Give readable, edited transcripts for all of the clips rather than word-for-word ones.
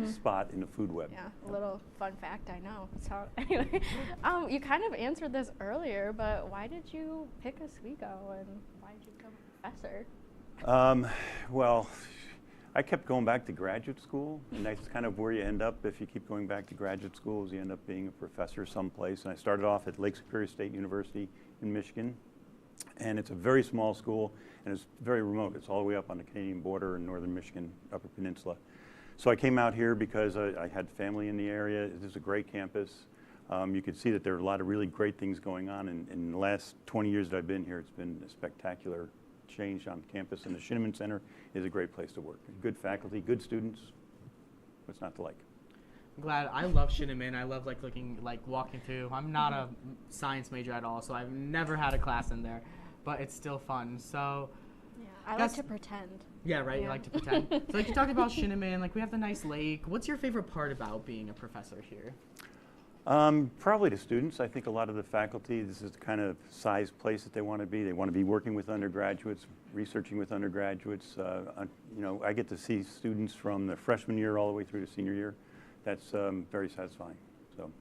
spot in the food web. Yeah, a little fun fact, I know. So anyway, you kind of answered this earlier, but why did you pick Oswego and why did you become a professor? Well, I kept going back to graduate school, and that's kind of where you end up if you keep going back to graduate school, is you end up being a professor someplace. And I started off at Lake Superior State University in Michigan, and it's a very small school, and it's very remote. It's all the way up on the Canadian border in northern Michigan, Upper Peninsula. So I came out here because I had family in the area. This is a great campus. You could see that there are a lot of really great things going on, and in the last 20 years that I've been here, it's been a spectacular change on campus, and the Shineman Center is a great place to work. Good faculty, good students. What's not to like? I'm glad. I love Shineman. I love walking through. I'm not a science major at all, so I've never had a class in there, but it's still fun. So Yeah, I like to pretend. yeah, right. You Yeah. like to pretend. So like you talked about Shineman. Like we have the nice lake. What's your favorite part about being a professor here? Probably the students. I think a lot of the faculty, this is the kind of size place that they want to be. They want to be working with undergraduates, researching with undergraduates. You know, I get to see students from the freshman year all the way through to senior year. That's very satisfying. So.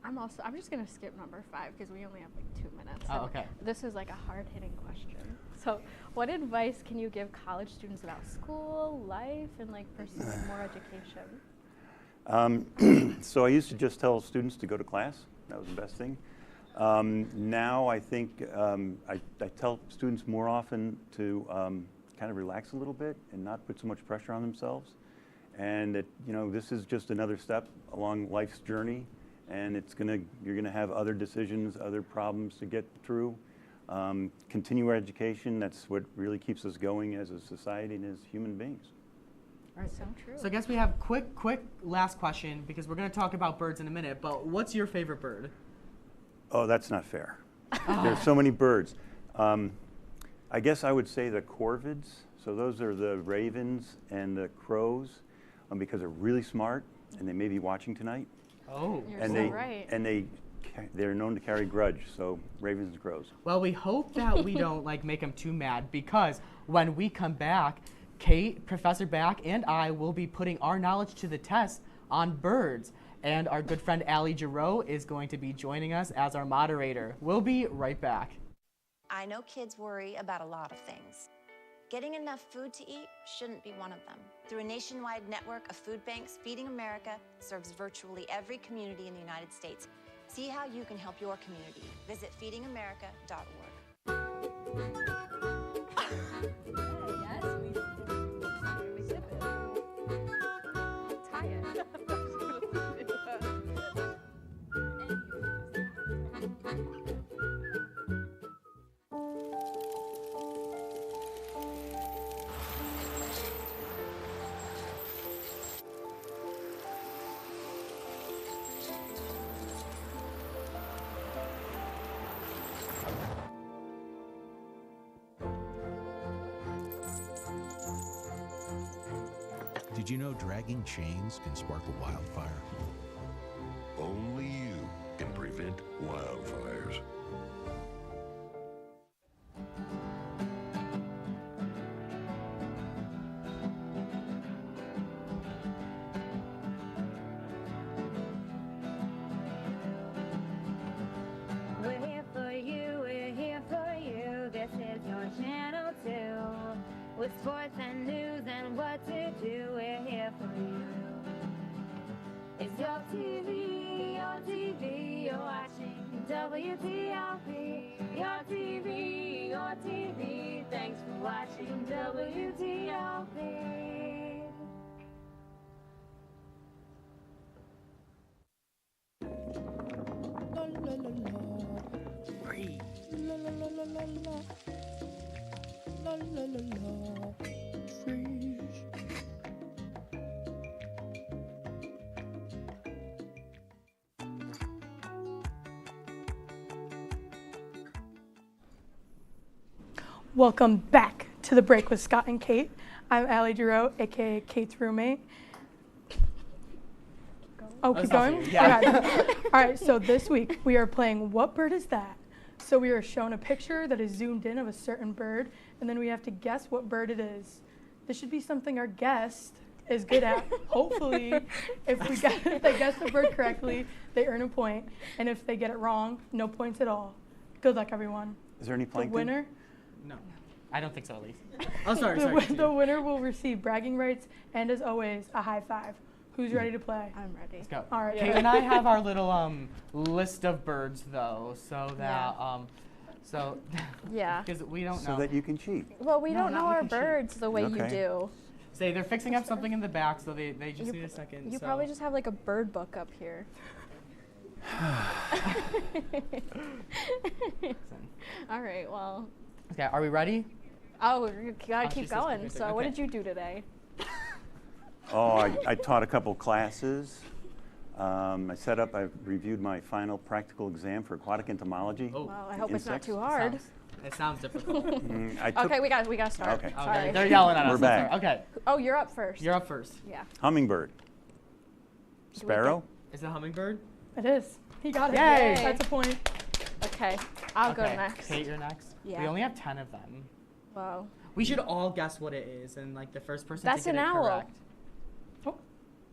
I'm just going to skip number 5 because we only have like 2 minutes. Oh, okay. This is like a hard-hitting question. So what advice can you give college students about school, life, and like pursuing more education? So I used to just tell students to go to class. That was the best thing. Now I think I tell students more often to kind of relax a little bit and not put so much pressure on themselves. And that, you know, this is just another step along life's journey, and you're gonna have other decisions, other problems to get through. Continue our education. That's what really keeps us going as a society and as human beings. All right, So true. So I guess we have quick last question because we're going to talk about birds in a minute. But what's your favorite bird? Oh, that's not fair. There's so many birds. I guess I would say the corvids. So those are the ravens and the crows, because they're really smart and they may be watching tonight. Oh. You're right. And they're known to carry grudge. So ravens and crows. Well, we hope that we don't make them too mad because when we come back, Kate, Professor Back, and I will be putting our knowledge to the test on birds. And our good friend Allie Giroux is going to be joining us as our moderator. We'll be right back. I know kids worry about a lot of things. Getting enough food to eat shouldn't be one of them. Through a nationwide network of food banks, Feeding America serves virtually every community in the United States. See how you can help your community. Visit feedingamerica.org. Did you know dragging chains can spark a wildfire? Only you can prevent wildfires. We're here for you, we're here for you. This is your channel 2. With sports and news and what to do, we're here for you. It's your TV, you're watching WTOP. Your TV, thanks for watching WTOP. Breathe. Welcome back to The Break with Scott and Kate. I'm Allie Giroux, aka Kate's roommate. Oh, keep going? Yeah. Okay. All right, so this week we are playing What Bird Is That? So we are shown a picture that is zoomed in of a certain bird, and then we have to guess what bird it is. This should be something our guest is good at. Hopefully, if they guess the bird correctly, they earn a point. And if they get it wrong, no points at all. Good luck, everyone. Is there any The plankton? winner, No. I don't think so, at least. Oh, sorry, the, sorry. wi- the winner will receive bragging rights and, as always, a high five. Who's ready to play? I'm ready. Let's go. All right. Kate and I have our little list of birds, though, so that, Yeah. because we don't So know. that you can cheat. Well, we No, don't not know we our can cheat. birds the way you Okay. do. Say they're fixing up something in the back, so they just need a second. You so. probably just have like a bird book up here. All right, well. Okay, are we ready? Oh, you gotta Oh, she keep says going. keep it, So, what okay. did you do today? Oh, I taught a couple classes. I reviewed my final practical exam for aquatic entomology. Oh. Well, I hope it's not Insects? too hard. It sounds difficult. I took Okay, we got to start. Okay. Oh, Sorry. they're yelling at us. We're I'm back. sorry. Okay, Oh, you're up first. you're up first. Yeah. hummingbird, sparrow, Is it hummingbird? It is. He got it. Yay! That's a point. Okay, I'll go Okay, next. Kate, you're next. Yeah. We only have 10 of them. Wow. We should all guess what it is, and like the first person That's to get an it owl. correct.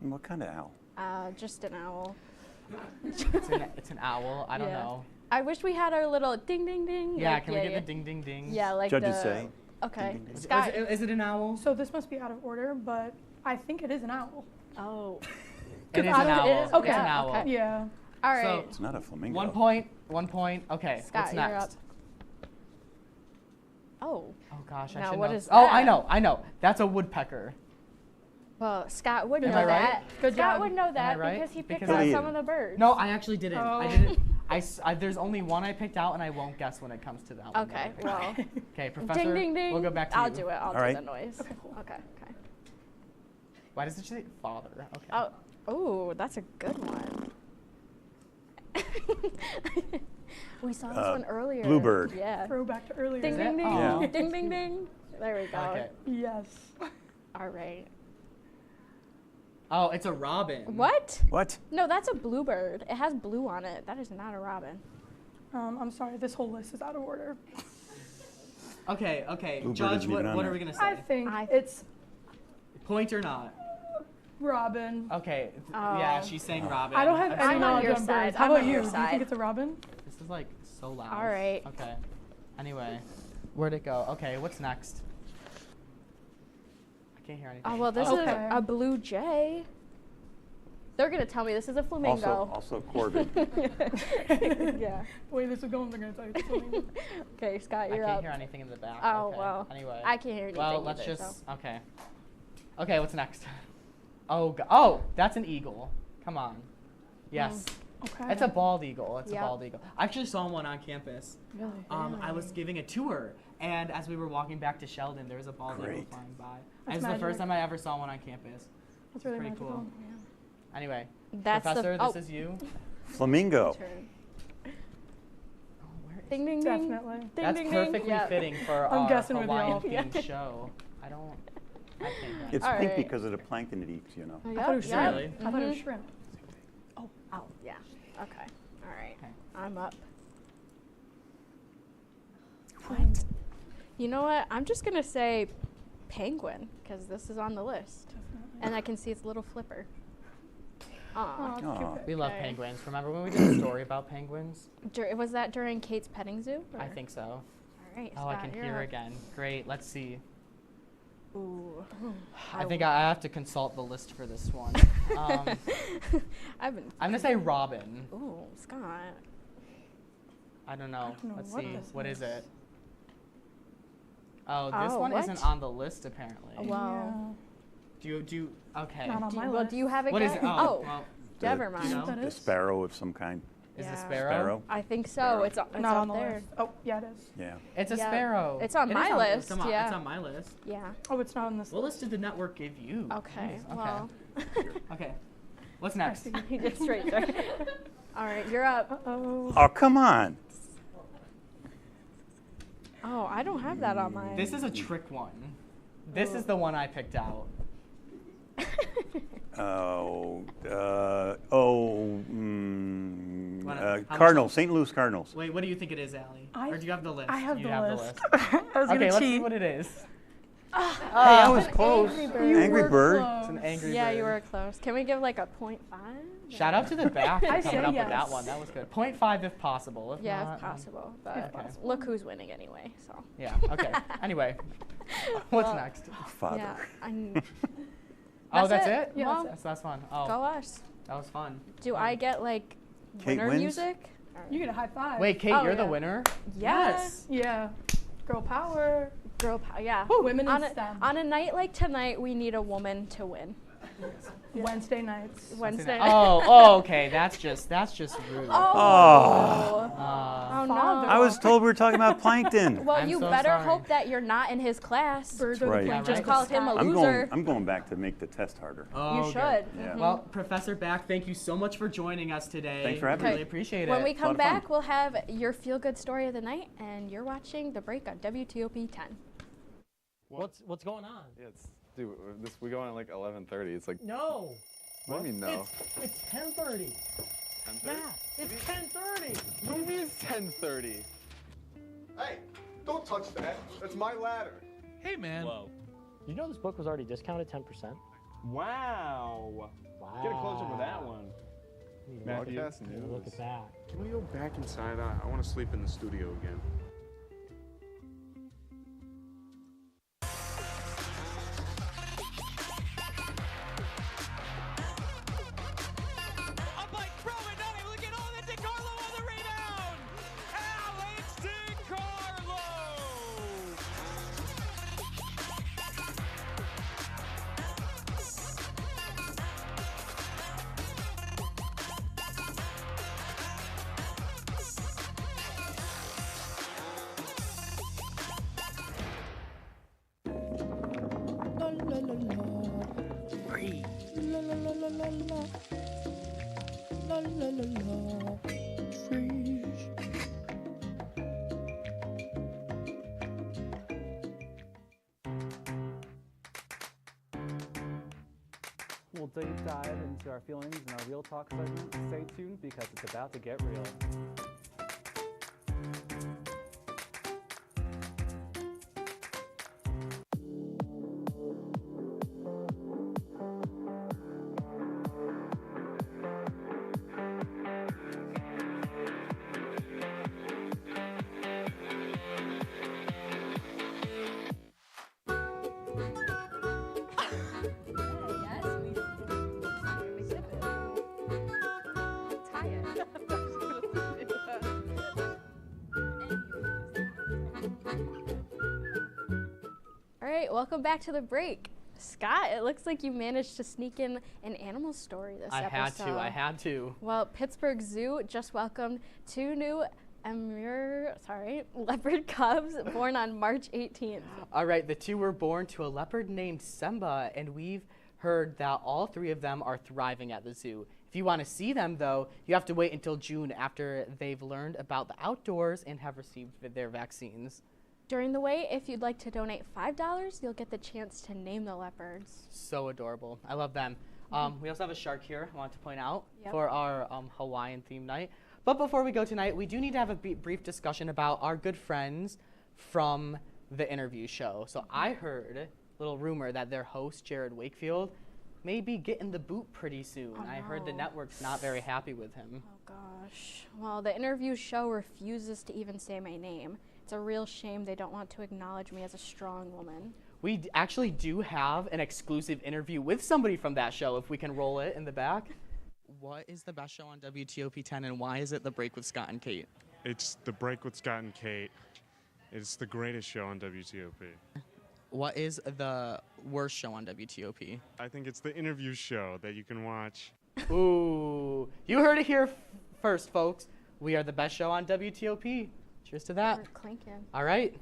what kind of owl? Just an owl. It's an owl. I don't Yeah. know. I wish we had our little ding ding ding. Yeah, like, can we get the ding ding ding? Yeah, like Judges the. say. Okay. Ding, ding, ding. Scott. Is it an owl? So this must be out of order, but I think it is an owl. Oh. It is I an don't- owl. it is- okay. It's an yeah, owl. okay. Yeah. All So- right. It's not a flamingo. 1 point. 1 point. Okay. Scott, what's you're next? up. Oh. Oh gosh, I Now, should what know. is Oh, I that? know. That's a woodpecker. Well, Scott would Am know I right? that. Good Scott job. would know that right? because he picked Because out I- some of the birds. No, I actually didn't. I Oh. didn't. There's only one I picked out, and I won't guess when it comes to that one. Okay. though. Well. Okay, Professor. Ding ding ding. We'll go back to I'll you. do it. I'll All do right. the noise. Okay, cool. Okay. Why does it say father? Okay. Oh. Oh, that's a good one. We saw this one earlier. bluebird. Yeah. Throwback to earlier. Ding it? ding ding. Oh. Ding ding ding. There we go. Okay. Yes. All right. Oh, it's a robin. What? What? No, that's a bluebird. It has blue on it. That is not a robin. I'm sorry. This whole list is out of order. Okay. Bluebird Judge, isn't even on what are there. we gonna say? I think I- it's Point or not? robin. Okay. Oh. Yeah, she's saying robin. I don't have I'm any on knowledge your on side. birds. How I'm about on you? your Do you side. think it's a robin? This is like so loud. All right. Okay. Anyway, where'd it go? Okay, what's next? I can't hear anything. Oh well, this Okay. is a blue jay. They're gonna tell me this is a flamingo. Also corvid. Yeah. The way this is going, they're going to tell you it's flamingo. Okay, Scott, I you're can't up. hear anything in the back. Oh okay. well. Anyway. I can't hear anything Well, let's either, just so. okay. Okay, what's next? Oh, that's an eagle. Come on. Yes. Okay. It's a bald eagle. It's Yep. a bald eagle. I actually saw one on campus. Really? I was giving a tour, and as we were walking back to Sheldon, there was a bald eagle Great. flying by. That's It was the first magic. time I ever saw one on campus. That's really pretty magical. cool. Anyway, That's Professor, the. this is you. Flamingo. Turn. Oh, where is Ding ding ding. Definitely. Ding, That's ding, perfectly ding. Yeah. fitting for I'm our guessing with Hawaiian y'all. themed show. I can't hear it. It's All pink right. because of the plankton it eats, you know. I thought it was Yep, shrimp. Really? I thought it was Mhm. shrimp. Oh, yeah. Okay. All right. Okay. I'm up. What? You know what? I'm just gonna say penguin because this is on the list, and I can see its little flipper. Aw. Oh, Aw. cute. We love Okay. penguins. Remember when we did a story about penguins? Was that during Kate's petting zoo? I or- think so. All right. Oh, I Scott, can you're hear up. again. Great. Let's see. Ooh. I think I have to consult the list for this one. I've been. I'm gonna say robin. Ooh, Scott. I don't know. don't know Let's what see. this What is. is it? Oh, this Oh, one what? isn't on the list apparently. Oh, wow. Do you? Okay. Not on my Well, list. do you have a What is guess? it? Oh, Oh, well, never The- mind. you know? That The is? sparrow of some kind. is Yeah. the sparrow? Sparrow. I think so. Sparrow. It's Not up on the there. list. Oh, yeah, it is. Yeah. It's a Yeah. sparrow. It's on It is my list, It's yeah. It's on my list. Yeah. Oh, it's not on this What list. list did the network give you? Okay. Jeez, Well. Okay. What's next? You get straight there. All right, you're up. Uh-oh. Oh, come on. Oh, I don't have that on mine. This is a trick one. This is the one I picked out. Cardinals, St. Louis Cardinals. Wait, what do you think it is, Allie? I- Or do you have the list? I have You the have list. the list. I was Okay, gonna let's see cheat. what it is. I was close. Angry You Angry were Bird. close. It's an angry Yeah, bird. you were close. Can we give like a 0.5? Shout out to the back for I coming say up yes. with that one. That was good. 0.5 if possible. If Yeah, not, if possible. But Okay. look who's winning anyway. So. Yeah. Okay. Anyway, what's Well, next? Father. Yeah. Oh, That's that's it? it. Yeah, Well, that's That's fun. Oh, Go us. that was fun. Do I get like Kate winner wins? music? You get a high five. Wait, Kate, Oh, you're the yeah. winner. Yes. Yeah. Girl power. Girl power. Yeah. Women on in a, STEM. on a night like tonight, we need a woman to win. Wednesday nights. Wednesday. Oh, okay. That's just rude. Oh. Uh, Oh no. I was told we were talking about plankton. Well, I'm you so better sorry. hope that you're not in his class. Birds That's are the right. plankton Yeah, Just of call the him a sky. loser. I'm going back to make the test harder. oh, You good. should. Yeah. Well, Professor Back, thank you so much for joining us today. Thanks for having Really me. appreciate it. When we lot come of fun. back, we'll have your feel-good story of the night, and you're watching The Break on WTOP-10. What's going on? Yeah, dude, we go on at like 11:30. It's like, No. what do you mean no? It's 10:30. 10:30? Yeah, it's 10:30. What do you mean it's 10:30? Hey, don't touch that. That's my ladder. Hey, man. Whoa. You know this book was already discounted 10%? Wow. Wow. Get a close up of that one. Need to Matthew, look at that. Can we go back inside? I want to sleep in the studio again. Up by Crowley, not able to get on it. DiCarlo on the rebound. Alex DiCarlo. We'll deep dive into our feelings in our Real Talk segment. Stay tuned because it's about to get real. All right, welcome back to The Break. Scott, it looks like you managed to sneak in an animal story this episode. I had to. Well, Pittsburgh Zoo just welcomed two new leopard cubs born on March 18th. All right, the two were born to a leopard named Simba, and we've heard that all three of them are thriving at the zoo. If you want to see them, though, you have to wait until June after they've learned about the outdoors and have received their vaccines. During the wait, if you'd like to donate $5, you'll get the chance to name the leopards. So adorable. I love them. We also have a shark here, I want to point out, Yep. for our Hawaiian theme night. But before we go tonight, we do need to have a brief discussion about our good friends from the interview show. So I heard a little rumor that their host, Jared Wakefield, may be getting the boot pretty soon. Oh, I heard the no. network's not very happy with him. Oh gosh. Well, the interview show refuses to even say my name. It's a real shame they don't want to acknowledge me as a strong woman. We actually do have an exclusive interview with somebody from that show, if we can roll it in the back. What is the best show on WTOP-10, and why is it The Break with Scott and Kate? It's The Break with Scott and Kate. It's the greatest show on WTOP. What is the worst show on WTOP? I think it's the interview show that you can watch. Ooh, you heard it here first, folks. We are the best show on WTOP. Cheers to that. We're clinking. All right.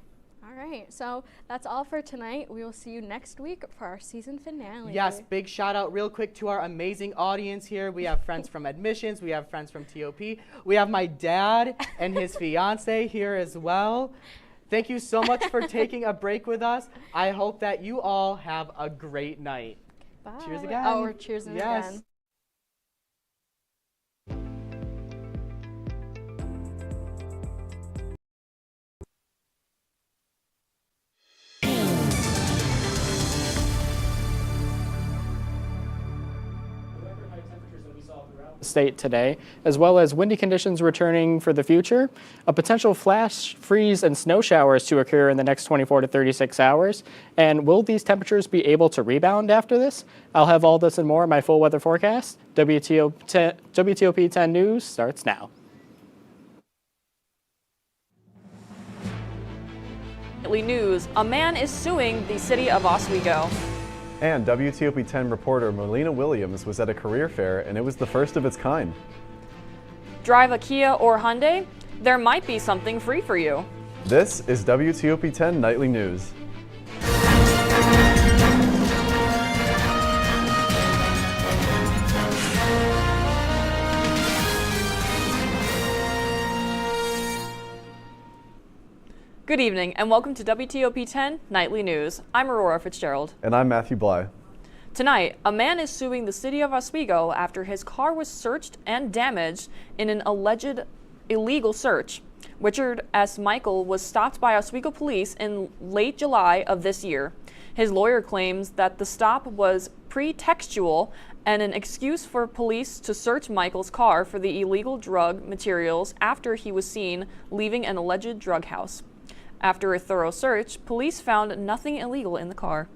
All right, so that's all for tonight. We will see you next week for our season finale. Yes, big shout out real quick to our amazing audience here. We have friends from admissions. We have friends from TOP. We have my dad and his fiance here as well. Thank you so much for taking a break with us. I hope that you all have a great night. Bye. Cheers again. Oh, we're cheersing Yes. again. state today, as well as windy conditions returning for the future, a potential flash freeze and snow showers to occur in the next 24 to 36 hours. And will these temperatures be able to rebound after this? I'll have all this and more in my full weather forecast. WTOP-10 News starts now. News, a man is suing the city of Oswego. And WTOP-10 reporter Melina Williams was at a career fair, and it was the first of its kind. Drive a Kia or Hyundai? There might be something free for you. This is WTOP-10 Nightly News. Good evening and welcome to WTOP-10 Nightly News. I'm Aurora Fitzgerald. And I'm Matthew Bly. Tonight, a man is suing the city of Oswego after his car was searched and damaged in an alleged illegal search. Richard S. Michael was stopped by Oswego police in late July of this year. His lawyer claims that the stop was pretextual and an excuse for police to search Michael's car for the illegal drug materials after he was seen leaving an alleged drug house. After a thorough search, police found nothing illegal in the car.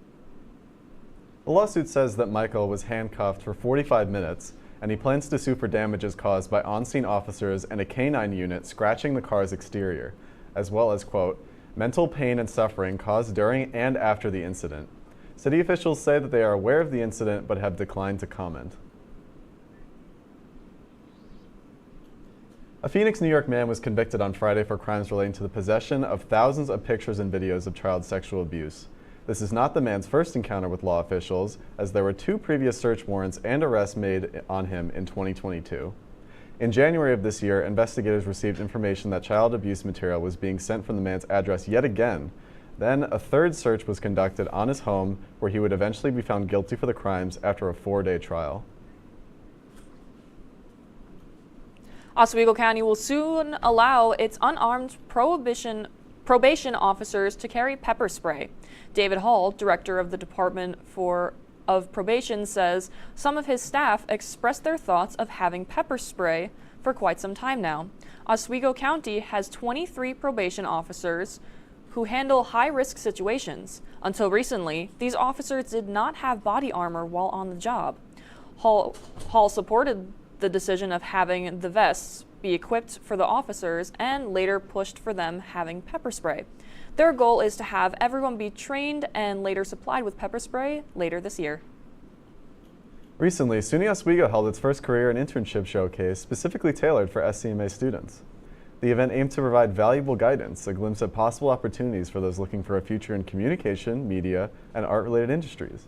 The lawsuit says that Michael was handcuffed for 45 minutes, and he plans to sue for damages caused by on-scene officers and a canine unit scratching the car's exterior, as well as, quote, mental pain and suffering caused during and after the incident. City officials say that they are aware of the incident but have declined to comment. A Phoenix, New York man was convicted on Friday for crimes relating to the possession of thousands of pictures and videos of child sexual abuse. This is not the man's first encounter with law officials, as there were 2 previous search warrants and arrests made on him in 2022. In January of this year, investigators received information that child abuse material was being sent from the man's address yet again. Then a 3rd search was conducted on his home, where he would eventually be found guilty for the crimes after a 4-day trial. Oswego County will soon allow its unarmed probation officers to carry pepper spray. David Hall, director of the Department of Probation, says some of his staff expressed their thoughts of having pepper spray for quite some time now. Oswego County has 23 probation officers who handle high-risk situations. Until recently, these officers did not have body armor while on the job. Hall supported the decision of having the vests be equipped for the officers and later pushed for them having pepper spray. Their goal is to have everyone be trained and later supplied with pepper spray later this year. Recently, SUNY Oswego held its first career and internship showcase specifically tailored for SCMA students. The event aimed to provide valuable guidance, a glimpse at possible opportunities for those looking for a future in communication, media, and art-related industries.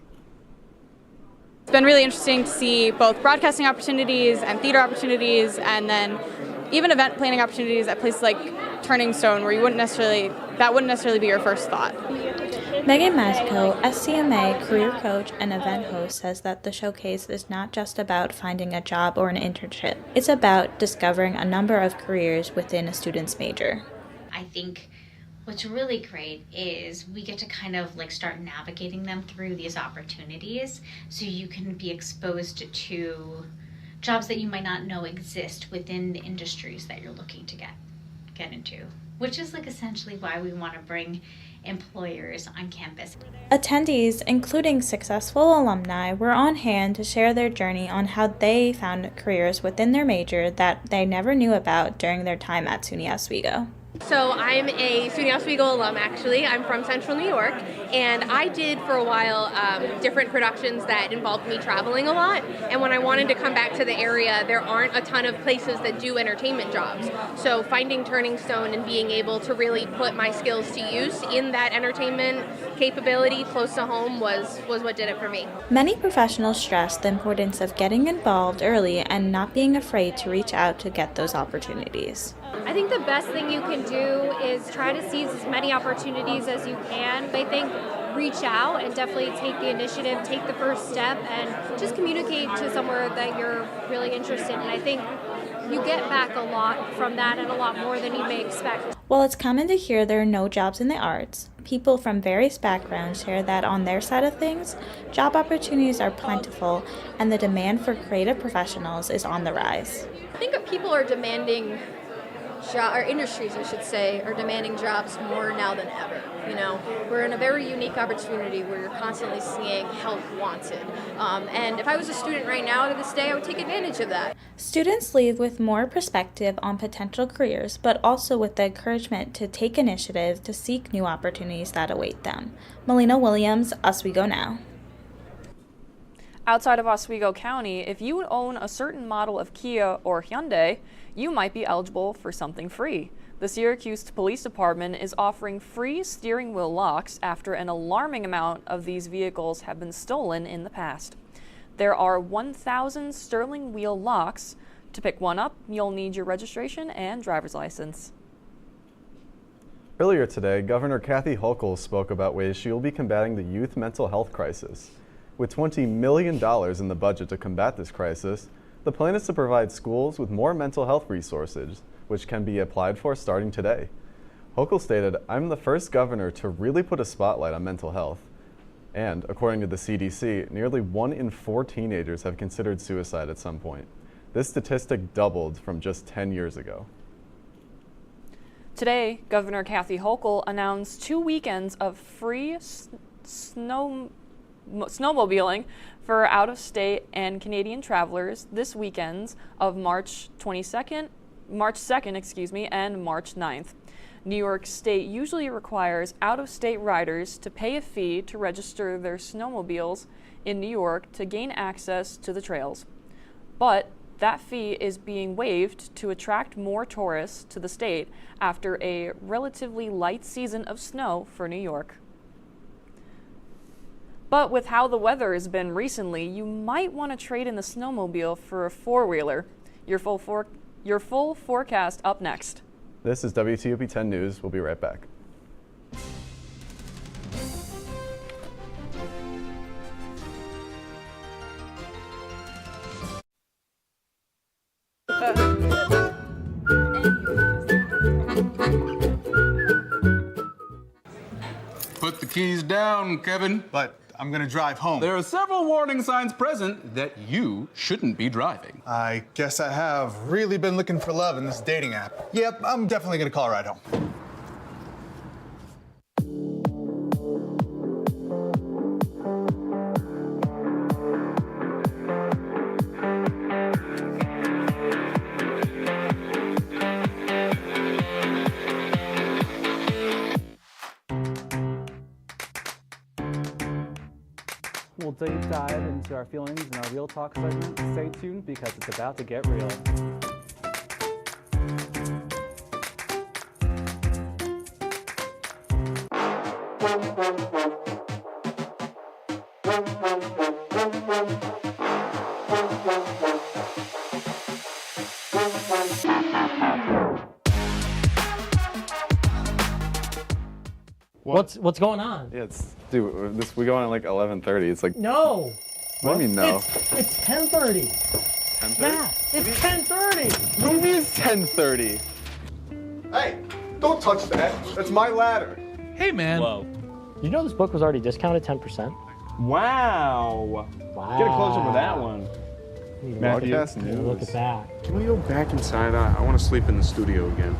It's been really interesting to see both broadcasting opportunities and theater opportunities, and then even event planning opportunities at places like Turning Stone, where that wouldn't necessarily be your first thought. Megan Mazzico, SCMA career coach and event host, says that the showcase is not just about finding a job or an internship. It's about discovering a number of careers within a student's major. I think what's really great is we get to kind of like start navigating them through these opportunities, so you can be exposed to jobs that you might not know exist within the industries that you're looking to get into, which is like essentially why we want to bring employers on campus. Attendees, including successful alumni, were on hand to share their journey on how they found careers within their major that they never knew about during their time at SUNY Oswego. So I'm a SUNY Oswego alum, actually. I'm from Central New York, and I did for a while different productions that involved me traveling a lot. And when I wanted to come back to the area, there aren't a ton of places that do entertainment jobs. So finding Turning Stone and being able to really put my skills to use in that entertainment capability close to home was what did it for me. Many professionals stress the importance of getting involved early and not being afraid to reach out to get those opportunities. I think the best thing you can do is try to seize as many opportunities as you can. I think reach out and definitely take the initiative, take the first step, and just communicate to somewhere that you're really interested in. I think you get back a lot from that and a lot more than you may expect. While it's common to hear there are no jobs in the arts, people from various backgrounds share that on their side of things, job opportunities are plentiful and the demand for creative professionals is on the rise. I think that people are demanding or industries, I should say, are demanding jobs more now than ever. You know, we're in a very unique opportunity where you're constantly seeing help wanted. And if I was a student right now to this day, I would take advantage of that. Students leave with more perspective on potential careers, but also with the encouragement to take initiative to seek new opportunities that await them. Melina Williams, Oswego Now. Outside of Oswego County, if you own a certain model of Kia or Hyundai, you might be eligible for something free. The Syracuse Police Department is offering free steering wheel locks after an alarming amount of these vehicles have been stolen in the past. There are 1,000 Sterling wheel locks. To pick one up, you'll need your registration and driver's license. Earlier today, Governor Kathy Hochul spoke about ways she will be combating the youth mental health crisis. With $20 million in the budget to combat this crisis, the plan is to provide schools with more mental health resources, which can be applied for starting today. Hochul stated, "I'm the first governor to really put a spotlight on mental health." And according to the CDC, nearly 1 in 4 teenagers have considered suicide at some point. This statistic doubled from just 10 years ago. Today, Governor Kathy Hochul announced 2 weekends of free snowmobiling for out-of-state and Canadian travelers this weekends of March 2nd, and March 9th. New York State usually requires out-of-state riders to pay a fee to register their snowmobiles in New York to gain access to the trails. But that fee is being waived to attract more tourists to the state after a relatively light season of snow for New York. But with how the weather has been recently, you might want to trade in the snowmobile for a four-wheeler. Your full forecast up next. This is WTOP-10 News. We'll be right back. Put the keys down, Kevin. But I'm gonna drive home. There are several warning signs present that you shouldn't be driving. I guess I have really been looking for love in this dating app. Yep, I'm definitely gonna call a ride home. We'll deep dive into our feelings in our Real Talk segment. Stay tuned because it's about to get real. What's going on? Yeah, we go on at like 11:30. It's like No. What do you mean no? It's 10:30. 10:30? Yeah, it's 10:30. What do you mean it's 10:30? Hey, don't touch that. That's my ladder. Hey, man. Whoa. You know this book was already discounted 10%? Wow. Wow. Get a close-up of that one. Matthew, Look at that. Can we go back inside? I want to sleep in the studio again.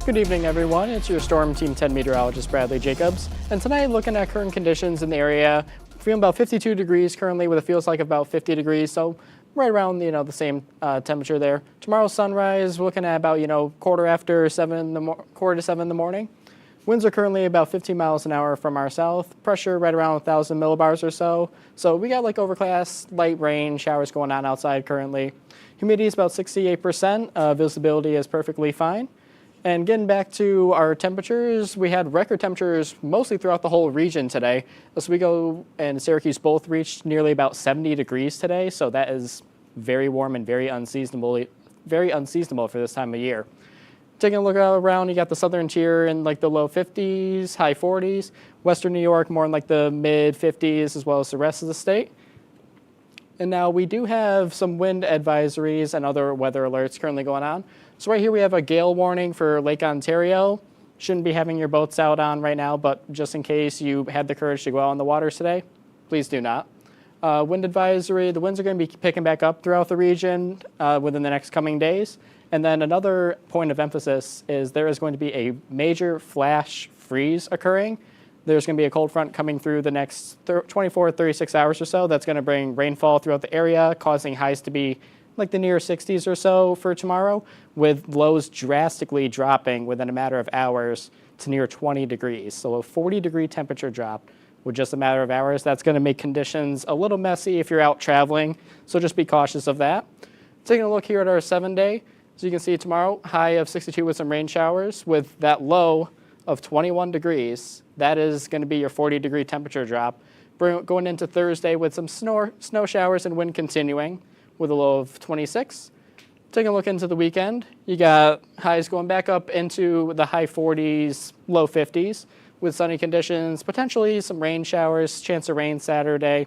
Good evening, everyone. It's your Storm Team 10 meteorologist, Bradley Jacobs. And tonight, looking at current conditions in the area, feeling about 52 degrees currently with a feels like about 50 degrees. So right around, the same temperature there. Tomorrow's sunrise, looking at about, quarter to 7 in the morning. Winds are currently about 15 miles an hour from our south. Pressure right around 1,000 millibars or so. So we got like overcast, light rain, showers going on outside currently. Humidity is about 68%. Visibility is perfectly fine. And getting back to our temperatures, we had record temperatures mostly throughout the whole region today. Oswego and Syracuse both reached nearly about 70 degrees today, so that is very warm and very unseasonable for this time of year. Taking a look around, you got the southern tier in like the low 50s, high 40s. Western New York more in like the mid 50s, as well as the rest of the state. And now we do have some wind advisories and other weather alerts currently going on. So right here we have a gale warning for Lake Ontario. Shouldn't be having your boats out on right now, but just in case you had the courage to go out on the waters today, please do not. Wind advisory, the winds are going to be picking back up throughout the region within the next coming days. And then another point of emphasis is there is going to be a major flash freeze occurring. There's going to be a cold front coming through the next 24, 36 hours or so. That's going to bring rainfall throughout the area, causing highs to be like the near 60s or so for tomorrow, with lows drastically dropping within a matter of hours to near 20 degrees. So a 40-degree temperature drop with just a matter of hours. That's going to make conditions a little messy if you're out traveling, so just be cautious of that. Taking a look here at our 7-day, as you can see tomorrow, high of 62 with some rain showers, with that low of 21 degrees. That is going to be your 40-degree temperature drop. Going into Thursday with some snow showers and wind continuing, with a low of 26. Taking a look into the weekend, you got highs going back up into the high 40s, low 50s, with sunny conditions, potentially some rain showers, chance of rain Saturday.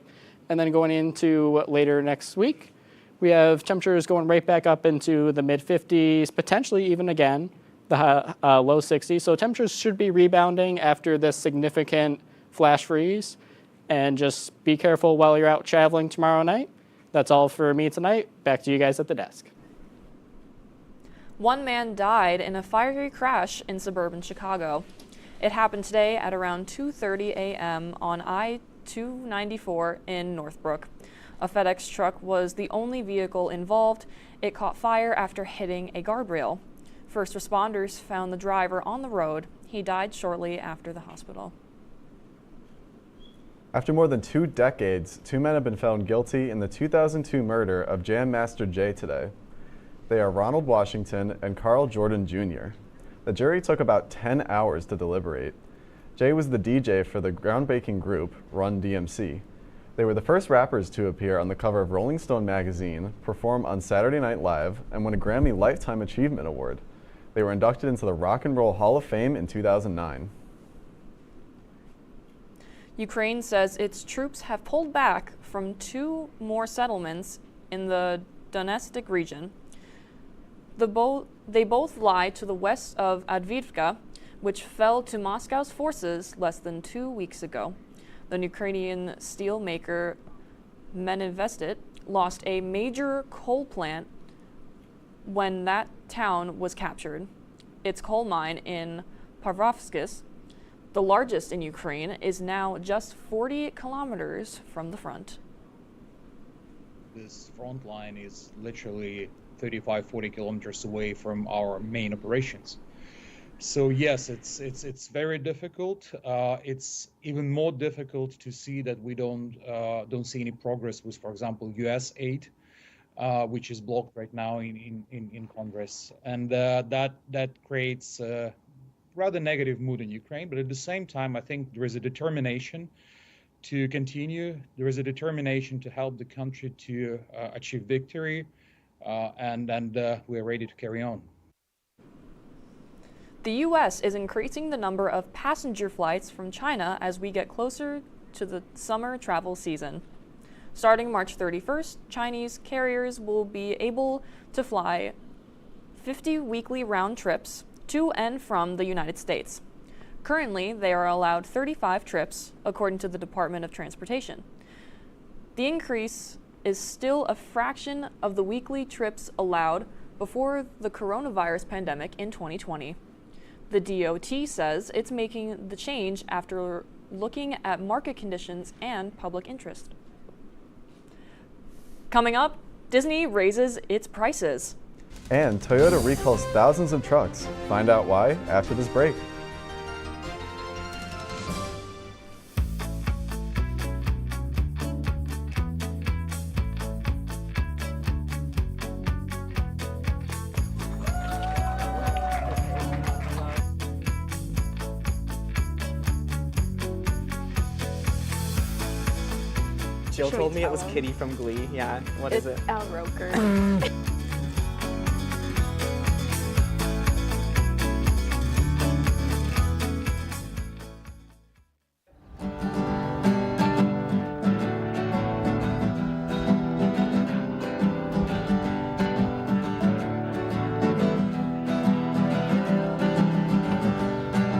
And then going into later next week, we have temperatures going right back up into the mid 50s, potentially even again, the low 60s. So temperatures should be rebounding after this significant flash freeze. And just be careful while you're out traveling tomorrow night. That's all for me tonight. Back to you guys at the desk. One man died in a fiery crash in suburban Chicago. It happened today at around 2:30 a.m. on I-294 in Northbrook. A FedEx truck was the only vehicle involved. It caught fire after hitting a guardrail. First responders found the driver on the road. He died shortly after the hospital. After more than 2 decades, 2 men have been found guilty in the 2002 murder of Jam Master Jay today. They are Ronald Washington and Carl Jordan Jr. The jury took about 10 hours to deliberate. Jay was the DJ for the groundbreaking group Run DMC. They were the first rappers to appear on the cover of Rolling Stone magazine, perform on Saturday Night Live, and win a Grammy Lifetime Achievement Award. They were inducted into the Rock and Roll Hall of Fame in 2009. Ukraine says its troops have pulled back from 2 more settlements in the Donetsk region. They both lie to the west of Avdiivka, which fell to Moscow's forces less than 2 weeks ago. The Ukrainian steel maker Meninvestit lost a major coal plant when that town was captured. Its coal mine in Pavlovskis, the largest in Ukraine, is now just 40 kilometers from the front. This front line is literally 35-40 kilometers away from our main operations. So yes, it's very difficult. It's even more difficult to see that we don't see any progress with, for example, U.S. aid, which is blocked right now in Congress, and that creates a rather negative mood in Ukraine. But at the same time, I think there is a determination to continue. There is a determination to help the country to achieve victory, and we are ready to carry on. The U.S. is increasing the number of passenger flights from China as we get closer to the summer travel season. Starting March 31st, Chinese carriers will be able to fly 50 weekly round trips to and from the United States. Currently, they are allowed 35 trips, according to the Department of Transportation. The increase is still a fraction of the weekly trips allowed before the coronavirus pandemic in 2020. The DOT says it's making the change after looking at market conditions and public interest. Coming up, Disney raises its prices. And Toyota recalls thousands of trucks. Find out why after this break. Jill told me it was Kitty from Glee. Yeah, what is it? It's Al Roker.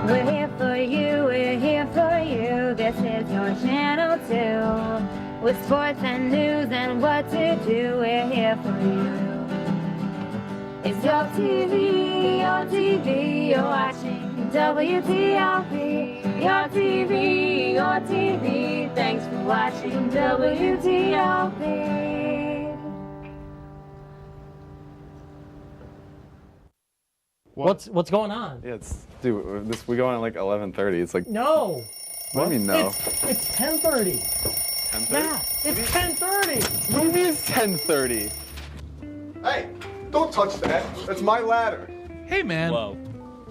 We're here for you, we're here for you. This is your channel too. With sports and news and what to do, we're here for you. It's your TV, you're watching WTOP. Your TV, thanks for watching WTOP. What's going on? Yeah, we go on at like 11:30. It's like No. What do you mean no? It's 10:30. 10:30? Yeah, it's 10:30. What do you mean it's 10:30? Hey, don't touch that. That's my ladder. Hey, man. Whoa.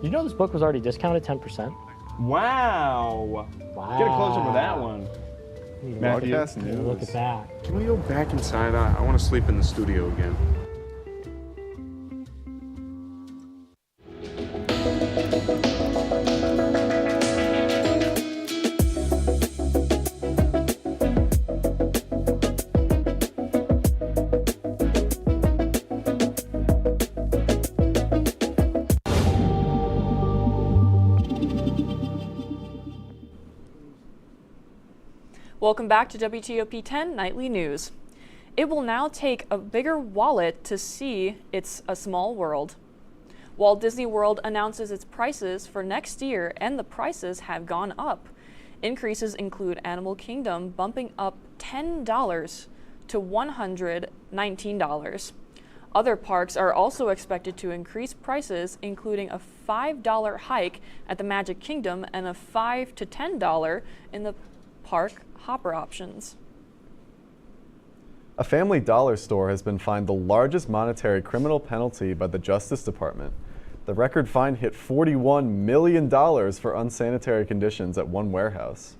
You know this book was already discounted 10%? Wow. Get a close up of that one. Matthew, Broadcast news. Look at that. can we go back inside? I want to sleep in the studio again. Welcome back to WTOP-10 Nightly News. It will now take a bigger wallet to see It's a Small World. Walt Disney World announces its prices for next year, and the prices have gone up. Increases include Animal Kingdom bumping up $10 to $119. Other parks are also expected to increase prices, including a $5 hike at the Magic Kingdom and a $5 to $10 in the park hopper options. A Family Dollar store has been fined the largest monetary criminal penalty by the Justice Department. The record fine hit $41 million for unsanitary conditions at one warehouse.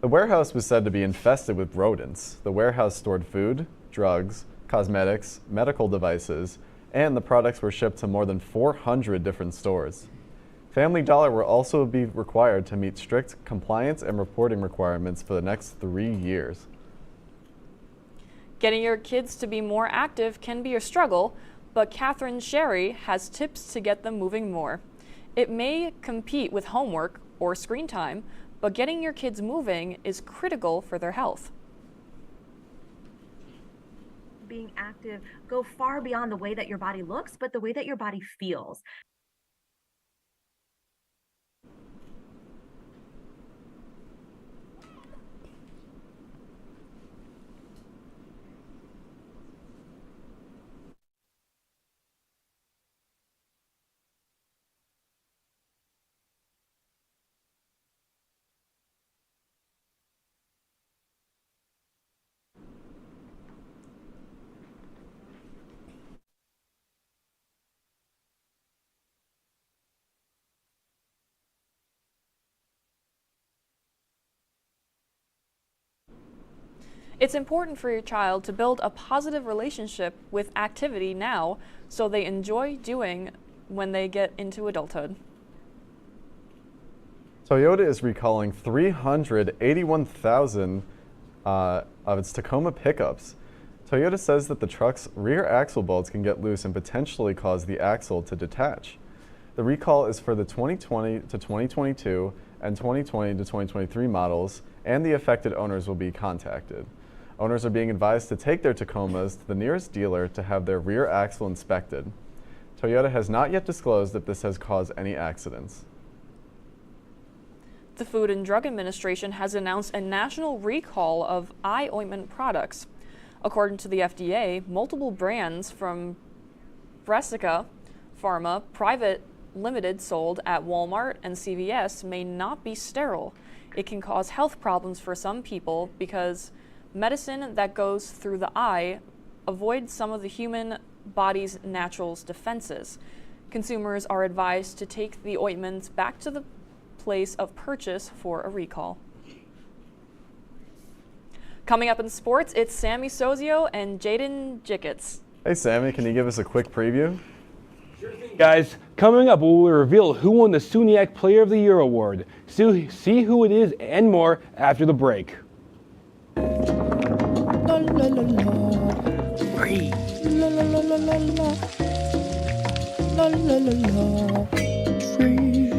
The warehouse was said to be infested with rodents. The warehouse stored food, drugs, cosmetics, medical devices, and the products were shipped to more than 400 different stores. Family Dollar will also be required to meet strict compliance and reporting requirements for the next 3 years. Getting your kids to be more active can be a struggle, but Catherine Sherry has tips to get them moving more. It may compete with homework or screen time, but getting your kids moving is critical for their health. Being active go far beyond the way that your body looks, but the way that your body feels. It's important for your child to build a positive relationship with activity now so they enjoy doing when they get into adulthood. Toyota is recalling 381,000 of its Tacoma pickups. Toyota says that the truck's rear axle bolts can get loose and potentially cause the axle to detach. The recall is for the 2020 to 2022 and 2020 to 2023 models, and the affected owners will be contacted. Owners are being advised to take their Tacomas to the nearest dealer to have their rear axle inspected. Toyota has not yet disclosed if this has caused any accidents. The Food and Drug Administration has announced a national recall of eye ointment products. According to the FDA, multiple brands from Bresica Pharma Private Limited sold at Walmart and CVS may not be sterile. It can cause health problems for some people because medicine that goes through the eye avoids some of the human body's natural defenses. Consumers are advised to take the ointments back to the place of purchase for a recall. Coming up in sports, it's Sammy Sozio and Jaden Jickets. Hey Sammy, can you give us a quick preview? Guys, coming up, we will reveal who won the SUNY Player of the Year award. See who it is and more after the break. La la la la. Free. La la la la la la. La la la la. Free.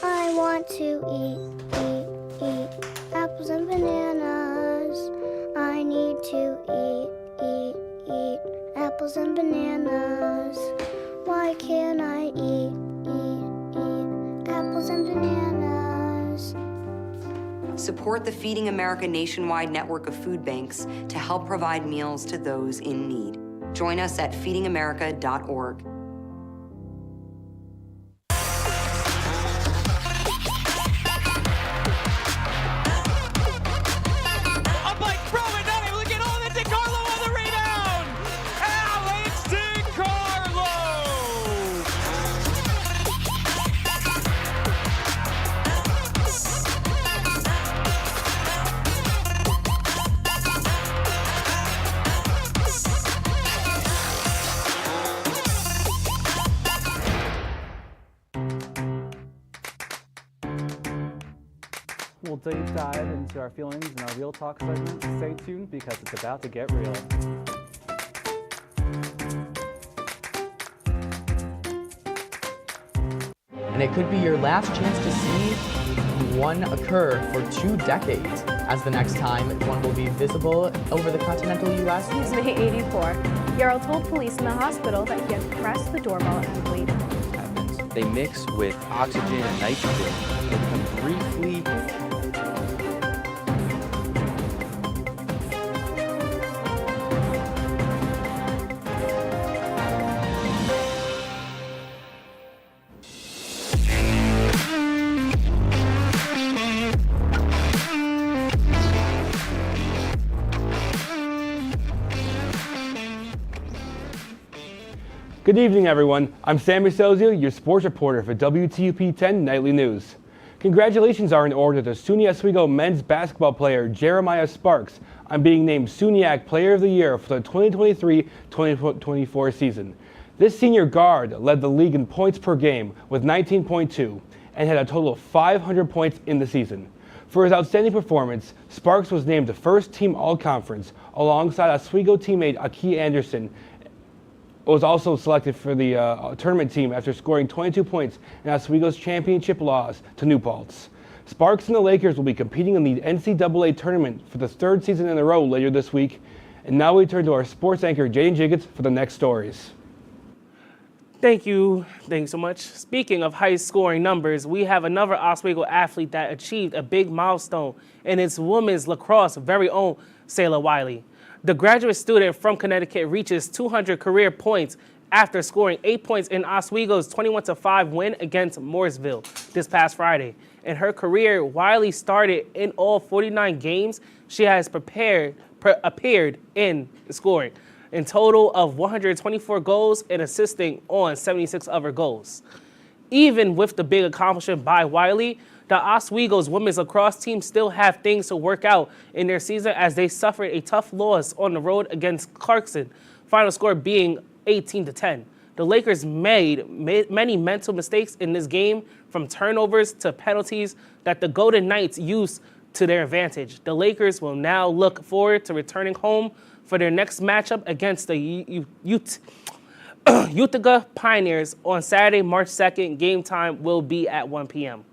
I want to eat apples and bananas. I need to eat apples and bananas. Why can't I eat apples and bananas? Support the Feeding America nationwide network of food banks to help provide meals to those in need. Join us at feedingamerica.org. We'll deep dive into our feelings in our Real Talk segment. Stay tuned because it's about to get real. And it could be your last chance to see one occur for 2 decades, as the next time one will be visible over the continental U.S. He's May 84. Yarrow told police in the hospital that he had pressed the doorbell and waited. They mix with oxygen and nitrogen. They become briefly Good evening, everyone. I'm Sammy Sozio, your sports reporter for WTOP-10 Nightly News. Congratulations are in order to SUNY Oswego men's basketball player Jeremiah Sparks on being named SUNYAC Player of the Year for the 2023-2024 season. This senior guard led the league in points per game with 19.2 and had a total of 500 points in the season. For his outstanding performance, Sparks was named the first team all-conference alongside Oswego teammate Aki Anderson. Was also selected for the tournament team after scoring 22 points in Oswego's championship loss to New Paltz. Sparks and the Lakers will be competing in the NCAA tournament for the 3rd season in a row later this week. And now we turn to our sports anchor, Jaden Jiggets, for the next stories. Thank you. Thanks so much. Speaking of high scoring numbers, we have another Oswego athlete that achieved a big milestone in its women's lacrosse very own Sayla Wiley. The graduate student from Connecticut reaches 200 career points after scoring 8 points in Oswego's 21-5 win against Mooresville this past Friday. In her career, Wiley started in all 49 games she has appeared in scoring, in total of 124 goals and assisting on 76 other goals. Even with the big accomplishment by Wiley, the Oswego's women's lacrosse team still have things to work out in their season as they suffered a tough loss on the road against Clarkson, final score being 18-10. The Lakers made many mental mistakes in this game, from turnovers to penalties that the Golden Knights used to their advantage. The Lakers will now look forward to returning home for their next matchup against the Utica Pioneers on Saturday, March 2nd. Game time will be at 1 p.m.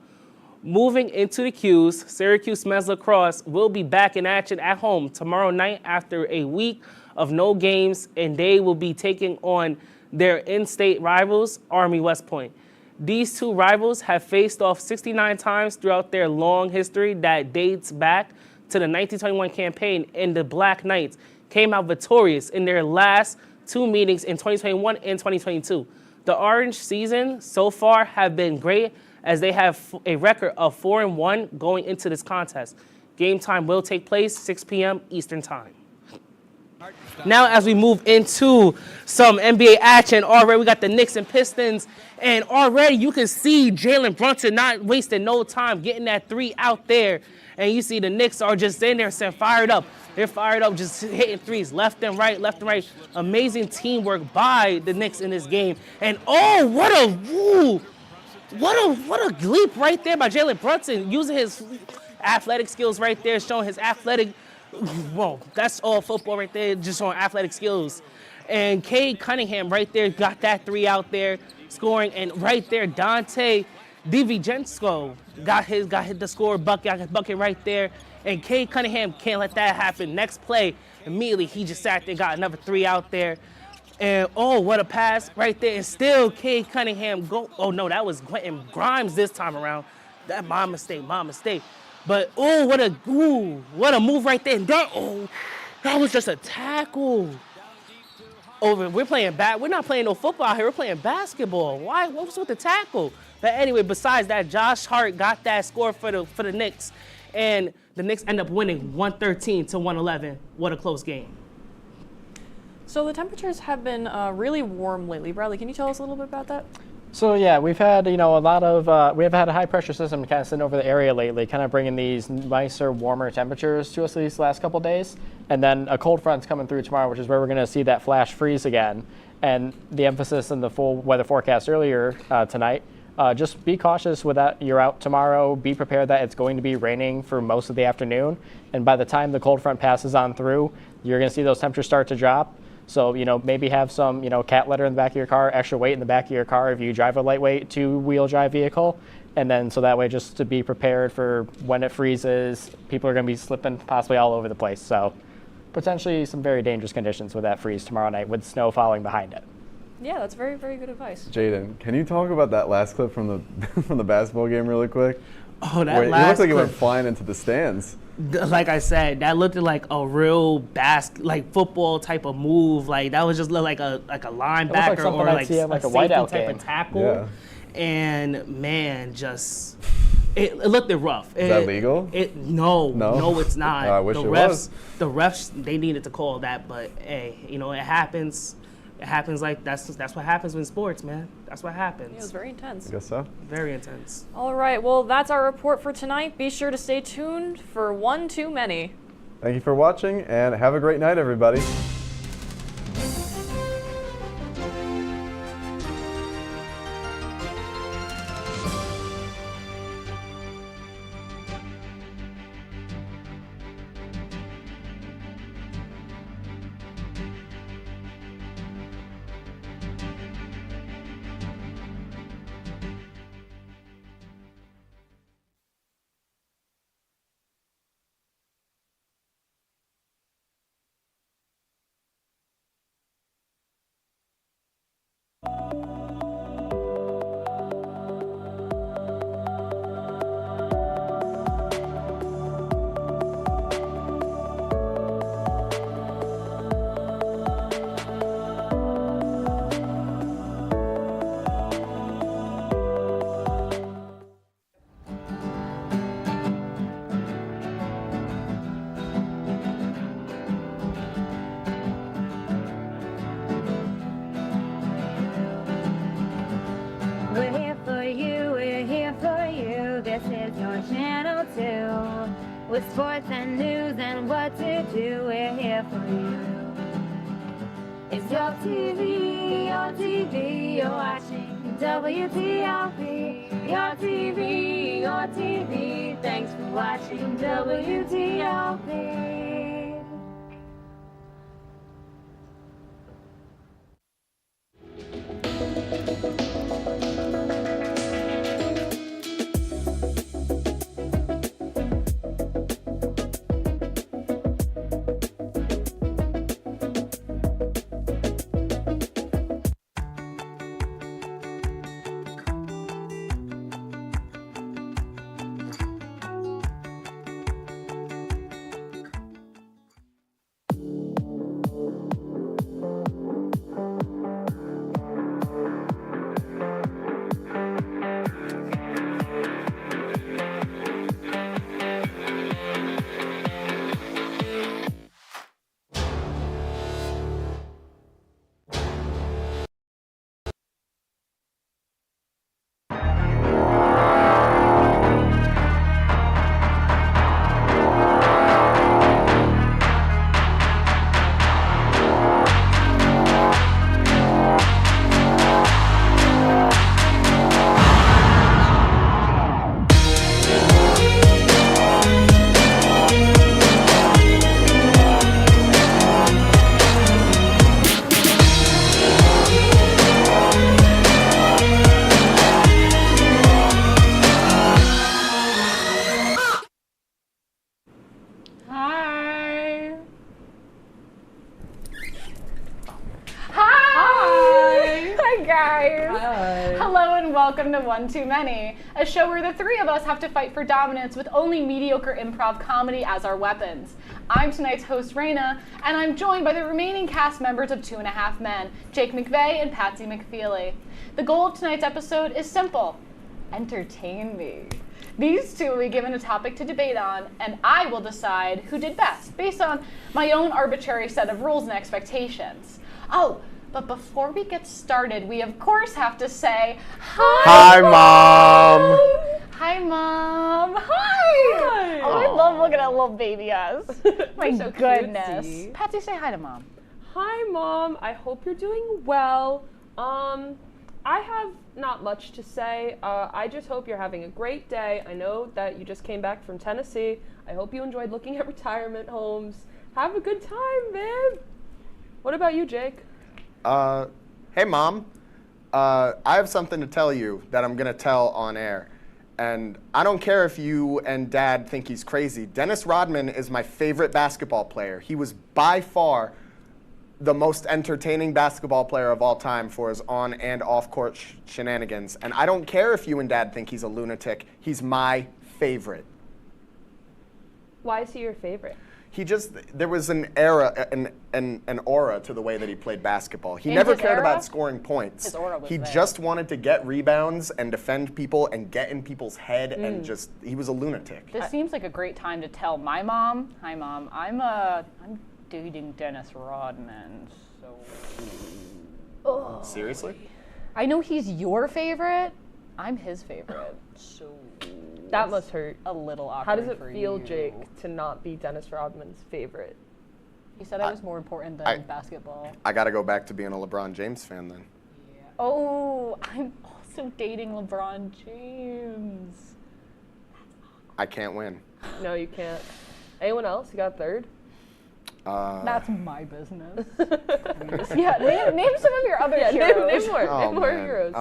Moving into the Qs, Syracuse men's lacrosse will be back in action at home tomorrow night after a week of no games, and they will be taking on their in-state rivals, Army West Point. These two rivals have faced off 69 times throughout their long history that dates back to the 1921 campaign, and the Black Knights came out victorious in their last 2 meetings in 2021 and 2022. The Orange season so far have been great, as they have a record of 4-1 going into this contest. Game time will take place 6 p.m. Eastern Time. Now as we move into some NBA action, already we got the Knicks and Pistons, and already you can see Jalen Brunson not wasting no time getting that three out there. And you see the Knicks are just in there saying fired up. They're fired up, just hitting threes left and right, left and right. Amazing teamwork by the Knicks in this game. And oh, what a leap right there by Jalen Brunson, using his athletic skills right there, showing his athletic. Whoa, that's all football right there, just showing athletic skills. And Cade Cunningham right there got that three out there, scoring. And right there, Dante DiVincenzo got the score bucket right there. And Cade Cunningham can't let that happen. Next play, immediately he just sat there, got another three out there. And oh, what a pass right there. And still Cade Cunningham oh no, that was Quentin Grimes this time around. That my mistake. But oh, what a move right there. And that was just a tackle. We're playing we're not playing no football out here, we're playing basketball. Why? What was with the tackle? But anyway, besides that, Josh Hart got that score for the Knicks. And the Knicks end up winning 113-111. What a close game. So the temperatures have been really warm lately. Bradley, can you tell us a little bit about that? So yeah, we've had a lot of we have had a high pressure system kind of sitting over the area lately, kind of bringing these nicer, warmer temperatures to us these last couple of days. And then a cold front's coming through tomorrow, which is where we're going to see that flash freeze again. And the emphasis in the full weather forecast earlier tonight, just be cautious with that. You're out tomorrow. Be prepared that it's going to be raining for most of the afternoon. And by the time the cold front passes on through, you're going to see those temperatures start to drop. So, maybe have some, cat litter in the back of your car, extra weight in the back of your car if you drive a lightweight two-wheel drive vehicle. And then so that way just to be prepared for when it freezes, people are going to be slipping possibly all over the place. So potentially some very dangerous conditions with that freeze tomorrow night with snow following behind it. Yeah, that's very, very good advice. Jaden, can you talk about that last clip from the from the basketball game really quick? Oh, that Where last it looked like clip. it went flying into the stands. Like I said, that looked like a real football type of move. Like that was just like a linebacker or like a whiteout type of tackle. Yeah. And man, just it looked rough. Is that legal? No, it's not. I wish it was. The refs, they needed to call that, but hey, it happens. It happens that's what happens in sports, man. That's what happens. Yeah, it was very intense. I guess so. Very intense. All right, well, that's our report for tonight. Be sure to stay tuned for One Too Many. Thank you for watching, and have a great night, everybody. We're here for you, we're here for you. This is your channel 2. With sports and news and what to do, we're here for you. It's your TV, you're watching WTOP. Your TV, thanks for watching WTOP. Hi. Hi! Hi, guys. Hi. Hello and welcome to One Too Many, a show where the three of us have to fight for dominance with only mediocre improv comedy as our weapons. I'm tonight's host, Raina, and I'm joined by the remaining cast members of 2.5 Men, Jake McVeigh and Patsy McFeely. The goal of tonight's episode is simple: entertain me. These two will be given a topic to debate on, and I will decide who did best, based on my own arbitrary set of rules and expectations. Oh, but before we get started, we of course have to say, Hi, Mom! Hi, Mom! Hi! Oh, I love looking at little baby us. My so goodness. cutesy. Patsy, say hi to Mom. Hi, Mom. I hope you're doing well. I have not much to say. I just hope you're having a great day. I know that you just came back from Tennessee. I hope you enjoyed looking at retirement homes. Have a good time, man. What about you, Jake? Hey, Mom. I have something to tell you that I'm going to tell on air. And I don't care if you and Dad think he's crazy. Dennis Rodman is my favorite basketball player. He was by far the most entertaining basketball player of all time for his on and off court shenanigans. And I don't care if you and Dad think he's a lunatic. He's my favorite. Why is he your favorite? There was an era, an aura to the way that he played basketball. He In never his cared era? about scoring points. His aura was He there. just wanted to get rebounds and defend people and get in people's head and he was a lunatic. This seems like a great time to tell my mom. Hi, Mom. I'm dating Dennis Rodman, so. Seriously? I know he's your favorite. I'm his favorite, so. That must hurt. A little awkward. How does it for feel, you. Jake, to not be Dennis Rodman's favorite? He said I was more important than basketball. I got to go back to being a LeBron James fan then. Oh, I'm also dating LeBron James. I can't win. No, you can't. Anyone else? You got a third? That's my business. Yeah, name some of your other heroes. Name more man. heroes.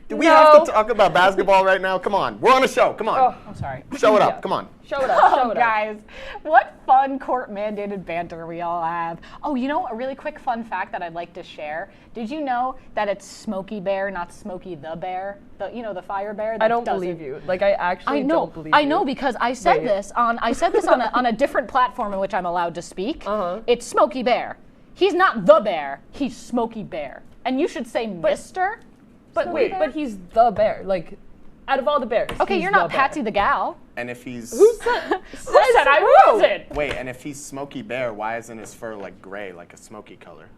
Do we have to talk about basketball right now? Come on. We're on a show. Come on. Oh, I'm sorry. Show it up. Come on. Show it up. Show it up. Guys, what fun court-mandated banter we all have. Oh, you know, a really quick fun fact that I'd like to share. Did you know that it's Smokey Bear, not Smokey the Bear? The fire bear? I don't believe you. Like, I actually don't believe you. I know, because I said this on a different platform in which I'm allowed to speak. It's Smokey Bear. He's not the bear. He's Smokey Bear. And you should say Mr. But Smokey wait, Bear? but he's the bear. Like, out of all the bears. Okay, he's you're not the bear. Patsy the gal. And if he's... Who said I wasn't? Wait, and if he's Smokey Bear, why isn't his fur like gray, like a smoky color?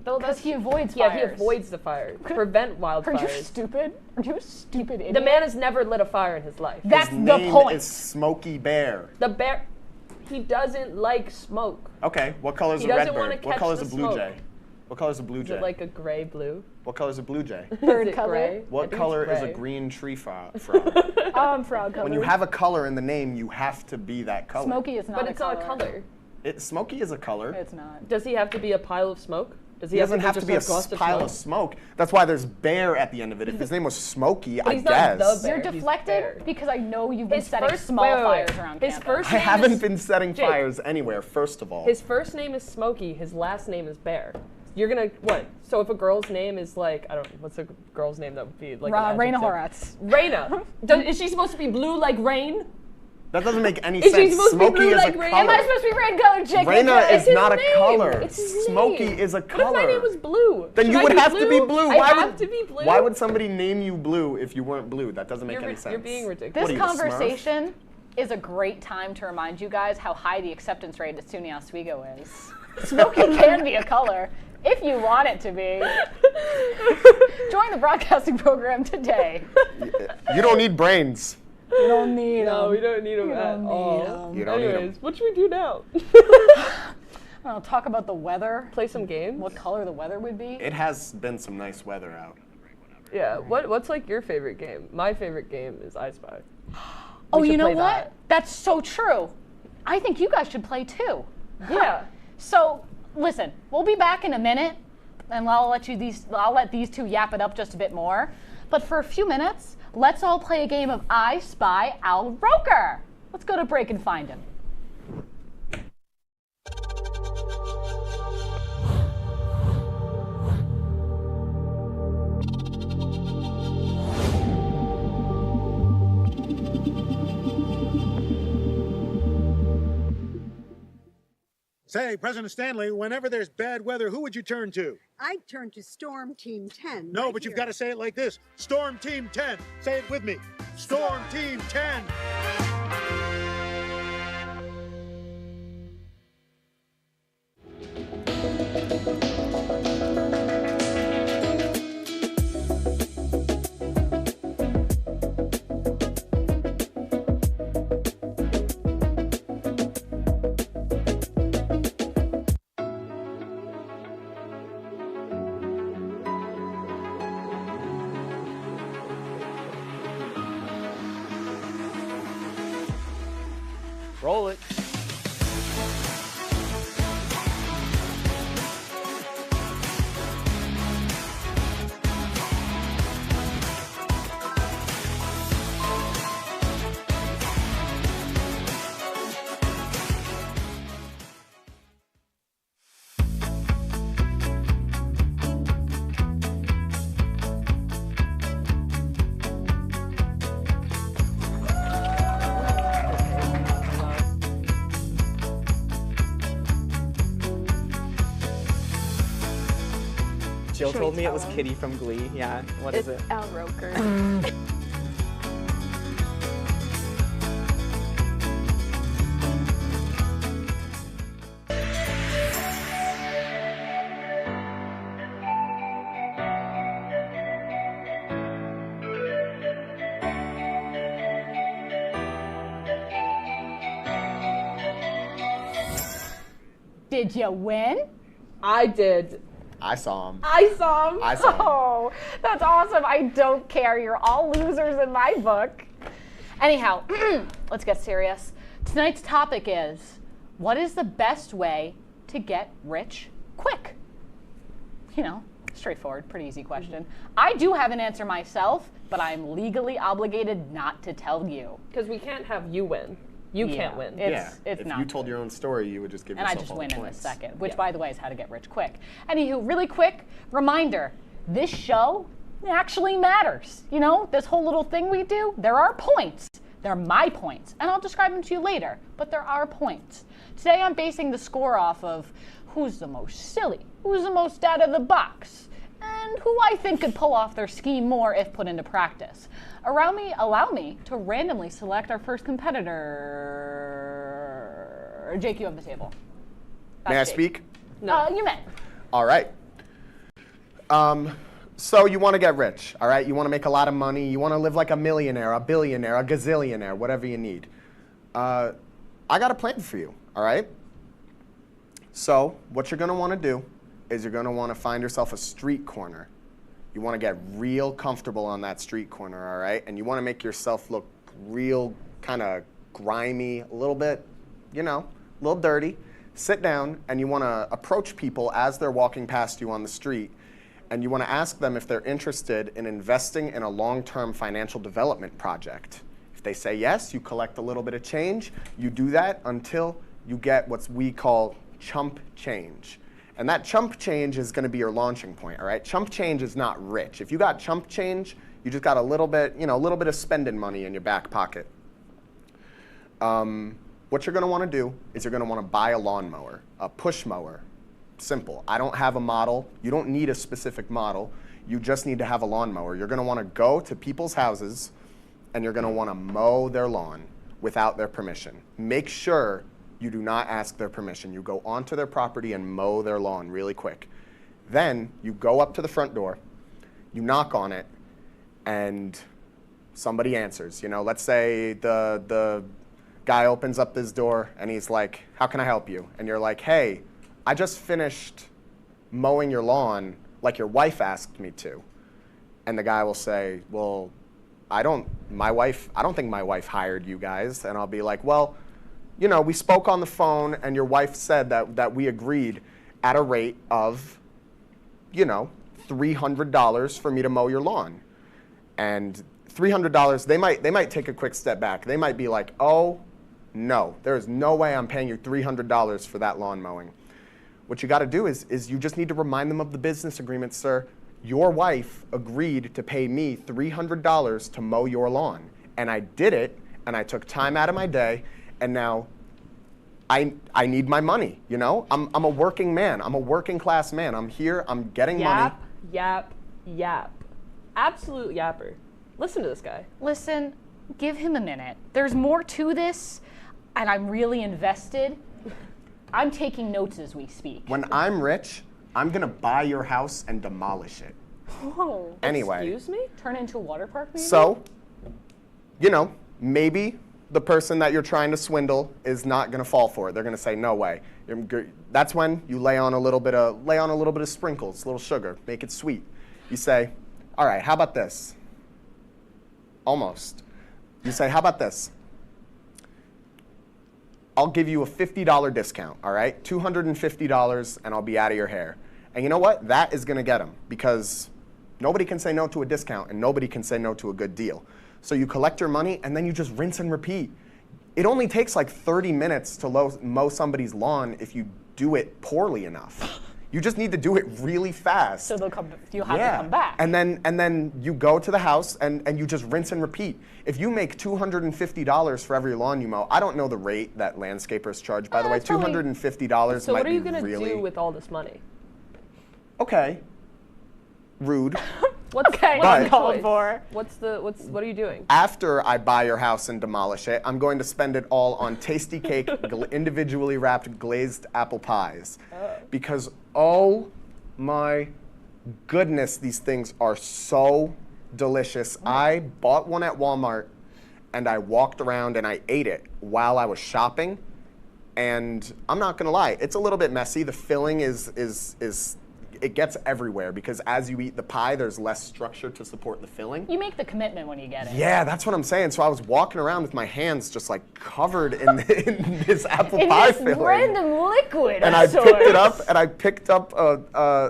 Because he avoids Yeah, fires. he avoids the fire. Prevent wildfires. Are you stupid? Are you a stupid idiot? The man has never lit a fire in his life. That's His the name point. is Smokey Bear. The bear, he doesn't like smoke. Okay, what color is He a doesn't wanna redbird? What catch color is the a blue smoke. jay? What color is a blue Is jay? it like a gray blue? What color is a blue jay? Bird Is it color. gray? I What think color it's is a gray. green tree frog? Frog color. When you have a color in the name, you have to be that color. Smokey is not But a it's color. not a color. Smoky is a color. It's not. Does he have to be a pile of smoke? Does He doesn't have to just be a gust pile smoke? of smoke. That's why there's bear at the end of it. If his name was Smokey, But I he's not guess. the bear. You're he's deflected bear. because I know you've been His setting first- small wait, wait, wait. fires around His campus. first I name haven't is- been setting Jake. fires anywhere, first of all. His first name is Smokey. His last name is Bear. You're gonna what? So if a girl's name is like, I don't know, what's a girl's name that would be like? an Raina adjective? Horatz. Raina. Is she supposed to be blue like rain? That doesn't make any Is she sense. supposed to be Smoky blue is like a rain? color. Am I supposed to be red colored, Jake? Raina It's is his not a name. color. It's his Smokey name. is a What color. if my name was blue? Then Should you I would be have to be blue. I Why have would, to be blue. Why would somebody name you blue if you weren't blue? That doesn't make any sense. You're being ridiculous. This What are you, a Smurf? conversation is a great time to remind you guys how high the acceptance rate at SUNY Oswego is. Smoking can be a color if you want it to be. Join the broadcasting program today. You don't need brains. You don't need No, them. we don't need them at all. You don't need 'em. Anyways, what should we do now? I'll talk about the weather. Play some games. What color the weather would be. It has been some nice weather out. Yeah. What's like your favorite game? My favorite game is I Spy. Oh, We you should know play what? that. That's so true. I think you guys should play too. Yeah. So listen, we'll be back in a minute, and I'll let these two yap it up just a bit more. But for a few minutes, let's all play a game of I Spy Al Roker. Let's go to break and find him. Say, President Stanley, whenever there's bad weather, who would you turn to? I'd turn to Storm Team 10. No, right but you've here. got to say it like this. Storm Team 10. Say it with me. Storm Team 10. Roll it. Jill Should we told me it tell was him? Kitty from Glee. Yeah, what is it? Al Roker. Did you win? I did. I saw him. I saw him. I saw him. Oh, that's awesome. I don't care. You're all losers in my book. Anyhow, let's get serious. Tonight's topic is, what is the best way to get rich quick? You know, straightforward, pretty easy question. I do have an answer myself, but I'm legally obligated not to tell you. Because we can't have you win. You Yeah, can't win. It's if not you told your own story, you would just give and I yourself just all win the in a points. second, which, by the way, is how to get rich quick. Anywho, really quick reminder: this show actually matters. You know, this whole little thing we do. There are points. They're my points, and I'll describe them to you later. But there are points. Today, I'm basing the score off of who's the most silly, who's the most out of the box, and who I think could pull off their scheme more if put into practice. Allow me to randomly select our first competitor. Jake, you have the table. May I That's Jake. speak? No. You may. All right. So you want to get rich, all right? You want to make a lot of money. You want to live like a millionaire, a billionaire, a gazillionaire, whatever you need. I got a plan for you, all right? So what you're going to want to do is you're going to want to find yourself a street corner. You want to get real comfortable on that street corner, all right? And you want to make yourself look real kind of grimy, a little bit, you know, a little dirty. Sit down, and you want to approach people as they're walking past you on the street, and you want to ask them if they're interested in investing in a long-term financial development project. If they say yes, you collect a little bit of change. You do that until you get what we call chump change. And that chump change is going to be your launching point, all right? Chump change is not rich. If you got chump change, you just got a little bit, you know, a little bit of spending money in your back pocket. What you're going to want to do is you're going to want to buy a lawnmower, a push mower. Simple. I don't have a model. You don't need a specific model. You just need to have a lawnmower. You're going to want to go to people's houses, and you're going to want to mow their lawn without their permission. Make sure you do not ask their permission. You go onto their property and mow their lawn really quick. Then you go up to the front door, you knock on it, and somebody answers. You know, let's say the guy opens up his door and he's like, "How can I help you?" And you're like, "Hey, I just finished mowing your lawn like your wife asked me to." And the guy will say, "Well, I don't think my wife hired you guys." And I'll be like, "Well, you know, we spoke on the phone and your wife said that we agreed at a rate of, you know, $300 for me to mow your lawn." And $300, they might take a quick step back. They might be like, "Oh No, there is no way I'm paying you $300 for that lawn mowing. What you got to do is you just need to remind them of the business agreement, sir. Your wife agreed to pay me $300 to mow your lawn. And I did it, and I took time out of my day, and now I need my money, you know? I'm a working man. I'm a working class man. I'm here, I'm getting money. Yap. Absolute yapper. Listen to this guy. Listen, give him a minute. There's more to this, and I'm really invested. I'm taking notes as we speak. When I'm rich, I'm gonna buy your house and demolish it. Oh, Anyway. excuse me? Turn it into a water park maybe? So, you know, maybe the person that you're trying to swindle is not gonna fall for it. They're gonna say, no way. That's when you lay on a little bit of sprinkles, a little sugar, make it sweet. You say, all right, how about this? Almost. You say, how about this? I'll give you a $50 discount, all right? $250 and I'll be out of your hair. And you know what? That is gonna get them because nobody can say no to a discount and nobody can say no to a good deal. So you collect your money and then you just rinse and repeat. It only takes like 30 minutes to mow somebody's lawn if you do it poorly enough. You just need to do it really fast. So you'll have to come back. And then you go to the house and you just rinse and repeat. If you make $250 for every lawn you mow, I don't know the rate that landscapers charge, by the way. $250 So might what are you be gonna really... do with all this money? Okay. Rude. What's uncalled for? What are you doing? After I buy your house and demolish it, I'm going to spend it all on tasty cake, individually wrapped glazed apple pies. Because, oh my goodness, these things are so delicious. I bought one at Walmart and I walked around and I ate it while I was shopping. And I'm not gonna lie, it's a little bit messy. The filling it gets everywhere because as you eat the pie, there's less structure to support the filling. You make the commitment when you get it. Yeah, that's what I'm saying. So I was walking around with my hands just like covered in this apple pie filling. Random liquid. And I picked up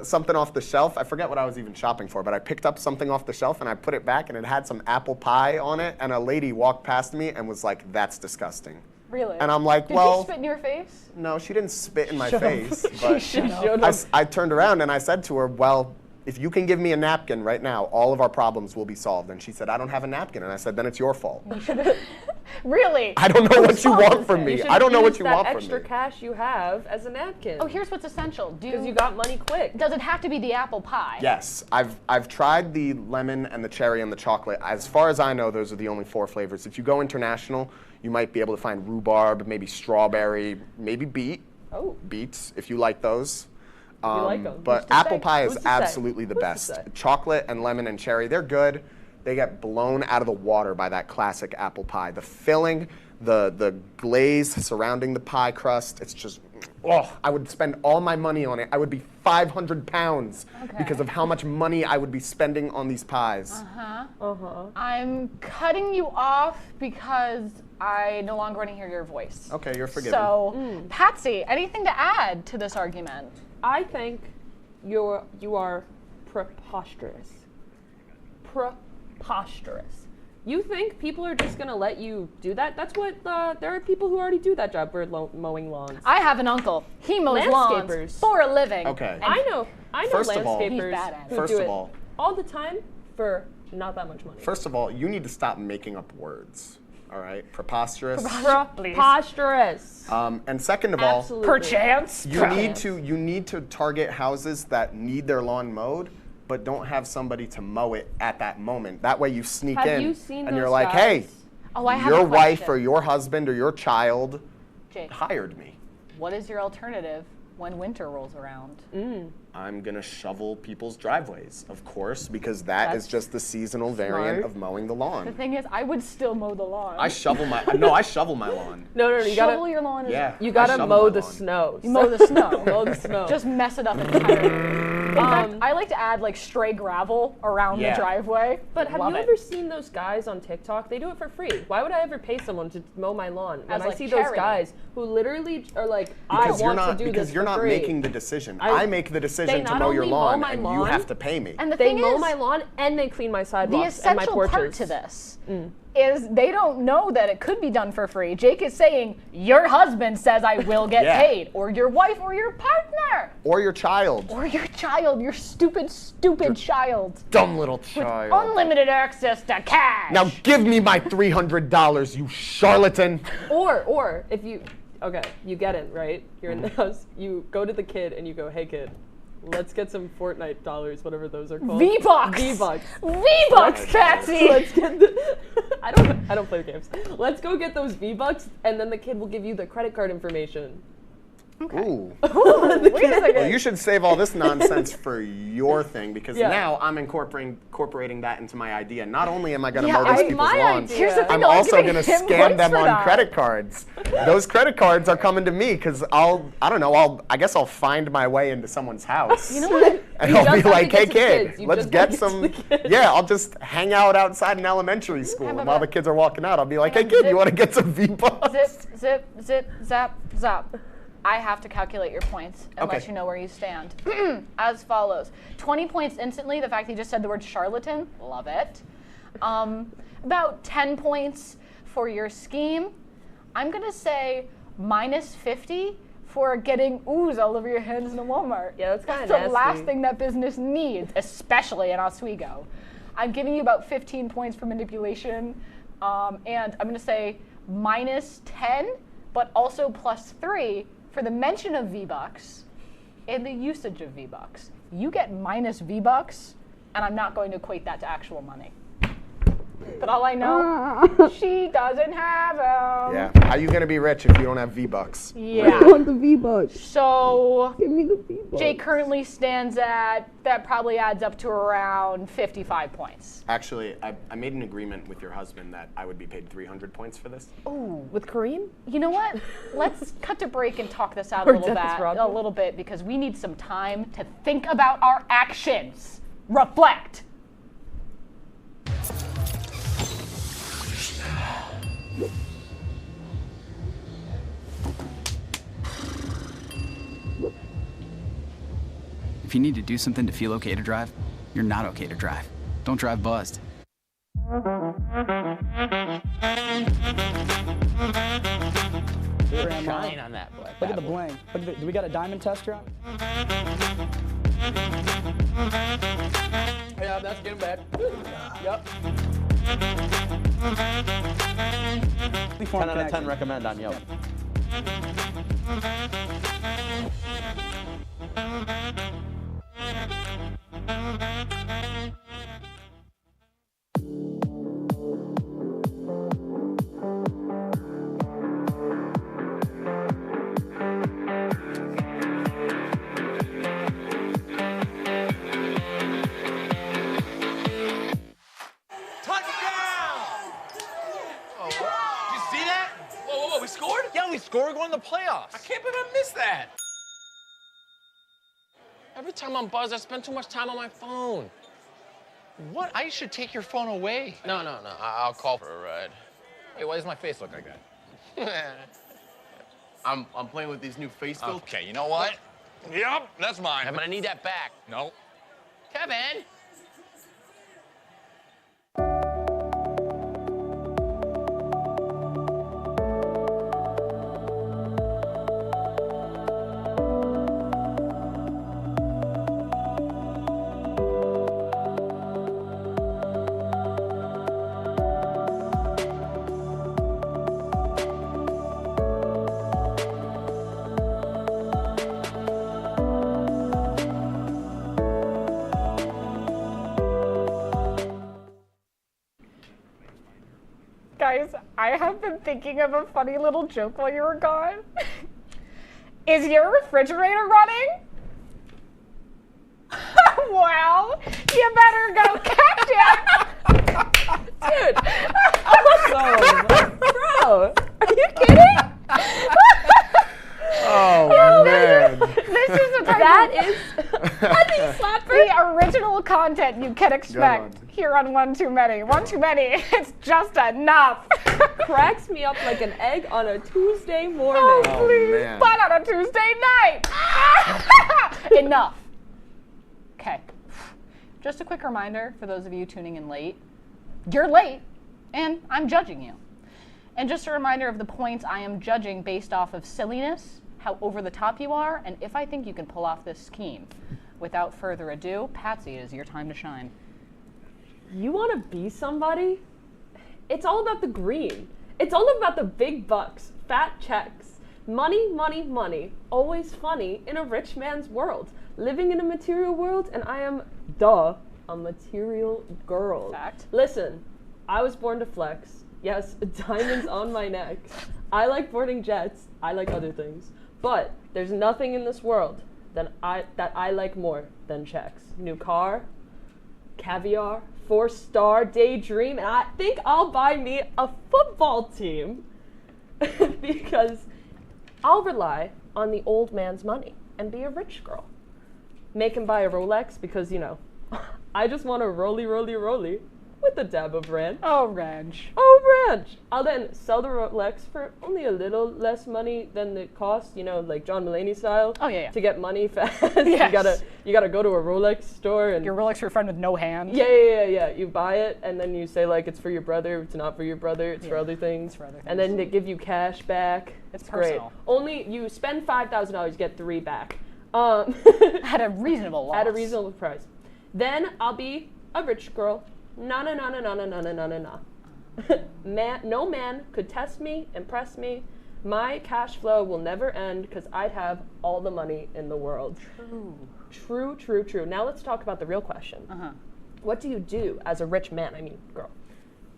something off the shelf. I forget what I was even shopping for, but I picked up something off the shelf and I put it back and it had some apple pie on it. And a lady walked past me and was like, "That's disgusting." Really? And I'm like, Did well. she spit in your face? No, she didn't spit in my Shut up. face. But I turned around and I said to her, well, if you can give me a napkin right now, all of our problems will be solved. And she said, I don't have a napkin. And I said, then it's your fault. Really? I don't know what you want from me. I don't know what you want from me. Extra cash you have as a napkin. Oh, here's what's essential. Because you got money quick. Does it have to be the apple pie? Yes. I've tried the lemon and the cherry and the chocolate. As far as I know, those are the only 4 flavors. If you go international, you might be able to find rhubarb, maybe strawberry, maybe beet. Oh. Beets, if you like those. You like them. But apple pie is absolutely the best. Chocolate and lemon and cherry, they're good. They get blown out of the water by that classic apple pie. The filling, the glaze surrounding the pie crust, it's just, oh, I would spend all my money on it. I would be 500 pounds because of how much money I would be spending on these pies. I'm cutting you off because I no longer want to hear your voice. Okay, you're forgiven. So, Patsy, anything to add to this argument? I think you are preposterous. Preposterous. You think people are just gonna let you do that? That's what there are people who already do that job, mowing lawns. I have an uncle. He mows lawns for a living. Okay. I know First of all, landscapers who do it all the time for not that much money. First of all, you need to stop making up words. All right, preposterous. Preposterous. And second of all, Absolutely. Perchance. you need to target houses that need their lawn mowed, but don't have somebody to mow it at that moment. That way you sneak in and you're like, hey, your wife or your husband or your child hired me. What is your alternative when winter rolls around? I'm gonna shovel people's driveways, of course, because that is just the seasonal variant of mowing the lawn. The thing is, I would still mow the lawn. I shovel my lawn. No, you shovel your lawn. You gotta mow the snow. You mow the snow. Mow the snow. Just mess it up entirely. In fact, I like to add like stray gravel around the driveway. But have you ever seen those guys on TikTok? They do it for free. Why would I ever pay someone to mow my lawn? When I see those guys who literally are like, I want to do this for free. Because you're not making the decision. I make the decision to mow your lawn, and you have to pay me. And the they thing mow is, my lawn and they clean my sidewalks the and my essential porches. part to this is they don't know that it could be done for free. Jake is saying, your husband says I will get Yeah. paid, or your wife, or your partner, Or your child. or your child, your stupid child. Dumb little child. Unlimited access to cash. Now give me my $300, you charlatan. Or if you, okay, you get it, right? You're in the house, you go to the kid and you go, hey kid, let's get some Fortnite dollars, whatever those are called. V-Bucks. V-Bucks. V-Bucks, Patsy. Let's get the, I don't play games. Let's go get those V-Bucks, and then the kid will give you the credit card information. Ooh. Wait a second. Well, you should save all this nonsense for your thing, because Yeah. now I'm incorporating that into my idea. Not only am I going to Yeah, mow these I- people's my lawns, idea. Here's the thing, I'm though, I'm also giving going to him scam points them for on that. credit cards. Those credit cards are coming to me because I guess I'll find my way into someone's house. You know what? And You I'll just be have to like, get hey to the kid, kids. You let's just get have to some, get to the kids." yeah, I'll just hang out outside in elementary school. How And about while the that? kids are walking out, I'll be like, hey kid, you want to get some V-Bucks? Zip, zip, zip, zap, zap. I have to calculate your points and let Okay. you know where you stand. As follows. 20 points instantly, the fact that you just said the word charlatan, love it. About 10 points for your scheme. I'm gonna say minus 50 for getting ooze all over your hands in a Walmart. Yeah, that's kind of the nasty. last thing that business needs, especially in Oswego. I'm giving you about 15 points for manipulation, and I'm gonna say minus 10, but also plus 3 for the mention of V-Bucks and the usage of V-Bucks. You get minus V-Bucks, and I'm not going to equate that to actual money. But all I know, she doesn't have them. Yeah. How you going to be rich if you don't have V-Bucks? Yeah. the V-Bucks. So Give me the V-Bucks. Jake currently stands at, that probably adds up to around 55 points. Actually, I made an agreement with your husband that I would be paid 300 points for this. Ooh. With Kareem? You know what? Let's cut to break and talk this out Or a Dennis Rodman. little bit because we need some time to think about our actions. Reflect. If you need to do something to feel okay to drive, you're not okay to drive. Don't drive buzzed. Shine on that boy. Look at the bling. Look at do we got a diamond tester on? Yeah, that's getting bad. Yep. 10 out of 10 recommend on Yelp. We scored, we're going to the playoffs. I can't believe I missed that. Every time I'm buzzed, I spend too much time on my phone. What? I should take your phone away. No, I'll call for a ride. Wait, why does my face look like that? I'm playing with these new face filters. Okay, you know what? Yep, that's mine. Kevin, I need that back. No. Kevin! Guys, I have been thinking of a funny little joke while you were gone. Is your refrigerator running? Well, you better go catch it. Dude, awesome. Bro, are you kidding? Oh, man. This is a That is the original content you can expect here on One Too Many. One Too Many, it's just enough. Cracks me up like an egg on a Tuesday morning. Oh, please, but on a Tuesday night. Enough. Okay. Just a quick reminder for those of you tuning in late. You're late. And I'm judging you. And just a reminder of the points I am judging based off of silliness, how over the top you are, and if I think you can pull off this scheme. Without further ado, Patsy, it is your time to shine. You want to be somebody? It's all about the green. It's all about the big bucks, fat checks, money, money, money. Always funny in a rich man's world. Living in a material world, and I am, a material girl. Fact. Listen, I was born to flex. Yes, diamonds on my neck. I like boarding jets. I like other things. But there's nothing in this world that I like more than checks. New car, caviar, 4-star daydream, and I think I'll buy me a football team because I'll rely on the old man's money and be a rich girl. Make him buy a Rolex because, you know, I just want a rolly with a dab of ranch. Oh, ranch. Oh, ranch. I'll then sell the Rolex for only a little less money than it costs, you know, like John Mulaney style. Oh, yeah. To get money fast. Yes. You gotta go to a Rolex store and your Rolex for a friend with no hand. Yeah. You buy it and then you say like it's for your brother. It's not for your brother. It's for other things. It's for other things. And then they give you cash back. It's great. personal. Only you spend $5,000, you get 3 back. At a reasonable loss. At a reasonable price. Then I'll be a rich girl. No. No man could test me, impress me. My cash flow will never end because I'd have all the money in the world. True. Now let's talk about the real question. What do you do as a rich man? I mean, girl.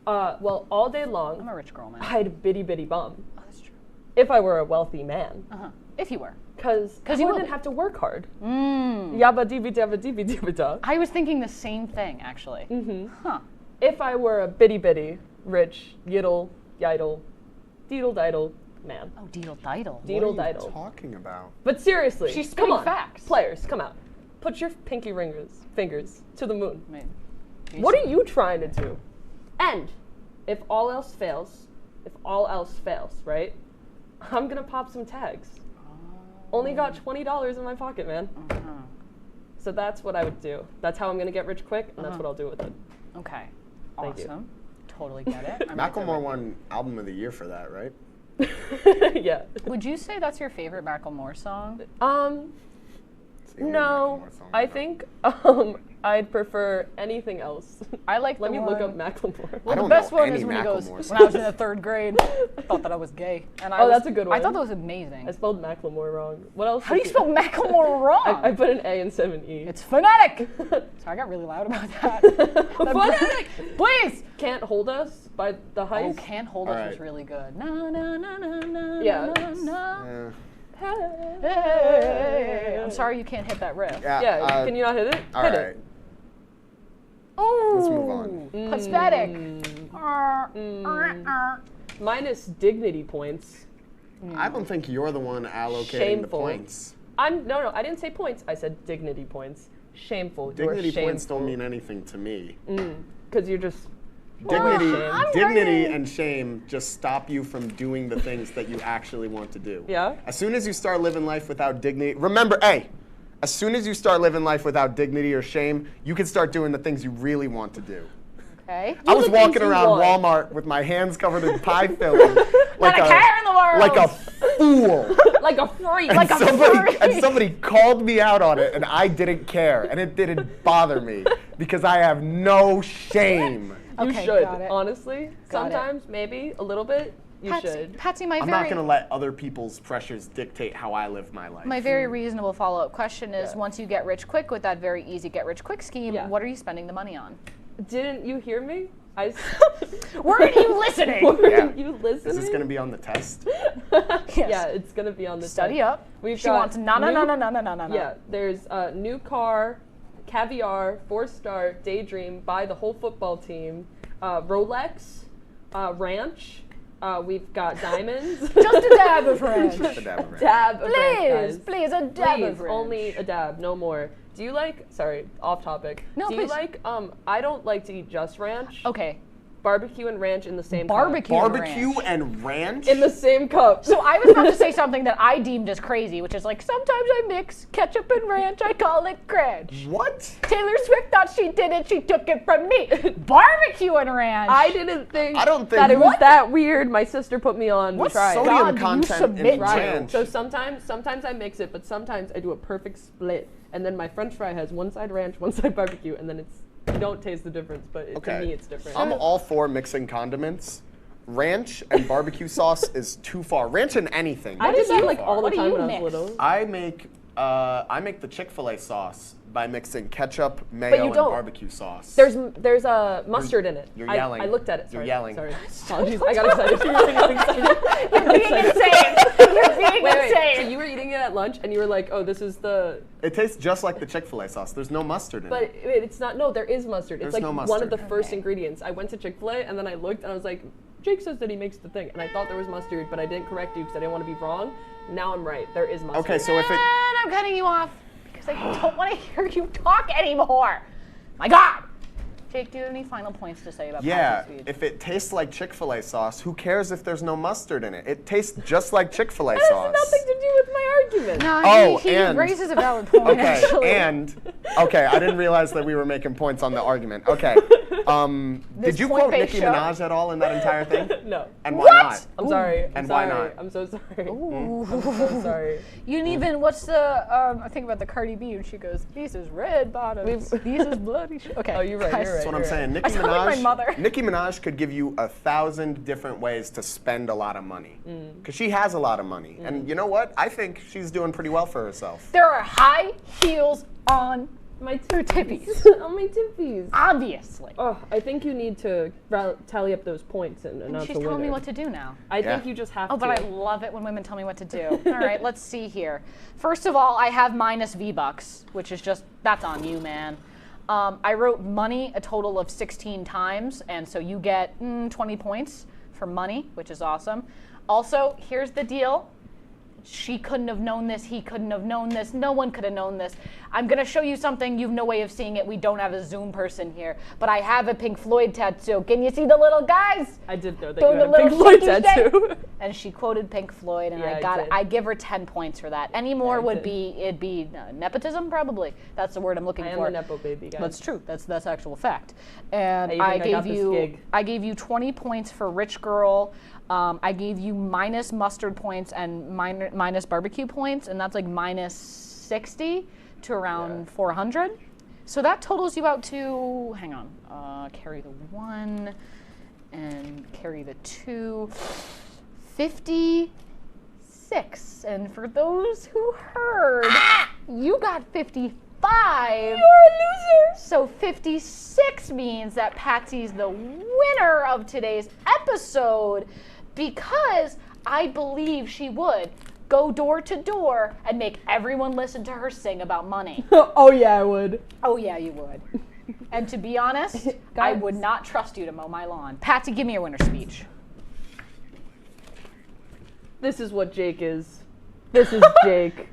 Well, all day long. I'm a rich girl, man. I'd bitty bum. Oh, that's true. If I were a wealthy man. If you were. Because you wouldn't have to work hard. Yabba dibby dabba dibby dibba da. I was thinking the same thing, actually. If I were a bitty, rich, yiddle, yidle, deedle diddle man. Oh, deedle diddle. Deedle What are you diddle. talking about? But seriously, She's come spitting on. facts. Players, come out. Put your pinky fingers to the moon. Man. What are you trying to do? And if all else fails, right? I'm gonna pop some tags. Only got $20 in my pocket, man. So that's what I would do. That's how I'm gonna get rich quick, and that's what I'll do with it. Okay. Thank you. Awesome. Totally get it. Macklemore won Album of the Year for that, right? Yeah. Would you say that's your favorite Macklemore song? No. I think I'd prefer anything else. I like Let the me look one- up Macklemore. Well, the best one is when he goes, when I was in the 3rd grade, I thought that I was gay. And I that's a good one. I thought that was amazing. I spelled Macklemore wrong. What else? How do you spell Macklemore wrong? I put an A instead of an E. It's phonetic! So I got really loud about that. Phonetic! Please! Can't Hold Us by The Heist. Oh, Can't Hold Us was really good. Yeah. Hey. I'm sorry you can't hit that riff. Yeah, can you not hit it? All Hit right. it. Oh, Let's move on. Pathetic. Minus dignity points. I don't think you're the one allocating Shameful. the points. No, I didn't say points. I said dignity points. Shameful. Dignity You're points shameful. don't mean anything to me. Because you're just Dignity and shame just stop you from doing the things that you actually want to do. Yeah. As soon as you start living life without dignity, remember, as soon as you start living life without dignity or shame, you can start doing the things you really want to do. Okay. I was walking around Walmart with my hands covered in pie filling, like a care in the world. like a fool. Like a freak. And somebody called me out on it, and I didn't care, and it didn't bother me because I have no shame. You Okay, should, got it. honestly. Got it. Sometimes, maybe, a little bit, you should. Patsy, I'm not going to let other people's pressures dictate how I live my life. My very reasonable follow-up question is, once you get rich quick with that very easy get rich quick scheme, what are you spending the money on? Didn't you hear me? Weren't you listening? Weren't you listening? Is this going to be on the test? Yeah, it's going to be on the Study test. up. She wants no. Yeah, there's new car, caviar, 4-star, daydream, buy the whole football team, Rolex, ranch. We've got diamonds. Just a dab of ranch. Just a dab of ranch. Dab of ranch, guys. Please, a dab of ranch. Only a dab, no more. Do you like, sorry, off topic. No, Do please. you like, I don't like to eat just ranch. Okay. barbecue and ranch in the same Barbecue cup. and Barbecue and ranch? In the same cup. So I was about to say something that I deemed as crazy, which is like, sometimes I mix ketchup and ranch, I call it crunch. What? Taylor Swift thought she did it, she took it from me. Barbecue and ranch. I didn't think I don't think that it was what? that weird. My sister put me on What's to try it. sodium God, you content submit in to. ranch? So sometimes I mix it, but sometimes I do a perfect split. And then my french fry has one side ranch, one side barbecue, and then you don't taste the difference, but to me it's different. I'm all for mixing condiments. Ranch and barbecue sauce is too far. Ranch and anything. I did that like all the What do time you when I mix? was little. I make the Chick-fil-A sauce by mixing ketchup, mayo, and don't. barbecue sauce. There's a mustard in it. You're yelling. I looked at it. You're Sorry. yelling. Sorry. Apologies. I got excited. You were getting excited. You're being insane. You're being Wait. insane. So you were eating it at lunch, and you were like, "Oh, this is the." It tastes just like the Chick-fil-A sauce. There's no mustard in But it. it's not. No, there is mustard. There's it's like no one of the mustard. first ingredients. I went to Chick-fil-A, and then I looked, and I was like, "Jake says that he makes the thing," and I thought there was mustard, but I didn't correct you because I didn't want to be wrong. Now I'm right. There is mustard. Okay, so if it... And I'm cutting you off because I don't want to hear you talk anymore. My God. Jake, do you have any final points to say about Yeah, Patsy's speech? if it tastes like Chick-fil-A sauce, who cares if there's no mustard in it? It tastes just like Chick-fil-A That sauce. has nothing to do with my argument. No, Oh, he and- raises a valid point, Okay, actually. okay, I didn't realize that we were making points on the argument. Okay, This did you quote point-based Nicki show? Minaj at all in that entire thing? No. And why What? not? I'm sorry. And I'm why sorry. not? I'm so sorry. Ooh. I'm so sorry. You didn't even, what's the, I think about the Cardi B, and she goes, these is red bottoms, these is bloody Okay. Oh, you're right, guys. you're That's what I'm saying. I sound like my mother. Nicki Minaj could give you 1,000 different ways to spend a lot of money. Because she has a lot of money. And you know what? I think she's doing pretty well for herself. There are high heels on My tippies. On my tippies. Obviously. Oh, I think you need to tally up those points and announce She's a winner. telling me what to do now. I think you just have to. Oh, but I love it when women tell me what to do. All right, let's see here. First of all, I have minus V-Bucks, which is just, that's on you, man. I wrote money a total of 16 times, and so you get 20 points for money, which is awesome. Also, here's the deal. She couldn't have known this, he couldn't have known this, no one could have known this. I'm gonna show you something, you've no way of seeing it, we don't have a Zoom person here, but I have a Pink Floyd tattoo. Can you see the little guys? I did know that Doing you had the a Pink little Floyd shaky tattoo. stick. And she quoted Pink Floyd, and Yeah, I give her 10 points for that. Any more Yeah, it'd be nepotism, probably. That's the word I'm looking I am for. a nepo baby, guys. That's true. That's actual fact. And I got this gig. I gave you 20 points for rich girl. I gave you minus mustard points and minus barbecue points, and that's like minus 60 to around 400. So that totals you out to, hang on, carry the 1 and carry the 2, 56. And for those who heard, you got 55. You're a loser. So 56 means that Patsy's the winner of today's episode, because I believe she would go door to door and make everyone listen to her sing about money. Oh yeah, I would. Oh yeah, you would. And to be honest, I would not trust you to mow my lawn. Patsy, give me your winner speech. This is what Jake is. This is Jake.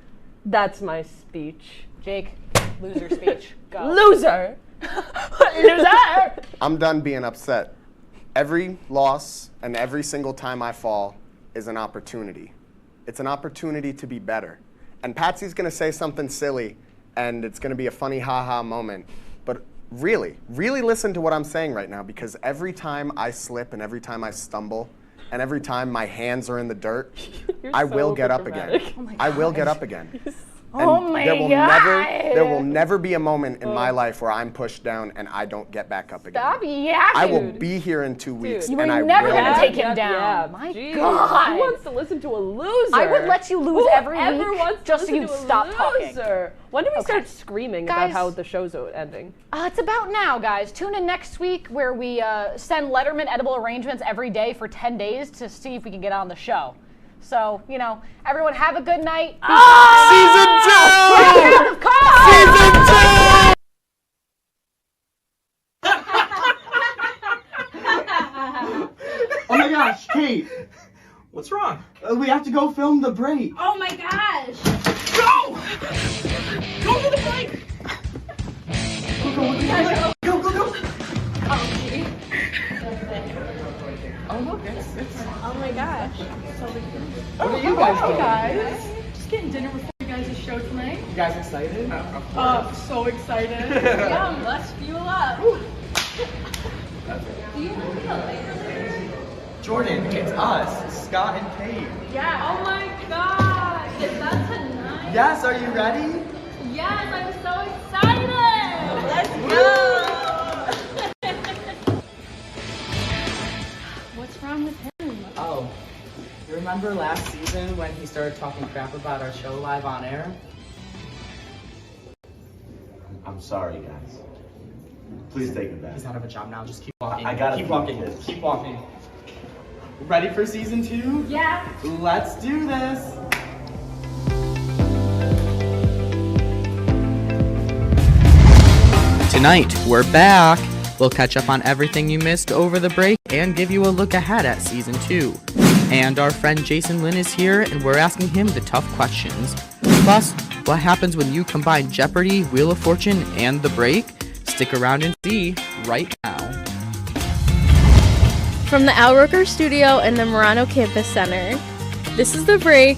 That's my speech. Jake, loser speech. Go. Loser! Loser! I'm done being upset. Every loss and every single time I fall is an opportunity. It's an opportunity to be better. And Patsy's gonna say something silly, and it's gonna be a funny ha-ha moment. But really listen to what I'm saying right now, because every time I slip and every time I stumble and every time my hands are in the dirt, I will get up again. I will get up again. And Oh my there will God. there will never be a moment in my life where I'm pushed down and I don't get back up again. Stop yakking. I will be here in 2 weeks, You and were I never will. gonna take him Yeah, down. yeah. My Jeez. God. Who wants to listen to a loser? I would let you lose every Whoever week wants to just so listen you'd to a stop talking. loser? When do we Okay. start screaming Guys. about how the show's ending? It's about now, guys. Tune in next week where we send Letterman edible arrangements every day for 10 days to see if we can get on the show. So, everyone have a good night. Season 2! Of course! Season 2! Oh my gosh, Kate. What's wrong? We have to go film the break. Oh my gosh! Go! Go to the break! Go, go, go. Oh, gee. Oh my gosh. What are you guys doing? Guys. Just getting dinner before you guys' show tonight. You guys excited? So excited. Yeah, let's fuel up. Do you want to be a later? Jordan, it's us, Scott and Kate. Yeah. Oh my god. Is that tonight? Yes, are you ready? Yes, I'm so excited. Let's go. What's wrong with him? Oh, you remember last season when he started talking crap about our show live on air? I'm sorry, guys. Please take it back. He's out of a job now. Just keep walking. I gotta keep feed walking. kids. Keep walking. Ready for season 2? Yeah. Let's do this. Tonight, we're back. We'll catch up on everything you missed over the break and give you a look ahead at season 2. And our friend Jason Lynn is here, and we're asking him the tough questions. Plus, what happens when you combine Jeopardy, Wheel of Fortune, and The Break? Stick around and see right now. From the Al Roker Studio and the Murano Campus Center, this is The Break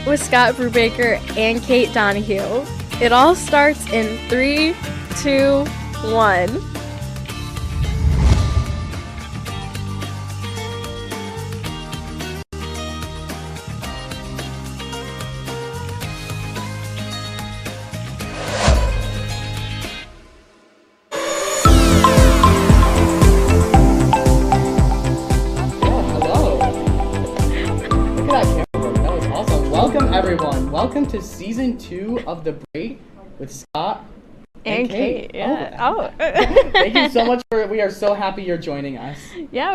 with Scott Brubaker and Kate Donahue. It all starts in 3, 2, 1. Welcome to season 2 of The Break with Scott and Kate. Yeah. Thank you so much we are so happy you're joining us. Yeah,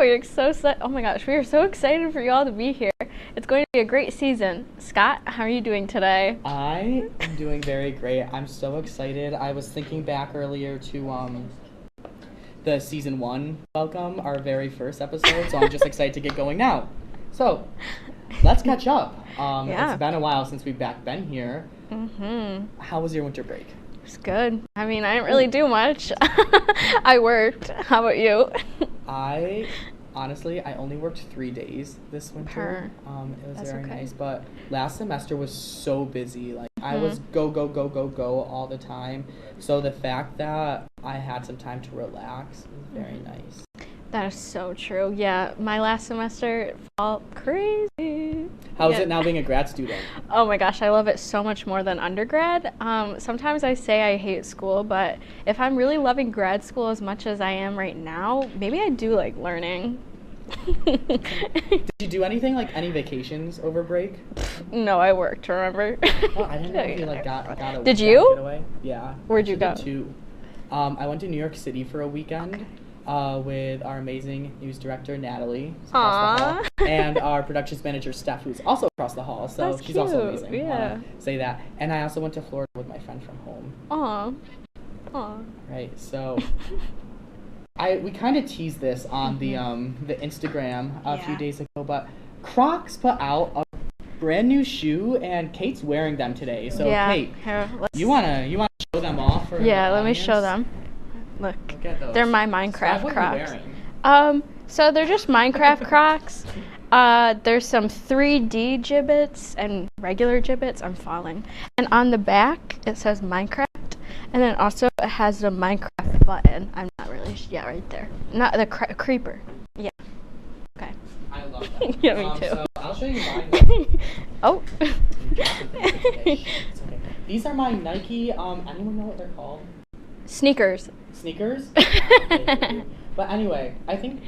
oh my gosh, we are so excited for you all to be here. It's going to be a great season. Scott, how are you doing today? I am doing very great. I'm so excited. I was thinking back earlier to the season 1 welcome, our very first episode, so I'm just excited to get going now. So, let's catch up. It's been a while since we've been here. Mm-hmm. How was your winter break? It's good. I mean, I didn't really do much. I worked. How about you? I only worked 3 days this winter. It was very nice, but last semester was so busy. Like I was go all the time. So the fact that I had some time to relax was very nice. That is so true. Yeah, my last semester felt crazy. How is it now being a grad student? Oh my gosh, I love it so much more than undergrad. Sometimes I say I hate school, but if I'm really loving grad school as much as I am right now, maybe I do like learning. Did you do anything, like any vacations over break? No, I worked, remember? Oh, I didn't know if you like got a Did you? Getaway. Yeah. Where'd you go? I went to New York City for a weekend. With our amazing news director, Natalie, across the hall, and our productions manager, Steph, who's also across the hall, so That's she's cute. also amazing. Yeah. Say that. And I also went to Florida with my friend from home. Aw. Right, so we kind of teased this on the Instagram a few days ago, but Crocs put out a brand new shoe, and Kate's wearing them today. So Kate, you wanna show them off? For let me show them. Look at those. They're my Minecraft What Crocs. are you wearing? So they're just Minecraft Crocs. There's some 3D gibbets and regular gibbets. I'm falling. And on the back it says Minecraft, and then also it has the Minecraft button. I'm not really right there. Not the creeper. Yeah. Okay. I love that. Yeah, me too. So I'll show you mine. Oh. It's okay. These are my Nike. Anyone know what they're called? Sneakers. Sneakers? But anyway, I think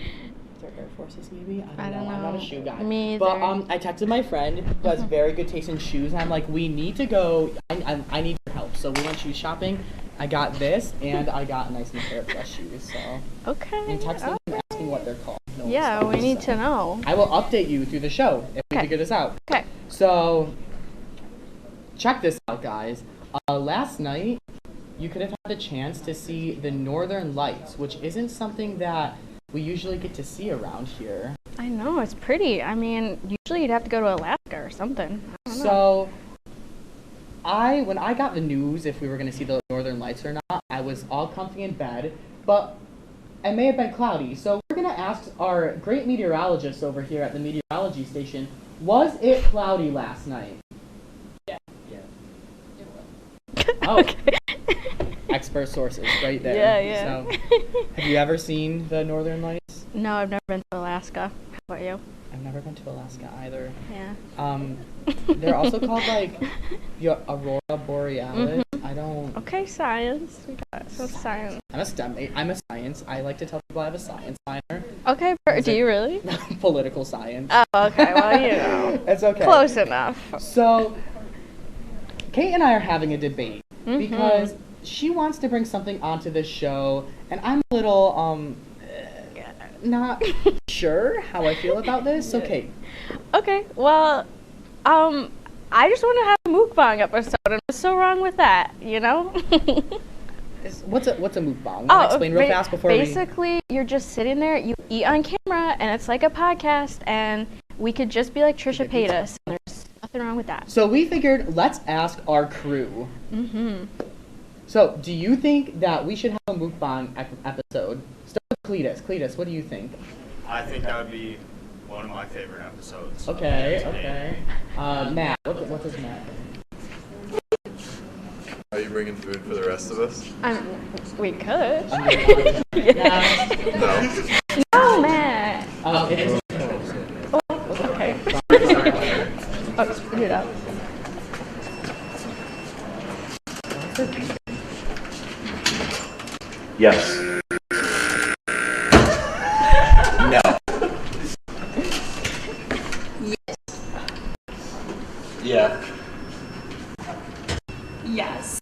they're Air Forces maybe. I don't know. I'm not a shoe guy. Me either. But I texted my friend who has very good taste in shoes, and I'm like, we need to go. I need your help. So we went shoe shopping. I got this, and I got a nice new pair of dress shoes. So and texting them asking what they're called. No we need to know. I will update you through the show if we figure this out. Okay. So check this out, guys. Last night, you could have had the chance to see the Northern Lights, which isn't something that we usually get to see around here. I know, it's pretty. I mean, usually you'd have to go to Alaska or something. I don't know. So, when I got the news if we were going to see the Northern Lights or not, I was all comfy in bed, but it may have been cloudy. So we're going to ask our great meteorologist over here at the meteorology station, was it cloudy last night? Yeah. Oh. Okay. Expert sources right there. Yeah. So, have you ever seen the Northern Lights? No, I've never been to Alaska. How about you? I've never been to Alaska either. Yeah. They're also called like the Aurora Borealis. I don't. Okay, science. We got some science. I'm a STEM. I'm a science. I like to tell people I have a science minor. Okay, do you really? Political science. Oh, okay. Well, you know. It's okay. Close enough. So, Kate and I are having a debate because she wants to bring something onto this show, and I'm a little not sure how I feel about this. So, Kate. Okay. Well, I just want to have a mukbang episode, and what's so wrong with that? You know. What's a mukbang? Explain real fast before basically, you're just sitting there, you eat on camera, and it's like a podcast, and we could just be like Trisha Paytas. And there's nothing wrong with that. So we figured, let's ask our crew. So, do you think that we should have a mukbang episode? Start with Cletus. Cletus, what do you think? I think that would be one of my favorite episodes. Okay. Matt, what does Matt think? Are you bringing food for the rest of us? We could. No. No, Matt. It is. Okay. Oh, spit it up. Yes. No. Yeah. Yes.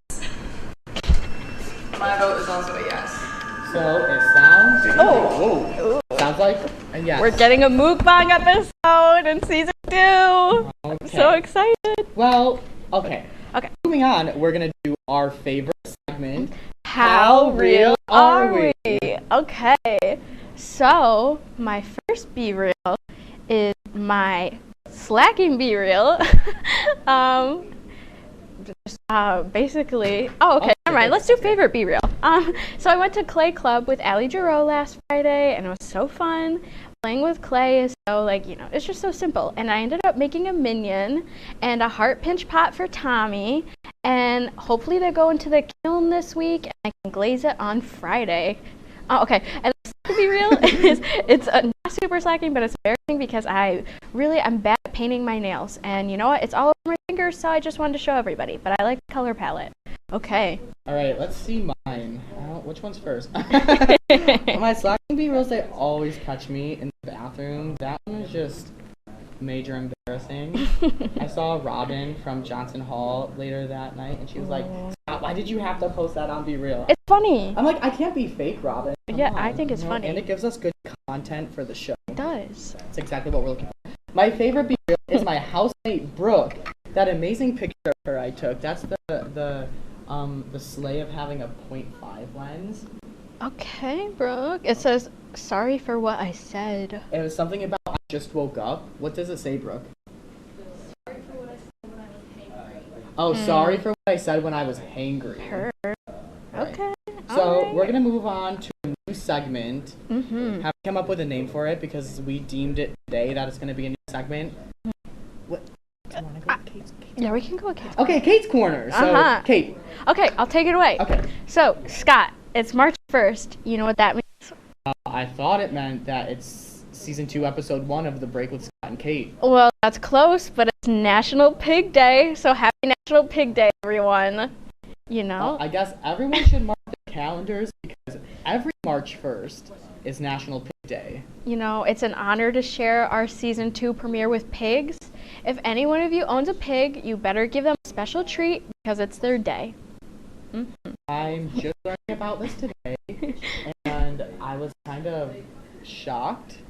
My vote is also a yes. So it sounds. Oh. Sounds like a yes. We're getting a mukbang episode in season 2. I'm so excited. Well, okay. Okay. Moving on, we're gonna do our favorite segment. How real are we? Okay. So my first Be Real is my slacking Be Real. Basically, never mind. Let's do favorite Be Real. So I went to Clay Club with Allie Giroux last Friday, and it was so fun. Playing with clay is so, it's just so simple. And I ended up making a minion and a heart pinch pot for Tommy. And hopefully they go into the kiln this week, and I can glaze it on Friday. Okay. And to be real, it's not super slacking, but it's embarrassing because I'm bad at painting my nails. And you know what? It's all over my fingers, so I just wanted to show everybody. But I like the color palette. Okay. All right, let's see mine. Which one's first? My slacking Be Reals, they always catch me in the bathroom. That one is just major embarrassing. I saw Robin from Johnson Hall later that night, and she was like, "Stop, why did you have to post that on Be Real?" It's funny. I'm like, I can't be fake, Robin. Come on, I think it's funny. And it gives us good content for the show. It does. It's exactly what we're looking for. My favorite Be Real is my housemate Brooke. That amazing picture of her I took. That's the sleigh of having a 0.5 lens. Okay, Brooke. It says, "Sorry for what I said." It was something about I just woke up. What does it say, Brooke? Sorry for what I said when I was hangry. Oh, sorry for what I said when I was hangry. Her. Okay. So we're gonna move on to a new segment. Mm-hmm. Have come up with a name for it because we deemed it today that it's gonna be a new segment. What? Do you wanna go with Kate's? Yeah, we can go with Kate's. Okay, Kate's Corner. So, Kate. Okay, I'll take it away. Okay. So, Scott, it's March 1st. You know what that means? I thought it meant that it's season 2, episode 1 of The Break with Scott and Kate. Well, that's close, but it's National Pig Day. So, happy National Pig Day, everyone. You know? I guess everyone should mark their calendars because every March 1st is National Pig Day. You know, it's an honor to share our season 2 premiere with pigs. If any one of you owns a pig, you better give them a special treat because it's their day. Mm-hmm. I'm just learning about this today, and I was kind of shocked.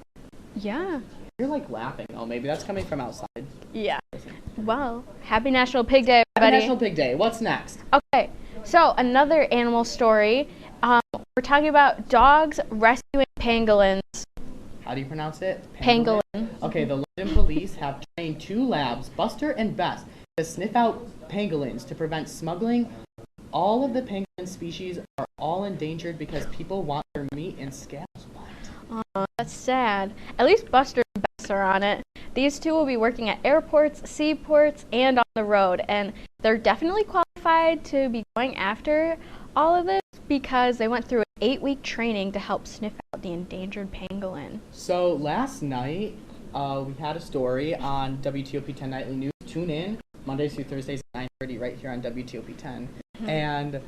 Yeah. You're like laughing. Oh, maybe that's coming from outside. Yeah. Well, happy National Pig Day, everybody. Happy National Pig Day. What's next? Okay. So, another animal story. We're talking about dogs rescuing pangolins. How do you pronounce it? Pangolin. Okay, the London police have trained 2 labs, Buster and Bess, to sniff out pangolins to prevent smuggling all of the penguin species are all endangered because people want their meat and scales. Oh, that's sad. At least Buster and Bess are on it. These two will be working at airports, seaports, and on the road, and they're definitely qualified to be going after all of this because they went through an 8-week training to help sniff out the endangered pangolin. So last night, we had a story on WTOP-10 Nightly News. Tune in Mondays through Thursdays at 9:30 right here on WTOP-10. And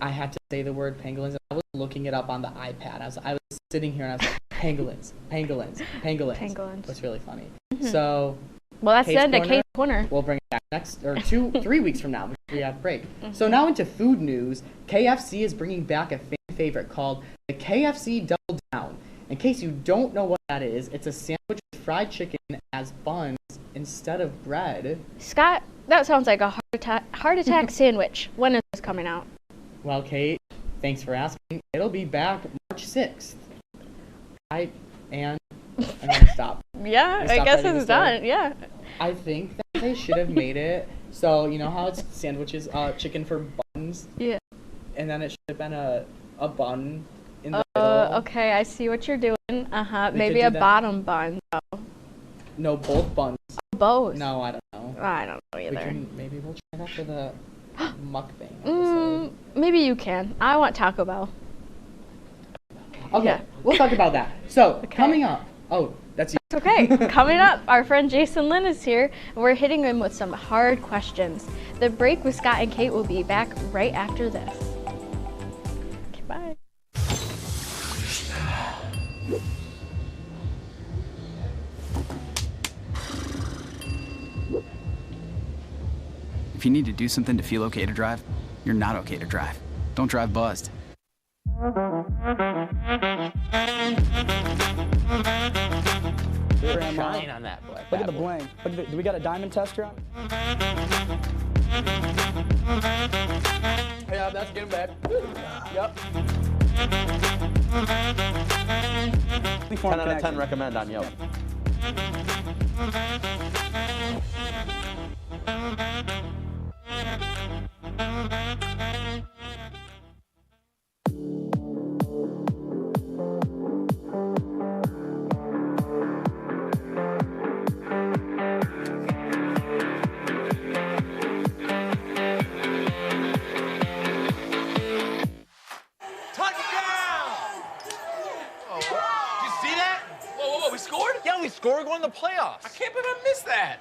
I had to say the word pangolins. I was looking it up on the iPad. I was sitting here and I was like, pangolins, pangolins, pangolins. Pangolins. That's really funny. So, well, that's the end of Kate's Corner. We'll bring it back next, or 3 weeks from now, because we have a break. So now into food news. KFC is bringing back a fan favorite called the KFC Double Down. In case you don't know what that is, it's a sandwich with fried chicken as buns instead of bread. Scott, that sounds like a heart attack sandwich. When is this coming out? Well, Kate, thanks for asking. It'll be back March 6th. I'm gonna stop. Yeah, I guess it's done. Yeah. I think that they should have made it so you know how it's sandwiches, chicken for buns. Yeah. And then it should have been a bun in the middle. Okay, I see what you're doing. They Maybe could a do that. bottom bun. though. No, both buns. Both. No, I don't know. I don't know either. Maybe we'll try that for the mukbang episode. Maybe you can. I want Taco Bell. Okay, Yeah. we'll talk about that. So, coming up. Oh, that's you. It's okay. Coming up, our friend Jason Lynn is here, and we're hitting him with some hard questions. The break with Scott and Kate will be back right after this. Okay, bye. If you need to do something to feel okay to drive, you're not okay to drive. Don't drive buzzed. Shine on that black. Look at the bling. Look at do we got a diamond tester on? Yeah, that's getting bad. Yep. 10 out of 10 recommend on Yelp. Score going to the playoffs. I can't believe I missed that.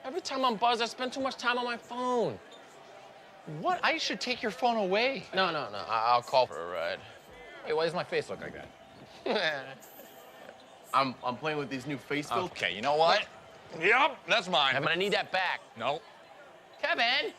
Every time I'm buzzed, I spend too much time on my phone. What? I should take your phone away. No. I'll call for a ride. Hey, why does my face look like that? I'm playing with these new face filters. Okay, you know what? Yep, that's mine. But I need that back. No. Kevin!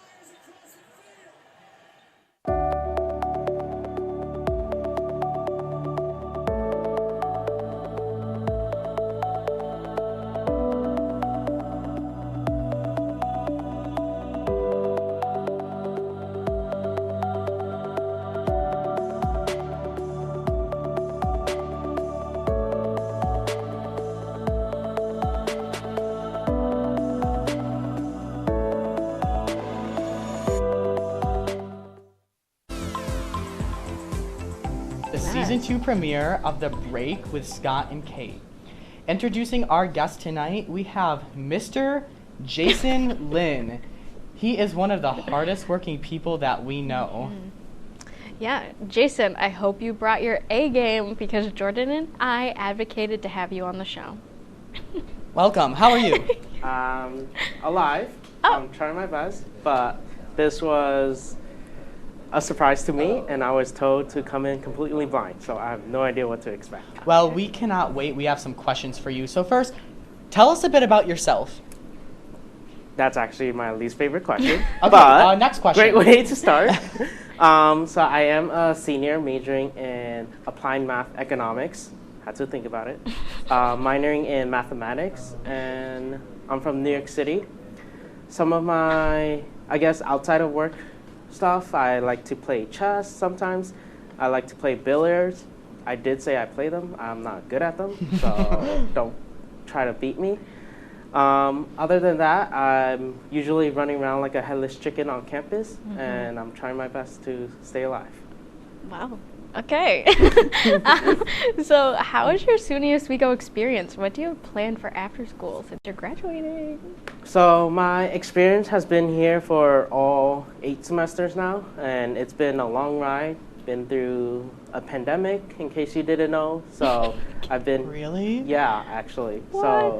Season 2 premiere of The Break with Scott and Kate. Introducing our guest tonight, we have Mr. Jason Lynn. He is one of the hardest working people that we know. Yeah, Jason, I hope you brought your A game because Jordan and I advocated to have you on the show. Welcome. How are you? Alive. I'm trying my best, but this was a surprise to me, and I was told to come in completely blind, so I have no idea what to expect. Well, we cannot wait. We have some questions for you. So first, tell us a bit about yourself. That's actually my least favorite question. Okay, but next question. Great way to start. So I am a senior majoring in applied math economics. Had to think about it. Minoring in mathematics, and I'm from New York City. Some of my, I guess, outside of work stuff, I like to play chess sometimes. I like to play billiards. I did say I play them. I'm not good at them, so don't try to beat me. Other than that, I'm usually running around like a headless chicken on campus, and I'm trying my best to stay alive. Wow. Okay. So how was your SUNY Oswego experience? What do you plan for after school since you're graduating? So my experience has been here for all 8 semesters now, and it's been a long ride. Been through a pandemic, in case you didn't know. So I've been... Really? Yeah, actually. What? So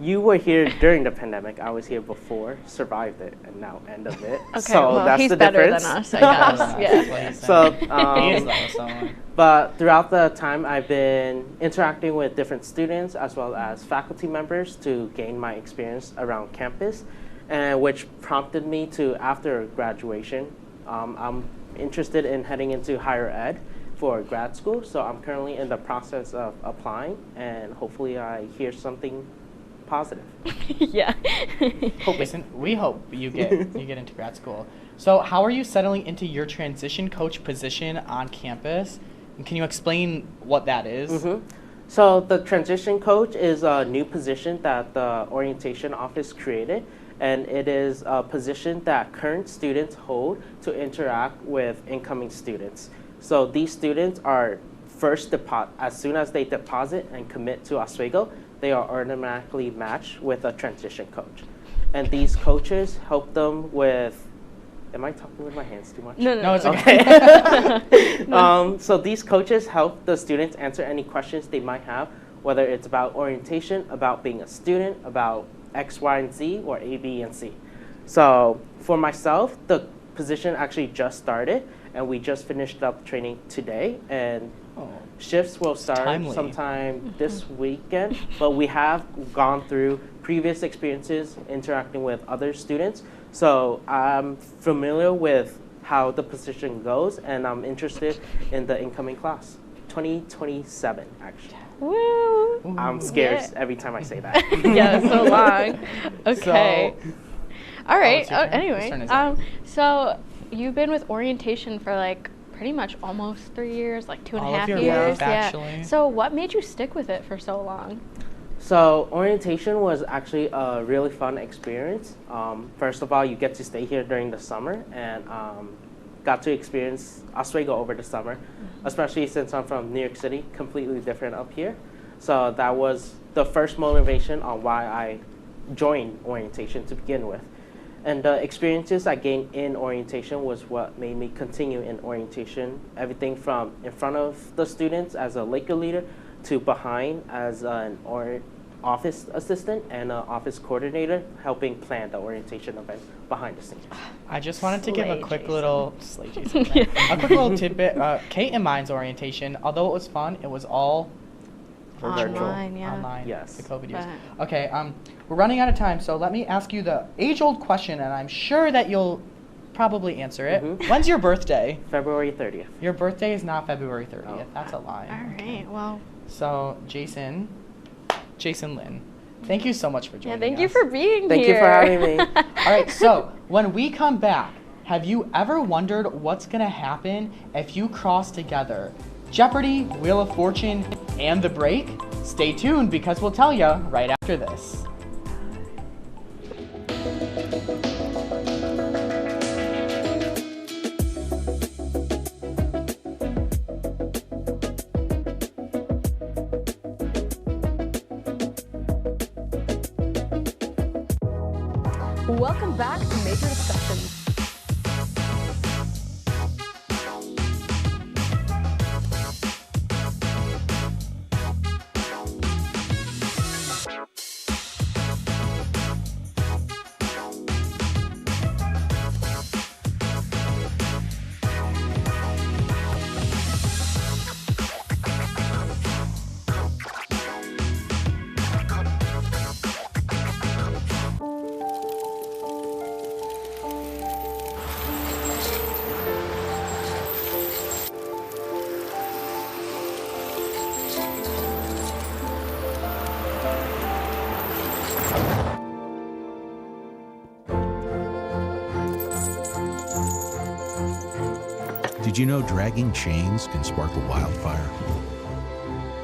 you were here during the pandemic. I was here before, survived it, and now end of it. Okay, so well, that's he's the better difference. than us, I guess. Yeah. So, but throughout the time, I've been interacting with different students as well as faculty members to gain my experience around campus, and which prompted me to, after graduation, I'm interested in heading into higher ed for grad school. So I'm currently in the process of applying, and hopefully I hear something positive. Yeah. Listen, we hope you get into grad school. So how are you settling into your transition coach position on campus? And can you explain what that is? So the transition coach is a new position that the orientation office created, and it is a position that current students hold to interact with incoming students. So these students are first as soon as they deposit and commit to Oswego, they are automatically matched with a transition coach. And these coaches help them with, am I talking with my hands too much? No, it's okay. So these coaches help the students answer any questions they might have, whether it's about orientation, about being a student, about X, Y, and Z, or A, B, and C. So for myself, the position actually just started, and we just finished up training today, and shifts will start sometime this weekend, but we have gone through previous experiences interacting with other students, so I'm familiar with how the position goes, and I'm interested in the incoming class, 2027 actually. Woo! I'm scared every time I say that. Yeah, so long. Okay. So, all right. your turn. Anyway, Whose turn is it? so you've been with orientation for like pretty much almost 3 years, like 2.5 All of your years. life, actually. So what made you stick with it for so long? So orientation was actually a really fun experience. First of all, you get to stay here during the summer, and got to experience Oswego over the summer, especially since I'm from New York City, completely different up here. So that was the first motivation on why I joined orientation to begin with. And the experiences I gained in orientation was what made me continue in orientation. Everything from in front of the students as a Laker leader to behind as an office assistant and an office coordinator, helping plan the orientation event behind the scenes. I just wanted to give a quick little a quick little tidbit. Kate and mine's orientation, although it was fun, it was all Online, yeah. Online, yes. the COVID years. Okay, we're running out of time, so let me ask you the age-old question, and I'm sure that you'll probably answer it. When's your birthday? February 30th. Your birthday is not February 30th. That's a lie. All right, well. So, Jason Lynn, thank you so much for joining us. Yeah, thank you for being here. Thank you for having me. All right, so when we come back, have you ever wondered what's going to happen if you cross together Jeopardy, Wheel of Fortune, and The Break? Stay tuned because we'll tell you right after this. Welcome back to Major Discussion. Did you know dragging chains can spark a wildfire?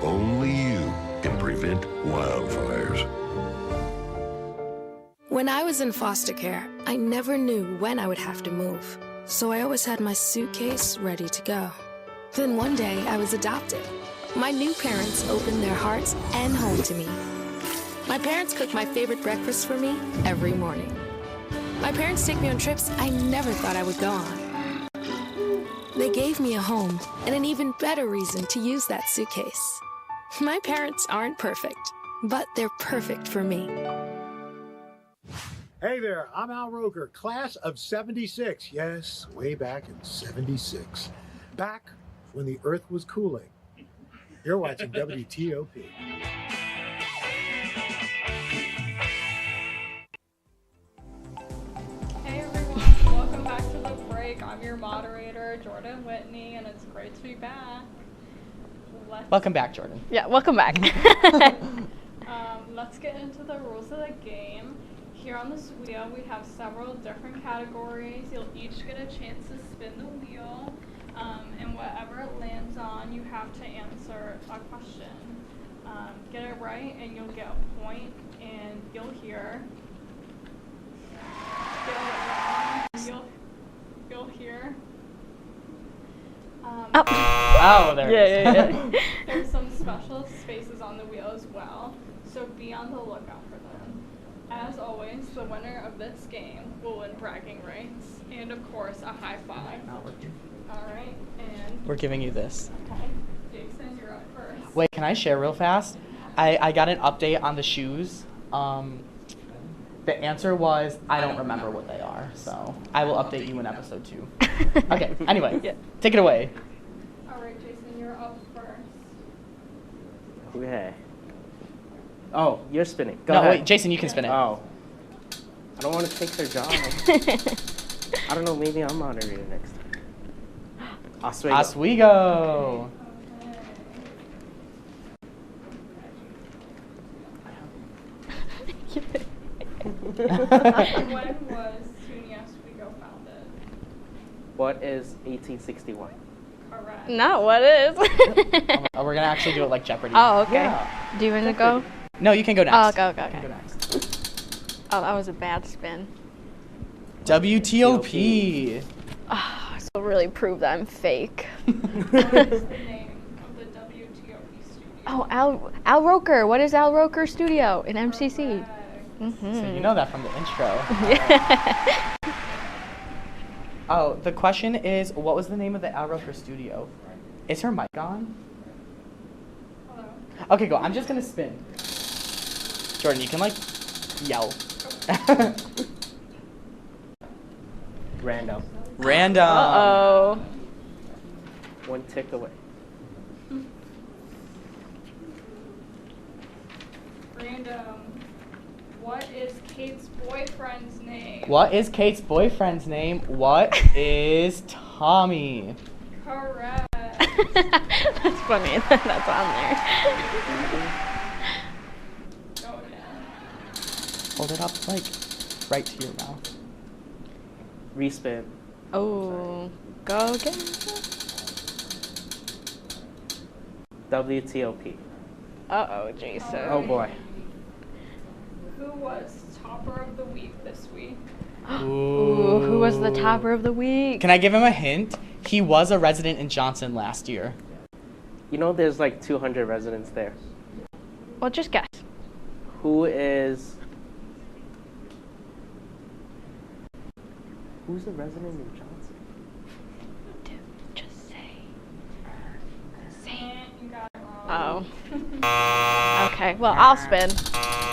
Only you can prevent wildfires. When I was in foster care, I never knew when I would have to move, so I always had my suitcase ready to go. Then one day, I was adopted. My new parents opened their hearts and home to me. My parents cook my favorite breakfast for me every morning. My parents take me on trips I never thought I would go on. They gave me a home and an even better reason to use that suitcase. My parents aren't perfect, but they're perfect for me. Hey there, I'm Al Roker, class of 76. Yes, way back in 76. Back when the Earth was cooling. You're watching WTOP. Hey everyone, welcome back to The Break. I'm your moderator, Jordan Whitney, and it's great to be back. Welcome back, Jordan. Yeah, welcome back. Let's get into the rules of the game. Here on this wheel, we have several different categories. You'll each get a chance to spin the wheel, and whatever it lands on, you have to answer a question. Get it right, and you'll get a point, and you'll hear. Get it wrong, you'll hear. Oh, there it is. Yeah. There's some special spaces on the wheel as well, so be on the lookout for them. As always, the winner of this game will win bragging rights and, of course, a high five. All right, and We're giving you this. okay, Jason, you're up first. Wait, can I share real fast? I got an update on the shoes. The answer was, I don't remember what they are, so I will update you in episode 2. Okay, anyway, take it away. All right, Jason, you're up first. Okay. Oh, you're spinning. Go No, ahead. wait, Jason, you can spin it. Oh. I don't want to take their job. I don't know, maybe I'm moderator next time. Oswego. Oswego. When was SUNY Oswego founded? What is 1861? Correct. No, what is? Oh, we're gonna actually do it like Jeopardy. Oh, okay. Yeah. Do you want to go? No, you can go next. Oh, go. You can go next. Oh, that was a bad spin. WTOP. Oh, this will really prove that I'm fake. What is the name of the WTOP studio? Oh, Al Roker. What is Al Roker Studio in MCC? Mm-hmm. So you know that from the intro. Yeah. Oh, the question is, what was the name of the Al Roker Studio? Is her mic on? Hello? Okay, go. I'm just gonna spin. Jordan, you can like yell. Random. Random. Uh-oh. One tick away. Random. What is Kate's boyfriend's name? What is Kate's boyfriend's name? What is Tommy? Correct. That's funny. That's on there. Go ahead. Hold it up like right to your mouth. Respin. Oh, go again. WTOP. Uh-oh, Jason. Oh boy. Who was topper of the week this week? Ooh, who was the topper of the week? Can I give him a hint? He was a resident in Johnson last year. You know there's like 200 residents there. Well, just guess. Who's a resident in Johnson? Just say. You got it wrong. Oh. Okay, well, I'll spin.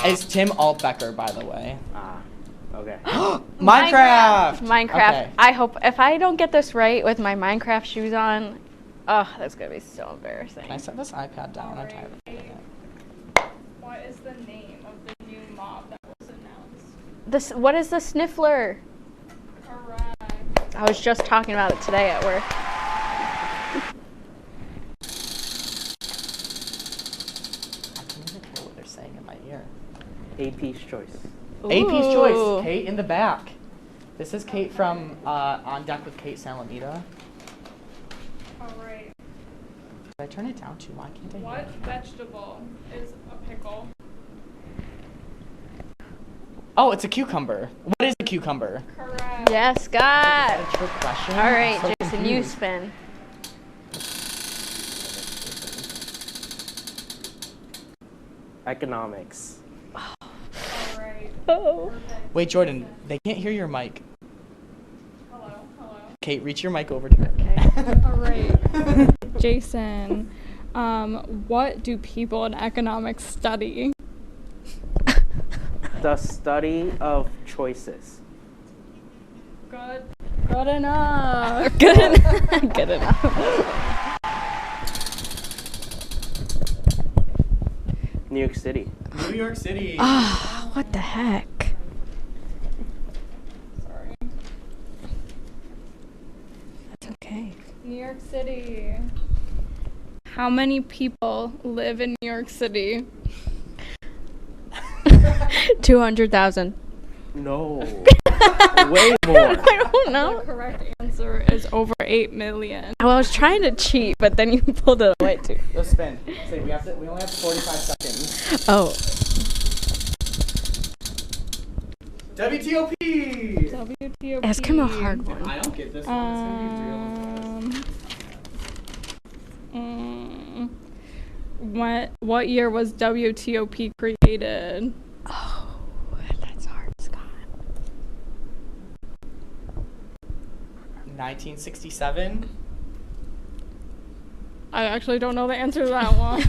It's Tim Altbecker, by the way. Ah, okay. Minecraft! Minecraft. Okay. I hope, if I don't get this right with my Minecraft shoes on, oh, that's going to be so embarrassing. Can I set this iPad down? I'm tired of doing it. What is the name of the new mob that was announced? What is the Sniffler? Correct. I was just talking about it today at work. Saying in my ear. AP's choice. AP's choice. Kate in the back. This is Kate from On Deck with Kate Salamita. All right. Did I turn it down too? Why can't I hear What vegetable is a pickle? Oh, it's a cucumber. What is a cucumber? Correct. Yes, Is Scott. that a trick question? All right, So Jason, you confused. spin. Economics. Alright. Oh. Wait, Jordan, they can't hear your mic. Hello. Kate, reach your mic over to her. Okay. Alright. Jason, what do people in economics study? The study of choices. Good enough. Good enough. New York City. New York City. Ah, what the heck? Sorry. That's okay. New York City. How many people live in New York City? 200,000. No. Way more. I don't know. The correct answer is over 8 million. Well, I was trying to cheat, but then you pulled it away too. Let's spin. Say we only have 45 seconds. Oh. WTOP. WTOP. Ask him a hard one. I don't get this one. It's gonna be real. What year was WTOP created? Oh, that's hard, Scott. 1967. I actually don't know the answer to that one. It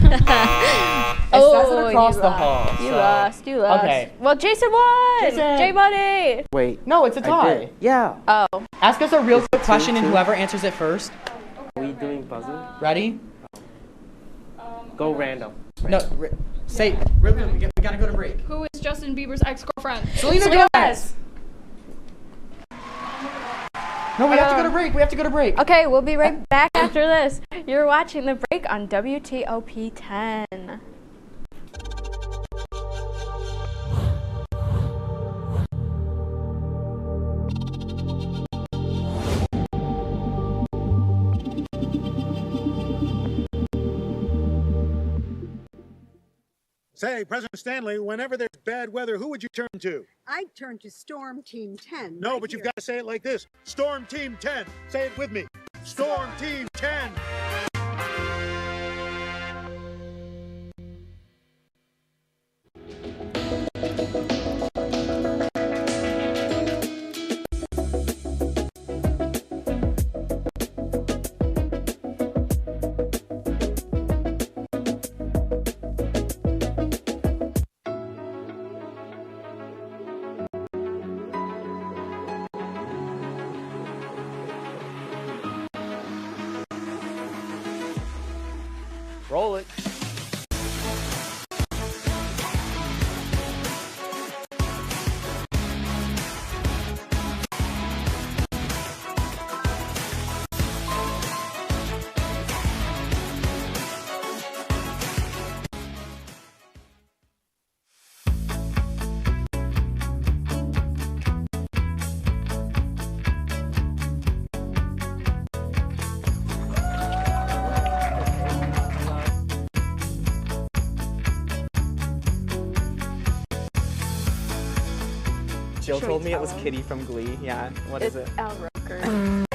says it across the hall. You so- lost. You lost. Okay. Well, Jason won. Jason. J Money. Wait. No, it's a I tie. did. Yeah. Oh. Ask us a real Is it quick question, and 2-2? whoever answers it first. Are we doing buzzing? Ready? Go random. No. Say. We gotta go to break. Who is Justin Bieber's ex-girlfriend? Selena Gomez. No, we have to go to break. We have to go to break. Okay, we'll be right back after this. You're watching The Break on WTOP-10. Say, President Stanley, whenever there's bad weather, who would you turn to? I'd turn to Storm Team 10. No, right but you've here. got to say it like this. Storm Team 10. Say it with me. Storm Team 10. Roll it. Jill Should we told me it tell was him? Kitty from Glee. Yeah. What is it? Al Roker.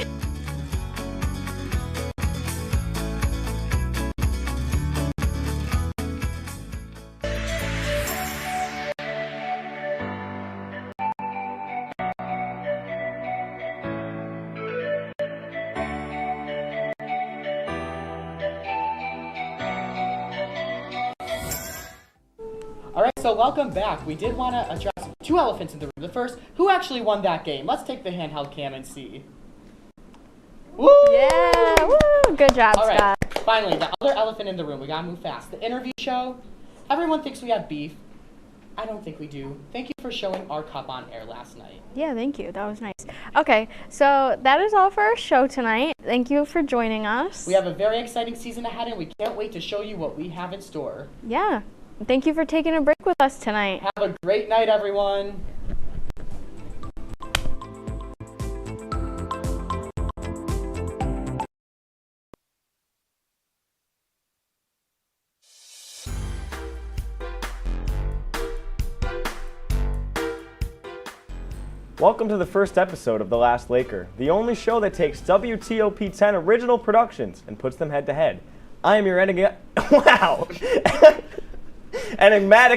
All right, so welcome back. We did want to address two elephants in the room. The first, who actually won that game? Let's take the handheld cam and see. Woo! Yeah, woo! Good job, All right, Scott. finally, the other elephant in the room. We gotta move fast. The interview show. Everyone thinks we have beef. I don't think we do. Thank you for showing our cup on air last night. Yeah, thank you. That was nice. Okay, so that is all for our show tonight. Thank you for joining us. We have a very exciting season ahead, and we can't wait to show you what we have in store. Yeah. Thank you for taking a break with us tonight. Have a great night, everyone. Welcome to the first episode of The Last Laker, the only show that takes WTOP-10 original productions and puts them head to head. I am your enigmatic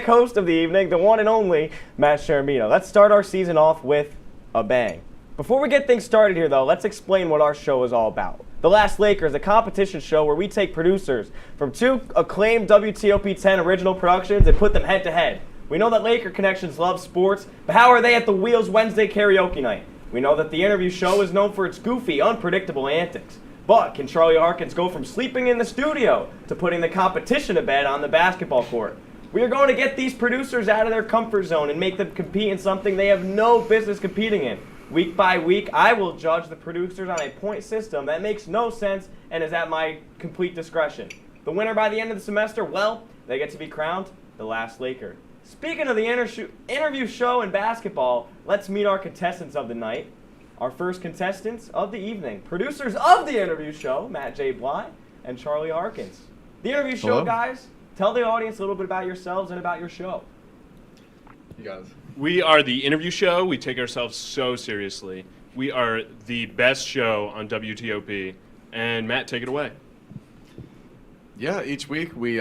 host of the evening, the one and only Matt Sharamino. Let's start our season off with a bang. Before we get things started here, though, let's explain what our show is all about. The Last Laker is a competition show where we take producers from 2 acclaimed WTOP-10 original productions and put them head to head. We know that Laker Connections love sports, but how are they at the Wheels Wednesday karaoke night? We know that the interview show is known for its goofy, unpredictable antics. But can Charlie Harkins go from sleeping in the studio to putting the competition to bed on the basketball court? We are going to get these producers out of their comfort zone and make them compete in something they have no business competing in. Week by week, I will judge the producers on a point system that makes no sense and is at my complete discretion. The winner by the end of the semester, well, they get to be crowned the Last Laker. Speaking of the interview show in basketball, let's meet our contestants of the night. Our first contestants of the evening, producers of the interview show, Matt J. Bly and Charlie Harkins. The interview show, guys, tell the audience a little bit about yourselves and about your show. You guys. We are the interview show. We take ourselves so seriously. We are the best show on WTOP. And Matt, take it away. Yeah, each week we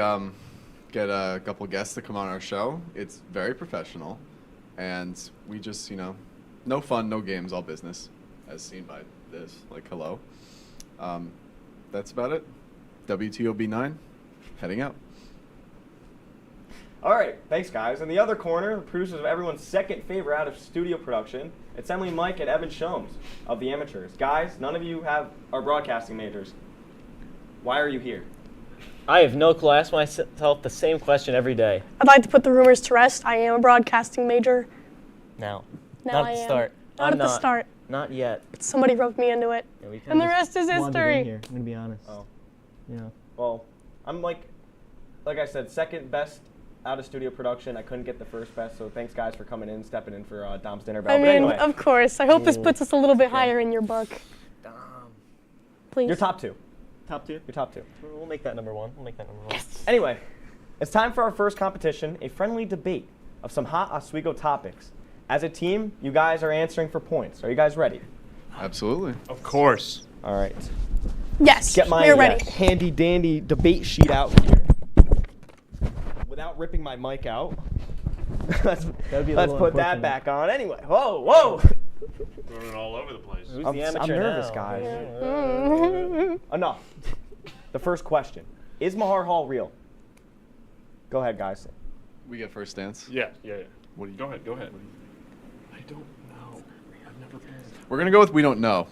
get a couple guests to come on our show. It's very professional, and we just, no fun, no games, all business, as seen by this. Like, hello. That's about it. WTOP-9, heading out. All right, thanks, guys. In the other corner, the producers of everyone's second favorite out-of-studio production, it's Emily, Mike, and Evan Shomes of The Amateurs. Guys, none of you are broadcasting majors. Why are you here? I have no clue. I ask myself the same question every day. I'd like to put the rumors to rest. I am a broadcasting major. Now Not at the start. Not at the start. Not yet. Somebody roped me into it. Yeah, and the rest is history. Here, I'm going to be honest. Oh. Yeah. Well, I'm like I said, second best out-of-studio production. I couldn't get the first best, so thanks, guys, for coming in, stepping in for Dom's dinner bell. I mean, anyway. Of course. I hope this puts us a little bit higher in your book. Dom. Please. You're top 2. Top 2? You're top 2. We'll make that number 1. Yes. Anyway, it's time for our first competition, a friendly debate of some hot Oswego topics. As a team, you guys are answering for points. Are you guys ready? Absolutely. Of course. All right. Yes, Get my we're ready. handy-dandy debate sheet out here. Without ripping my mic out. let's put that back on. Anyway, whoa. Throwing it all over the place. Who's I'm the amateur nervous, now? guys. Yeah. Enough. The first question. Is Mahar Hall real? Go ahead, guys. We get first dance. Yeah. What do you? Go ahead. I don't know. I've never been. We're going to go with we don't know.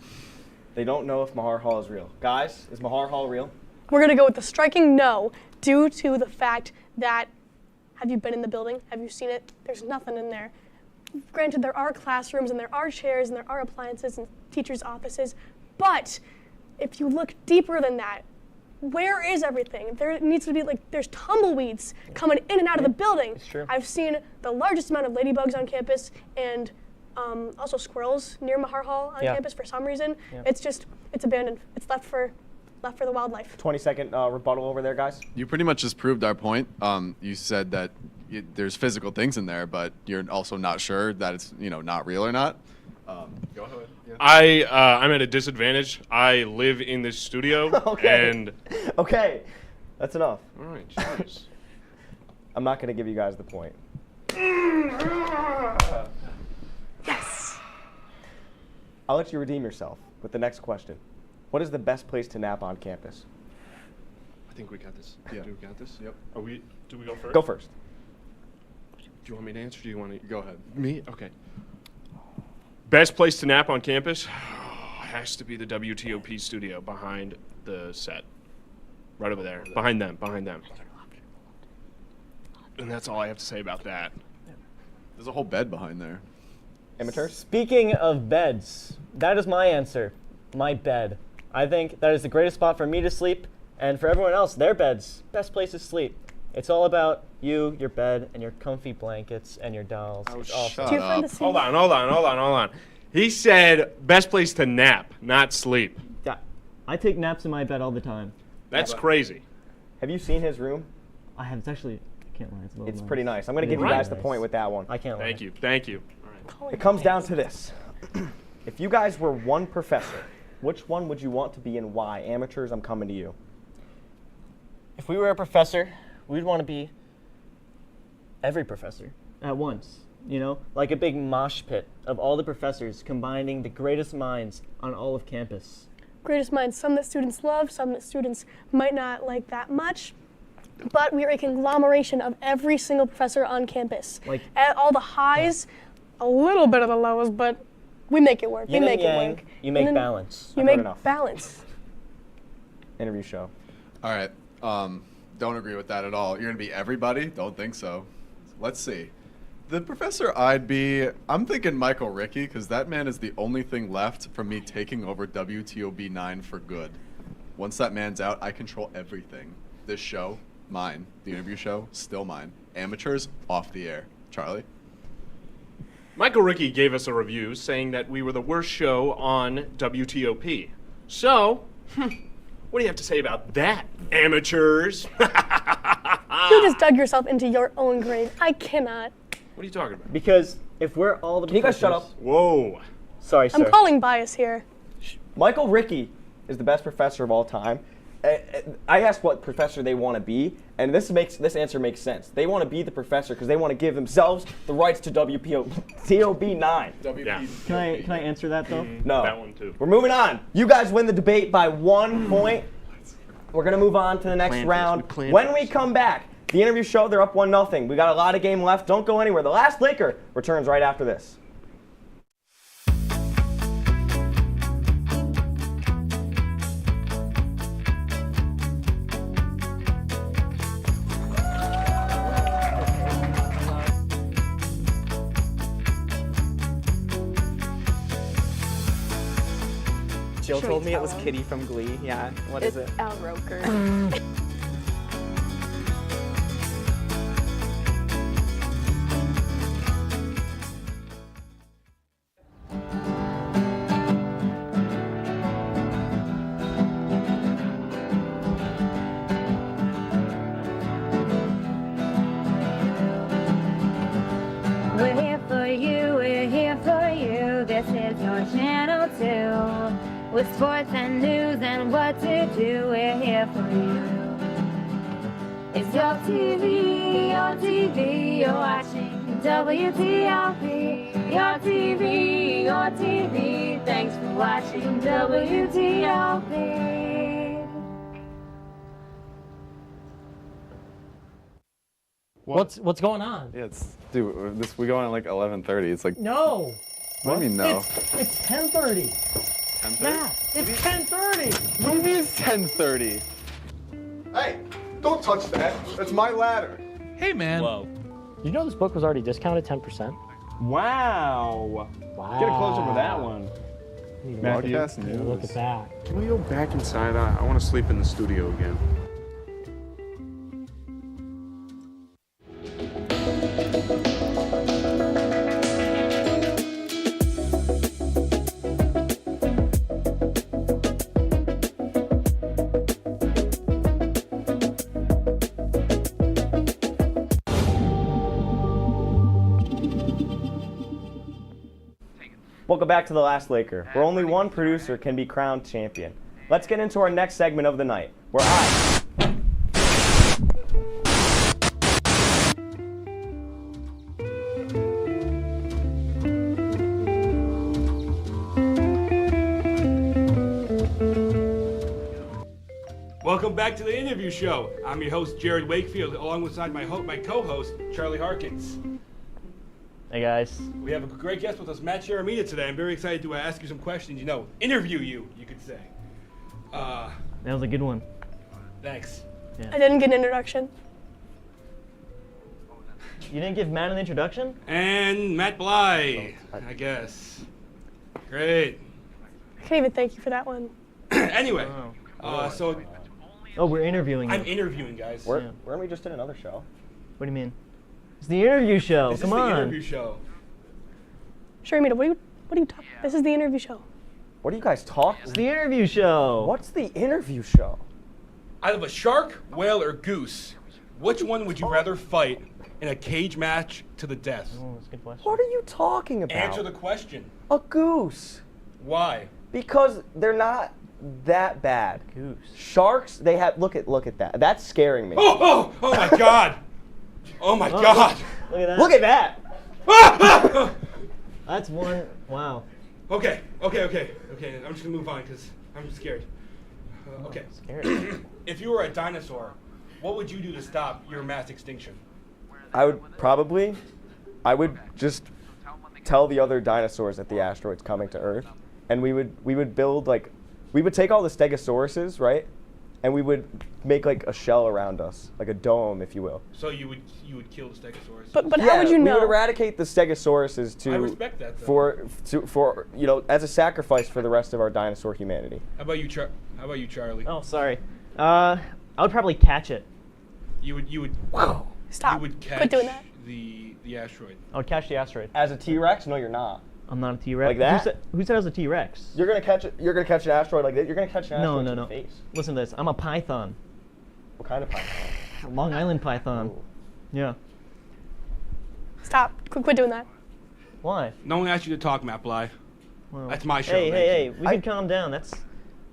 They don't know if Mahar Hall is real. Guys, is Mahar Hall real? We're going to go with the striking no, due to the fact that, have you been in the building? Have you seen it? There's nothing in there. Granted, there are classrooms and there are chairs and there are appliances and teachers' offices, but if you look deeper than that, where is everything? There needs to be, there's tumbleweeds coming in and out of the building. It's true. I've seen the largest amount of ladybugs on campus and also squirrels near Mahar Hall on campus for some reason. Yeah. It's abandoned. It's left for the wildlife. 20-second rebuttal over there, guys. You pretty much just proved our point. You said that there's physical things in there, but you're also not sure that it's not real or not. Go ahead. Yeah. I'm at a disadvantage. I live in this studio. Okay, that's enough. All right, cheers. I'm not going to give you guys the point. Yes. I'll let you redeem yourself with the next question. What is the best place to nap on campus? I think we got this. Yeah. Do we got this? Yep. Do we go first? Go first. Do you want me to answer? Or do you want to go ahead? Me? Okay. Best place to nap on campus has to be the WTOP studio behind the set. Right over there. Behind them. And that's all I have to say about that. There's a whole bed behind there. Amateurs? Speaking of beds, that is my answer. My bed. I think that is the greatest spot for me to sleep, and for everyone else, their beds. Best place to sleep. It's all about you, your bed, and your comfy blankets and your dolls. Oh, it's awesome. shut up. Hold on. He said best place to nap, not sleep. Yeah, I take naps in my bed all the time. That's crazy. Have you seen his room? I have. It's actually, I can't lie. It's a little It's nice. pretty nice. I'm going to give you guys the point with that one. I can't lie. Thank you. It comes down to this. If you guys were one professor, which one would you want to be and why? Amateurs, I'm coming to you. If we were a professor, we'd want to be every professor at once. You know, like a big mosh pit of all the professors combining the greatest minds on all of campus. Greatest minds, some that students love, some that students might not like that much. But we are a conglomeration of every single professor on campus. Like at all the highs, a little bit of the lows, but we make it work. Yin we make and yang, it work. you make And then balance. You I've make heard enough. balance. Interview show. All right. Don't agree with that at all. You're going to be everybody? Don't think so. Let's see. The professor I'm thinking Michael Rickey, because that man is the only thing left from me taking over WTOP-9 for good. Once that man's out, I control everything. This show, mine. The interview show, still mine. Amateurs, off the air. Charlie? Michael Rickey gave us a review saying that we were the worst show on WTOP. So, what do you have to say about that, amateurs? You just dug yourself into your own grave. I cannot. What are you talking about? Because if we're all the Can you guys shut professors- up? Whoa. Sorry, sir. I'm calling bias here. Michael Rickey is the best professor of all time. I asked what professor they want to be, and this answer makes sense. They want to be the professor because they want to give themselves the rights to WTOP-9. Yeah. Can I answer that though? No. That one too. We're moving on. You guys win the debate by 1 point. We're going to move on to the next round. When we come back, the interview show, they're up 1-0. We got a lot of game left. Don't go anywhere. The last Laker returns right after this. Jill told me it was Kitty from Glee. Yeah, what is it? Al Roker. We're here for you, we're here for you. This is your channel too. With sports and news and what to do, we're here for you. It's your TV, you're watching WTOP. Your TV, thanks for watching WTOP. What's going on? Yeah, we go on at like 11:30. It's like No. What do you mean no? It's 10:30. 10:30? Matt, it's 10:30. What do you mean it's 10:30? Hey, don't touch that. That's my ladder. Hey, man. Whoa. You know this book was already discounted 10%? Wow. Get a close up with that one. Matthew, Broadcast news. look at that. Can we go back inside? I want to sleep in the studio again. Welcome back to The Last Laker, where only one producer can be crowned champion. Let's get into our next segment of the night, where Welcome back to the interview show. I'm your host, Jared Wakefield, alongside my co-host, Charlie Harkins. Hey guys. We have a great guest with us, Matt Sharamita, today. I'm very excited to ask you some questions, interview you could say. That was a good one. Thanks. Yeah. I didn't get an introduction. You didn't give Matt an introduction? And Matt Bly, I guess. Great. I can't even thank you for that one. Anyway, Oh, we're interviewing you. I'm interviewing, guys. weren't we just in another show? What do you mean? It's the interview show. This Come is on. the interview show. Sharamita, what are you talking about? This is the interview show. What are you guys talking? It's the interview show. What's the interview show? Out of a shark, whale, or goose, which one would you rather fight in a cage match to the death? Oh, that's a good question. What are you talking about? Answer the question. A goose. Why? Because they're not that bad. Goose. Sharks, they have. Look at that. That's scaring me. Oh my God! Oh my God! Look at that. Look at that. That's one. Wow. Okay. I'm just gonna move on because I'm scared. Okay. Scared. If you were a dinosaur, what would you do to stop your mass extinction? I would just tell the other dinosaurs that the asteroid's coming to Earth, and we would build we would take all the stegosauruses, right? And we would make like a shell around us, like a dome, if you will. So you would kill the stegosaurus? But how would you know? We would eradicate the stegosauruses I respect that, though. for as a sacrifice for the rest of our dinosaur humanity. How about you, Charlie? Oh, sorry. I would probably catch it. You would. Wow. Stop. You would catch Quit doing that. the asteroid. I would catch the asteroid. As a T-Rex? No, you're not. I'm not a T-Rex. Like that? Who said I was a T-Rex? You're gonna catch it. You're gonna catch an asteroid like that. You're gonna catch an asteroid No. in the face. Listen to this. I'm a python. What kind of python? Long Island python. Oh. Yeah. Stop. Quit doing that. Why? No one asked you to talk, Matt Bly. Well, That's my show. Hey, we can calm down. That's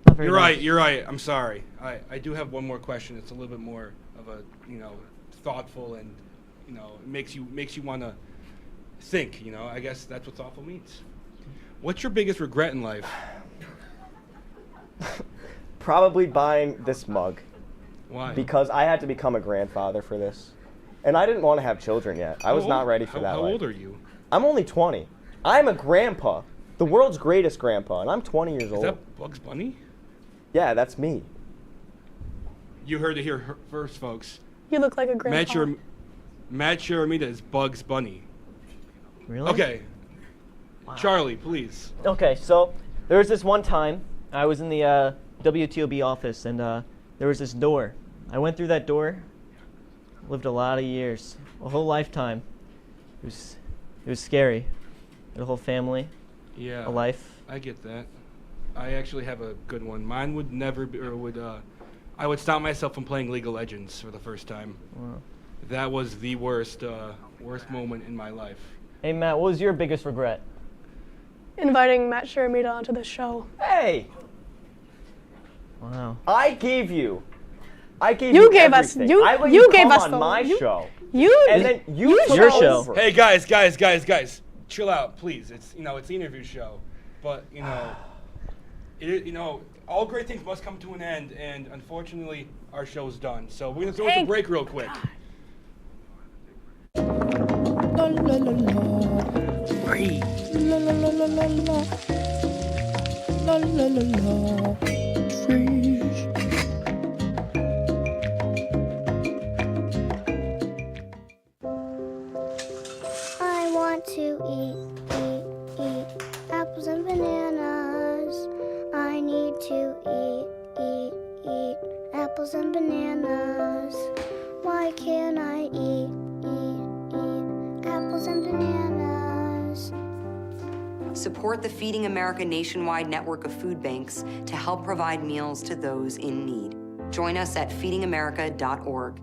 not very nice. You're right. I'm sorry. I do have one more question. It's a little bit more of a, thoughtful and, it makes you want to think, I guess that's what thoughtful means. What's your biggest regret in life? Probably buying this mug. Why? Because I had to become a grandfather for this. And I didn't want to have children yet. I was not ready for that How life. old are you? I'm only 20. I'm a grandpa. The world's greatest grandpa, and I'm 20 years old. Is that Bugs Bunny? Yeah, that's me. You heard it here first, folks. You look like a grandpa. Matt Sharamita is Bugs Bunny. Really? Okay. Wow. Charlie, please. Okay, so there was this one time I was in the WTOP office, and there was this door. I went through that door, lived a lot of years, a whole lifetime. It was scary. The whole family. Yeah. A life. I get that. I actually have a good one. Mine would never be, I would stop myself from playing League of Legends for the first time. Wow. That was the worst moment in my life. Hey Matt, what was your biggest regret? Inviting Matt Sharamita onto the show. Hey! Wow. I gave you You gave us. everything. You I let you you gave come us on the my you, show. You And then you took your over. show. Hey guys, chill out, please. It's it's the interview show, but all great things must come to an end, and unfortunately, our show's done. So we're gonna throw it to break real quick. Free. I want to eat apples and bananas. I need to eat apples and bananas. Why can't I eat apples and bananas? Support the Feeding America nationwide network of food banks to help provide meals to those in need. Join us at feedingamerica.org.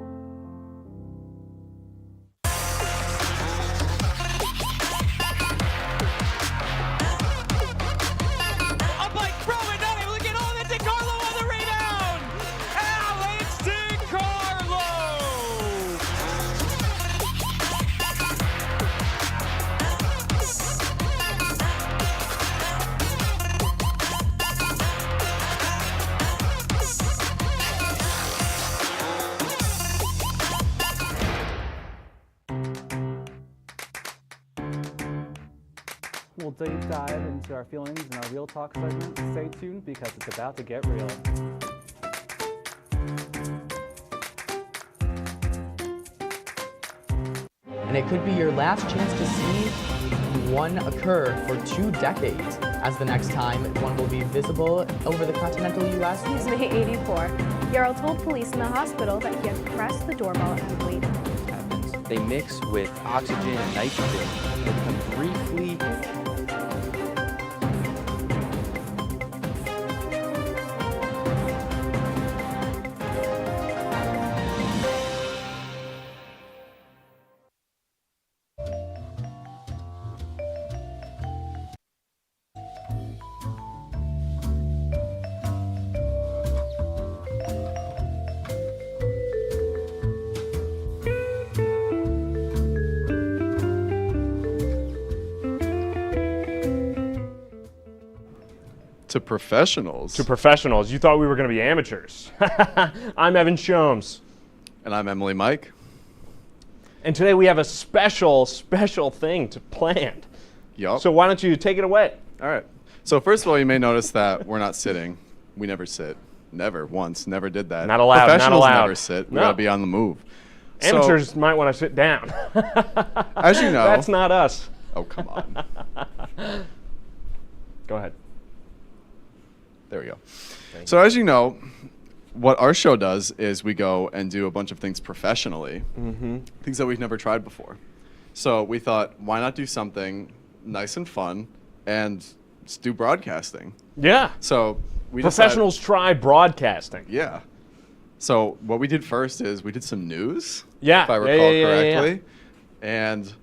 We'll deep dive into our feelings in our Real Talk segment. Stay tuned because it's about to get real. And it could be your last chance to see one occur for 2 decades, as the next time one will be visible over the continental U.S. He's May 84. Yarrow told police in the hospital that he had pressed the doorbell and waited. They mix with oxygen and nitrogen and become briefly To professionals. To professionals. You thought we were going to be amateurs. I'm Evan Shomes. And I'm Emily Mike. And today we have a special thing planned. Yup. So why don't you take it away? All right. So first of all, you may notice that we're not sitting. We never sit. Never. Once. Never did that. Not allowed. Professionals Not allowed. never sit. We No. gotta be on the move. Amateurs might want to sit down. As you know. That's not us. Oh, come on. Go ahead. There we go. So as you know, what our show does is we go and do a bunch of things professionally, things that we've never tried before. So we thought, why not do something nice and fun and just do broadcasting? Yeah. So we Professionals try broadcasting. Yeah. So what we did first is we did some news, Yeah. if I recall correctly, and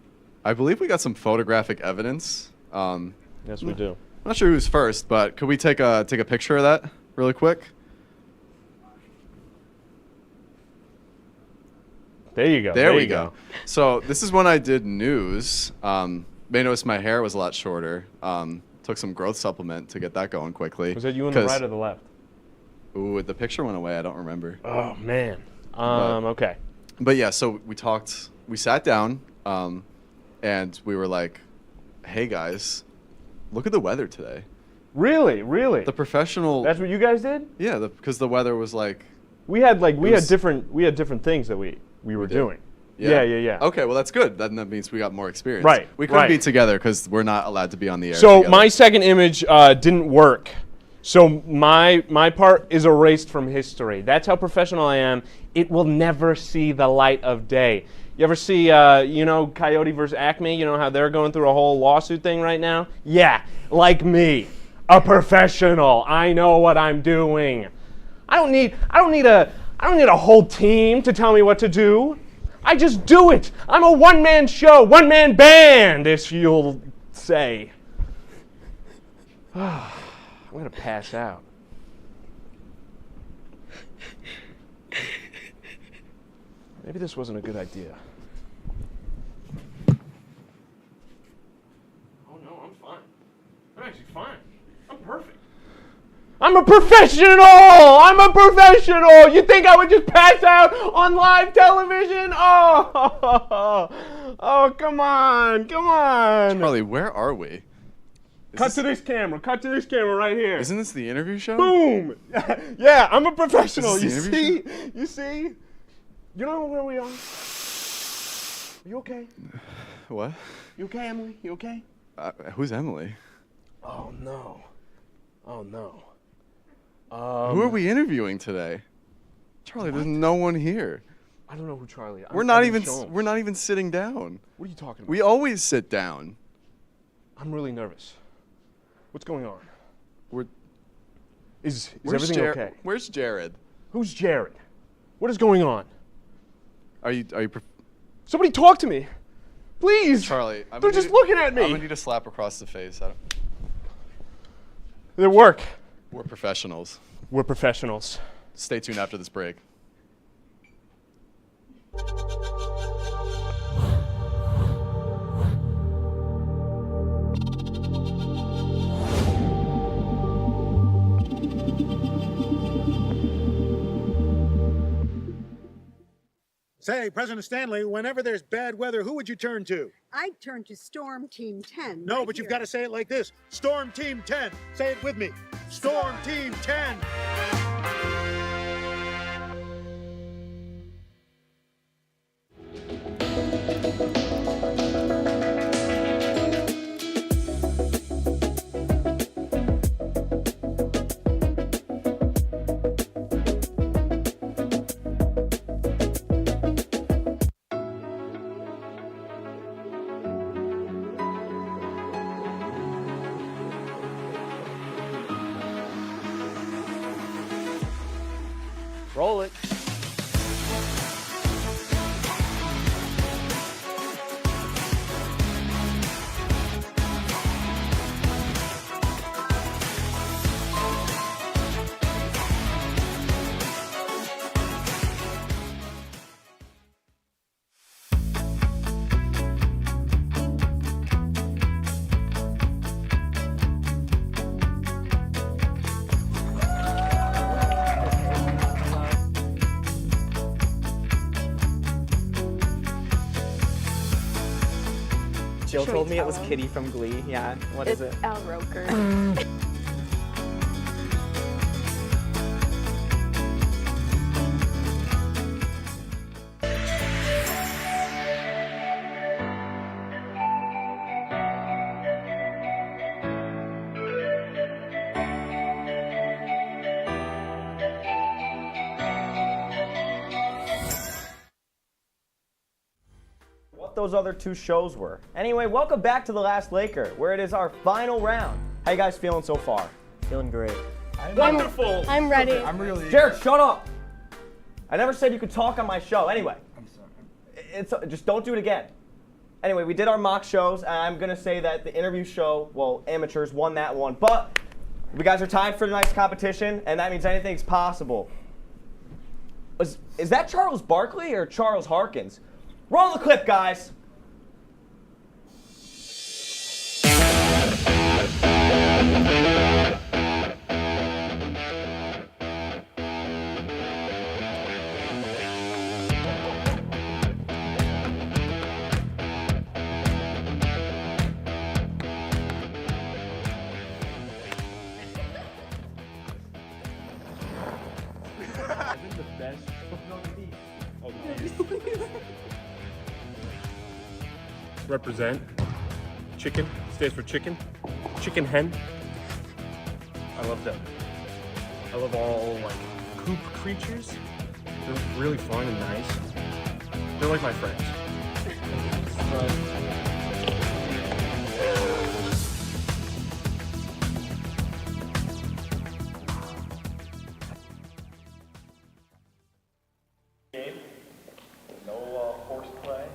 I believe we got some photographic evidence. Yes, we do. I'm not sure who's first, but could we take a picture of that really quick? There you go. There we go. So this is when I did news. May notice my hair was a lot shorter. Took some growth supplement to get that going quickly. Was that you on the right or the left? Ooh, the picture went away. I don't remember. Oh, man. Okay. But yeah, so we sat down, and we were like, hey guys, look at the weather today. Really? Really? The professional. That's what you guys did? Yeah, because the weather was like. We had different things that we were doing. Yeah. Okay, well that's good. Then that means we got more experience. Right. We couldn't right. be together because we're not allowed to be on the air. So together. my second image didn't work. So my part is erased from history. That's how professional I am. It will never see the light of day. You ever see, Coyote versus Acme? You know how they're going through a whole lawsuit thing right now? Yeah, like me, a professional. I know what I'm doing. I don't need a whole team to tell me what to do. I just do it. I'm a one-man show, one-man band, as you'll say. I'm gonna pass out. Maybe this wasn't a good idea. Oh no, I'm fine. I'm actually fine. I'm perfect. I'm a professional! You think I would just pass out on live television? Oh, come on. Charlie, where are we? Cut to this camera right here. Isn't this the interview show? Boom! Yeah, I'm a professional. Is this the interview show? You see? You know where we are? Are you okay? What? You okay, Emily? You okay? Who's Emily? Oh, no. Who are we interviewing today? Charlie, there's no one here. I don't know who Charlie is. We're not even sitting down. What are you talking about? We always sit down. I'm really nervous. What's going on? Is Where's everything okay? Where's Jared? Who's Jared? What is going on? Are you Somebody talk to me. Please. Charlie, They're just looking at me. I'm gonna need a slap across the face. They work. We're professionals. We're professionals. Stay tuned after this break. Say, President Stanley, whenever there's bad weather, who would you turn to? I'd turn to Storm Team 10. No, right but you've here. got to say it like this. Storm Team 10. Say it with me. Storm Team 10. Roll it. Jill Should told we me it tell was him? Kitty from Glee. Yeah, what is It's it? Al Roker. What those other two shows were. Anyway, welcome back to The Last Laker, where it is our final round. How you guys feeling so far? Feeling great. Wonderful! I'm ready. I'm really... Jared, shut up! I never said you could talk on my show. Anyway. I'm sorry. Just don't do it again. Anyway, we did our mock shows, and I'm going to say that the interview show, well, amateurs won that one. But you guys are tied for tonight's competition, and that means anything's possible. Is that Charles Barkley or Charles Harkins? Roll the clip, guys. Represent. Chicken. Stands for chicken. Chicken hen. I love them. I love all like coop creatures. They're really fun and nice. They're like my friends. No horseplay.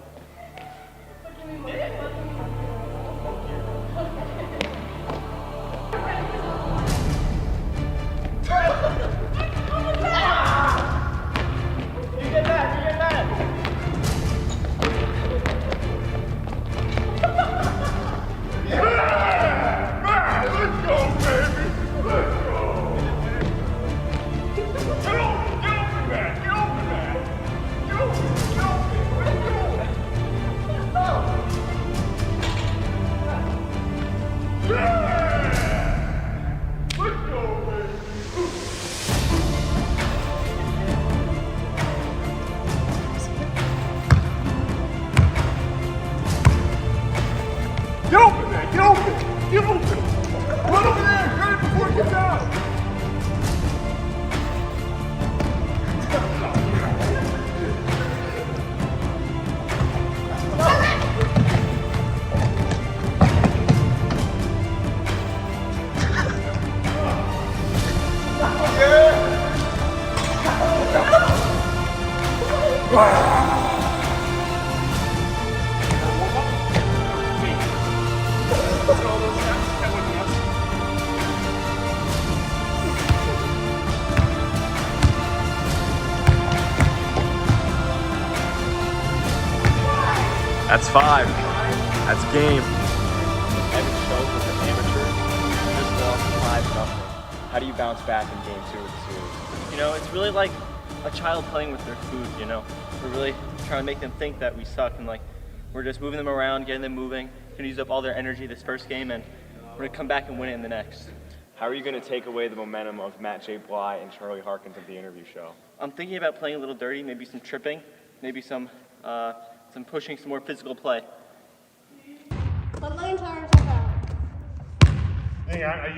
Get open, man! Get open! Get open! Run over there! Get it before it gets out! That's 5. That's game. Evan Schultz was an amateur. Just lost 5-0. How do you bounce back in game 2 of the series? You know, it's really like a child playing with their food, you know? We're really trying to make them think that we suck, and like, we're just moving them around, getting them moving, gonna use up all their energy this first game, and we're gonna come back and win it in the next. How are you going to take away the momentum of Matt J. Bly and Charlie Harkins of the interview show? I'm thinking about playing a little dirty, maybe some tripping, maybe some pushing, some more physical play. Let Lane tire himself out. Hang on, are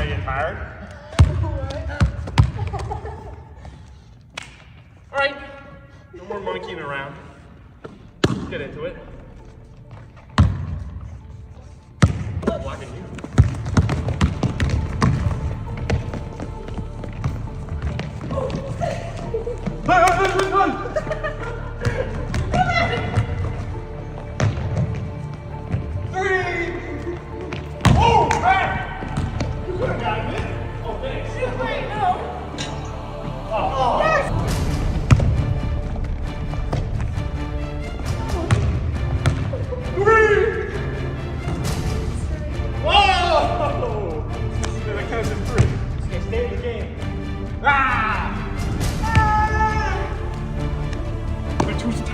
you tired? All right. No more monkeying around. Let's get into it. Blocking you.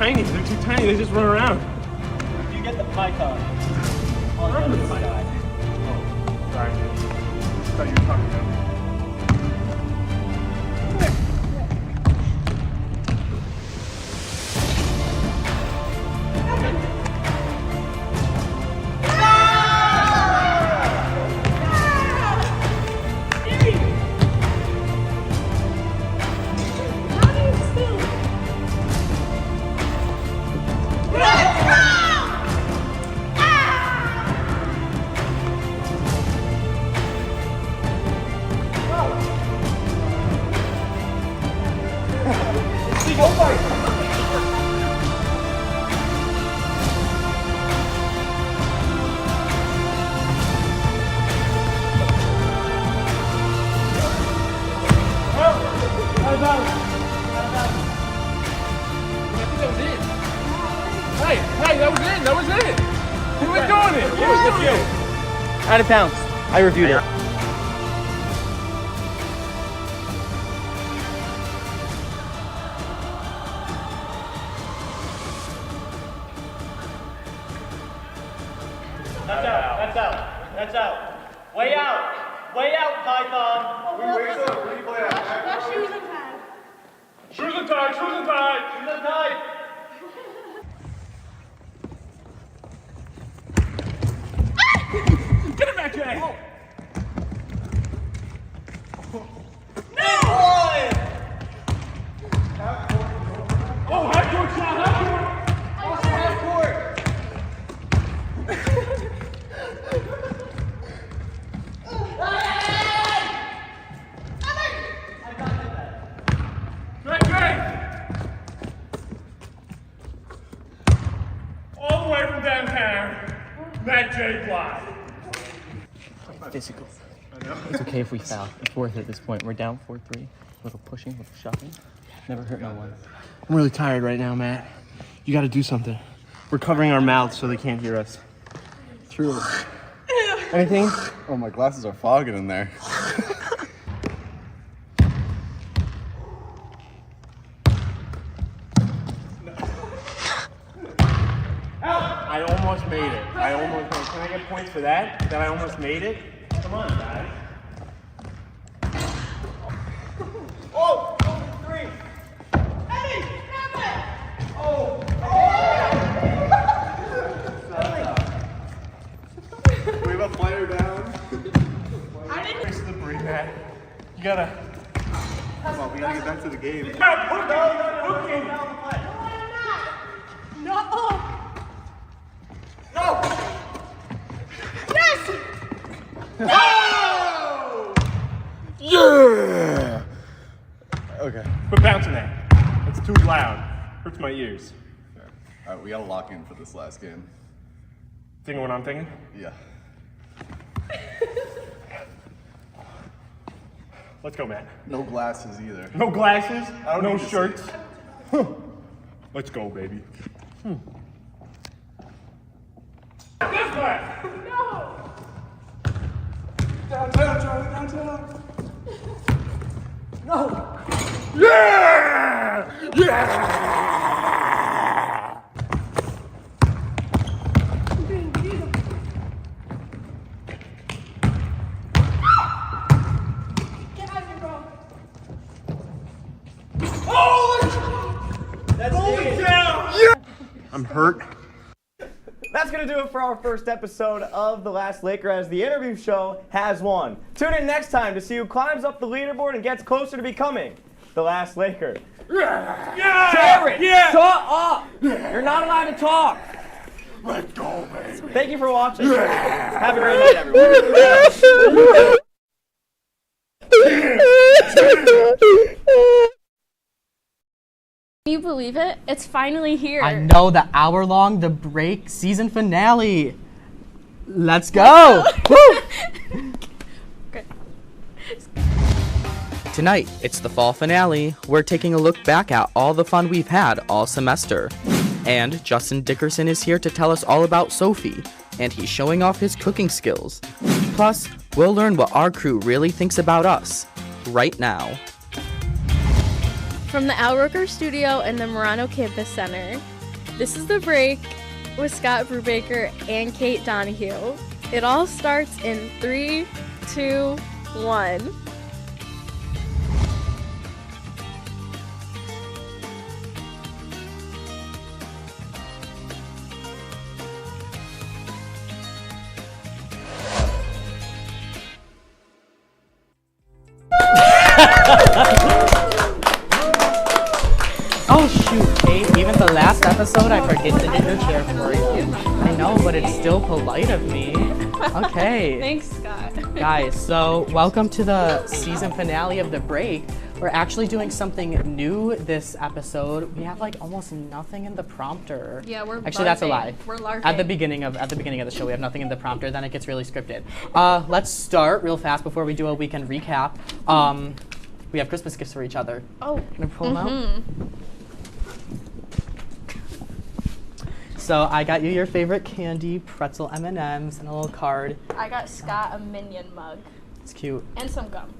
They're too tiny. They just run around. You get the python. Out of bounds. I reviewed it. That's out. Way out, Python. Shoes and tie. Shoes and tie. Get it back, Jay. No! Oh, half court shot, Also half court. All the way from downtown, Matt J. Bly. Physical. It's okay if we foul. It's worth it at this point. We're down 4-3. A little pushing, a little shoving. Never hurt no one. I'm really tired right now, Matt. You gotta do something. We're covering our mouths so they can't hear us. True. Anything? Oh, my glasses are fogging in there. I almost made it. Can I get points for that? That I almost made it? Come on, guys. Oh, 3. Hey, stop it! Oh. We have a player down. I didn't. It's the break, Matt. You gotta. Come on, we gotta get back to the game. No. Yes! No! Yeah! Okay. Quit bouncing that. It's too loud. Hurts my ears. Fair. All right, we gotta lock in for this last game. Thinking what I'm thinking? Yeah. Let's go, Matt. No glasses either. No glasses? I don't No need to shirts? see. Let's go, baby. This way! No! Downtown, Charlie, downtown. No! Yeah! Yeah! Get out of here, bro. That's Holy it. cow! I'm hurt. That's going to do it for our first episode of The Last Laker, as the interview show has won. Tune in next time to see who climbs up the leaderboard and gets closer to becoming The Last Laker. Yeah! Jared, Yeah! shut up! You're not allowed to talk. Let's go, baby. Thank you for watching. Have a great night, everyone. Can you believe it? It's finally here. I know, the hour-long The Break season finale. Let's go! Woo! Tonight, it's the fall finale. We're taking a look back at all the fun we've had all semester. And Justin Dickerson is here to tell us all about Sophie, and he's showing off his cooking skills. Plus, we'll learn what our crew really thinks about us right now. From the Al Roker Studio and the Murano Campus Center, this is The Break with Scott Brubaker and Kate Donahue. It all starts in 3, 2, 1. Oh shoot, Kate, even the last episode I forget to do your chair for you. I know, but it's still polite of me. Okay. Thanks, Scott. Guys, so welcome to the season finale of The Break. We're actually doing something new this episode. We have like almost nothing in the prompter. Yeah, we're actually that's a larping. lie. We're larping. At the beginning of the show, we have nothing in the prompter. Then it gets really scripted. Let's start real fast before we do a weekend recap. We have Christmas gifts for each other. Oh. Gonna pull them out. So I got you your favorite candy, pretzel M&Ms, and a little card. I got Scott a Minion mug. It's cute. And some gum.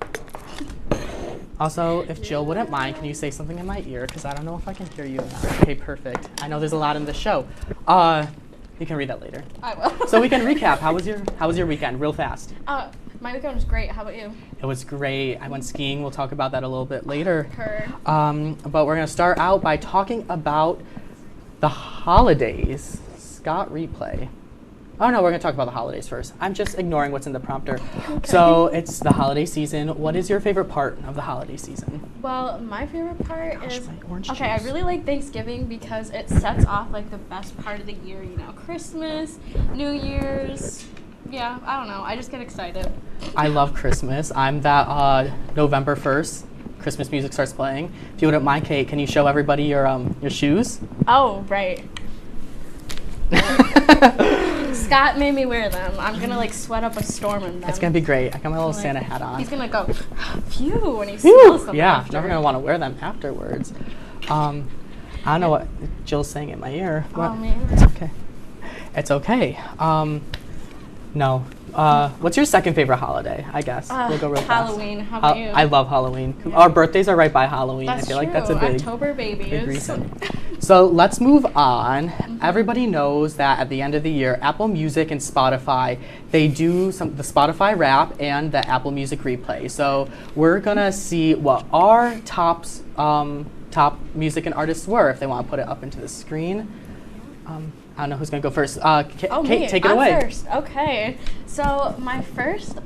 Also, if Jill wouldn't mind, can you say something in my ear? Because I don't know if I can hear you or not. Okay, perfect. I know there's a lot in the show. You can read that later. I will. So we can recap. How was your weekend, real fast? My weekend was great. How about you? It was great. I went skiing. We'll talk about that a little bit later. Heard. But we're going to start out by talking about the holidays. Scott, replay. Oh no, we're going to talk about the holidays first. I'm just ignoring what's in the prompter. Okay. So it's the holiday season. What is your favorite part of the holiday season? Well, my favorite part is orange okay. I juice. really like Thanksgiving because it sets off like the best part of the year. You know, Christmas, New Year's. Yeah, I don't know. I just get excited. I love Christmas. I'm that November 1st. Christmas music starts playing. If you wouldn't mind, Kate, can you show everybody your shoes? Oh, right. Scott made me wear them. I'm gonna like sweat up a storm in them. It's gonna be great. I got my little Santa hat on. He's gonna go, phew, when he smells them. Yeah, after. never gonna want to wear them afterwards. I don't know what Jill's saying in my ear. Oh man. It's okay. It's okay. No. What's your second favorite holiday? I guess we'll go real fast. Halloween. How about you? I love Halloween. Our birthdays are right by Halloween. That's I feel like that's a true. big October babies. big reason. So let's move on. Everybody knows that at the end of the year, Apple Music and Spotify, they do the Spotify Wrap and the Apple Music Replay. So we're gonna see what our top music and artists were. If they want to put it up into the screen. I don't know who's gonna go first. Kate, Me. take it I'm away. First. Okay. So my first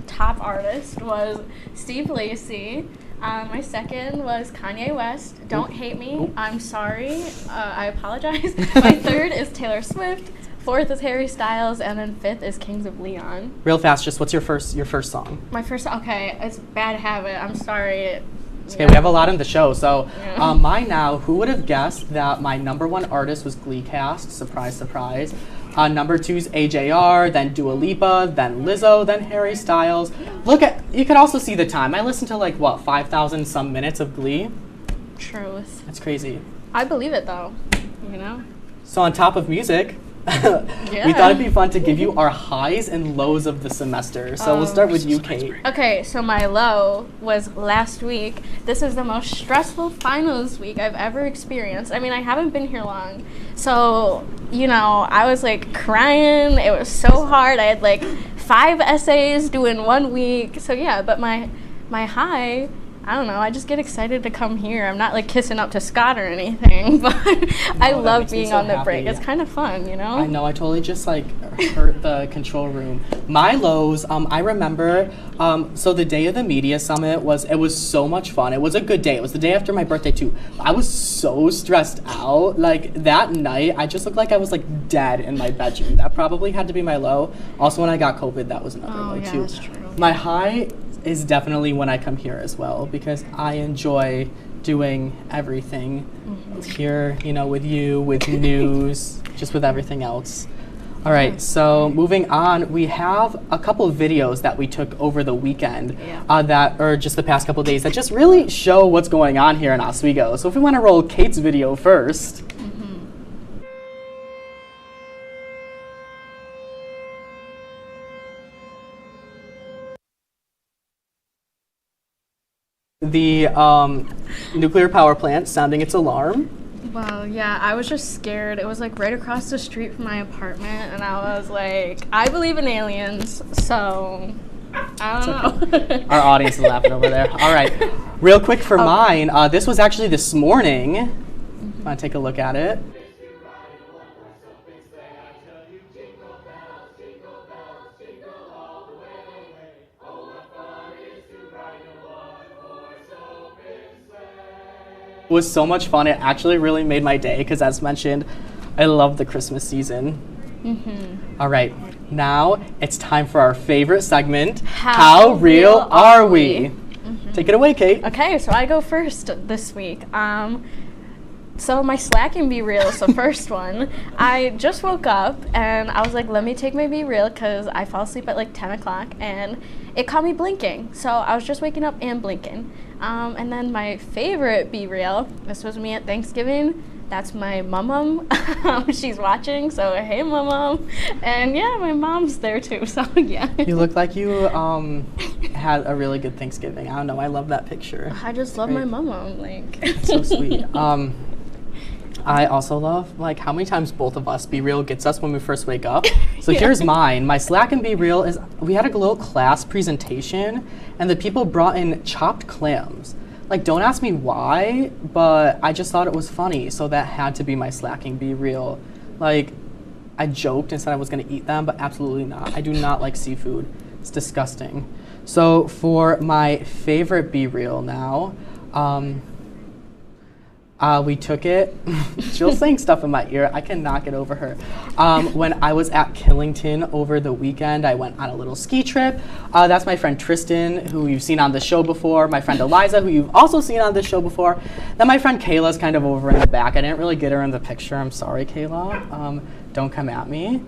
top artist was Steve Lacy. My second was Kanye West. Don't hate me. I'm sorry. I apologize. My third is Taylor Swift. Fourth is Harry Styles, and then fifth is Kings of Leon. Real fast, just what's your first song? My first. Okay, it's Bad Habit. I'm sorry. Okay, we have a lot in the show. So Yeah. mine now, who would have guessed that my number one artist was Glee Cast? Surprise, surprise. Number two is AJR, then Dua Lipa, then Lizzo, then Harry Styles. You can also see the time. I listened to like, 5,000 some minutes of Glee. Truth. That's crazy. I believe it though. You know. So on top of music, we thought it'd be fun to give you our highs and lows of the semester. So we'll start with you, Kate. Okay, so my low was last week. This is the most stressful finals week I've ever experienced. I mean, I haven't been here long. So, I was like crying. It was so hard. I had like 5 essays due in 1 week. So yeah, but my high, I don't know, I just get excited to come here. I'm not like kissing up to Scott or anything, but I love being on the break. It's kind of fun, I know, I totally just hurt the control room. My lows, I remember, so the day of the media summit it was so much fun. It was a good day. It was the day after my birthday too. I was so stressed out. Like that night, I just looked like I was like dead in my bedroom. That probably had to be my low. Also when I got COVID, that was another low too. That's true. My high is definitely when I come here as well because I enjoy doing everything here, with you, with news, just with everything else. All right, so moving on, we have a couple of videos that we took over the weekend that are just the past couple of days that just really show what's going on here in Oswego. So if we want to roll Kate's video first. The nuclear power plant sounding its alarm. Well, yeah, I was just scared. It was like right across the street from my apartment, and I was like, I believe in aliens, so I don't know. Our audience is laughing over there. All right, real quick for mine, this was actually this morning. Want to take a look at it? It was so much fun. It actually really made my day because, as mentioned, I love the Christmas season. All right, now it's time for our favorite segment, How Real Are We? Take it away, Kate. Okay, so I go first this week. So my slacking Be Real, so first one, I just woke up and I was like, let me take my Be Real because I fall asleep at like 10 o'clock and it caught me blinking. So I was just waking up and blinking. And then my favorite Be Real, this was me at Thanksgiving. that's my mum. She's watching, so hey, mum. And yeah, my mom's there too, so yeah. You look like you had a really good Thanksgiving. I don't know, I love that picture. I just love my mum, like. It's so sweet. I also love like how many times both of us Be Real gets us when we first wake up. So here's mine. My Slack and Be Real is we had a little class presentation and the people brought in chopped clams. Like, don't ask me why, but I just thought it was funny, so that had to be my Slacking Be Real. Like, I joked and said I was gonna eat them, but absolutely not. I do not like seafood. It's disgusting. So for my favorite Be Real now, we took it. Jill's saying stuff in my ear. I cannot get over her. When I was at Killington over the weekend, I went on a little ski trip. That's my friend Tristan, who you've seen on the show before. My friend Eliza, who you've also seen on the show before. Then my friend Kayla's kind of over in the back. I didn't really get her in the picture. I'm sorry, Kayla. Don't come at me.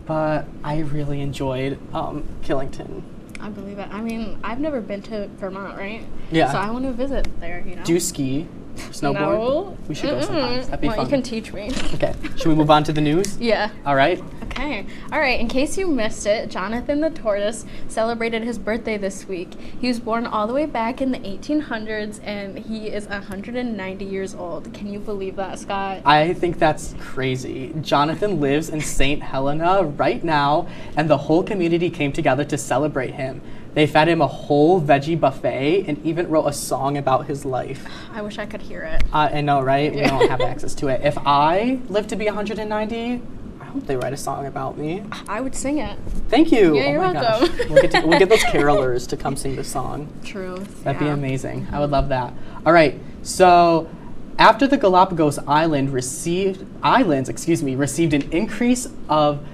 But I really enjoyed Killington. I believe it. I mean, I've never been to Vermont, right? Yeah. So I want to visit there, you know? Do you ski? Snowboard? No. We should go sometimes. That'd be well, fun. you can teach me. Okay. Should we move on to the news? Yeah. All right. Okay. All right. In case you missed it, Jonathan the Tortoise celebrated his birthday this week. He was born all the way back in the 1800s, and he is 190 years old. Can you believe that, Scott? I think that's crazy. Jonathan lives in St. Helena right now, and the whole community came together to celebrate him. They fed him a whole veggie buffet and even wrote a song about his life. I wish I could hear it. I know, right? Yeah. We don't have access to it. If I live to be 190, I hope they write a song about me. I would sing it. Thank you. Yeah, oh you're my welcome. Gosh. We'll get those carolers to come sing the song. Truth. That'd be amazing. I would love that. All right. So after the Galapagos received an increase of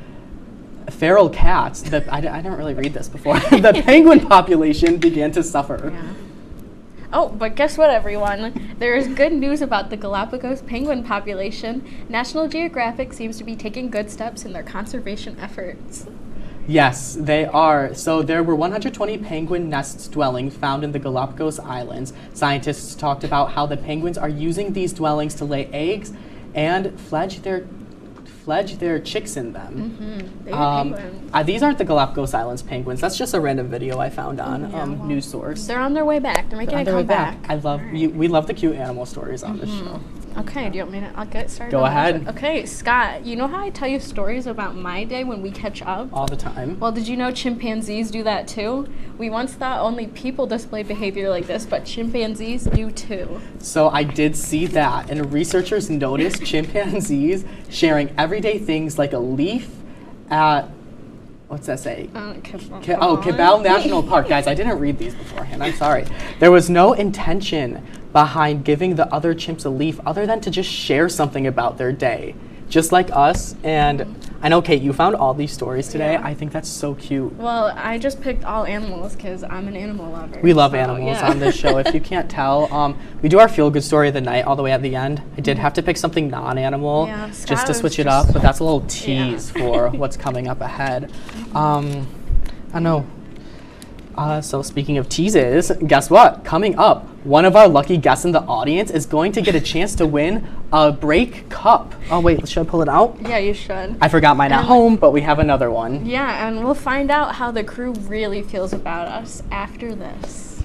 feral cats, I didn't really read this before, the penguin population began to suffer. Yeah. Oh, but guess what, everyone? There is good news about the Galapagos penguin population. National Geographic seems to be taking good steps in their conservation efforts. Yes, they are. So there were 120 penguin nests dwellings found in the Galapagos Islands. Scientists talked about how the penguins are using these dwellings to lay eggs and fledge their chicks in them. These aren't the Galapagos Islands penguins. That's just a random video I found on News Source. They're on their way back. They're making a comeback. I love we love the cute animal stories on this show. Okay, do you want me to? I'll get started. Go on ahead. this. Okay, Scott, you know how I tell you stories about my day when we catch up? All the time. Well, did you know chimpanzees do that too? We once thought only people display behavior like this, but chimpanzees do too. So I did see that, and researchers noticed chimpanzees sharing everyday things like a leaf at, what's that say? Cabell National Park. Guys, I didn't read these beforehand. I'm sorry. There was no intention behind giving the other chimps a leaf other than to just share something about their day. Just like us. And I know, Kate, you found all these stories today. Yeah. I think that's so cute. Well, I just picked all animals because I'm an animal lover. We love animals on this show. If you can't tell, we do our feel-good story of the night all the way at the end. I did have to pick something non-animal just to switch it up, but that's a little tease for what's coming up ahead. I know. So speaking of teases, guess what? Coming up, one of our lucky guests in the audience is going to get a chance to win a break cup. Oh wait, should I pull it out? Yeah, you should. I forgot mine at home, but we have another one. Yeah, and we'll find out how the crew really feels about us after this.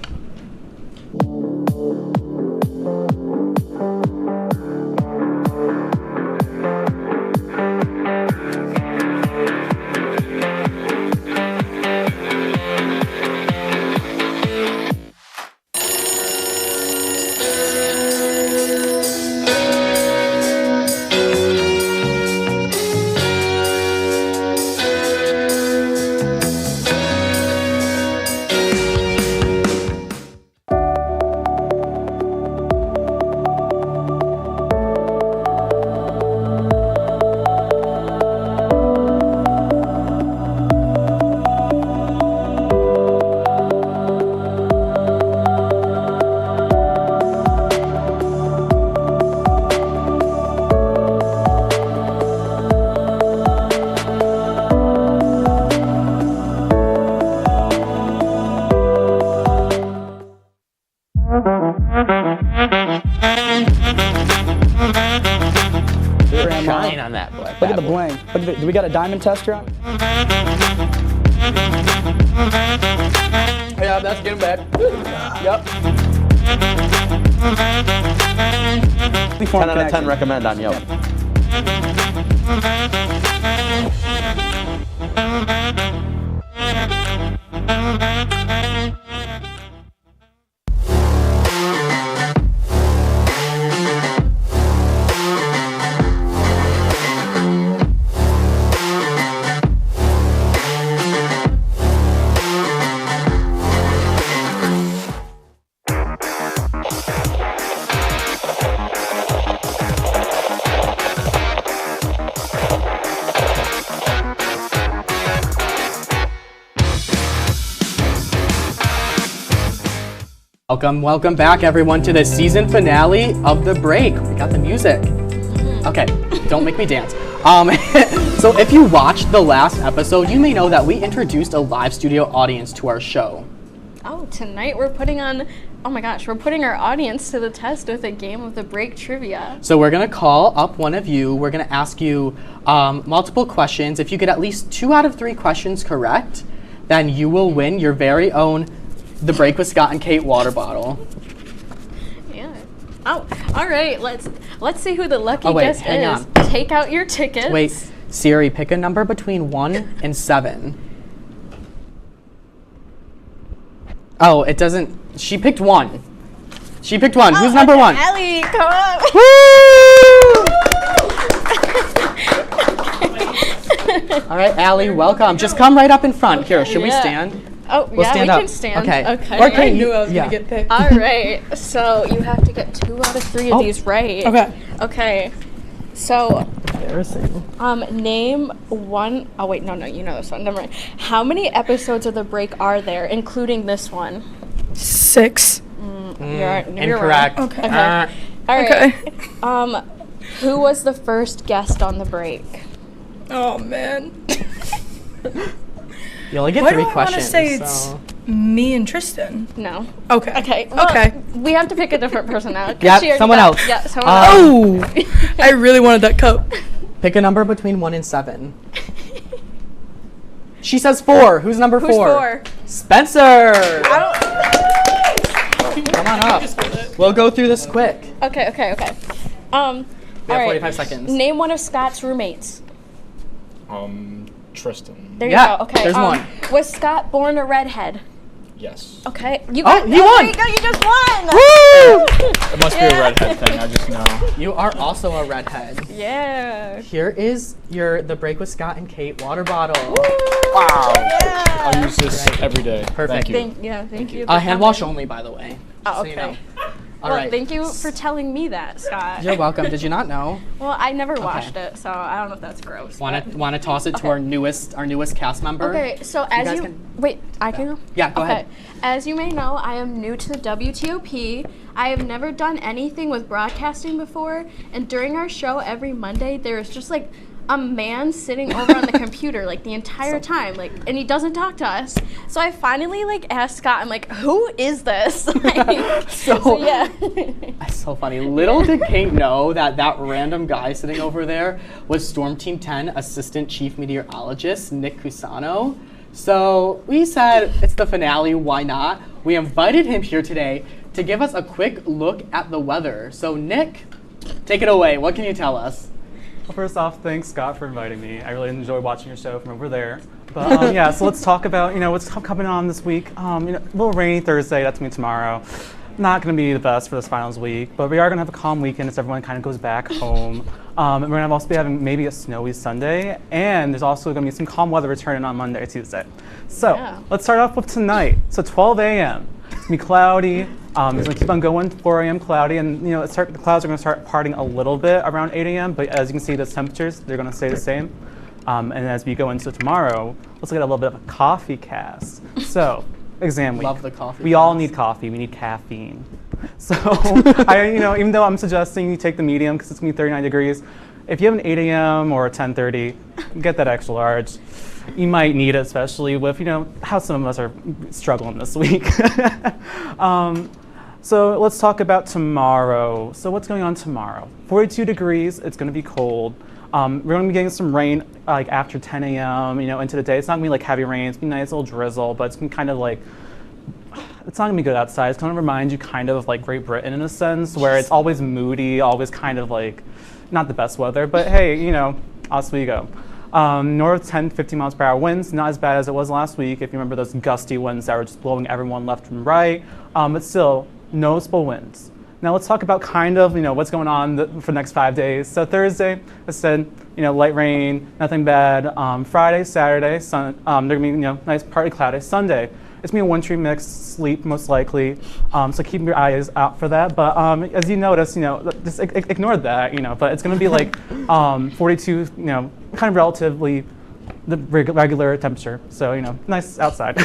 we got a diamond tester on? Yeah, that's getting back. Yep. 10 out of 10 recommend on Yelp. Welcome back, everyone, to the season finale of The Break. We got the music. Okay, don't make me dance. So if you watched the last episode, you may know that we introduced a live studio audience to our show. Oh, tonight we're putting on, oh my gosh, we're putting our audience to the test with a game of The Break trivia. So we're gonna call up one of you. We're gonna ask you multiple questions. If you get at least 2 out of 3 questions correct, then you will win your very own The Break with Scott and Kate water bottle. Yeah. Oh, all right. Let's see who the lucky Oh, wait, guest hang is. on. Take out your tickets. Wait, Siri, pick a number between 1 and 7. Oh, it doesn't. She picked 1. She picked 1. Who's number 1? Allie, come on. All right, Allie, welcome. Just come right up in front. Here, should we Yeah. stand? Oh, We'll yeah, stand we up. can stand. Okay. Okay. Or Kate, yeah. get picked. All right. So you have to get 2 out of 3 of these right. Okay. Okay. So, embarrassing. Name one oh wait, no, you know this one. Never mind. How many episodes of The Break are there, including this one? 6. You're incorrect. wrong. Okay. All right. Who was the first guest on The Break? Oh man. You only get Why 3 do I questions. want to say it's me and Tristan? No. Okay. Okay. Well, Okay. We have to pick a different person now. 'cause Yeah, she already someone got- else. Yeah, someone Oh, else. I really wanted that cup. Pick a number between 1 and 7. She says 4. Who's number 4? Who's 4? Spencer! Come on up. We'll go through this quick. Okay. We have all right. 45 seconds. Name one of Scott's roommates. Tristan. There Yeah, you go. Okay. there's one. Was Scott born a redhead? Yes. Okay. You Oh, got, he won! There you go. You just won. Woo! It must be a redhead thing, I just know. You are also a redhead. Yeah. Here is your The Break with Scott and Kate water bottle. Wow. I'll use this every day. Perfect. Thank you. Thank you. Hand wash only, by the way. Oh, So you okay. know. All Well, right. thank you for telling me that, Scott. You're welcome. Did you not know? Well, I never washed it, so I don't know if that's gross. Want but- to toss it to Okay. our newest cast member? Okay, so You as guys you can- wait, I can go. Yeah, go ahead. As you may know, I am new to the WTOP. I have never done anything with broadcasting before, and during our show every Monday, there is just like a man sitting over on the computer like the entire time, like, and he doesn't talk to us. So I finally like asked Scott, I'm like, who is this? Like, so yeah. That's so funny. Little did Kate know that that random guy sitting over there was Storm Team 10 Assistant Chief Meteorologist Nick Cusano. So we said it's the finale, why not? We invited him here today to give us a quick look at the weather. So Nick, take it away. What can you tell us? Well, first off, thanks, Scott, for inviting me. I really enjoy watching your show from over there. But yeah, so let's talk about, what's coming on this week. A little rainy Thursday, that's me tomorrow. Not going to be the best for this finals week, but we are going to have a calm weekend as everyone kind of goes back home. And we're going to also be having maybe a snowy Sunday, and there's also going to be some calm weather returning on Monday, Tuesday. So let's start off with tonight. So 12 a.m. It's going to be cloudy. It's going to keep on going, 4 a.m. cloudy, and the clouds are going to start parting a little bit around 8 a.m., but as you can see, the temperatures, they're going to stay the same. And as we go into tomorrow, let's look at a little bit of a coffee cast. So, exam week. Love the coffee. We all need coffee. We need caffeine. So, even though I'm suggesting you take the medium because it's going to be 39 degrees, if you have an 8 a.m. or a 10:30, get that extra large. You might need it, especially with, how some of us are struggling this week. So let's talk about tomorrow. So what's going on tomorrow? 42 degrees, it's going to be cold. We're going to be getting some rain like after 10 a.m. Into the day. It's not going to be like heavy rain. It's going to be nice little drizzle, but it's going to kind of like, it's not going to be good outside. It's going to remind you kind of like Great Britain in a sense, where it's always moody, always kind of like not the best weather, but hey, Oswego. North 10, 15 miles per hour winds, not as bad as it was last week. If you remember those gusty winds that were just blowing everyone left and right, but still noticeable winds. Now let's talk about kind of, what's going on for the next 5 days. So Thursday, I said, light rain, nothing bad. Friday, Saturday, they're gonna be, nice partly cloudy. Sunday, it's gonna be a wintry mix, sleep most likely. So keep your eyes out for that. But as you notice, just ignore that, but it's gonna be like 42, kind of relatively the regular temperature. So, nice outside.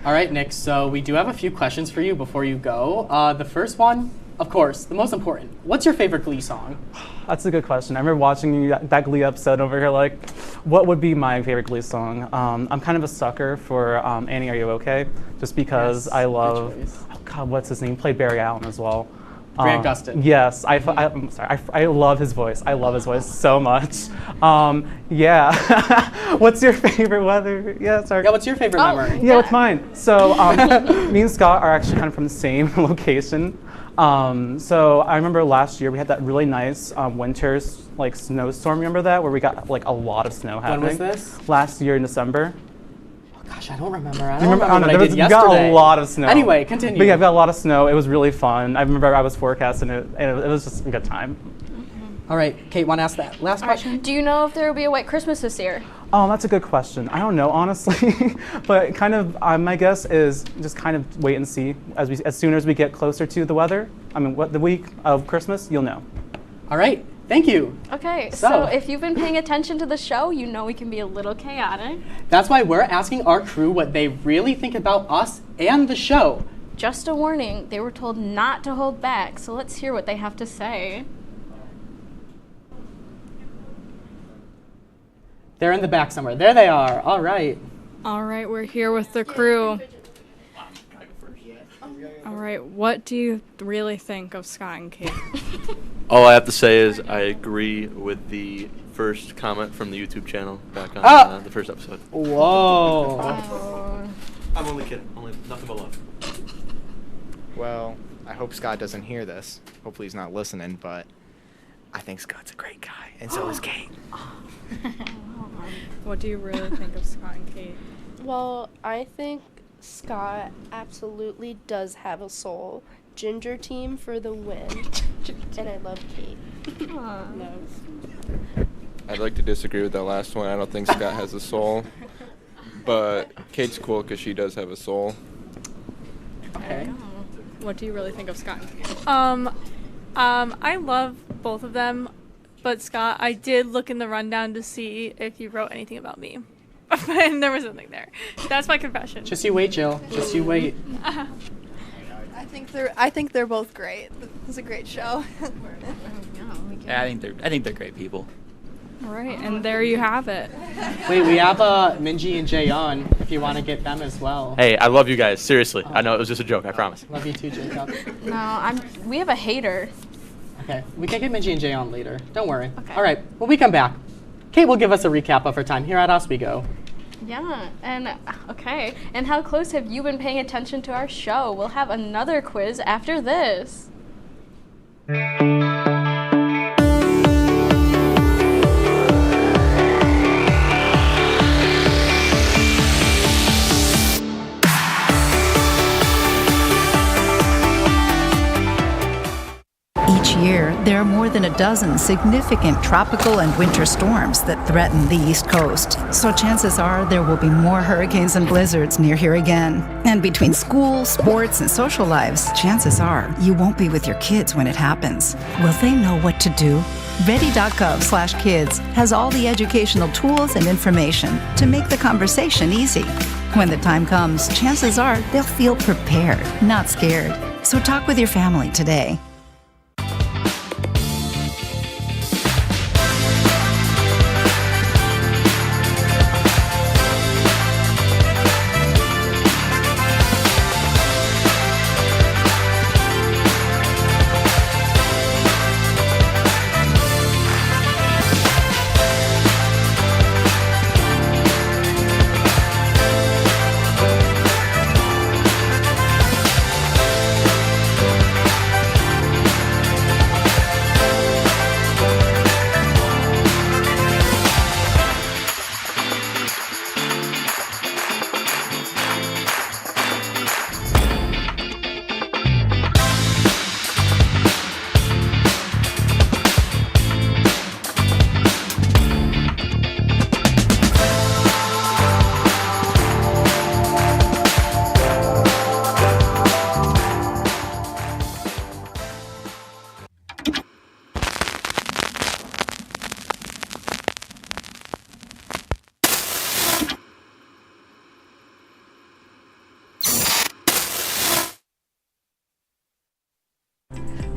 All right, Nick, so we do have a few questions for you before you go. The first one, of course, the most important. What's your favorite Glee song? That's a good question. I remember watching that Glee episode over here, like, what would be my favorite Glee song? I'm kind of a sucker for Annie, Are You Okay? Just because I love, oh God, what's his name? He played Barry Allen as well. Grant Gustin. Yes, I'm sorry. I love his voice. I love his voice so much. Yeah. What's your favorite weather? Yeah, sorry. Yeah, what's your favorite memory? Yeah, what's mine? So me and Scott are actually kind of from the same location. So I remember last year we had that really nice winter like snowstorm. Remember that, where we got like a lot of snow happening? When was this? Last year in December. Gosh, I don't remember. I don't remember what I did yesterday. We got a lot of snow. Anyway, continue. But yeah, we got a lot of snow. It was really fun. I remember I was forecasting it, and it was just a good time. All right, Kate, want to ask that last question? Right. Do you know if there will be a white Christmas this year? Oh, that's a good question. I don't know, honestly. But kind of, my guess is just kind of wait and see. As soon as we get closer to the weather, the week of Christmas, you'll know. All right. Thank you. Okay, so if you've been paying attention to the show, you know we can be a little chaotic. That's why we're asking our crew what they really think about us and the show. Just a warning, they were told not to hold back, so let's hear what they have to say. They're in the back somewhere. There they are. All right. All right, we're here with the crew. All right, what do you really think of Scott and Kate? All I have to say is I agree with the first comment from the YouTube channel back on the first episode. Whoa. I'm only kidding. Only nothing but love. Well, I hope Scott doesn't hear this. Hopefully he's not listening, but I think Scott's a great guy, and so is Kate. What do you really think of Scott and Kate? Well, I think Scott absolutely does have a soul. Ginger team for the win. And I love Kate. No. I'd like to disagree with that last one. I don't think Scott has a soul. But Kate's cool because she does have a soul. Okay. What do you really think of Scott and Kate? I love both of them, but Scott, I did look in the rundown to see if you wrote anything about me. And there was nothing there. That's my confession. Just you wait, Jill. Just you wait. I think they're both great. It's a great show. Yeah, I think they're great people. All right, and there you have it. Wait, we have Minji and Jaeyeon if you want to get them as well. Hey, I love you guys. Seriously. I know it was just a joke. I promise. Love you too, Jacob. No, we have a hater. Okay, we can get Minji and Jaeyeon later. Don't worry. Okay. All right, when we come back, Kate will give us a recap of her time here at Oswego. Yeah, and okay. And how close have you been paying attention to our show? We'll have another quiz after this. Each year, there are more than a dozen significant tropical and winter storms that threaten the East Coast. So chances are there will be more hurricanes and blizzards near here again. And between school, sports, and social lives, chances are you won't be with your kids when it happens. Will they know what to do? Ready.gov/kids has all the educational tools and information to make the conversation easy. When the time comes, chances are they'll feel prepared, not scared. So talk with your family today.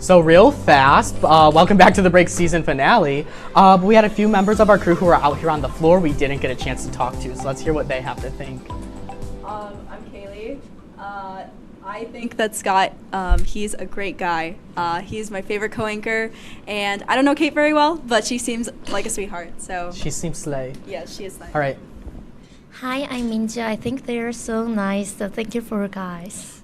So real fast, welcome back to the break season finale. We had a few members of our crew who are out here on the floor we didn't get a chance to talk to, so let's hear what they have to think. I'm Kaylee. I think that Scott, he's a great guy. He's my favorite co-anchor, and I don't know Kate very well, but she seems like a sweetheart, so. She seems slay. Yeah, she is slay. All right. Hi, I'm Minja. I think they're so nice, so thank you for guys.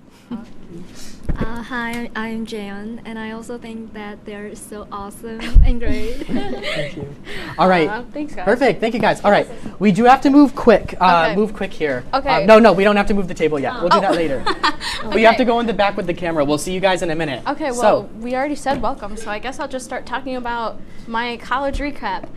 Hi, I'm Jan, and I also think that they're so awesome and great. Thank you. All right. Thanks, guys. Perfect. Thank you, guys. All right. We do have to move quick. Okay. Move quick here. Okay. No, we don't have to move the table yet. We'll do that later. Okay. We have to go in the back with the camera. We'll see you guys in a minute. Okay, well, we already said welcome, so I guess I'll just start talking about my college recap.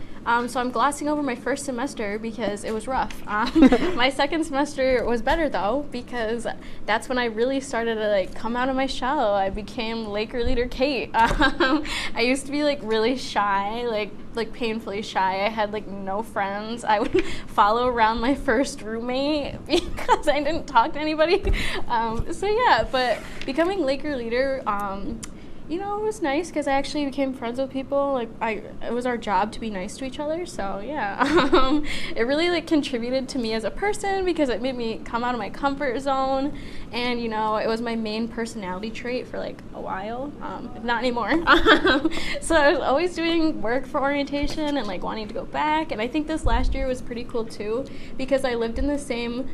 So I'm glossing over my first semester because it was rough. My second semester was better though, because that's when I really started to like come out of my shell. I became Laker leader Kate. I used to be like really shy, like painfully shy. I had like no friends. I would follow around my first roommate because I didn't talk to anybody. So yeah, but becoming Laker leader, you know, it was nice because I actually became friends with people. Like, it was our job to be nice to each other. So yeah, it really like contributed to me as a person because it made me come out of my comfort zone, and you know, it was my main personality trait for like a while. Not anymore. So I was always doing work for orientation and like wanting to go back. And I think this last year was pretty cool too because I lived in the same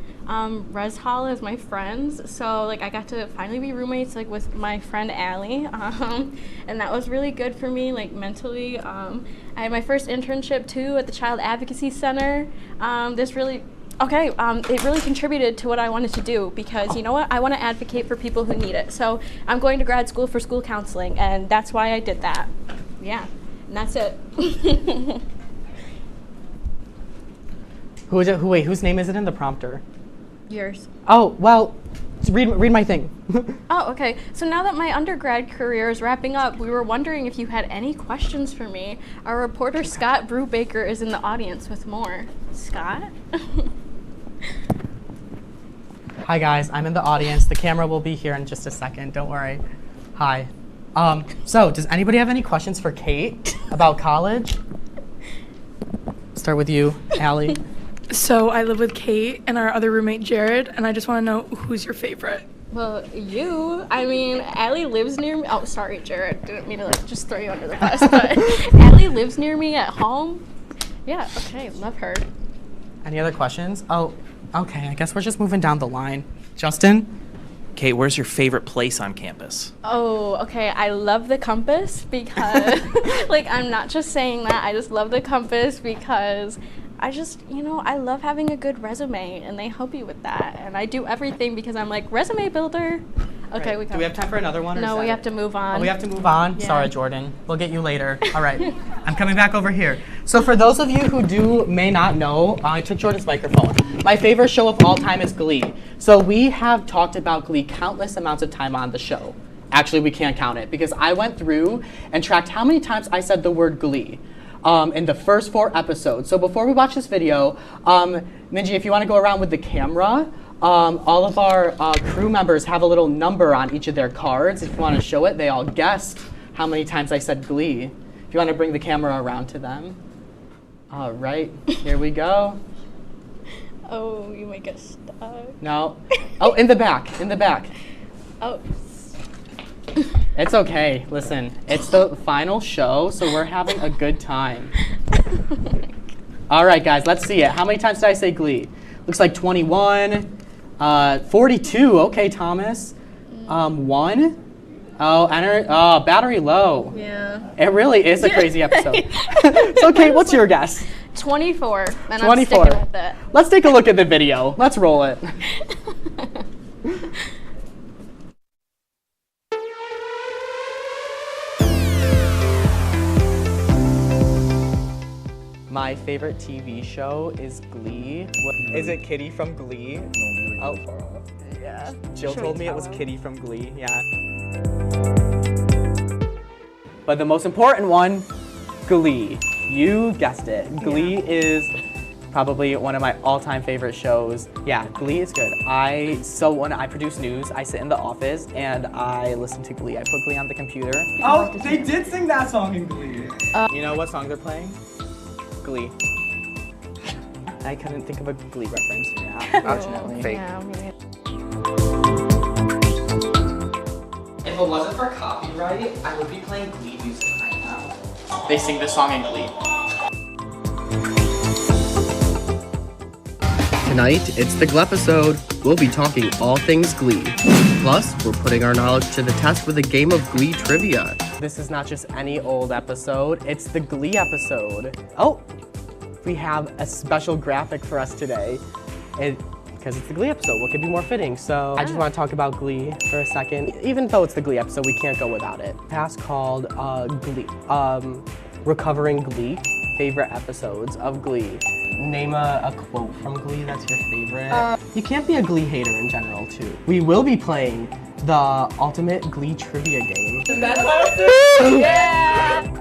res hall as my friends. So like I got to finally be roommates like with my friend Allie. And that was really good for me, like mentally. I had my first internship too at the Child Advocacy Center. It really contributed to what I wanted to do because you know what? I want to advocate for people who need it. So I'm going to grad school for school counseling, and that's why I did that. Yeah, and that's it. Wait, whose name is it in the prompter? Yours. Oh, well, read my thing. Oh, okay. So now that my undergrad career is wrapping up, we were wondering if you had any questions for me. Our reporter Scott Brubaker is in the audience with more. Scott? Hi guys, I'm in the audience. The camera will be here in just a second, don't worry. Hi. So does anybody have any questions for Kate about college? Start with you, Allie. So I live with Kate and our other roommate Jared, and I just want to know who's your favorite. Well, you. I mean, Allie lives near me. Oh, sorry, Jared. Didn't mean to like just throw you under the bus, but Allie lives near me at home. Yeah, okay, love her. Any other questions? Oh, okay, I guess we're just moving down the line. Justin? Kate, where's your favorite place on campus? Oh, okay, I love the Compass because, like, I'm not just saying that, I just love the Compass because I just, you know, I love having a good resume, and they help you with that. And I do everything because I'm like, resume builder. Okay, right. Do we have time for another one? No, we have to move on. Oh, we have to move on? Yeah. Sorry, Jordan. We'll get you later. All right. I'm coming back over here. So for those of you who may not know, I took Jordan's microphone. My favorite show of all time is Glee. So we have talked about Glee countless amounts of time on the show. Actually, we can't count it because I went through and tracked how many times I said the word Glee. In the first 4 episodes. So before we watch this video, Minji, if you want to go around with the camera, all of our crew members have a little number on each of their cards. If you want to show it, they all guessed how many times I said Glee. If you want to bring the camera around to them. All right, here we go. Oh, you might get stuck. No. Oh, in the back, in the back. Oh. It's okay. Listen, it's the final show, so we're having a good time. All right, guys, let's see it. How many times did I say Glee? Looks like 21, 42. Okay, Thomas. 1. Oh, battery low. Yeah. It really is a crazy episode. So, Kate, what's your guess? 24, and 24. I'm sticking with it. Let's take a look at the video. Let's roll it. My favorite TV show is Glee. Is it Kitty from Glee? Oh, yeah. Jill told me it was Kitty from Glee, yeah. But the most important one, Glee. You guessed it. Glee is Probably one of my all-time favorite shows. Yeah, Glee is good. So when I produce news, I sit in the office and I listen to Glee. I put Glee on the computer. Oh, they did sing that song in Glee. You know what song they're playing? Glee. I couldn't think of a Glee reference. Yeah, unfortunately. Fake. If it wasn't for copyright, I would be playing Glee music right now. They sing this song in Glee. Tonight, it's the Glee episode. We'll be talking all things Glee. Plus, we're putting our knowledge to the test with a game of Glee trivia. This is not just any old episode, it's the Glee episode. Oh, we have a special graphic for us today. Because it's the Glee episode, what could be more fitting? So I just want to talk about Glee for a second. Even though it's the Glee episode, we can't go without it. Past called Glee. Recovering Glee, favorite episodes of Glee. Name a quote from Glee that's your favorite. You can't be a Glee hater in general, too. We will be playing the ultimate Glee trivia game. Yeah!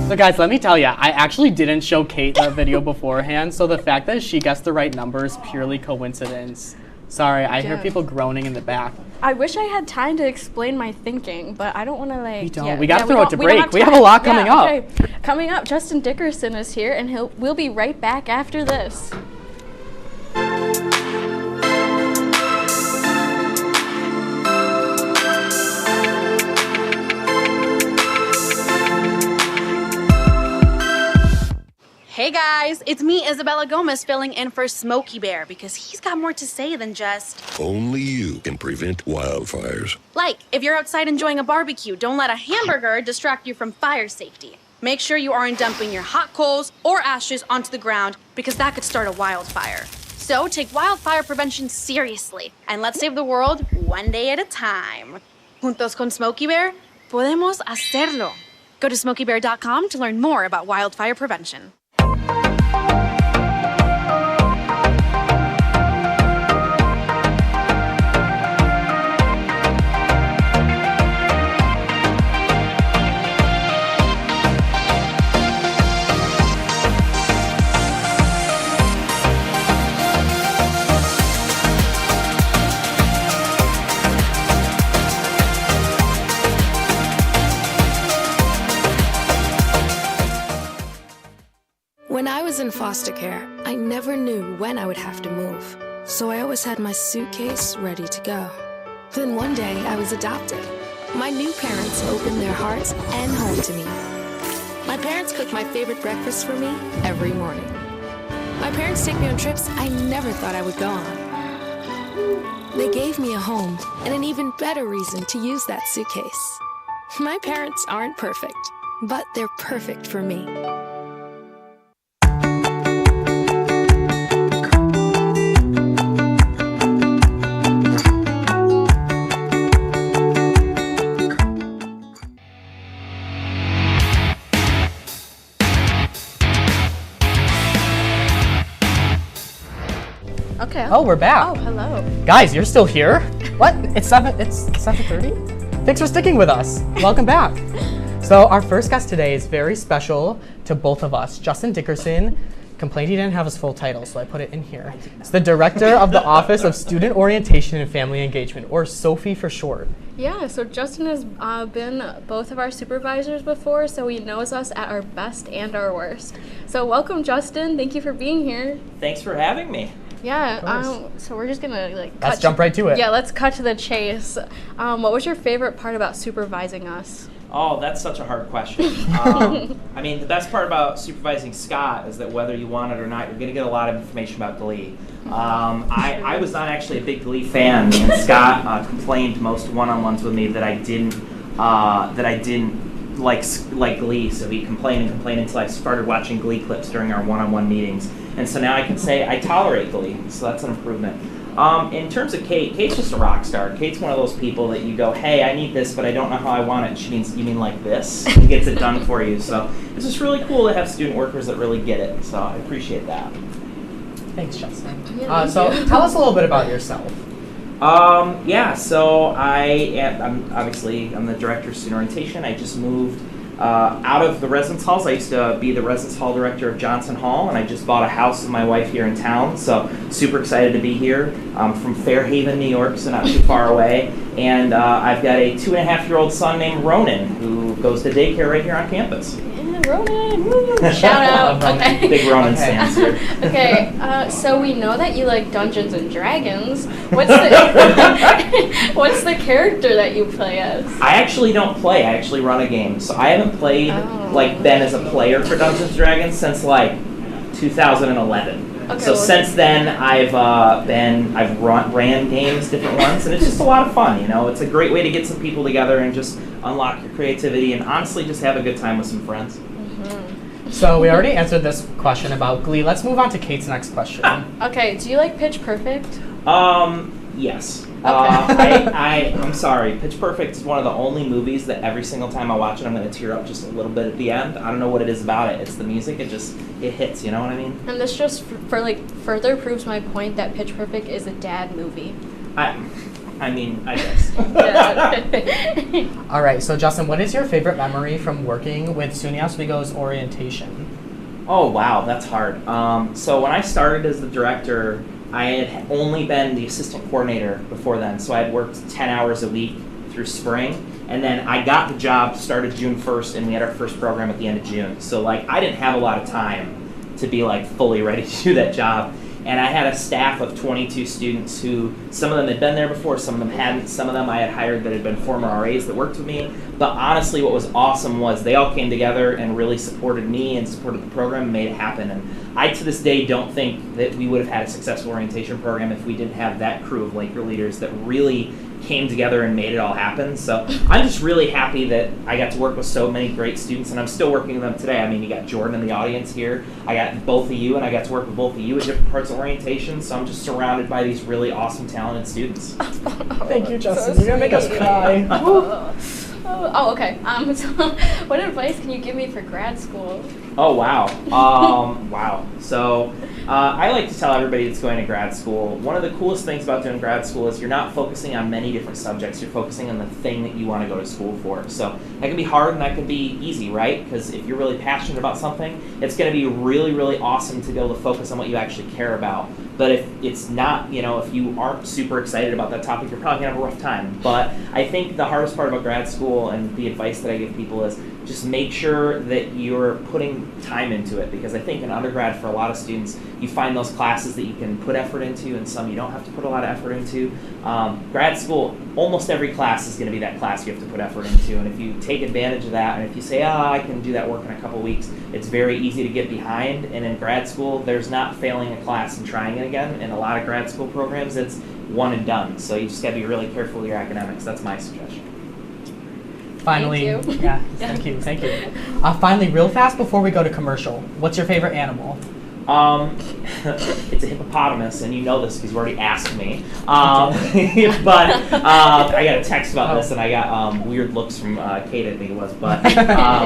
So guys, let me tell you, I actually didn't show Kate the video beforehand, so the fact that she guessed the right number is purely coincidence. Sorry, I hear people groaning in the back. I wish I had time to explain my thinking, but I don't want to like. We don't. We gotta throw it to break. We have a lot coming up. Okay. Coming up, Justin Dickerson is here, and we'll be right back after this. Hey guys, it's me, Isabella Gomez, filling in for Smokey Bear because he's got more to say than just... Only you can prevent wildfires. Like, if you're outside enjoying a barbecue, don't let a hamburger distract you from fire safety. Make sure you aren't dumping your hot coals or ashes onto the ground because that could start a wildfire. So take wildfire prevention seriously and let's save the world one day at a time. Juntos con Smokey Bear, podemos hacerlo. Go to smokeybear.com to learn more about wildfire prevention. When I was in foster care, I never knew when I would have to move, so I always had my suitcase ready to go. Then one day, I was adopted. My new parents opened their hearts and home to me. My parents cook my favorite breakfast for me every morning. My parents take me on trips I never thought I would go on. They gave me a home and an even better reason to use that suitcase. My parents aren't perfect, but they're perfect for me. Okay. Oh, we're back. Oh, hello. Guys, you're still here? What? It's 7:30? Thanks for sticking with us. Welcome back. So our first guest today is very special to both of us. Justin Dickerson complained he didn't have his full title, so I put it in here. It's the Director of the Office of Student Orientation and Family Engagement, or SOFI for short. Yeah, so Justin has been both of our supervisors before, so he knows us at our best and our worst. So welcome, Justin. Thank you for being here. Thanks for having me. Yeah, so we're just gonna let's jump right to it. Yeah, let's cut to the chase. What was your favorite part about supervising us? Oh, that's such a hard question. I mean, the best part about supervising Scott is that whether you want it or not, you're going to get a lot of information about Glee. I was not actually a big Glee fan, and Scott complained most one-on-ones with me that I didn't like Glee. So he complained until I started watching Glee clips during our one-on-one meetings, and so now I can say I tolerate Glee. So that's an improvement. In terms of Kate, Kate's just a rock star. Kate's one of those people that you go, hey, I need this, but I don't know how I want it. And she means, you mean like this? And gets it done for you. So it's just really cool to have student workers that really get it. So I appreciate that. Thanks, Justin. Yeah, so tell us a little bit about yourself. Yeah, so I'm the director of student orientation. I just moved out of the residence halls. I used to be the residence hall director of Johnson Hall, and I just bought a house with my wife here in town, so super excited to be here. I'm from Fairhaven, New York, so not too far away, and I've got a 2.5-year-old son named Ronan who goes to daycare right here on campus. Ronan, woo! Shout out. Okay. Big Ronan stands here. Okay, so we know that you like Dungeons and Dragons. What's the character that you play as? I actually don't play. I actually run a game. So I haven't played, been as a player for Dungeons and Dragons since, 2011. Okay, So since then, I've ran games, different ones, and it's just a lot of fun, It's a great way to get some people together and just unlock your creativity and honestly just have a good time with some friends. So we already answered this question about Glee. Let's move on to Kate's next question. Okay, do you like Pitch Perfect? Yes. I'm sorry. Pitch Perfect is one of the only movies that every single time I watch it, I'm going to tear up just a little bit at the end. I don't know what it is about it. It's the music. It hits. You know what I mean? And this just further proves my point that Pitch Perfect is a dad movie. I guess. All right, so Justin, what is your favorite memory from working with SUNY Oswego's orientation? Oh, wow, that's hard. So when I started as the director, I had only been the assistant coordinator before then, so I had worked 10 hours a week through spring, and then I got the job, started June 1st, and we had our first program at the end of June. So I didn't have a lot of time to be fully ready to do that job. And I had a staff of 22 students who, some of them had been there before, some of them hadn't, some of them I had hired that had been former RAs that worked with me. But honestly, what was awesome was they all came together and really supported me and supported the program and made it happen. And I, to this day, don't think that we would have had a successful orientation program if we didn't have that crew of Laker leaders that really came together and made it all happen. So I'm just really happy that I got to work with so many great students, and I'm still working with them today. I mean, you got Jordan in the audience here. I got both of you, and I got to work with both of you at different parts of orientation, so I'm just surrounded by these really awesome, talented students. Thank you, Justin. You're going to make us cry. Okay. So what advice can you give me for grad school? Oh, wow. Wow. So I like to tell everybody that's going to grad school, one of the coolest things about doing grad school is you're not focusing on many different subjects. You're focusing on the thing that you want to go to school for. So that can be hard and that can be easy, right? Because if you're really passionate about something, it's going to be really, really awesome to be able to focus on what you actually care about. But if it's not, if you aren't super excited about that topic, you're probably going to have a rough time. But I think the hardest part about grad school and the advice that I give people is just make sure that you're putting time into it, because I think in undergrad for a lot of students, you find those classes that you can put effort into and some you don't have to put a lot of effort into. Grad school, almost every class is going to be that class you have to put effort into, and if you take advantage of that and if you say, I can do that work in a couple weeks, it's very easy to get behind. And in grad school, there's not failing a class and trying it again. In a lot of grad school programs, it's one and done. So you just got to be really careful with your academics. That's my suggestion. Finally, Thank you. yeah, thank you. Finally, real fast before we go to commercial, what's your favorite animal? It's a hippopotamus, and you know this because you already asked me. But I got a text about this, and I got weird looks from Kate, I think it was. But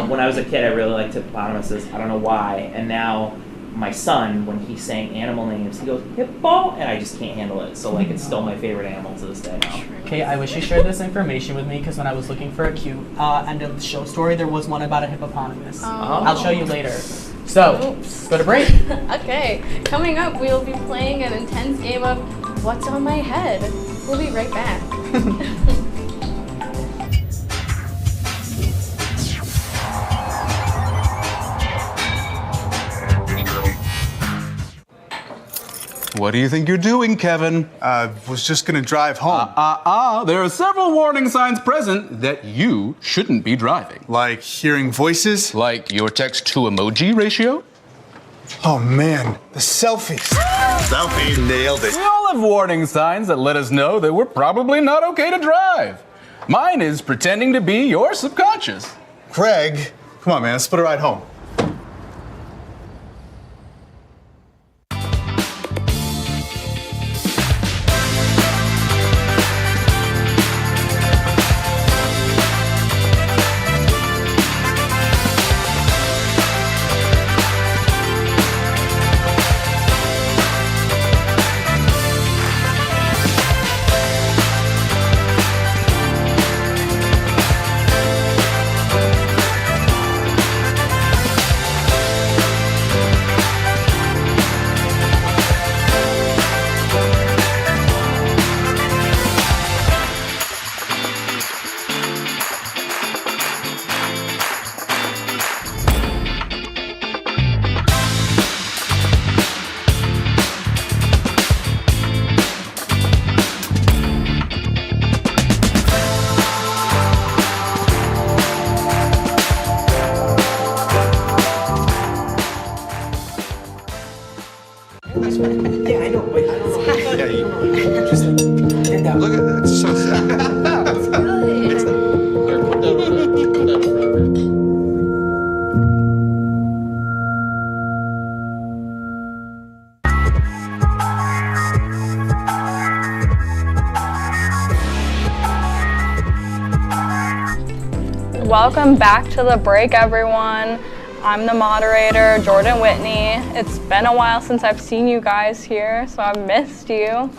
when I was a kid, I really liked hippopotamuses. I don't know why. And now my son, when he's saying animal names, he goes, hippo, and I just can't handle it. So it's still my favorite animal to this day now. Okay, I wish you shared this information with me, because when I was looking for a cute end of the show story, there was one about a hippopotamus. I'll show you later. So, go to break. Okay, coming up, we'll be playing an intense game of What's on My Head. We'll be right back. What do you think you're doing, Kevin? Was just gonna drive home. There are several warning signs present that you shouldn't be driving. Like hearing voices? Like your text-to-emoji ratio? Oh man, the selfies. Selfie, nailed it. We all have warning signs that let us know that we're probably not okay to drive. Mine is pretending to be your subconscious. Craig, come on man, let's split a ride home. welcome back to The Break, everyone. I'm the moderator, Jordan Whitney. It's been a while since I've seen you guys here, so I've missed you.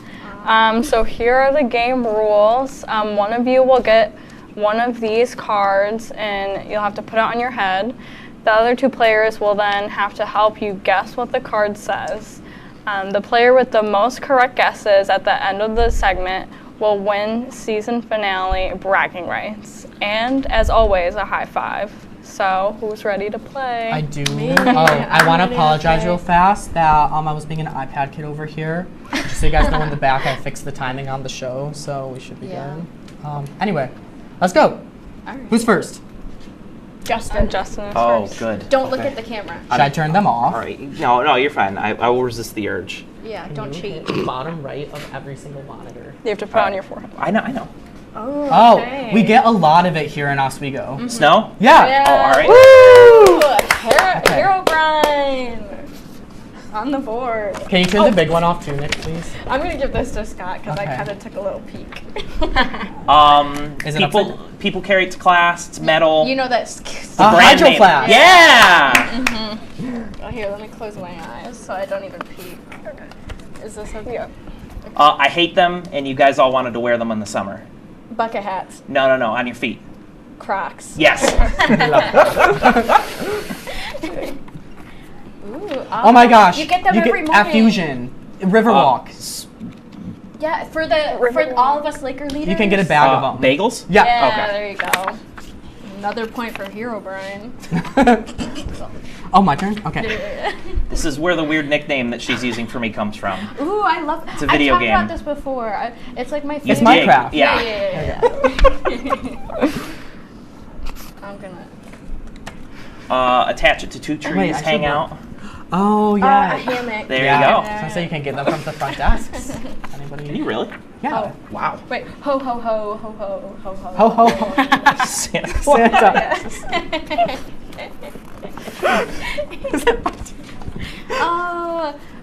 So here are the game rules. One of you will get one of these cards, and you'll have to put it on your head. The other two players will then have to help you guess what the card says. The player with the most correct guesses at the end of the segment will win season finale bragging rights. And as always, a high five. So who's ready to play? I do. I want to apologize real fast that I was being an iPad kid over here. Just so you guys know in the back, I fixed the timing on the show, so we should be good. Anyway, let's go. Right. Who's first? Justin is first. Good. Don't look at the camera. Should I turn them off? All right. No, you're fine. I will resist the urge. Yeah, don't cheat. Bottom right of every single monitor. You have to put it on your forehead. I know. Oh, okay. We get a lot of it here in Oswego. Snow? Yeah. Oh, all right. Woo! Hero Grind on the board. Can you turn the big one off too, Nick, please? I'm gonna give this to Scott because I kind of took a little peek. Is it people carry it to class. It's metal. You know that's brand Hydro name. Flask. Yeah. Oh, here, let me close my eyes so I don't even peek. Is this okay? I hate them, and you guys all wanted to wear them in the summer. Bucket hats. No, on your feet. Crocs. Yes. Ooh, Oh my gosh. You get them every morning. At Fusion, Riverwalk. Yeah, for all of us Laker leaders. You can get a bag of them. Bagels? Yeah. Yeah, there you go. Another point for Hero Brian. Oh, my turn? Okay. This is where the weird nickname that she's using for me comes from. Ooh, I love. It's a video game. I've talked about this before. It's like my favorite. It's Minecraft. Yeah. I'm gonna attach it to two trees, Wait, hang out. Oh, yeah. A hammock. There you go. So I say you can get them from the front desks. Anybody? Can you really? Yeah. Oh. Wow. Wait, ho ho ho ho ho ho ho. Ho ho ho. Santa.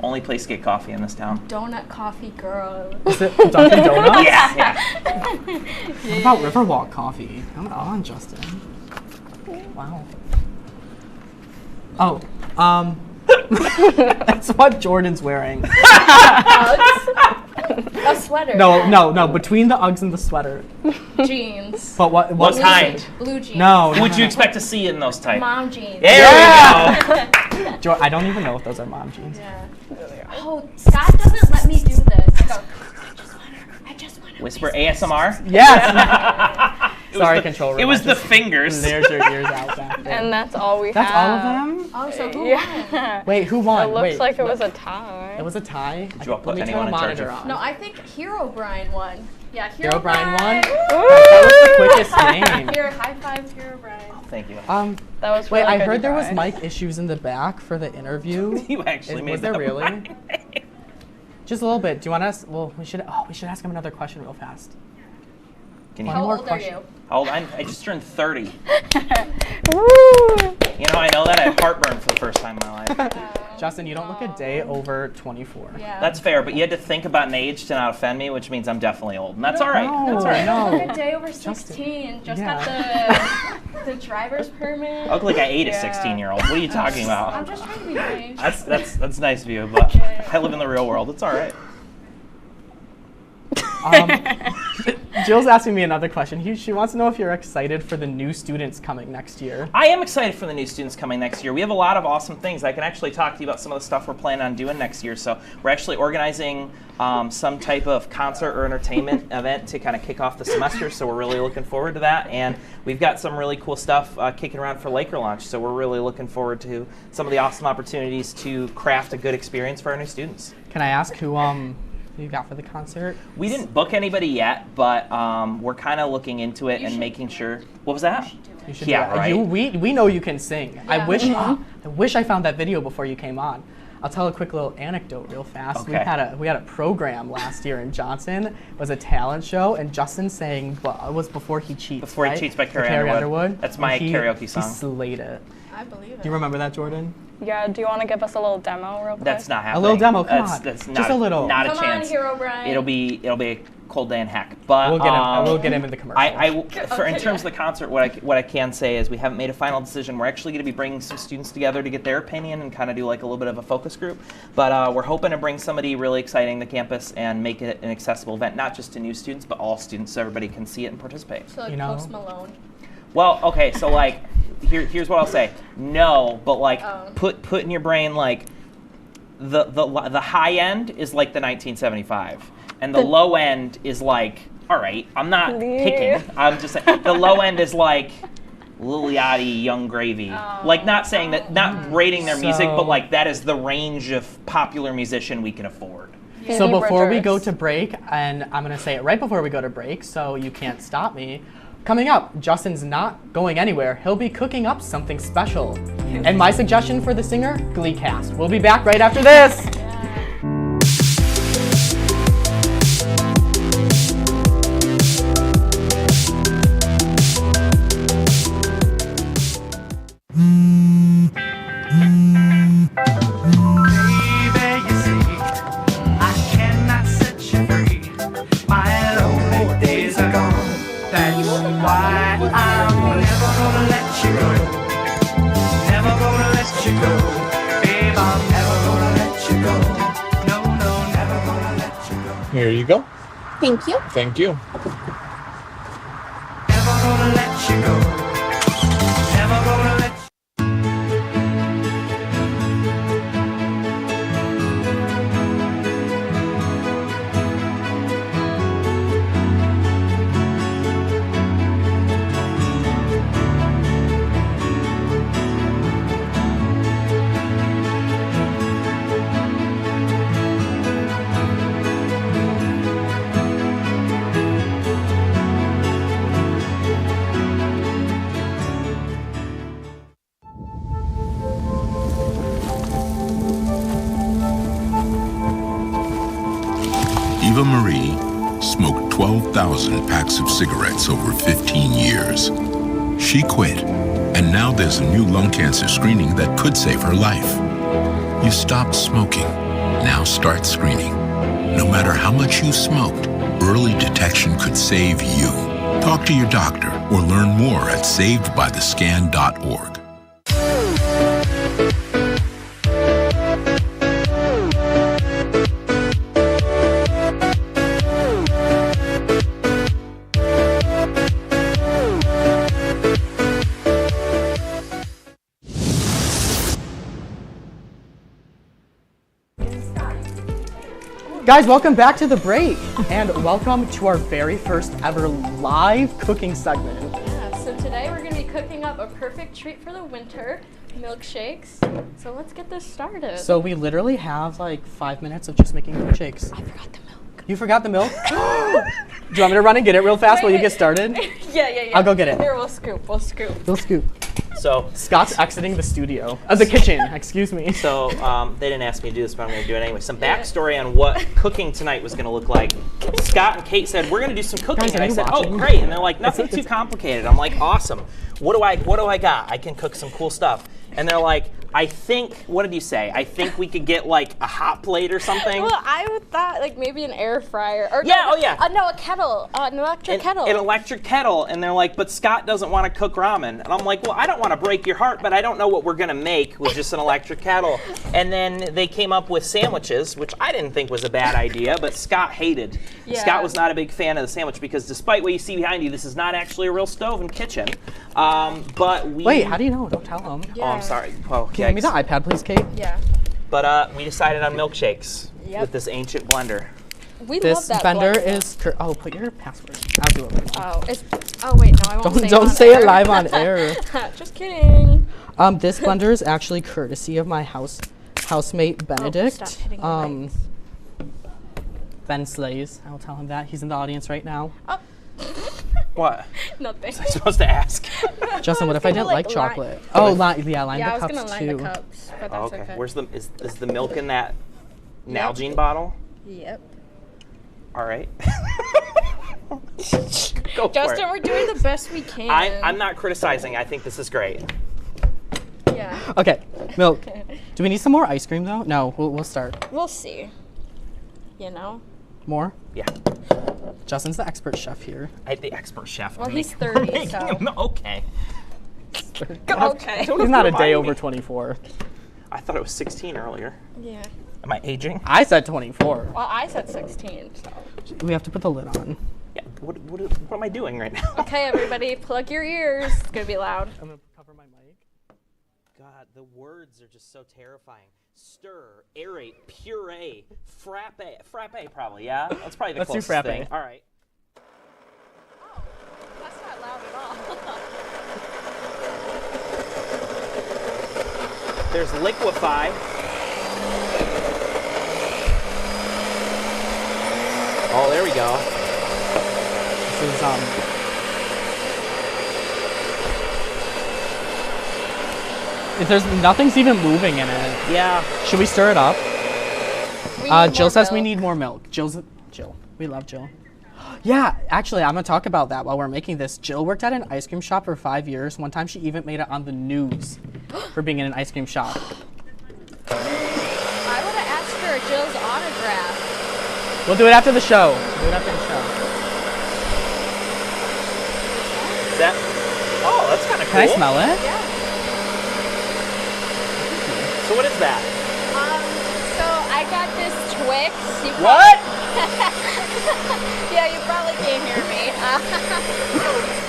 Only place to get coffee in this town. Donut coffee girl. Is it Dunkin' Donuts? Yeah. What about Riverwalk coffee? Come on, Justin. Wow. Oh, that's what Jordan's wearing. A sweater. No. Between the Uggs and the sweater. Jeans. But what kind? Blue jeans. No. Who would you expect to see in those types? Mom jeans. There we go. I don't even know if those are mom jeans. Yeah. Oh, Scott doesn't let me do this. I just want to Whisper ASMR? Yes. Sorry, control room. It was the fingers. There's your ears out back there. And that's all we have. That's all of them? Oh, so who won? Wait, who won? It looks like it was a tie. It was a tie? Did you all put Let me turn anyone the in charge monitor of? on. No, I think Hero Brian won. Yeah, Hero Brian won? Woo! That was the quickest game. Here, high five, Hero Brian. Thank you. That was Wait, really I good, heard there was guys. mic issues in the back for the interview. You actually made Was there that really? right. Just a little bit. Do you want us? Well, we should ask him another question real fast. Can you? How old are you? How old? I just turned 30. Woo! You know, I know that I have heartburn for the first time in my life. Justin, you don't look a day over 24. Yeah. That's fair, but you had to think about an age to not offend me, which means I'm definitely old, and that's all right. No, That's all right. no. Look a day over 16. Just got the driver's permit. I look like I ate a 16-year-old. What are you talking I'm about? just trying to be nice. That's nice of you, but I live in the real world. It's all right. Jill's asking me another question. She wants to know if you're excited for the new students coming next year. I am excited for the new students coming next year. We have a lot of awesome things. I can actually talk to you about some of the stuff we're planning on doing next year. So we're actually organizing some type of concert or entertainment event to kind of kick off the semester. So we're really looking forward to that. And we've got some really cool stuff kicking around for Laker Launch. So we're really looking forward to some of the awesome opportunities to craft a good experience for our new students. Can I ask who you got for the concert? We didn't book anybody yet, but we're kind of looking into it and making sure. What was that? You should Yeah, do that. right. We know you can sing. Yeah. I wish I found that video before you came on. I'll tell a quick little anecdote real fast. Okay. We had a program last year in Johnson. It was a talent show, and Justin sang. It was Before He Cheats. Before right? He Cheats by For Carrie Underwood. That's my And karaoke song. He slayed it. I believe it. Do you remember that, Jordan? Yeah, do you want to give us a little demo real quick? That's not happening. A little demo, come on. That's Just a little. Not Come a chance. on, Hero Brian. It'll be a cold day in heck. But We'll get him in the commercial. In terms of the concert, what I can say is we haven't made a final decision. We're actually going to be bringing some students together to get their opinion and kind of do like a little bit of a focus group. But we're hoping to bring somebody really exciting to campus and make it an accessible event, not just to new students, but all students, so everybody can see it and participate. So like Post Malone. Well, okay, so like, here's what I'll say. No, but like, put in your brain like, the high end is like the 1975, and the low end is like, all right, I'm not picking. I'm just saying the low end is like Lil Yachty, Young Gravy. Like, not saying that, not rating their music, but like that is the range of popular musician we can afford. So before we go to break, and I'm going to say it right before we go to break, so you can't stop me. Coming up, Justin's not going anywhere. He'll be cooking up something special. And my suggestion for the singer, Glee cast. We'll be back right after this. Here you go. Thank you. Thank you. Eva Marie smoked 12,000 packs of cigarettes over 15 years. She quit, and now there's a new lung cancer screening that could save her life. You stopped smoking. Now start screening. No matter how much you smoked, early detection could save you. Talk to your doctor or learn more at savedbythescan.org. Guys, welcome back to the break, and welcome to our very first ever live cooking segment. Yeah, so today we're going to be cooking up a perfect treat for the winter, milkshakes. So let's get this started. So we literally have like 5 minutes of just making milkshakes. I forgot the milk. You forgot the milk? Do you want me to run and get it real fast while you get started? Yeah. I'll go get it. Here, we'll scoop. We'll scoop. So Scott's exiting the studio, the kitchen, excuse me. So they didn't ask me to do this, but I'm going to do it anyway. Some backstory on what cooking tonight was going to look like. Scott and Kate said, we're going to do some cooking. Guys, and I said, watching? oh, great. And they're like, nothing too complicated. I'm like, awesome. What do I got? I can cook some cool stuff. And they're like, I think, what did you say? I think we could get like a hot plate or something. Well, I thought like maybe an air fryer. Or Yeah, no, oh yeah. No, a kettle, an electric kettle. An electric kettle. And they're like, but Scott doesn't want to cook ramen. And I'm like, well, I don't want to break your heart, but I don't know what we're going to make with just an electric kettle. And then they came up with sandwiches, which I didn't think was a bad idea, but Scott hated. Yeah. Scott was not a big fan of the sandwich because despite what you see behind you, this is not actually a real stove and kitchen. But we... Wait, how do you know? Don't tell them. Oh, I'm sorry. Oh, Can you give me the iPad, please, Kate? Yeah. But we decided on milkshakes Yep. with this ancient blender. We This love that blender blender. is... Oh, put your password. I'll do it right now. Oh, wait, no, I won't say it Don't on say air. it live on air. Just kidding. This blender is actually courtesy of my housemate Benedict. stop hitting the mics. Ben Slays. I'll tell him that. He's in the audience right now. What? Nothing. Was I supposed to ask? Justin, what if I didn't like chocolate? line- line the Yeah, I was cups gonna line too. the cups, but Oh, that's okay. okay. Where's the is the milk in that Nalgene bottle? Yep. All right. Go for Justin, it. we're doing the best we can. I'm not criticizing. I think this is great. Yeah. Okay, milk. Do we need some more ice cream though? No, we'll start. We'll see. You know? More? Yeah. Justin's the expert chef here. The expert chef. Well, I'm he's making- 30, making so. him- okay. Okay. He's not a day over 24. I thought it was 16 earlier. Yeah. Am I aging? I said 24. Well, I said 16, so. We have to put the lid on. Yeah. What am I doing right now? Okay, everybody, plug your ears. It's gonna be loud. I'm gonna cover my mic. God, the words are just so terrifying. Stir, aerate, puree, frappe probably, yeah? That's probably the Let's do closest frappe. thing. All right. That's not loud at all. There's liquefy. Oh, there we go. This is if there's nothing's even moving in it. Yeah. Should we stir it up? Jill says we milk. need more milk. Jill. We love Jill. Yeah, actually, I'm gonna talk about that while we're making this. Jill worked at an ice cream shop for 5 years. One time she even made it on the news for being in an ice cream shop. I would have asked for Jill's autograph. We'll do it after the show. Is that? Oh, that's kind of cool. Can I smell it? Yeah. So what is that? So I got this Twix. What? Yeah, you probably can't hear me.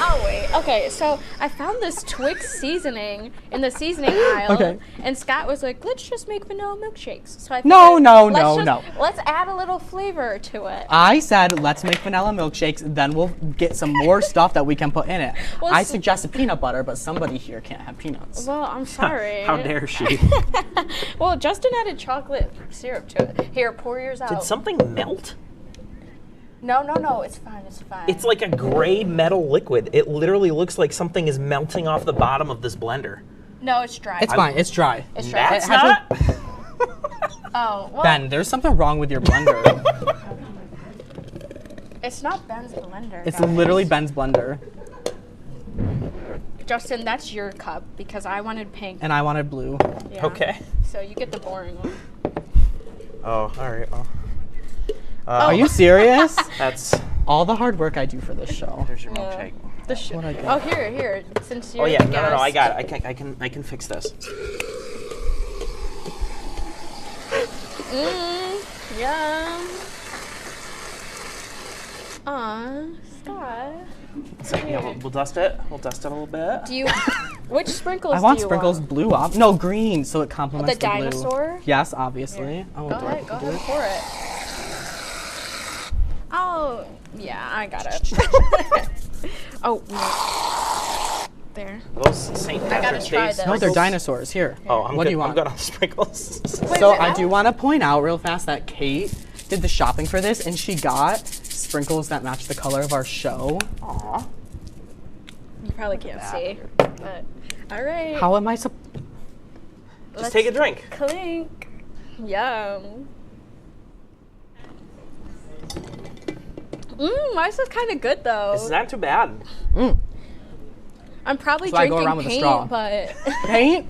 Oh, wait. Okay, so I found this Twix seasoning in the seasoning aisle. Okay. And Scott was like, let's just make vanilla milkshakes. So I No, figured, no, let's no, just- no. Let's add a little flavor to it. I said let's make vanilla milkshakes, then we'll get some more stuff that we can put in it. Well, I suggested peanut butter, but somebody here can't have peanuts. Well, I'm sorry. How dare she? Well, Justin added chocolate syrup to it. Here, pour yours out. Did something melt? No, it's fine, it's fine. It's like a gray metal liquid. It literally looks like something is melting off the bottom of this blender. No, it's dry. It's fine. It's dry. It's dry. That's not. Oh, well. Ben, there's something wrong with your blender. It's not Ben's blender. It's guys. literally Ben's blender. Justin, that's your cup because I wanted pink. And I wanted blue. Yeah. Okay. So you get the boring one. Oh, all right. Well. Are you serious? That's all the hard work I do for this show. There's your milkshake. What I got? Oh, here. Since you're Oh yeah, the no, I guest. got it. I can fix this. Yum. Scott. So yeah, we'll dust it. We'll dust it a little bit. Do you? Which sprinkles? I want do you sprinkles want? blue off. No, green, so it complements The the blue. dinosaur? Yes, obviously. Here. Oh, Go do I ahead, have to go do ahead, it? pour it. Oh, yeah, I got it. Oh, no. There. Those St. I gotta Patrick's try Day this. No, they're sprinkles? dinosaurs. Here. Oh, I'm what good. do you want? I'm good on sprinkles. So I do want to point out real fast that Kate did the shopping for this, and she got sprinkles that match the color of our show. Aw. You probably can't see, but all right. How am I Just take a drink. Clink. Yum. Mine's is kind of good though. This is not too bad. I'm probably That's why I go drinking around with a paint, straw. but Paint?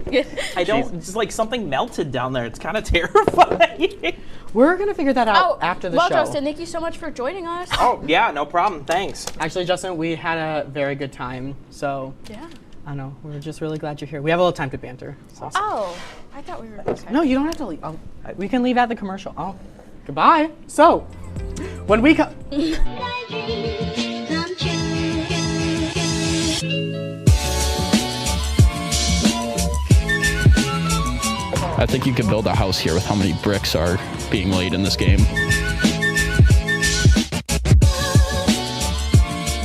I don't. It's like something melted down there. It's kind of terrifying. We're gonna figure that out after the well, show. Justin, thank you so much for joining us. Oh yeah, no problem. Thanks. Actually, Justin, we had a very good time. So Yeah. I don't know. We're just really glad you're here. We have a little time to banter. So. Oh, I thought we were. Okay. No, you don't have to leave. We can leave at the commercial. Oh, goodbye. So, when we come. I think you could build a house here with how many bricks are being laid in this game.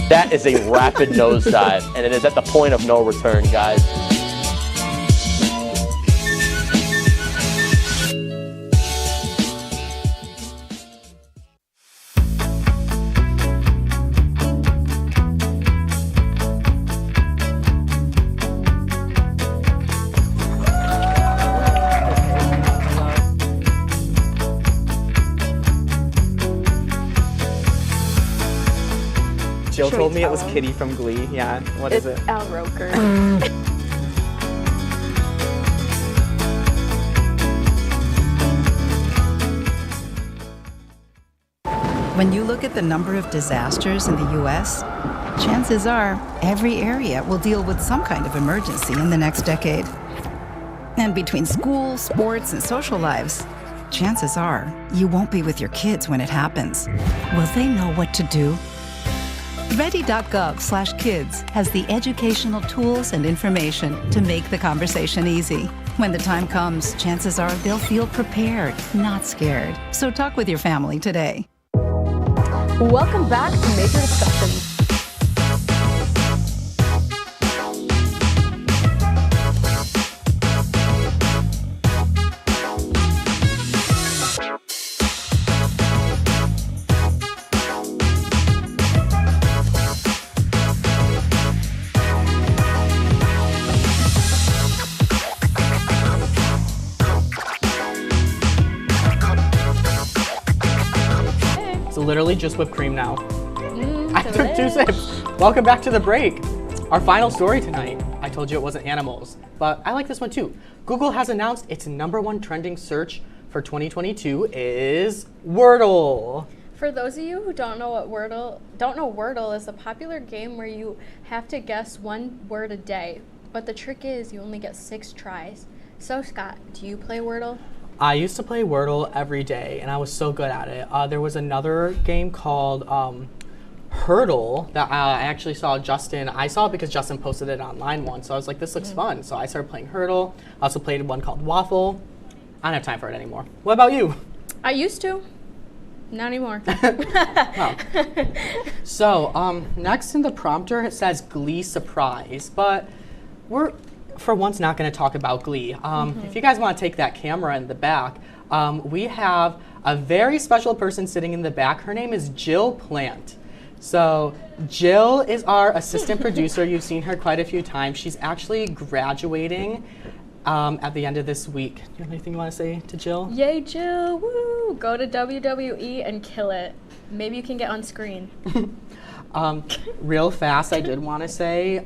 That is a rapid nosedive, and it is at the point of no return, guys. Jill Should we told me it tell was him? Kitty from Glee. Yeah. What is it? Al Roker. When you look at the number of disasters in the U.S., chances are every area will deal with some kind of emergency in the next decade. And between school, sports, and social lives, chances are you won't be with your kids when it happens. Will they know what to do? Ready.gov/kids has the educational tools and information to make the conversation easy. When the time comes, chances are they'll feel prepared, not scared. So talk with your family today. Welcome back to Major Discussions. Literally just whipped cream now. I took 2 sips. Welcome back to the break. Our final story tonight. I told you it wasn't animals, but I like this one too. Google has announced its #1 trending search for 2022 is Wordle. For those of you who don't know Wordle is a popular game where you have to guess one word a day, but the trick is you only get 6 tries. So Scott, do you play Wordle? I used to play Wordle every day, and I was so good at it. There was another game called Hurdle that I actually saw Justin. I saw it because Justin posted it online once, so I was like, this looks fun. So I started playing Hurdle. I also played one called Waffle. I don't have time for it anymore. What about you? I used to. Not anymore. Wow. So next in the prompter, it says Glee surprise, but we're for once not going to talk about Glee. If you guys want to take that camera in the back, we have a very special person sitting in the back. Her name is Jill Plant. So Jill is our assistant producer. You've seen her quite a few times. She's actually graduating at the end of this week. Do you have anything you want to say to Jill? Yay, Jill! Woo! Go to WWE and kill it. Maybe you can get on screen. Real fast, I did want to say,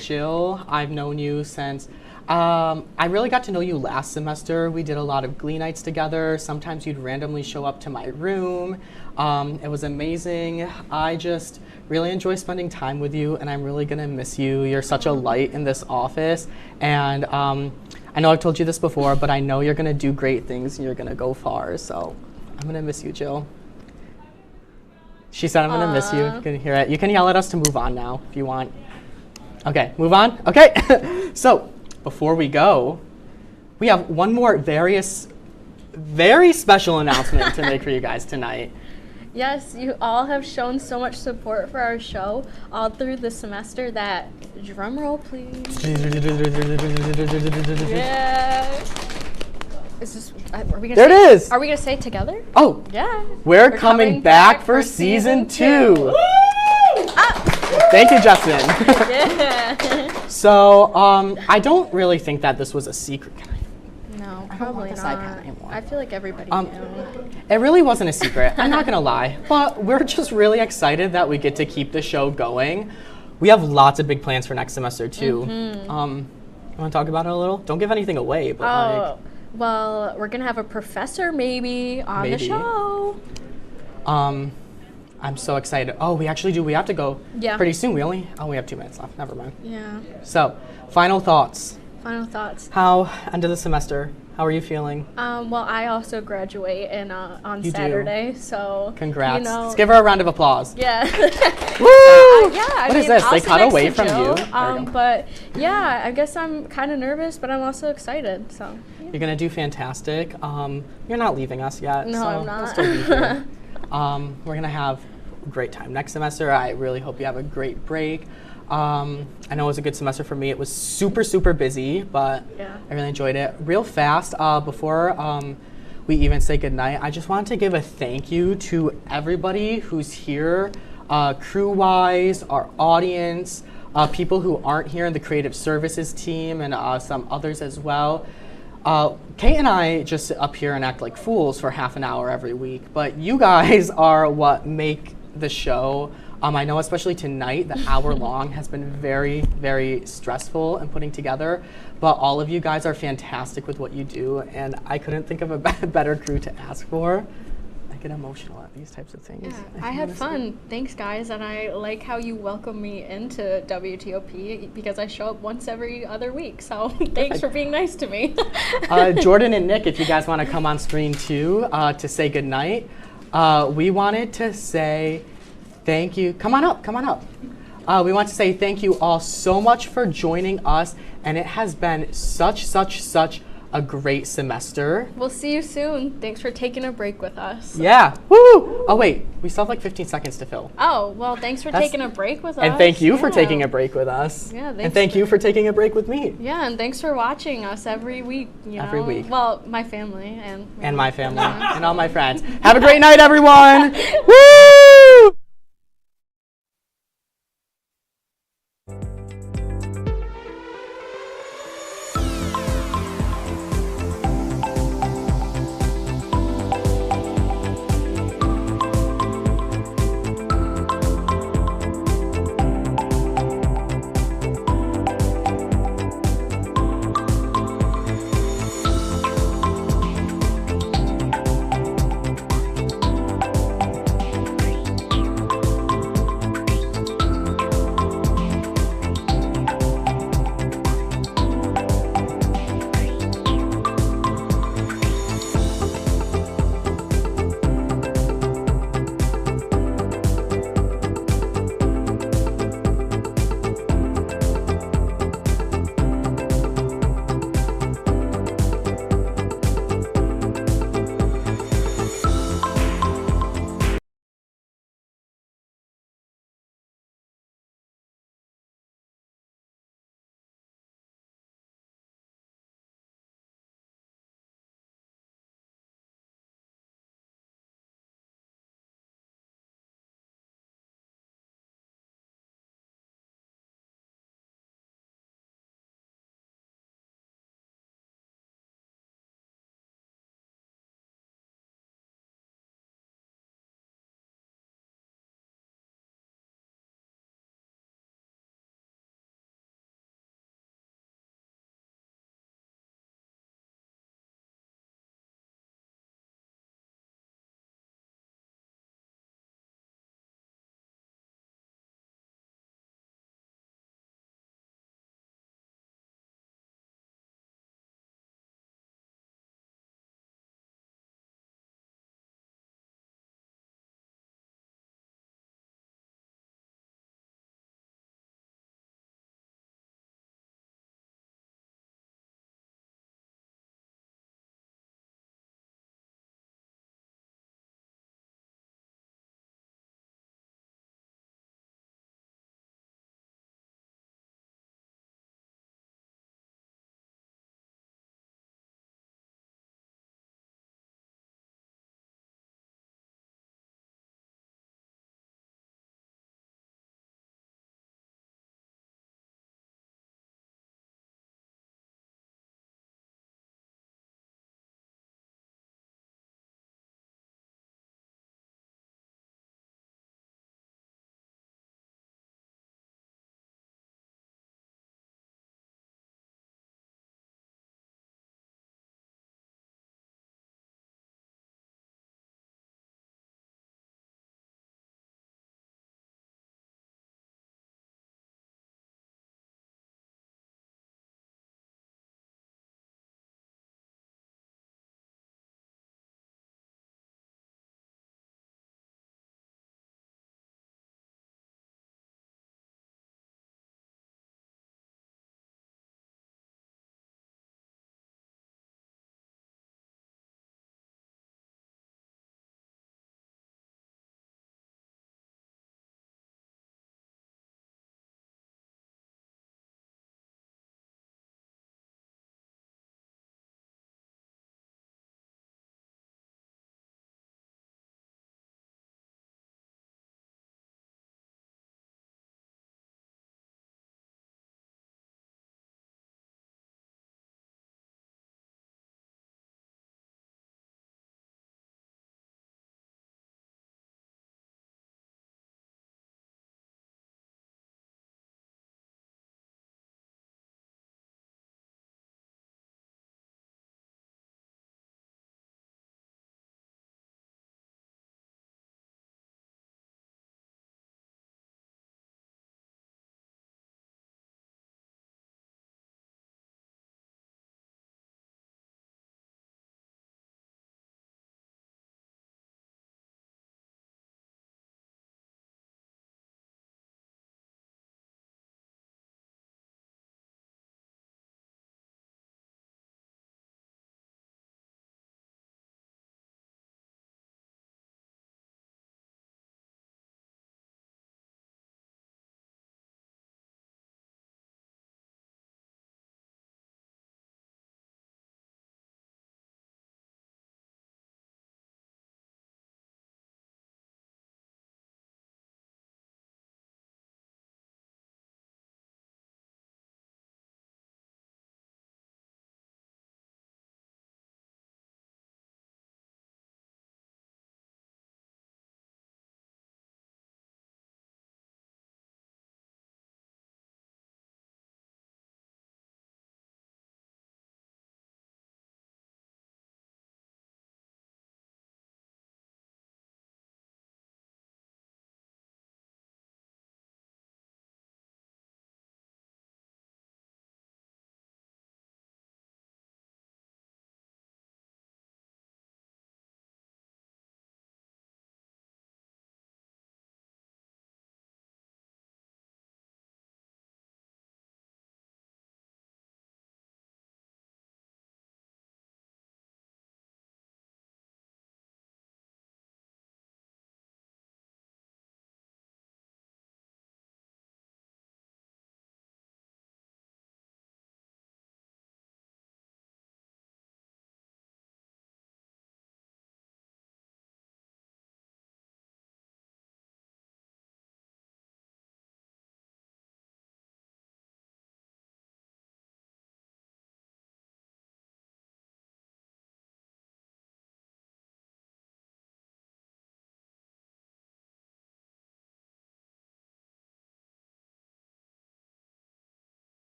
Jill, I've known you since, I really got to know you last semester. We did a lot of Glee nights together. Sometimes you'd randomly show up to my room. It was amazing. I just really enjoy spending time with you, and I'm really going to miss you. You're such a light in this office, and I know I've told you this before, but I know you're going to do great things, and you're going to go far, so I'm going to miss you, Jill. She said I'm going to miss you. You can hear it. You can yell at us to move on now if you want. Okay, move on? Okay. So, before we go, we have one more very special announcement to make for you guys tonight. Yes, you all have shown so much support for our show all through the semester that, drum roll please. Yeah. Is this, are we gonna there say, it is! Are we going to say it together? Oh, yeah. We're coming back for season 2. Thank you, Justin. Yeah. So, I don't really think that this was a secret. No, I don't probably want this not. iPad anymore. I feel like everybody knew. It really wasn't a secret. I'm not going to lie. But we're just really excited that we get to keep the show going. We have lots of big plans for next semester, too. You want to talk about it a little? Don't give anything away, but well, we're going to have a professor maybe on the show. I'm so excited. Oh, we actually do. We have to go pretty soon. We have 2 minutes left. Never mind. Yeah. So, final thoughts. Final thoughts. How, end of the semester, how are you feeling? Well, I also graduate on You Saturday, do. so Congrats. You know, Let's give her a round of applause. Yeah. Woo! Yeah. What is this? They cut away from you? But yeah, I guess I'm kind of nervous, but I'm also excited. So. Yeah. You're gonna do fantastic. You're not leaving us yet. No, so I'm not. We'll still be here. We're gonna have a great time next semester. I really hope you have a great break. I know it was a good semester for me. It was super, super busy, but I really enjoyed it. Real fast, before we even say goodnight, I just wanted to give a thank you to everybody who's here, crew-wise, our audience, people who aren't here in the creative services team, and some others as well. Kate and I just sit up here and act like fools for half an hour every week, but you guys are what make the show. I know especially tonight, the hour long has been very, very stressful in putting together, but all of you guys are fantastic with what you do, and I couldn't think of a better crew to ask for. get emotional at these types of things. Yeah, I had fun. Thanks, guys, and I like how you welcome me into WTOP because I show up once every other week. So thanks for being nice to me. Jordan and Nick, if you guys want to come on screen too to say goodnight, we wanted to say thank you. Come on up, come on up. We want to say thank you all so much for joining us, and it has been such a great semester. We'll see you soon. Thanks for taking a break with us. Yeah. Woo! Oh wait, we still have like 15 seconds to fill. Oh, well, thanks for taking a break with us. And thank you for taking a break with us. Yeah, thanks. And thank you for taking a break with me. Yeah, and thanks for watching us every week. Every week. Well, my family and my family and all my friends. Have a great night, everyone. Woo!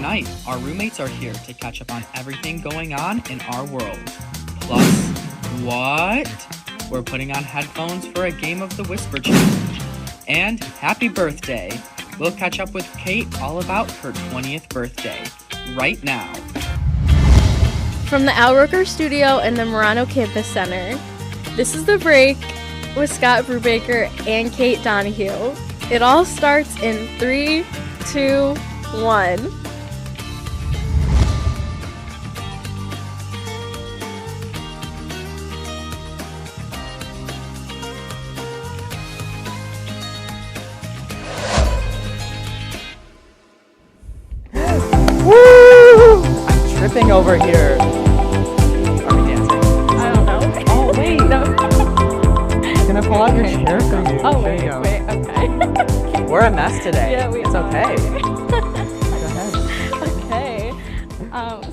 Tonight, our roommates are here to catch up on everything going on in our world. Plus, what? We're putting on headphones for a game of the Whisper Challenge. And happy birthday! We'll catch up with Kate all about her 20th birthday, right now. From the Al Roker Studio and the Murano Campus Center, this is The Break with Scott Brubaker and Kate Donahue. It all starts in 3, 2, 1. Woo! I'm tripping over here. Are we dancing? I don't know. Oh, wait. No. I'm gonna pull out your chair for you. Oh, There wait, you go. wait, okay. We're a mess today. Yeah, we It's are. okay. Go ahead. Okay.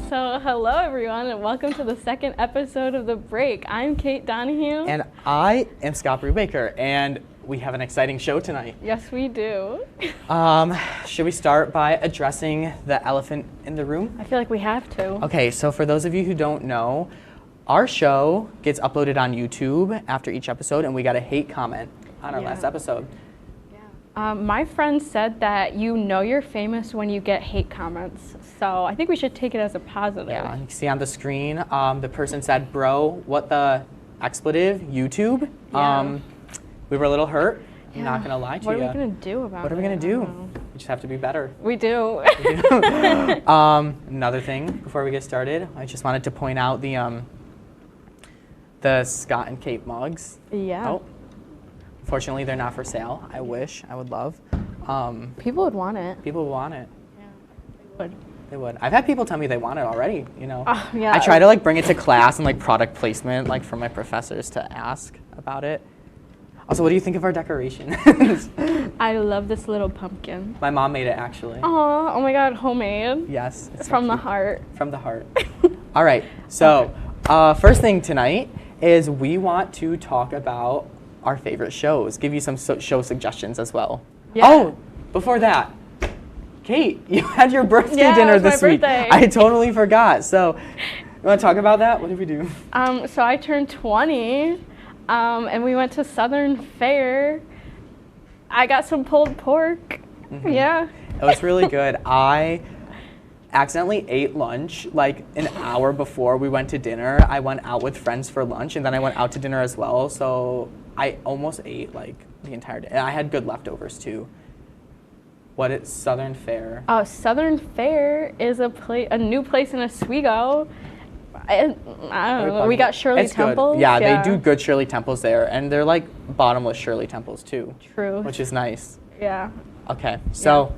So hello everyone and welcome to the second episode of The Break. I'm Kate Donahue. And I am Scott Brubaker, and we have an exciting show tonight. Yes, we do. Should we start by addressing the elephant in the room? I feel like we have to. Okay, so for those of you who don't know, our show gets uploaded on YouTube after each episode, and we got a hate comment on our last episode. My friend said that you know you're famous when you get hate comments, so I think we should take it as a positive. Yeah, you can see on the screen, the person said, bro, what the expletive, YouTube? Yeah. We were a little hurt, I'm Yeah. not gonna lie to you. What are we gonna do about it? What are we gonna I do? don't know. We just have to be better. We do. Another thing before we get started, I just wanted to point out the Scott and Kate mugs. Yeah. Oh, unfortunately, they're not for sale. I wish, I would love. People would want it. People would want it. Yeah, they would. They would. I've had people tell me they want it already, you know. Yeah. I try to like bring it to class and like product placement, like for my professors to ask about it. Also, what do you think of our decoration? I love this little pumpkin. My mom made it actually. Aw, oh my god, homemade. Yes. It's so from the cute. heart. From the heart. All right. So, first thing tonight is we want to talk about our favorite shows. Give you some show suggestions as well. Yeah. Oh, before that, Kate, you had your birthday Yeah, it dinner was my this week. birthday. I totally forgot. So, you want to talk about that? What did we do? So I turned 20, and we went to Southern Fare. I got some pulled pork. Mhm. Yeah. It was really good. I accidentally ate lunch like an hour before we went to dinner. I went out with friends for lunch, and then I went out to dinner as well. So I almost ate like the entire day. And I had good leftovers too. What is Southern Fare? Southern Fare is a new place in Oswego. I don't know. We got Shirley It's good. Temples. Yeah, they do good Shirley Temples there, and they're like bottomless Shirley Temples too. True. Which is nice. Yeah. Okay, so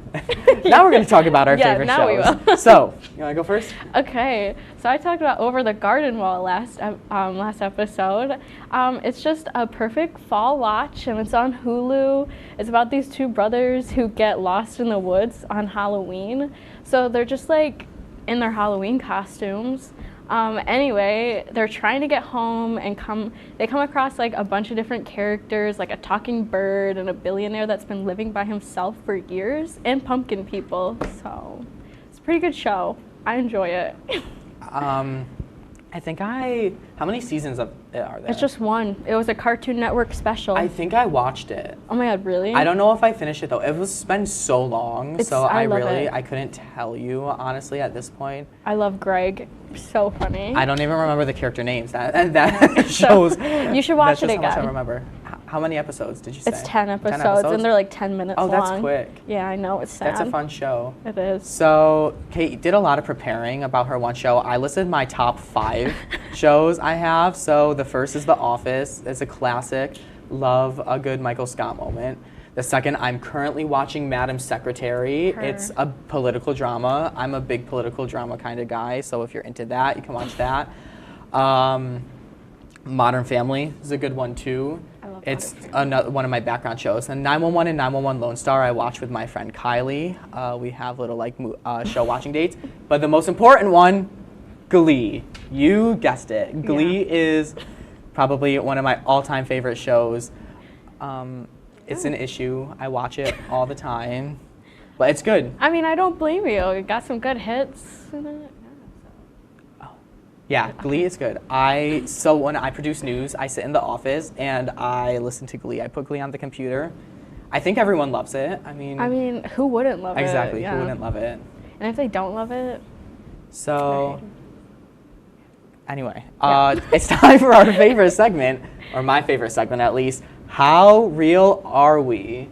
now we're going to talk about our Yeah, favorite now we shows. will. So, you want to go first? Okay, so I talked about Over the Garden Wall last episode. It's just a perfect fall watch, and it's on Hulu. It's about these two brothers who get lost in the woods on Halloween. So they're just like in their Halloween costumes. Anyway, they're trying to get home and they come across like a bunch of different characters, like a talking bird and a billionaire that's been living by himself for years, and pumpkin people. So it's a pretty good show. I enjoy it. I think how many seasons of it are there? It's just one. It was a Cartoon Network special. I think I watched it. Oh my god, really? I don't know if I finished it though. It's been so long, so I love it. I couldn't tell you honestly at this point. I love Greg. So funny. I don't even remember the character names. That shows. You should watch that's it just how much I again. remember. How many episodes did you say? It's 10 episodes, and they're like 10 minutes long. Oh, that's quick. Yeah, I know. It's sad. That's a fun show. It is. So, Kate did a lot of preparing about her one show. I listed my top 5 shows I have. So, the first is The Office. It's a classic. Love a good Michael Scott moment. The second, I'm currently watching Madam Secretary. Her. It's a political drama. I'm a big political drama kind of guy. So, if you're into that, you can watch that. Modern Family is a good one too. It's another one of my background shows. And 911 and 911 Lone Star I watch with my friend Kylie. We have little like show watching dates. But the most important one, Glee. You guessed it. Glee is probably one of my all-time favorite shows. It's an issue. I watch it all the time. but it's good. I mean, I don't blame you. You got some good hits in it. Yeah, Glee is good. So when I produce news, I sit in the office and I listen to Glee. I put Glee on the computer. I think everyone loves it. I mean, who wouldn't love it? Exactly, Yeah. who wouldn't love it? And if they don't love it, so anyway, it's time for our favorite segment, or my favorite segment at least. How real are we?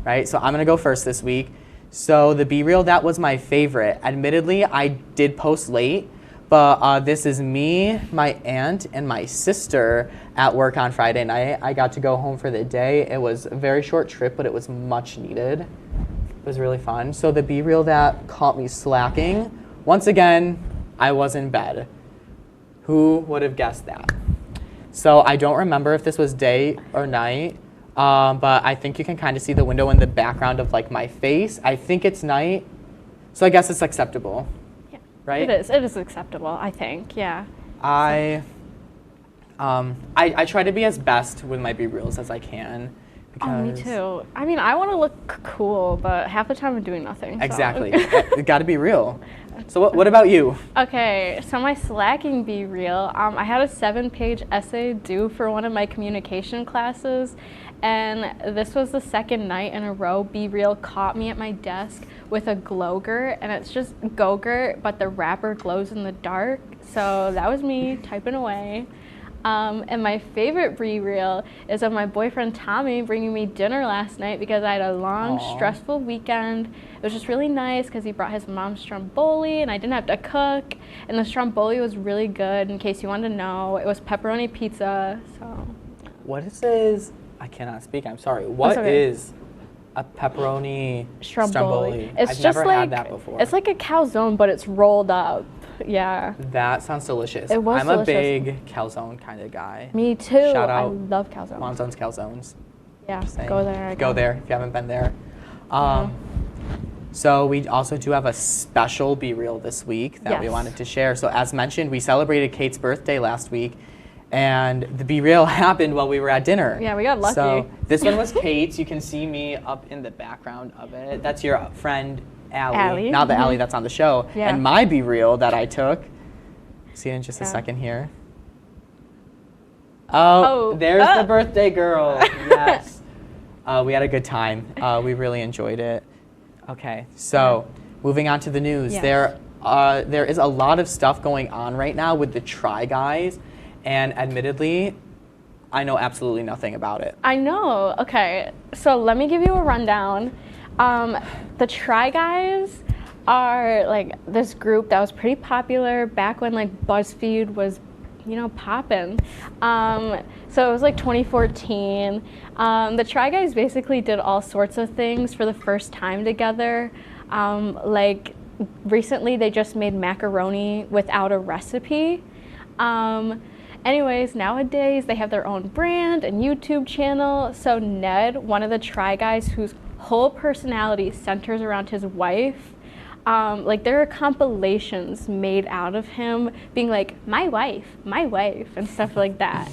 Right. So I'm gonna go first this week. So the Be Real, that was my favorite. Admittedly, I did post late. But this is me, my aunt, and my sister at work on Friday night. I got to go home for the day. It was a very short trip, but it was much needed. It was really fun. So the Be Real that caught me slacking, once again, I was in bed. Who would have guessed that? So I don't remember if this was day or night, but I think you can kind of see the window in the background of like my face. I think it's night, so I guess it's acceptable. Right? it is acceptable, I think, yeah. I try to be as best with my Be Reals as I can. Oh, me too. I mean, I want to look cool, but half the time I'm doing nothing. So. Exactly. It got to be real. So what about you? Okay, so my slacking Be Real, I had a 7-page essay due for one of my communication classes, and this was the second night in a row Be Real caught me at my desk with a Glowgurt, and it's just Go-Gurt, but the wrapper glows in the dark. So that was me typing away. And my favorite Be Real is of my boyfriend Tommy bringing me dinner last night because I had a long, stressful weekend. It was just really nice because he brought his mom's stromboli and I didn't have to cook. And the stromboli was really good, in case you wanted to know. It was pepperoni pizza, so. What is this? I cannot speak, I'm sorry. What is a pepperoni stromboli? It's I've just never like, had that before. It's like a calzone, but it's rolled up. Yeah. That sounds delicious. It was I'm delicious. a big calzone kind of guy. Me too. Shout out. I love calzones. Monzone's Calzones. Yeah, Just saying. go there. Go there if you haven't been there. So we also do have a special Be Real this week that we wanted to share. So as mentioned, we celebrated Kate's birthday last week, and the Be Real happened while we were at dinner. Yeah, we got lucky. So this one was Kate's. You can see me up in the background of it. That's your friend Allie. Not the Allie that's on the show. Yeah. And my Be Real that I took. See it in just a second here. Oh, there's the birthday girl. Yes. We had a good time. We really enjoyed it. Okay, so moving on to the news. There is a lot of stuff going on right now with the Try Guys, and admittedly, I know absolutely nothing about it. I know. Okay, so let me give you a rundown. The Try Guys are like this group that was pretty popular back when like BuzzFeed was, you know, popping. So it was like 2014. The Try Guys basically did all sorts of things for the first time together. Like recently they just made macaroni without a recipe. Anyways, nowadays they have their own brand and YouTube channel. So Ned, one of the Try Guys whose whole personality centers around his wife, like there are compilations made out of him being like, my wife, and stuff like that.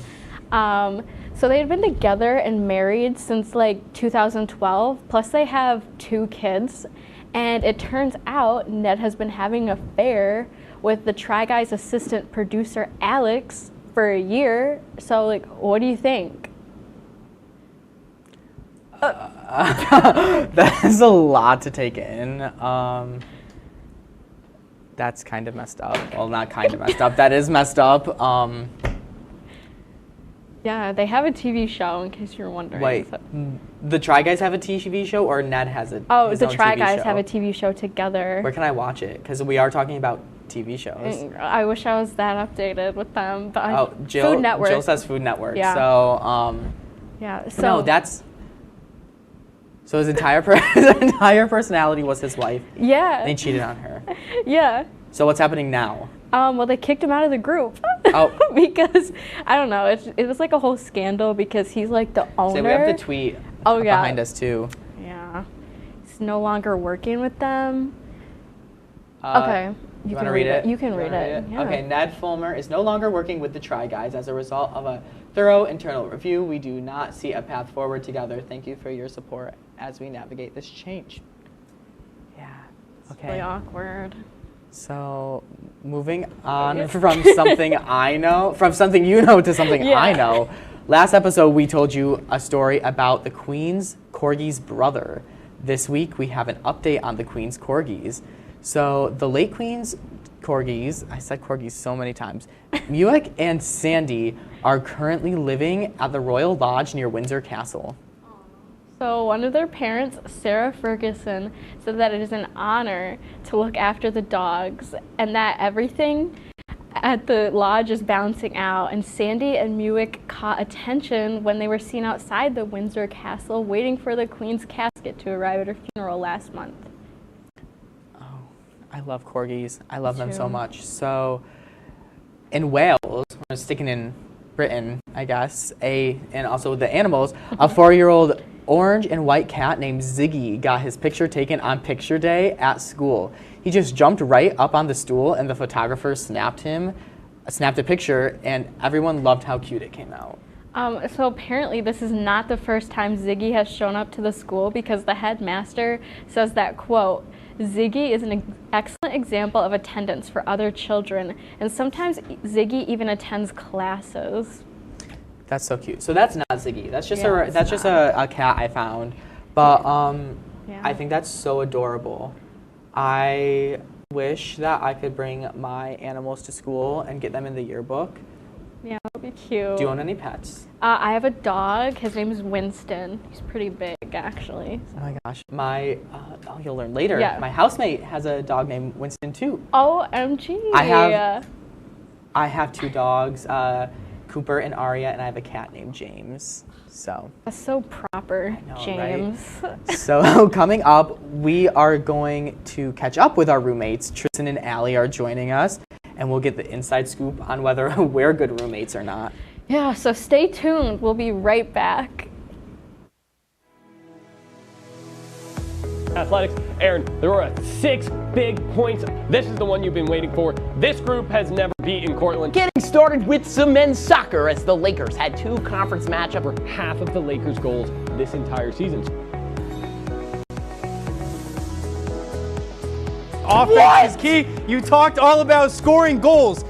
So they had been together and married since like 2012, plus they have 2 kids. And it turns out Ned has been having an affair with the Try Guys assistant producer, Alex, for a year. So like, what do you think? That is a lot to take in. That's kind of messed up. Well, not kind of messed up. That is messed up. Yeah, they have a TV show, in case you're wondering. Wait, the Try Guys have a TV show, or Ned has a the own Try TV Guys show? have a TV show together. Where can I watch it? Because we are talking about TV shows. I wish I was that updated with them, but Jill, Food Network. Jill says Food Network. Yeah. So, yeah. So no, that's. So his entire his entire personality was his wife. Yeah. And he cheated on her. Yeah. So what's happening now? Well, they kicked him out of the group. Oh. Because, I don't know, it was like a whole scandal because he's like the owner. So we have the tweet behind us too. Yeah. He's no longer working with them. Okay. You can read it? You can read it. Yeah. Okay, Ned Fulmer is no longer working with the Try Guys as a result of a thorough internal review. We do not see a path forward together. Thank you for your support as we navigate this change. Okay. Really awkward. So, moving on from something I know, from something you know to something I know. Last episode, we told you a story about the Queen's Corgi's brother. This week, we have an update on the Queen's Corgis. So, the late Queen's Corgis, I said Corgis so many times, Muick and Sandy are currently living at the Royal Lodge near Windsor Castle. So one of their parents, Sarah Ferguson, said that it is an honor to look after the dogs and that everything at the lodge is balancing out. And Sandy and Muick caught attention when they were seen outside the Windsor Castle waiting for the Queen's casket to arrive at her funeral last month. Oh, I love Corgis. I love them so much. So in Wales, we're sticking in Britain, I guess, and also the animals, a 4-year-old orange and white cat named Ziggy got his picture taken on picture day at school. He just jumped right up on the stool and the photographer snapped a picture, and everyone loved how cute it came out. So apparently this is not the first time Ziggy has shown up to the school, because the headmaster says that, quote, Ziggy is an excellent example of attendance for other children, and sometimes Ziggy even attends classes. That's so cute. So that's not Ziggy. That's just a cat I found. But I think that's so adorable. I wish that I could bring my animals to school and get them in the yearbook. Yeah, that would be cute. Do you own any pets? I have a dog. His name is Winston. He's pretty big, actually. Oh my gosh. You'll learn later. Yeah. My housemate has a dog named Winston too. OMG. I have 2 dogs. Cooper and Aria, and I have a cat named James. So that's so proper, I know, James. Right? So coming up, we are going to catch up with our roommates. Tristan and Allie are joining us, and we'll get the inside scoop on whether we're good roommates or not. Yeah, so stay tuned. We'll be right back. Athletics. Aaron, there were 6 big points. This is the one you've been waiting for. This group has never beaten Cortland. Getting started with some men's soccer as the Lakers had 2 conference matchups for half of the Lakers' goals this entire season. Offense is key. You talked all about scoring goals.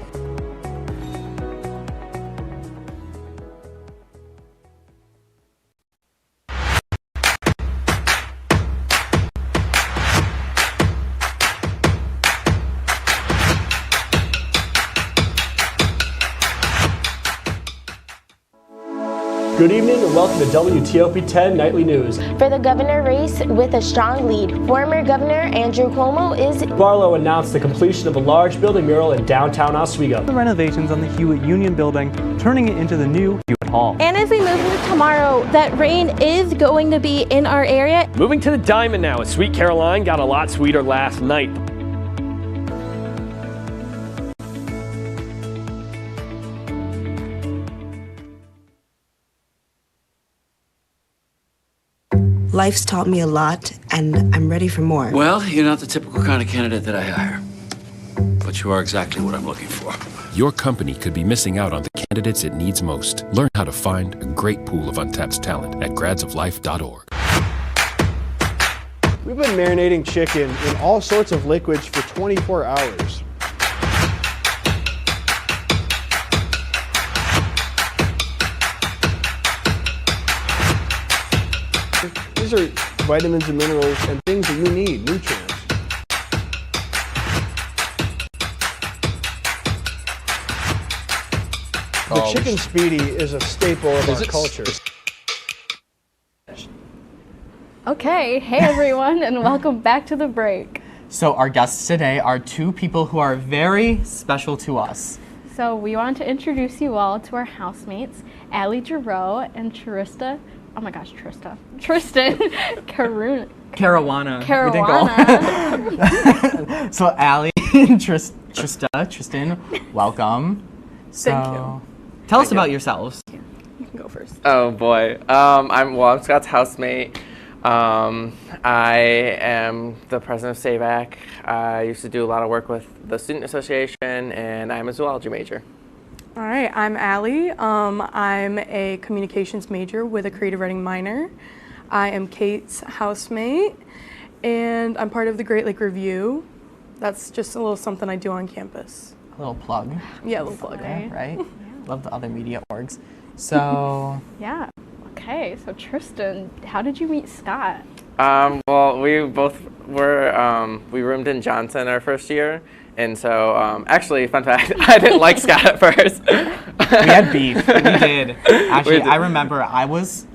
Good evening and welcome to WTOP-10 Nightly News. For the governor race with a strong lead, former Governor Andrew Cuomo is... Barlow announced the completion of a large building mural in downtown Oswego. The renovations on the Hewitt Union Building, turning it into the new Hewitt Hall. And as we move into tomorrow, that rain is going to be in our area. Moving to the Diamond now, as Sweet Caroline got a lot sweeter last night. Life's taught me a lot, and I'm ready for more. Well, you're not the typical kind of candidate that I hire. But you are exactly what I'm looking for. Your company could be missing out on the candidates it needs most. Learn how to find a great pool of untapped talent at gradsoflife.org. We've been marinating chicken in all sorts of liquids for 24 hours. These are vitamins and minerals and things that you need, nutrients. The chicken speedy is a staple of our culture. Okay, hey everyone, and welcome back to the break. So our guests today are 2 people who are very special to us. So we want to introduce you all to our housemates, Allie Giroux and Tristan Caruana. So Allie and Tristan, welcome. Thank you. Tell us about yourselves. You can go first. Oh boy. I'm Scott's housemate. I am the president of SAVAC. I used to do a lot of work with the Student Association, and I'm a zoology major. All right, I'm Allie. I'm a communications major with a creative writing minor. I am Kate's housemate, and I'm part of the Great Lake Review. That's just a little something I do on campus. A little plug. Yeah, a little plug. Right? Love the other media orgs. So. Yeah. Okay, so Tristan, how did you meet Scott? Well, we both were, we roomed in Johnson our first year. And so, actually, fun fact, I didn't like Scott at first. We had beef. We did. Actually, I remember I was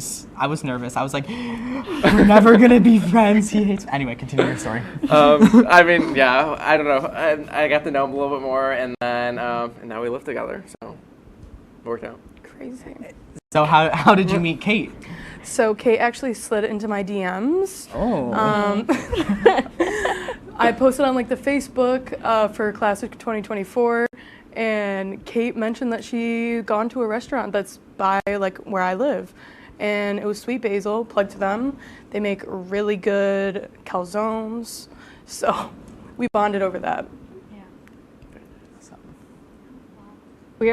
nervous. I was like, we're never going to be friends. He hates me. Anyway, continue your story. I mean, yeah, I don't know. I got to know him a little bit more, and then and now we live together, so it worked out. Crazy. So how did you meet Kate? So Kate actually slid into my DMs. Oh. I posted on like the Facebook for class of 2024, and Kate mentioned that she gone to a restaurant that's by like where I live, and it was Sweet Basil. Plug to them. They make really good calzones, so we bonded over that. Yeah. We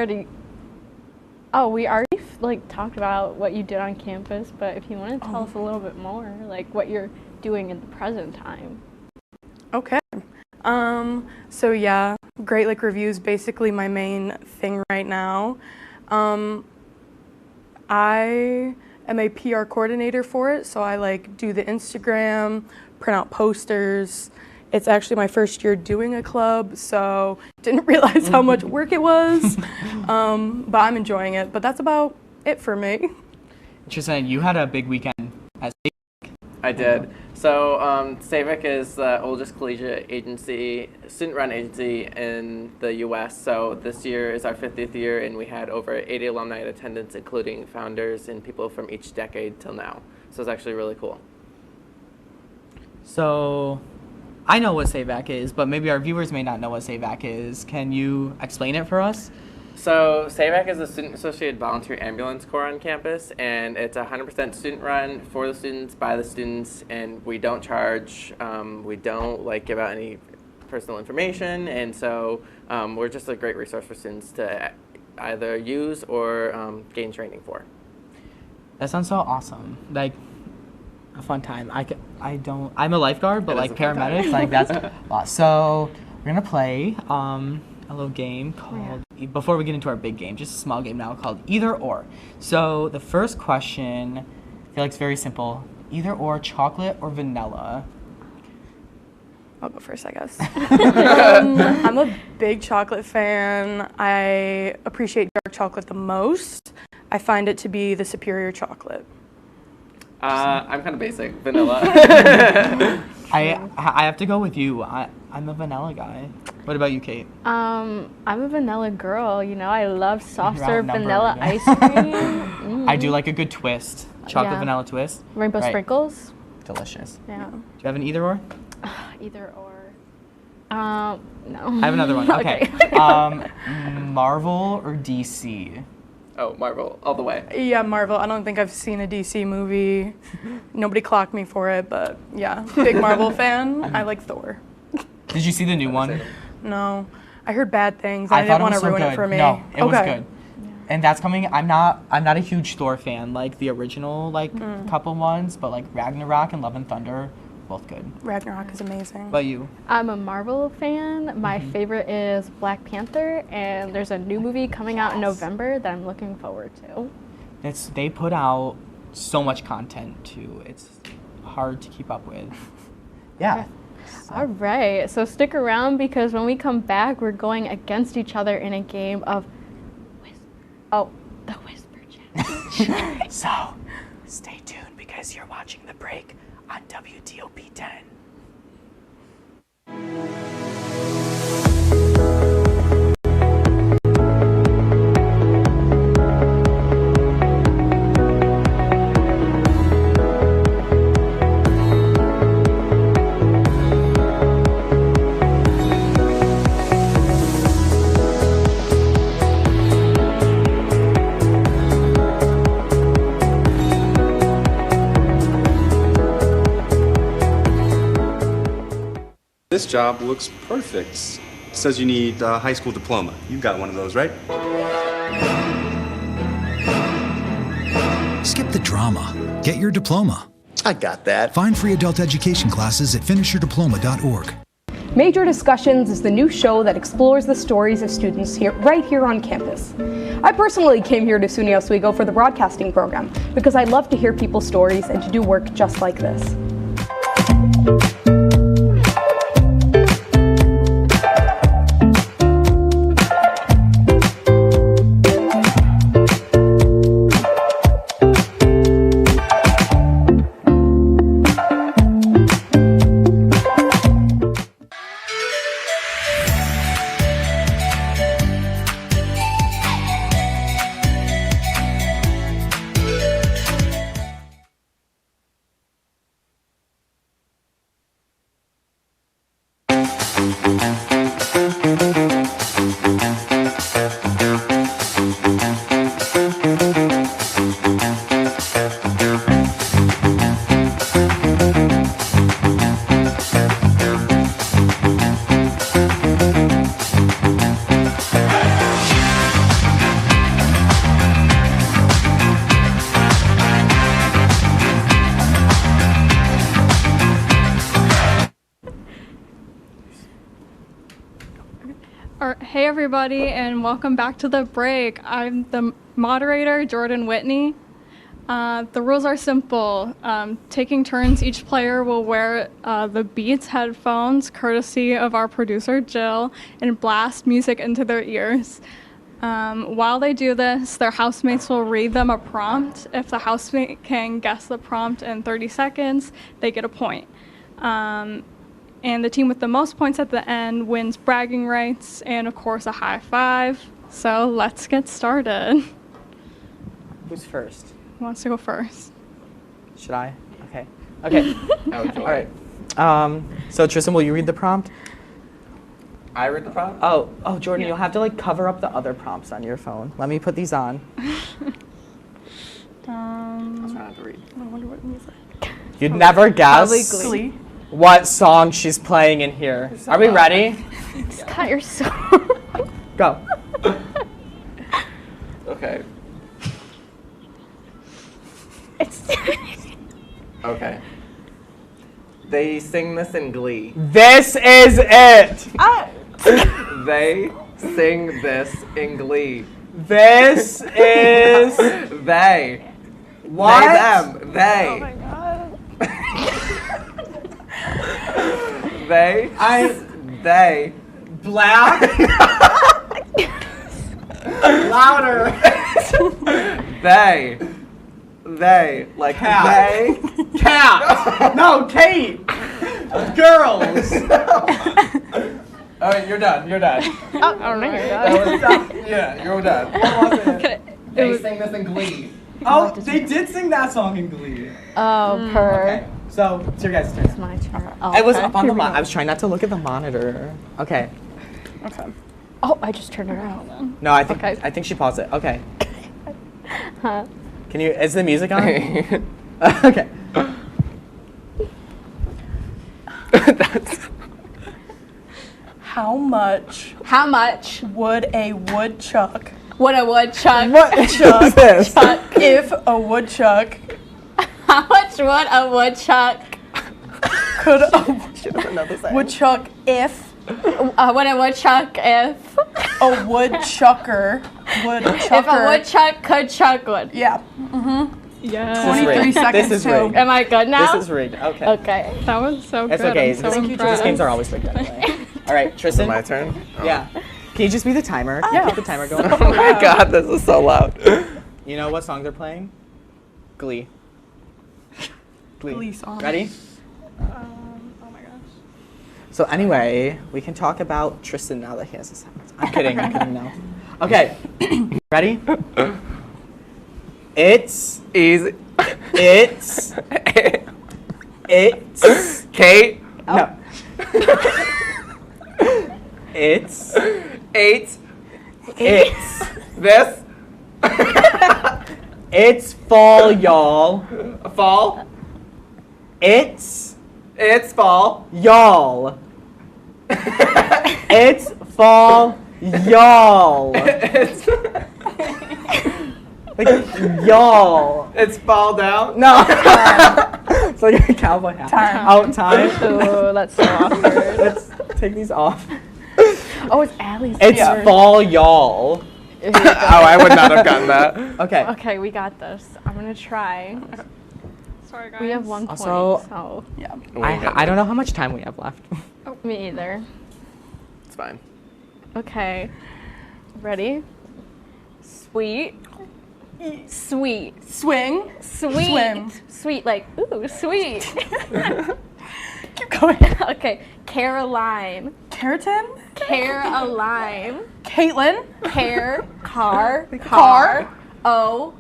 already like talked about what you did on campus, but if you want to tell us a little bit more, like what you're doing in the present time. Okay. So yeah, Great Lake Review is basically my main thing right now. I am a PR coordinator for it, so I like do the Instagram, print out posters. It's actually my first year doing a club, so didn't realize how much work it was, but I'm enjoying it. But that's about it for me. Tristan, you had a big weekend at SAVIC. I did. So SAVIC is the oldest collegiate agency, student-run agency in the U.S. So this year is our 50th year, and we had over 80 alumni in attendance, including founders and people from each decade till now. So it's actually really cool. So I know what SAVAC is, but maybe our viewers may not know what SAVAC is. Can you explain it for us? So SAVAC is a student-associated volunteer ambulance corps on campus, and it's 100% student-run, for the students, by the students, and we don't charge. We don't give out any personal information, and so we're just a great resource for students to either use or gain training for. That sounds so awesome. Like a fun time. I'm a lifeguard, but like paramedics, that's a lot. So we're gonna play a little game called, before we get into our big game, just a small game now called Either Or. So the first question, I feel like it's very simple. Either or, chocolate or vanilla? I'll go first, I guess. I'm a big chocolate fan. I appreciate dark chocolate the most. I find it to be the superior chocolate. I'm kind of basic, vanilla. I have to go with you. I'm a vanilla guy. What about you, Kate? I'm a vanilla girl. You know, I love soft serve vanilla ice cream. I do like a good twist. Chocolate vanilla twist. Rainbow sprinkles. Delicious. Yeah. Do you have an either or? Either or. No. I have another one. Okay. Marvel or DC? Oh, Marvel, all the way. Yeah, Marvel. I don't think I've seen a DC movie. Nobody clocked me for it, but yeah, big Marvel fan. I like Thor. Did you see the new one? No. I heard bad things. I didn't want to ruin it for me. No, it was good. And that's coming. I'm not a huge Thor fan, like the original couple ones, but like Ragnarok and Love and Thunder, both good. Ragnarok is amazing. What about you? I'm a Marvel fan. My favorite is Black Panther, and there's a new movie coming out in November that I'm looking forward to. They put out so much content too. It's hard to keep up with. Yeah. All right, so stick around because when we come back, we're going against each other in a game of the Whisper Challenge. So, stay tuned because you're watching The Break on WTOP-10. This job looks perfect. It says you need a high school diploma. You've got one of those, right? Skip the drama. Get your diploma. I got that. Find free adult education classes at finishyourdiploma.org. Major Discussions is the new show that explores the stories of students right here on campus. I personally came here to SUNY Oswego for the broadcasting program because I love to hear people's stories and to do work just like this. Hey everybody, and welcome back to The Break. I'm the moderator, Jordan Whitney. The rules are simple. Taking turns, each player will wear the Beats headphones, courtesy of our producer, Jill, and blast music into their ears. While they do this, their housemates will read them a prompt. If the housemate can guess the prompt in 30 seconds, they get a point. And the team with the most points at the end wins bragging rights and, of course, a high five. So let's get started. Who's first? Who wants to go first? Should I? Okay. Okay. All right. So Tristan, will you read the prompt? I read the prompt? Oh, Jordan, you'll have to like cover up the other prompts on your phone. Let me put these on. I was trying to read. I wonder what music. You'd never guess Glee. what song she's playing in here. Are we ready? It's not your song. Go. Okay. Okay. They sing this in Glee. This is it. They sing this in Glee. This is they. What? They, them. They. Oh my god. They. Black. Louder. They. Like Cat. they. Cat. No, Kate. Girls. All right, you're done. You're done. Oh, no, you're That was done. Yeah, you're done. What was it? They sing this in Glee. Oh, they did sing that song in Glee. Oh, Okay. So it's your guys' turn. It's my turn. Oh, I was okay. up on Here the we go. I was trying not to look at the monitor. Okay. Okay. Oh, I just turned it out. No, I think she paused it. Okay. Huh. Can you? Is the music on? Okay. How much would a woodchuck What a woodchuck. woodchuck this? if a woodchuck How much would a woodchuck? could a woodchuck if What a woodchuck if? a woodchucker If a woodchuck could chuck wood. Yeah. Yeah. 23 seconds This is to rigged. Am I good now? This is rigged. Okay. Okay. That was so It's good. okay. I'm so These impressed. games are always rigged anyway. All right, Is it Tristan. my turn? Oh. Yeah. Can you just be the timer? Can you keep the timer going? Oh my god, this is so loud. You know what song they're playing? Glee. Glee song. Ready? Oh my gosh. So anyway, we can talk about Tristan now that he has his hands. I'm kidding now. Okay. Ready? It's easy. It's Kate. No. It's It's this. It's fall, y'all. Fall. It's fall. y'all. It's fall, y'all. It's Like y'all. It's fall down. No. like a cowboy hat. Out time. Ooh, that's so awkward. Let's take these off. Oh, it's Allie's It's turn. fall, y'all. Oh, I would not have gotten that. Okay. Okay, we got this. I'm gonna try. Sorry, guys. We have 1 point, Also, so yeah. I don't know how much time we have left. oh, me either. It's fine. Okay. Ready? Sweet. Sweet. Swing. Sweet. Swim. Sweet, like, ooh, sweet. Keep going. Okay. Caroline. Keratin. Caroline. Caitlin. Care. Car. Car. O.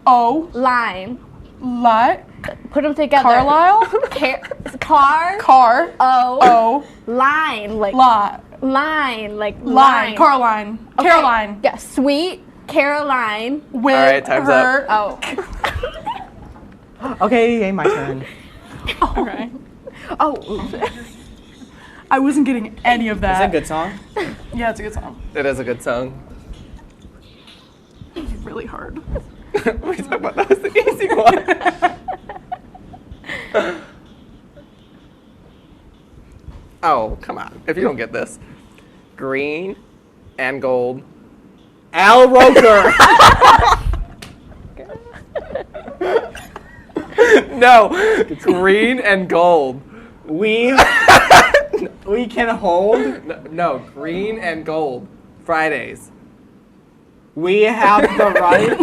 Line. Lot. Put them together. Carlisle. Car. Car. O. Line. Like. Lot. Line. Like. Line. Caroline. Okay. Caroline. Yeah. Sweet. Caroline. With All right, time's her. up. Oh. Okay, my turn. Okay. Oh. I wasn't getting any of that. Is it a good song? Yeah, it's a good song. It is a good song. It's really hard. What are you talking about? That was the easy one. Oh, come on. If you don't get this. Green and gold. Al Roker. No, green and gold. We can hold. No, green and gold. Fridays. We have the right.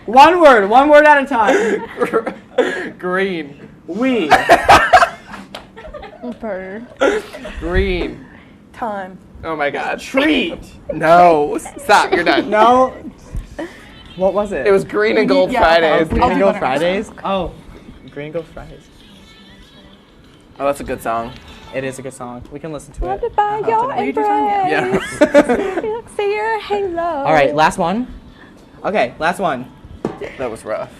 One word at a time. Green. We. Bird. Green. Time. Oh my god. Treat. No. Stop, you're done. No. What was it? It was green and gold Yeah, Fridays. Green and Gold Fridays? Oh. Green and Gold Fridays. Oh, that's a good song. It is a good song. We can listen to it. Wanted by your embrace. Yeah. See your halo. All right, last one. Okay, last one. That was rough.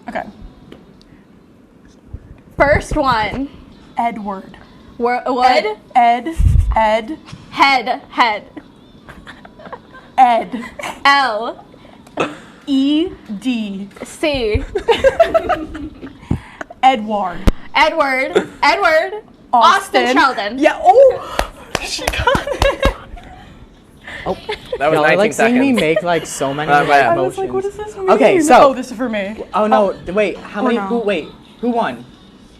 Okay. First one. Edward. What? Ed. Head. Ed. L. E-D. C. Edward. Austin Sheldon. Yeah. Oh, she got it. Oh, That was y'all 19 like seeing me seconds. make like so many Not bad. I was emotions. like, what does this mean? Okay, so Oh, this is for me. Oh no! Wait, how Or many? no. Who won?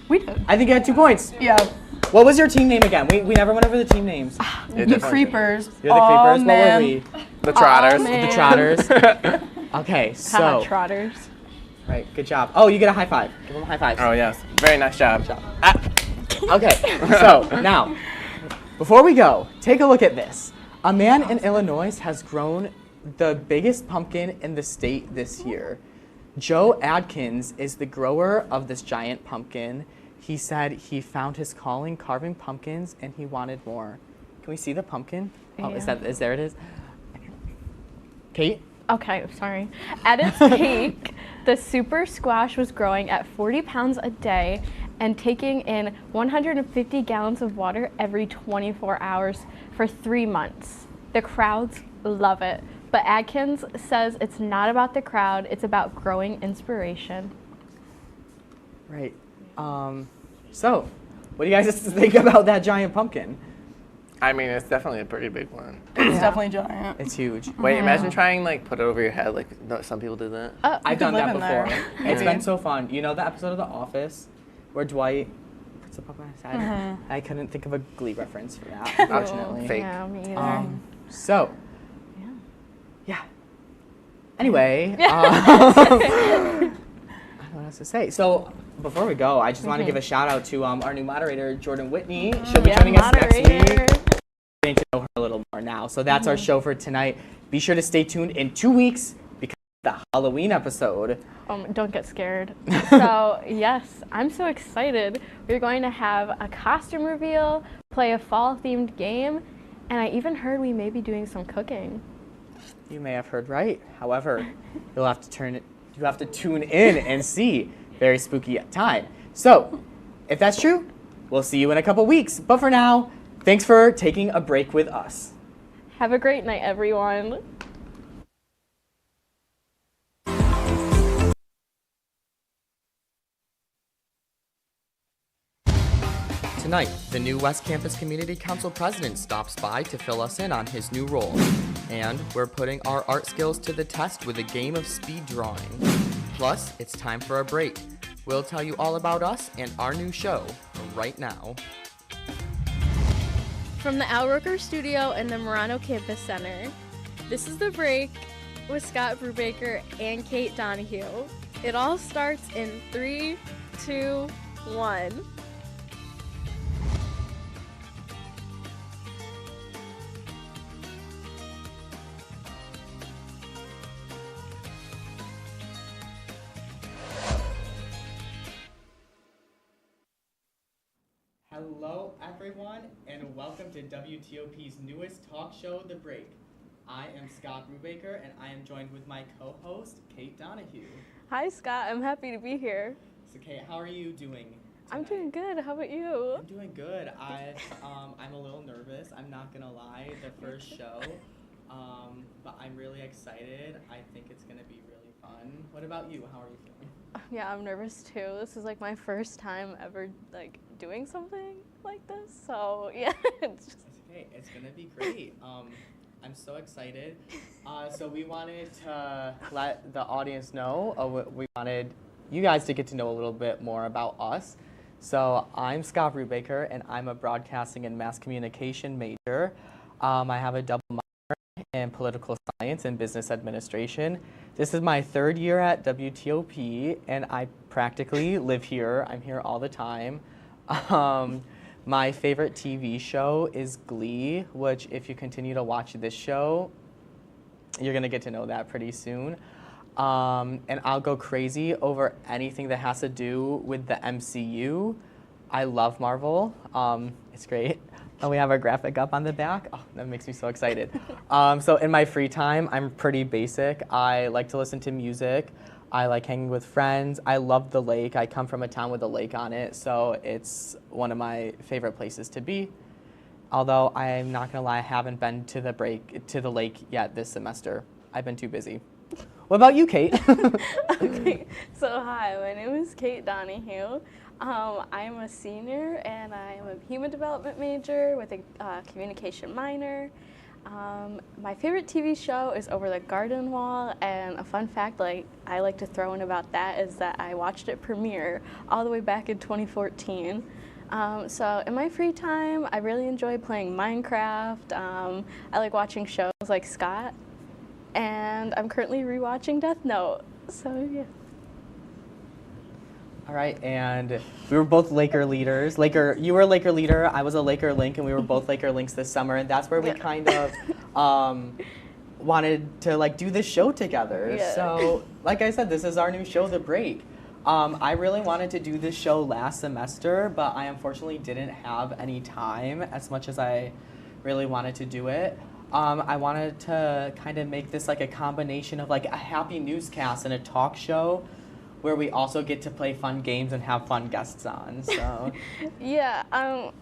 We did. I think you had 2 points. Yeah. What was your team name again? We never went over the team names. The Creepers. You're the Creepers. What were we? The Trotters. man. The Trotters. Okay, so Trotters. right, good job. Oh, you get a high five. Give them a high five. Oh, yes. Very nice job. Okay, so now, before we go, take a look at this. A man in Illinois has grown the biggest pumpkin in the state this year. Joe Adkins is the grower of this giant pumpkin. He said he found his calling carving pumpkins and he wanted more. Can we see the pumpkin? Oh, Yeah. there it is. Kate? Okay, sorry. At its peak, the super squash was growing at 40 pounds a day and taking in 150 gallons of water every 24 hours for 3 months. The crowds love it, but Adkins says it's not about the crowd, it's about growing inspiration. Right. So, what do you guys think about that giant pumpkin? I mean, it's definitely a pretty big one. It's definitely giant. It's huge. Wait, imagine trying like put it over your head. Like some people do that. I've done that live in before. there. It's been so fun. You know the episode of The Office where Dwight puts the puppet on his head? I couldn't think of a Glee reference for that, unfortunately. Fake. Yeah, me either. So, yeah. Anyway, I don't know what else to say. So, before we go, I just want to give a shout out to our new moderator, Jordan Whitney. She'll be joining us next week. Getting to know her a little more now. So that's our show for tonight. Be sure to stay tuned in 2 weeks because of the Halloween episode. Don't get scared. So, yes, I'm so excited. We're going to have a costume reveal, play a fall-themed game, and I even heard we may be doing some cooking. You may have heard right. However, you have to tune in and see. Very spooky time. So, if that's true, we'll see you in a couple weeks. But for now, thanks for taking a break with us. Have a great night, everyone. Tonight, the new West Campus Community Council president stops by to fill us in on his new role. And we're putting our art skills to the test with a game of speed drawing. Plus, it's time for a break. We'll tell you all about us and our new show right now. From the Al Roker Studio and the Murano Campus Center, this is The Break with Scott Brubaker and Kate Donahue. It all starts in 3, 2, 1. Hello, everyone, and welcome to WTOP's newest talk show, The Break. I am Scott Brubaker, and I am joined with my co-host, Kate Donahue. Hi, Scott. I'm happy to be here. So, Kate, how are you doing tonight? I'm doing good. How about you? I'm doing good. I'm a little nervous. I'm not gonna lie. The first show, but I'm really excited. I think it's gonna be really fun. What about you? How are you feeling? Yeah, I'm nervous too. This is like my first time ever like doing something like this. So yeah, It's okay. It's gonna be great. I'm so excited. So we wanted to let the audience know. We wanted you guys to get to know a little bit more about us. So I'm Scott Brubaker, and I'm a broadcasting and mass communication major. I have a double minor in political science and business administration. This is my third year at WTOP, and I practically live here. I'm here all the time. My favorite TV show is Glee, which if you continue to watch this show, you're gonna get to know that pretty soon. And I'll go crazy over anything that has to do with the MCU. I love Marvel. It's great. And we have our graphic up on the back. Oh, that makes me so excited. So in my free time, I'm pretty basic. I like to listen to music. I like hanging with friends. I love the lake. I come from a town with a lake on it, so it's one of my favorite places to be. Although I'm not gonna lie, I haven't been to the lake yet this semester. I've been too busy. What about you, Kate? Okay, so hi, my name is Kate Donahue. I'm a senior and I am a human development major with a communication minor. My favorite TV show is Over the Garden Wall, and a fun fact I like to throw in about that is that I watched it premiere all the way back in 2014. So in my free time, I really enjoy playing Minecraft. I like watching shows like Scott, and I'm currently rewatching Death Note. So yeah. All right, and we were both Laker leaders. You were a Laker leader, I was a Laker Link, and we were both Laker Links this summer, and that's where we kind of wanted to do this show together. Yeah. So, like I said, this is our new show, The Break. I really wanted to do this show last semester, but I unfortunately didn't have any time as much as I really wanted to do it. I wanted to kind of make this a combination of a happy newscast and a talk show, where we also get to play fun games and have fun guests on. So yeah,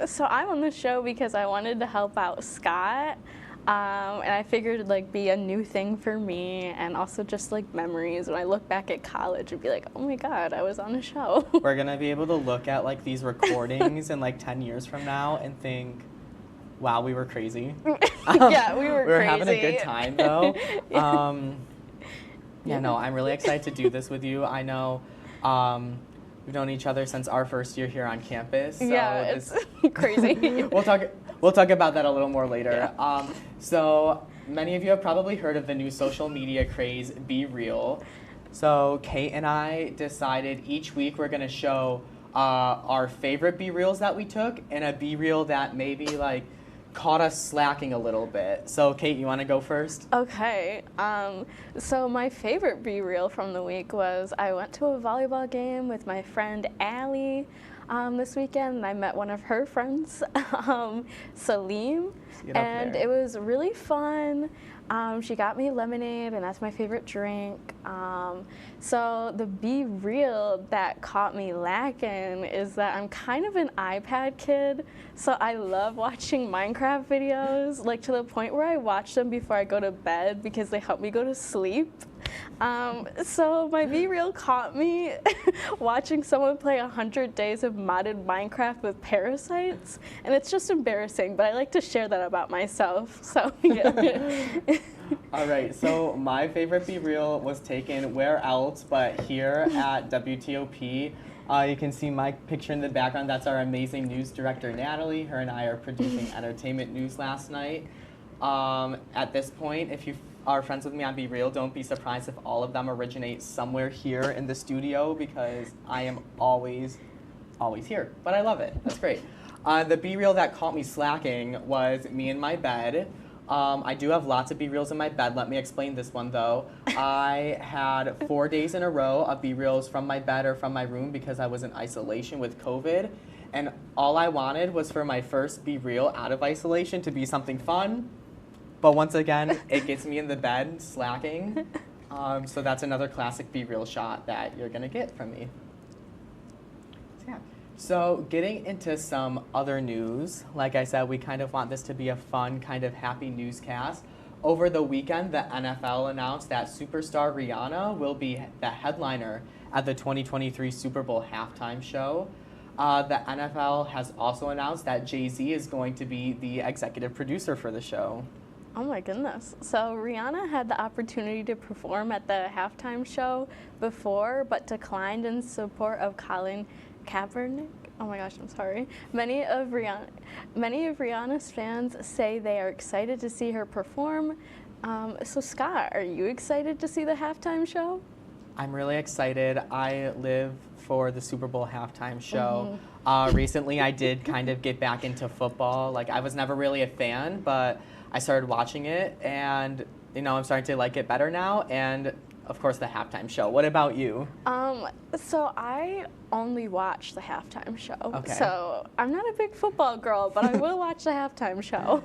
so I'm on the show because I wanted to help out Scott, and I figured it'd be a new thing for me, and also just memories. When I look back at college and be like, oh my God, I was on a show. We're gonna be able to look at these recordings in 10 years from now and think, wow, we were crazy. Yeah, we were crazy. We were having a good time though. Yeah, no, I'm really excited to do this with you. I know we've known each other since our first year here on campus. So yeah, it's crazy. We'll talk about that a little more later. Yeah. So many of you have probably heard of the new social media craze, Be Real. So Kate and I decided each week we're gonna show our favorite Be Reals that we took and a Be Real that maybe caught us slacking a little bit. So Kate, you want to go first? Okay. So my favorite Be Real from the week was I went to a volleyball game with my friend Allie this weekend, and I met one of her friends, Salim, and it was really fun. She got me lemonade, and that's my favorite drink. So the Be Real that caught me lacking is that I'm kind of an iPad kid, so I love watching Minecraft videos, to the point where I watch them before I go to bed because they help me go to sleep. So my Be Real caught me watching someone play 100 days of modded Minecraft with parasites, and it's just embarrassing, but I like to share that about myself, so yeah. All right, so my favorite Be Real was taken where else but here at WTOP. You can see my picture in the background. That's our amazing news director, Natalie. Her and I are producing entertainment news last night. At this point, if you are friends with me on Be Real, don't be surprised if all of them originate somewhere here in the studio because I am always here. But I love it. That's great. The Be Real that caught me slacking was me in my bed. I do have lots of Be Reals in my bed. Let me explain this one though. I had 4 days in a row of Be Reals from my bed or from my room because I was in isolation with COVID. And all I wanted was for my first Be Real out of isolation to be something fun. But once again, it gets me in the bed slacking. So that's another classic Be Real shot that you're gonna get from me. So getting into some other news, like I said, we kind of want this to be a fun, kind of happy newscast. Over the weekend, the NFL announced that superstar Rihanna will be the headliner at the 2023 Super Bowl halftime show. The NFL has also announced that Jay-Z is going to be the executive producer for the show. Oh my goodness. So Rihanna had the opportunity to perform at the halftime show before, but declined in support of Colin Kaepernick. Oh my gosh, I'm sorry. Many of Rihanna's fans say they are excited to see her perform. So Scott, are you excited to see the halftime show? I'm really excited. I live for the Super Bowl halftime show. Recently, I did kind of get back into football. Like, I was never really a fan, but I started watching it, and I'm starting to like it better now. And of course, the halftime show. What about you? So I only watch the halftime show. Okay. So I'm not a big football girl, but I will watch the halftime show.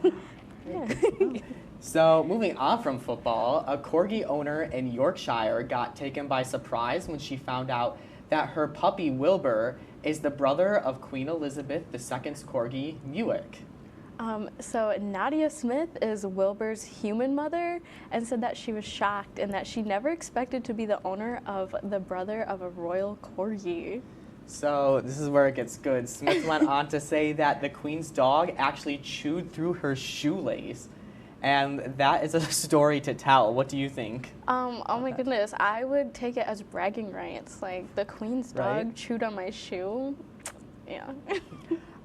Yeah. So moving on from football, a corgi owner in Yorkshire got taken by surprise when she found out that her puppy Wilbur is the brother of Queen Elizabeth II's corgi Newick. So Nadia Smith is Wilbur's human mother and said that she was shocked and that she never expected to be the owner of the brother of a royal corgi. So this is where it gets good. Smith went on to say that the Queen's dog actually chewed through her shoelace. And that is a story to tell. What do you think? Oh my goodness, I would take it as bragging rights. Like, the Queen's dog chewed on my shoe. Yeah.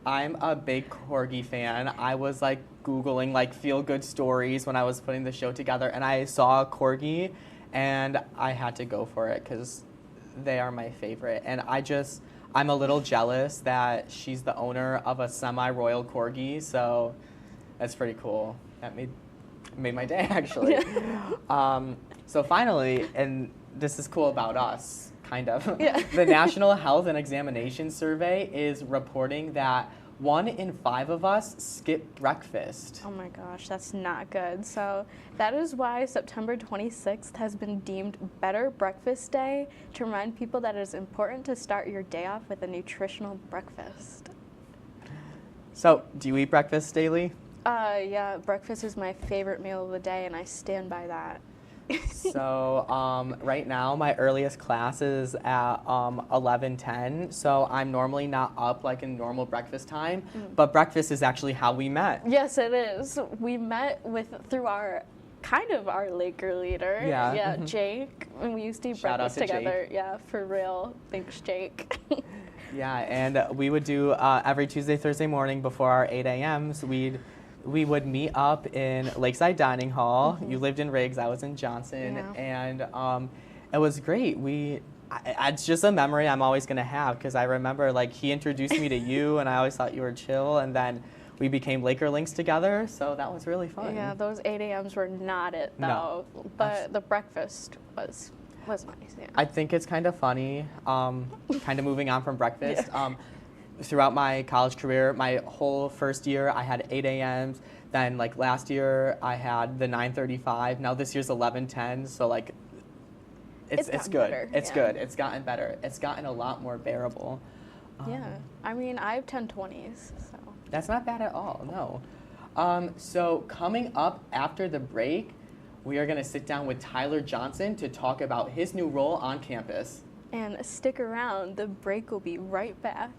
I'm a big corgi fan. I was like Googling like feel-good stories when I was putting the show together, and I saw a corgi and I had to go for it because they are my favorite. And I'm a little jealous that she's the owner of a semi-royal corgi, so that's pretty cool. That made my day, actually. So finally, and this is cool about us, kind of. Yeah. The National Health and Examination Survey is reporting that 1 in 5 of us skip breakfast. Oh my gosh, that's not good. So that is why September 26th has been deemed Better Breakfast Day to remind people that it is important to start your day off with a nutritional breakfast. So, do you eat breakfast daily? Yeah, breakfast is my favorite meal of the day, and I stand by that. So right now my earliest class is at 11:10. So I'm normally not up like in normal breakfast time, but breakfast is actually how we met. Yes, it is. We met through our Laker leader. Yeah. Jake, and we used to eat Shout out breakfast to together. Jake. Yeah, for real. Thanks, Jake. Yeah, and we would do every Tuesday, Thursday morning before our 8 a.m.s. We would meet up in Lakeside Dining Hall. You lived in Riggs, I was in Johnson, and it was great. It's just a memory I'm always gonna have because I remember like he introduced me to you, and I always thought you were chill, and then we became Laker Links together, so that was really fun. Yeah, those 8 a.m.s were not it though, but the breakfast was nice. Yeah. I think it's kind of funny, kind of moving on from breakfast. Throughout my college career, my whole first year, I had 8 a.m.s. Then, like, last year, I had the 9:35. Now this year's 11:10, so, like, it's good. Better. It's good. It's gotten better. It's gotten a lot more bearable. Yeah. I mean, I have 10:20s, so. That's not bad at all, no. So coming up after the break, we are going to sit down with Tyler Johnson to talk about his new role on campus. And stick around, the break will be right back.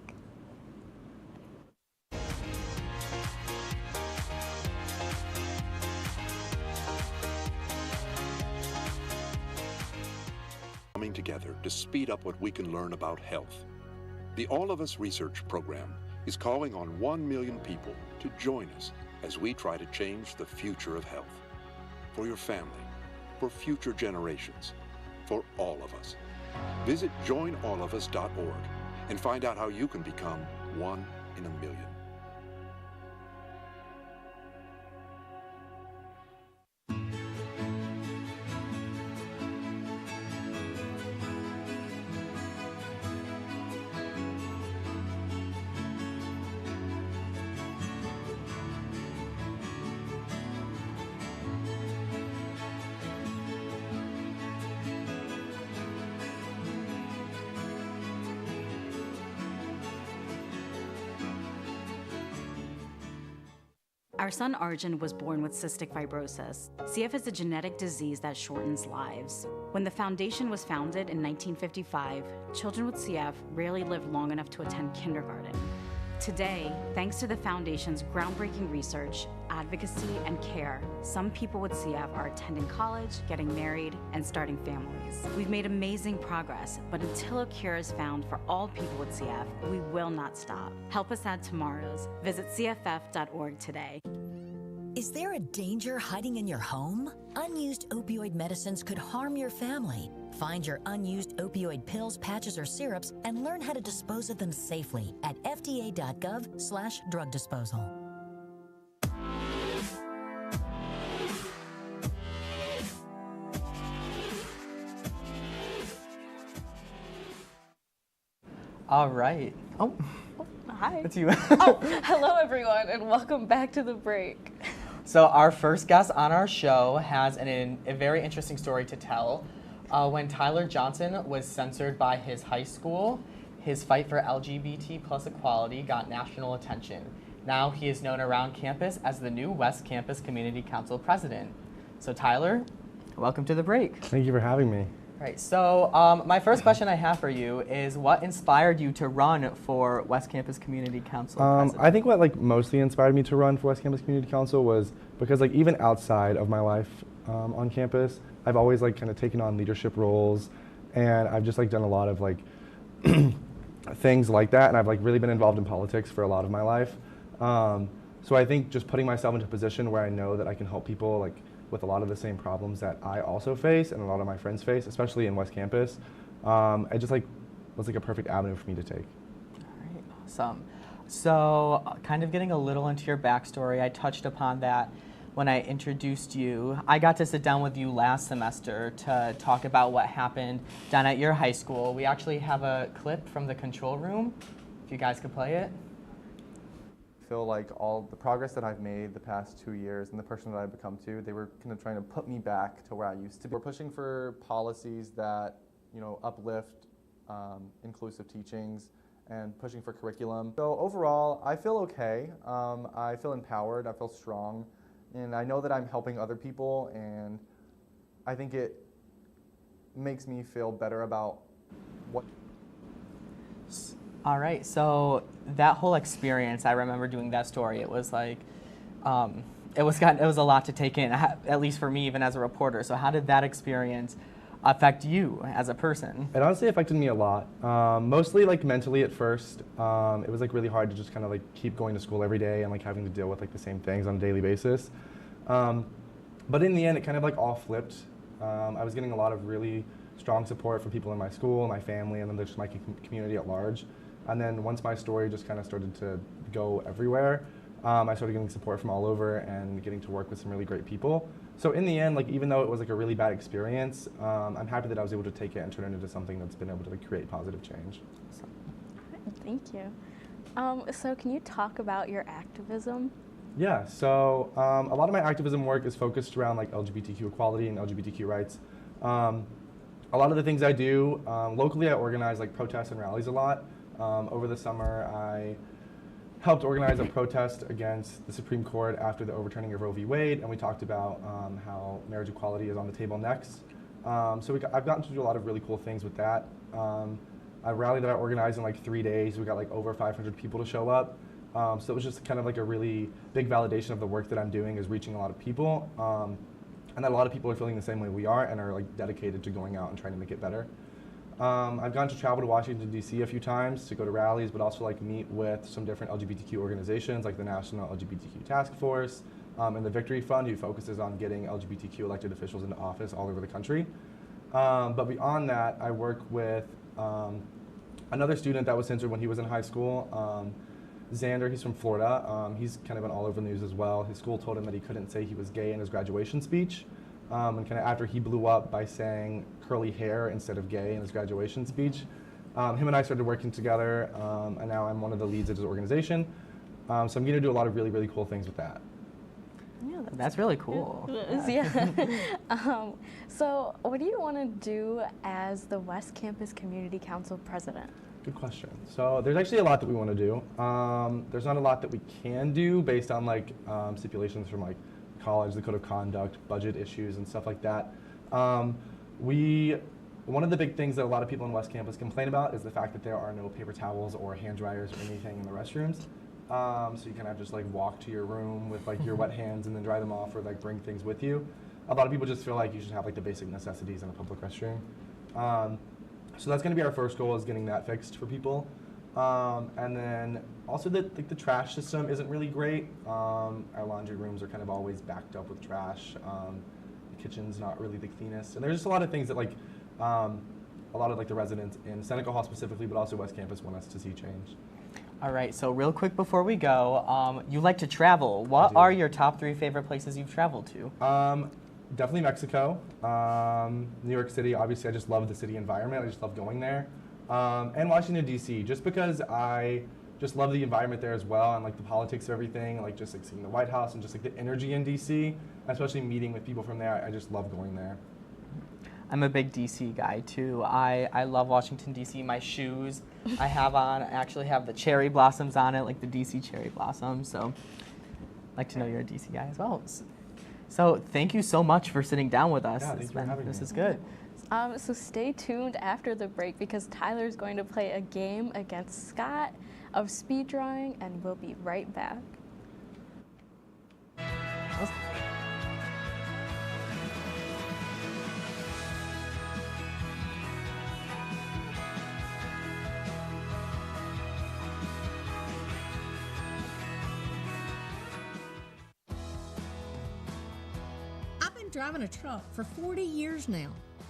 Coming together to speed up what we can learn about health. The All of Us Research Program is calling on 1 million people to join us as we try to change the future of health. For your family, for future generations, for all of us. Visit joinallofus.org and find out how you can become 1 in a million. Our son Arjun was born with cystic fibrosis. CF is a genetic disease that shortens lives. When the foundation was founded in 1955, children with CF rarely live long enough to attend kindergarten. Today, thanks to the foundation's groundbreaking research, advocacy, and care, some people with CF are attending college, getting married, and starting families. We've made amazing progress, but until a cure is found for all people with CF, we will not stop. Help us add tomorrows. Visit cff.org today. Is there a danger hiding in your home? Unused opioid medicines could harm your family. Find your unused opioid pills, patches, or syrups and learn how to dispose of them safely at fda.gov/drug disposal. All right. Oh, Hi. it's you. Hello everyone, and welcome back to the break. So our first guest on our show has a very interesting story to tell. When Tyler Johnson was censored by his high school, his fight for LGBT plus equality got national attention. Now he is known around campus as the new West Campus Community Council president. So Tyler, welcome to the break. Thank you for having me. Right, so my first question I have for you is what inspired you to run for West Campus Community Council president? I think what mostly inspired me to run for West Campus Community Council was because even outside of my life on campus, I've always kind of taken on leadership roles, and I've just done a lot of things like that, and I've really been involved in politics for a lot of my life. So I think just putting myself into a position where I know that I can help people with a lot of the same problems that I also face and a lot of my friends face, especially in West Campus, it just was a perfect avenue for me to take. All right, awesome. So kind of getting a little into your backstory, I touched upon that when I introduced you. I got to sit down with you last semester to talk about what happened down at your high school. We actually have a clip from the control room, if you guys could play it. I feel like all the progress that I've made the past 2 years and the person that I've become too, they were kind of trying to put me back to where I used to be. We're pushing for policies that, uplift inclusive teachings and pushing for curriculum. So overall, I feel okay. I feel empowered, I feel strong, and I know that I'm helping other people, and I think it makes me feel better about what. All right, so that whole experience, I remember doing that story. It was it was a lot to take in, at least for me, even as a reporter. So how did that experience affect you as a person? It honestly affected me a lot. Mostly mentally at first. It was really hard to just kind of keep going to school every day and having to deal with the same things on a daily basis. But in the end, it kind of all flipped. I was getting a lot of really strong support from people in my school, my family, and then just my community at large. And then once my story just kind of started to go everywhere, I started getting support from all over and getting to work with some really great people. So in the end, even though it was a really bad experience, I'm happy that I was able to take it and turn it into something that's been able to create positive change. Thank you. So can you talk about your activism? Yeah, so a lot of my activism work is focused around LGBTQ equality and LGBTQ rights. A lot of the things I do, locally I organize protests and rallies a lot. Over the summer I helped organize a protest against the Supreme Court after the overturning of Roe v. Wade, and we talked about how marriage equality is on the table next. So I've gotten to do a lot of really cool things with that. A rally that I organized in like 3 days, we got like over 500 people to show up. So it was just kind of like a really big validation of the work that I'm doing is reaching a lot of people. And that a lot of people are feeling the same way we are and are like dedicated to going out and trying to make it better. I've gotten to travel to Washington, D.C. a few times to go to rallies, but also like meet with some different LGBTQ organizations like the National LGBTQ Task Force and the Victory Fund, who focuses on getting LGBTQ elected officials into office all over the country. But beyond that, I work with another student that was censored when he was in high school. Xander, he's from Florida. He's kind of been all over the news as well. His school told him that he couldn't say he was gay in his graduation speech. And kind of after he blew up by saying curly hair instead of gay in his graduation speech, him and I started working together, and now I'm one of the leads of his organization. So I'm going to do a lot of really, really cool things with that. Yeah, that's really cool. Yeah. So what do you want to do as the West Campus Community Council president? Good question. So there's actually a lot that we want to do. There's not a lot that we can do based on like stipulations from like college, the code of conduct, budget issues, and stuff like that. One of the big things that a lot of people in West Campus complain about is the fact that there are no paper towels or hand dryers or anything in the restrooms. So you kind of just like walk to your room with like your wet hands and then dry them off, or like bring things with you. A lot of people just feel like you should have like the basic necessities in a public restroom. So that's going to be our first goal, is getting that fixed for people. And then also the trash system isn't really great. Our laundry rooms are kind of always backed up with trash. The kitchen's not really the cleanest. And there's just a lot of things that like a lot of like the residents in Seneca Hall specifically, but also West Campus, want us to see change. All right, so real quick before we go, you like to travel. What are your top 3 favorite places you've traveled to? Definitely Mexico, New York City. Obviously, I just love the city environment. I just love going there. And Washington, D.C., just because I just love the environment there as well, and like the politics of everything, like just like seeing the White House and just like the energy in D.C., especially meeting with people from there. I just love going there. I'm a big DC guy too. I love Washington, DC. My shoes I have on actually have the cherry blossoms on it, like the DC cherry blossoms. So I'd like to know you're a DC guy as well. So thank you so much for sitting down with us. Yeah, thanks for having me. This is good. So stay tuned after the break, because Tyler's going to play a game against Scott of speed drawing, and we'll be right back. Driving a truck for 40 years now.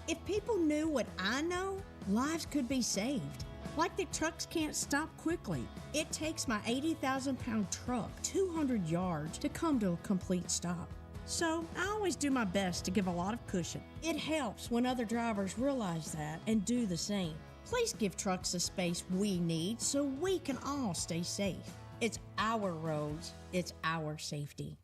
If people knew what I know, lives could be saved. Like that trucks can't stop quickly. It takes my 80,000-pound truck 200 yards to come to a complete stop. So I always do my best to give a lot of cushion. It helps when other drivers realize that and do the same. Please give trucks the space we need so we can all stay safe. It's our roads, it's our safety.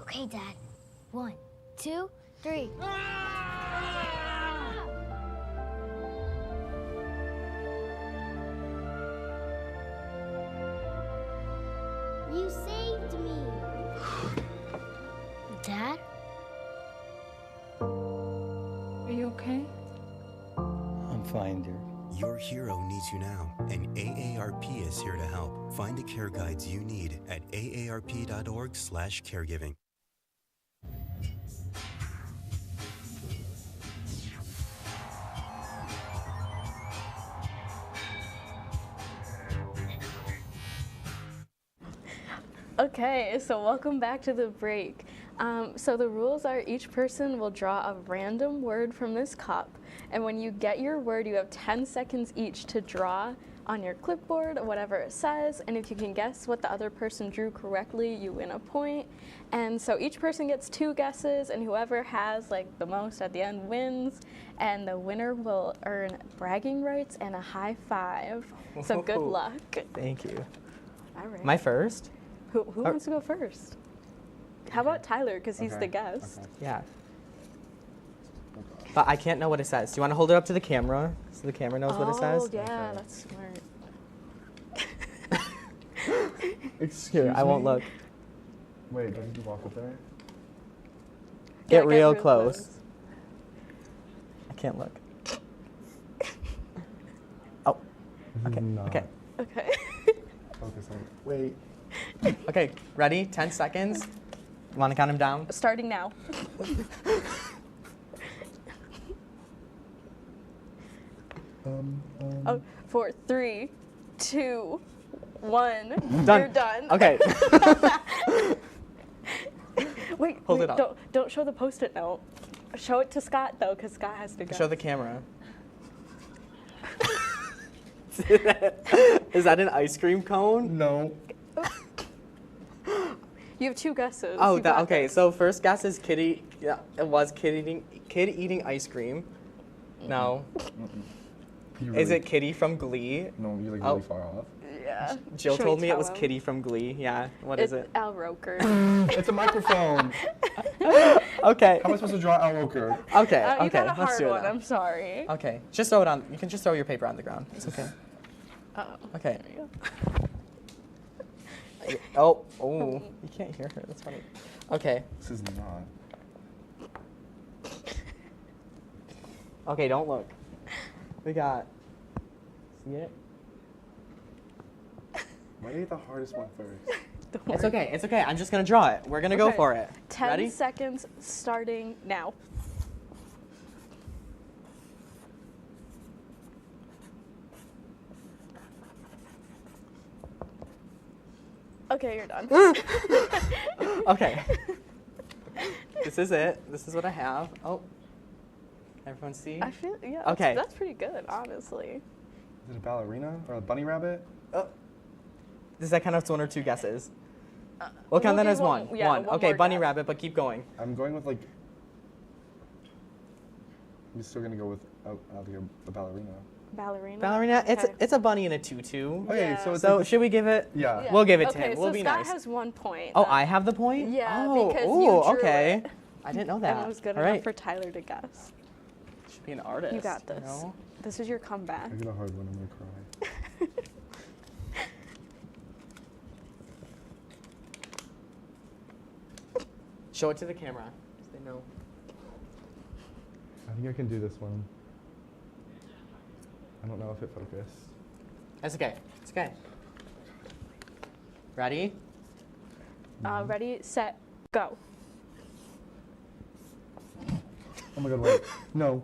Okay, Dad. 1, 2, 3. You saved me. Dad? Are you okay? I'm fine, dear. Your hero needs you now, and AARP is here to help. Find the care guides you need at aarp.org/caregiving. Okay, so welcome back to the break. So the rules are each person will draw a random word from this cup, and when you get your word, you have 10 seconds each to draw on your clipboard, whatever it says, and if you can guess what the other person drew correctly, you win a point. And so each person gets 2 guesses, and whoever has like the most at the end wins, and the winner will earn bragging rights and a high five. So good luck. Thank you. All right. My first? Who wants to go first? How about Tyler, because he's the guest. Yeah. But I can't know what it says. Do you want to hold it up to the camera so the camera knows what it says? Oh, yeah, that's smart. Excuse Here, I won't look. Wait, do I need to walk up there? Get real close. I can't look. Oh. Okay. No. Okay. Okay. Focus on it. Wait. Okay, ready? 10 seconds. You want to count them down? Starting now. Oh, 4, 3, 2, 1. Done. You're done. Okay. Wait, Hold it up. Don't show the Post-it note. Show it to Scott though, because Scott has to go. Show the camera. Is that an ice cream cone? No. You have 2 guesses. Oh, You got okay. this. So first guess is kitty. Yeah, it was kid eating ice cream. No. Is it Kitty from Glee? No, you're like really far off. Yeah. Jill Should we told me it tell was him? Kitty from Glee. Yeah. What is it? Al Roker. It's a microphone. Okay. How am I supposed to draw Al Roker? Okay. You Okay. got a Let's hard do it. one. now. I'm sorry. Okay. Just throw it on. You can just throw your paper on the ground. It's okay. Uh-oh. Okay. Oh. You can't hear her. That's funny. Okay. This is not. Okay. Don't look. We got. See it? Why do you get the hardest one first? It's okay. It's okay. I'm just gonna draw it. We're gonna go Okay. for it. 10 Ready? seconds starting now. Okay, you're done. Okay. This is it. This is what I have. Oh. Everyone see? I feel, yeah, Okay. that's pretty good, honestly. Is it a ballerina or a bunny rabbit? Does that count as 1 or 2 guesses? We'll count that do as one. yeah, One. one Okay, more bunny guess. rabbit, but keep going. I'm going with like. I'm still gonna go with a ballerina. Ballerina? Ballerina, Okay. it's a bunny in a tutu. Okay, Yeah. so it's So like should we give it? Yeah. Yeah. We'll give it to Okay, him. We'll so be Scott nice. has 1 point. Oh, I have the point? Yeah, Oh, because ooh, you drew okay. it. I didn't know that. And it was good All enough right. for Tyler to guess. Should be an artist. You got this. know? This is your comeback. I get a hard one. I'm gonna cry. Show it to the camera. So they know. I think I can do this one. I don't know if it focused. That's okay. It's okay. Ready? Ready, set, go. Oh my god, wait. No.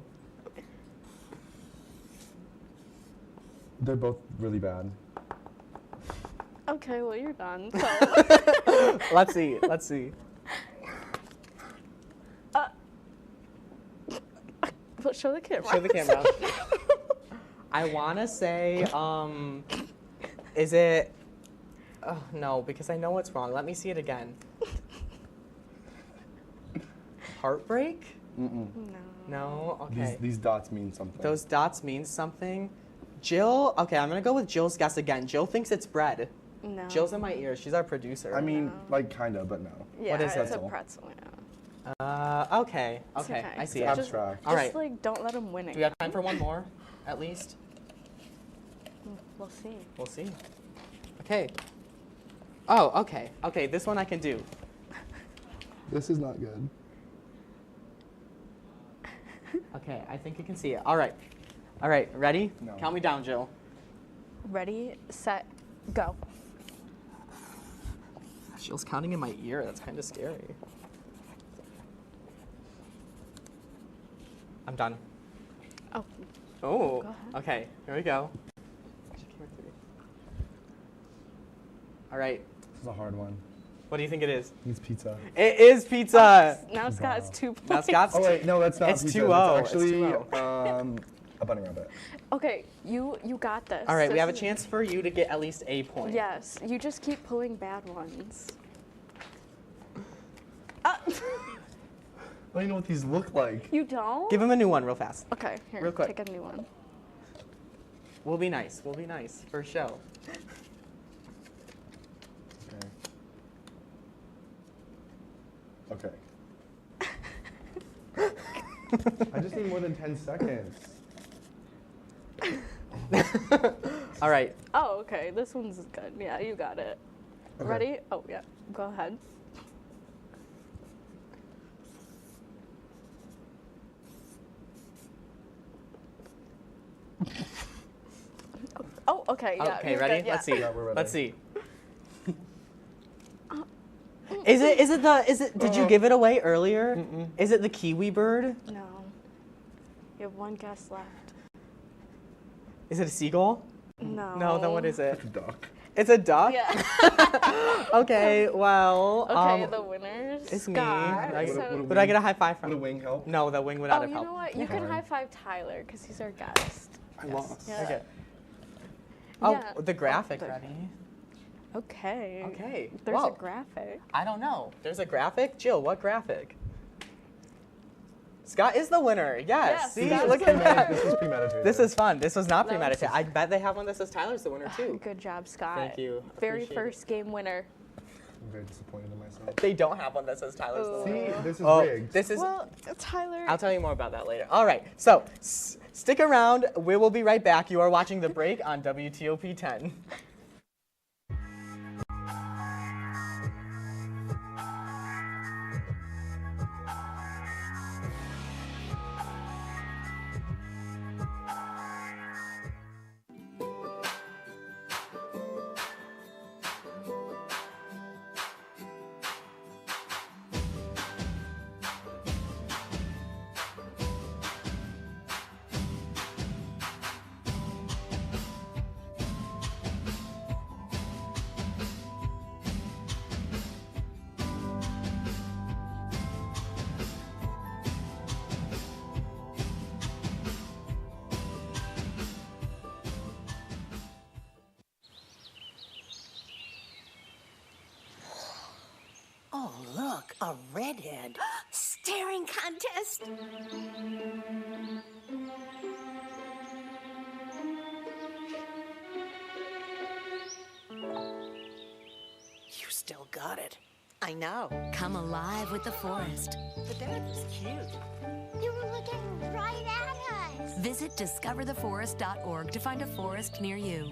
They're both really bad. Okay, well, you're done. So. Let's see. Let's see. But show the camera. Show the camera. I want to say, is it? Oh, no, because I know what's wrong. Let me see it again. Heartbreak? Mm-mm. No. No? Okay. These dots mean something. Those dots mean something. Jill, okay, I'm going to go with Jill's guess again. Jill thinks it's bread. No. Jill's in my ear. She's our producer. I mean, like, kinda, but no. Yeah, What is it's it? a pretzel. Yeah. Okay. It's Okay, I see It's it. abstract. All right. Just like don't let him win it. Do we have time for one more, at least? We'll see. We'll see. Okay. Oh, okay. Okay, this one I can do. This is not good. Okay, I think you can see it. All right. All right, ready? No. Count me down, Jill. Ready, set, go. Jill's counting in my ear. That's kind of scary. I'm done. Oh. Oh. Go ahead. Okay, here we go. All right. This is a hard one. What do you think it is? It's pizza. It is pizza. Now Scott has 2 points. Now Scott's Oh wait, no, that's not It's pizza. 2-0. It's It's actually 2-0. A bunny rabbit. Okay, you got this. All right, we This have a is- chance for you to get at least a point. Yes, you just keep pulling bad ones. I don't even know what these look like. You don't? Give him a new one real fast. Okay, here, Real quick. take a new one. We'll be nice. We'll be nice for show. Okay. I just need more than 10 seconds. All right. Oh, okay, this one's good. Yeah, you got it. Okay. Ready? Oh, yeah, go ahead. Oh, okay, yeah. Okay, you're ready? good, yeah. Let's see. Yeah, we're ready. Let's see. Is it, did you give it away earlier? Is it the kiwi bird? No. You have one guess left. Is it a seagull? No. No, then what is it? It's a duck. It's a duck? Yeah. Okay, well. Okay, the winners. It's me. Scott. Right? So- Would I get a high five from? Would a wing help? No, the wing would not Oh, have you helped. know what? You can high five Tyler because he's our guest. I lost. Yeah. Okay. Oh, Yeah. the graphic Oh, ready. Okay. Okay. There's Whoa. a graphic. I don't know. There's a graphic? Jill, what graphic? Scott is the winner. Yes. Yes, See, Scott look is at the that. This was premeditated. This is fun. This was not That was- premeditated. I bet they have one that says Tyler's the winner too. Good job, Scott. Thank you. Very Appreciate first game winner. I'm very disappointed in myself. They don't have one that says Tyler's the winner. See, this is Oh, rigged. this is. Well, Tyler. I'll tell you more about that later. All right. So stick around. We will be right back. You are watching The Break on WTOP-10. Oh, look, a redhead. Staring contest. You still got it. I know. Come alive with the forest. The dad was cute. You were looking right at us. Visit discovertheforest.org to find a forest near you.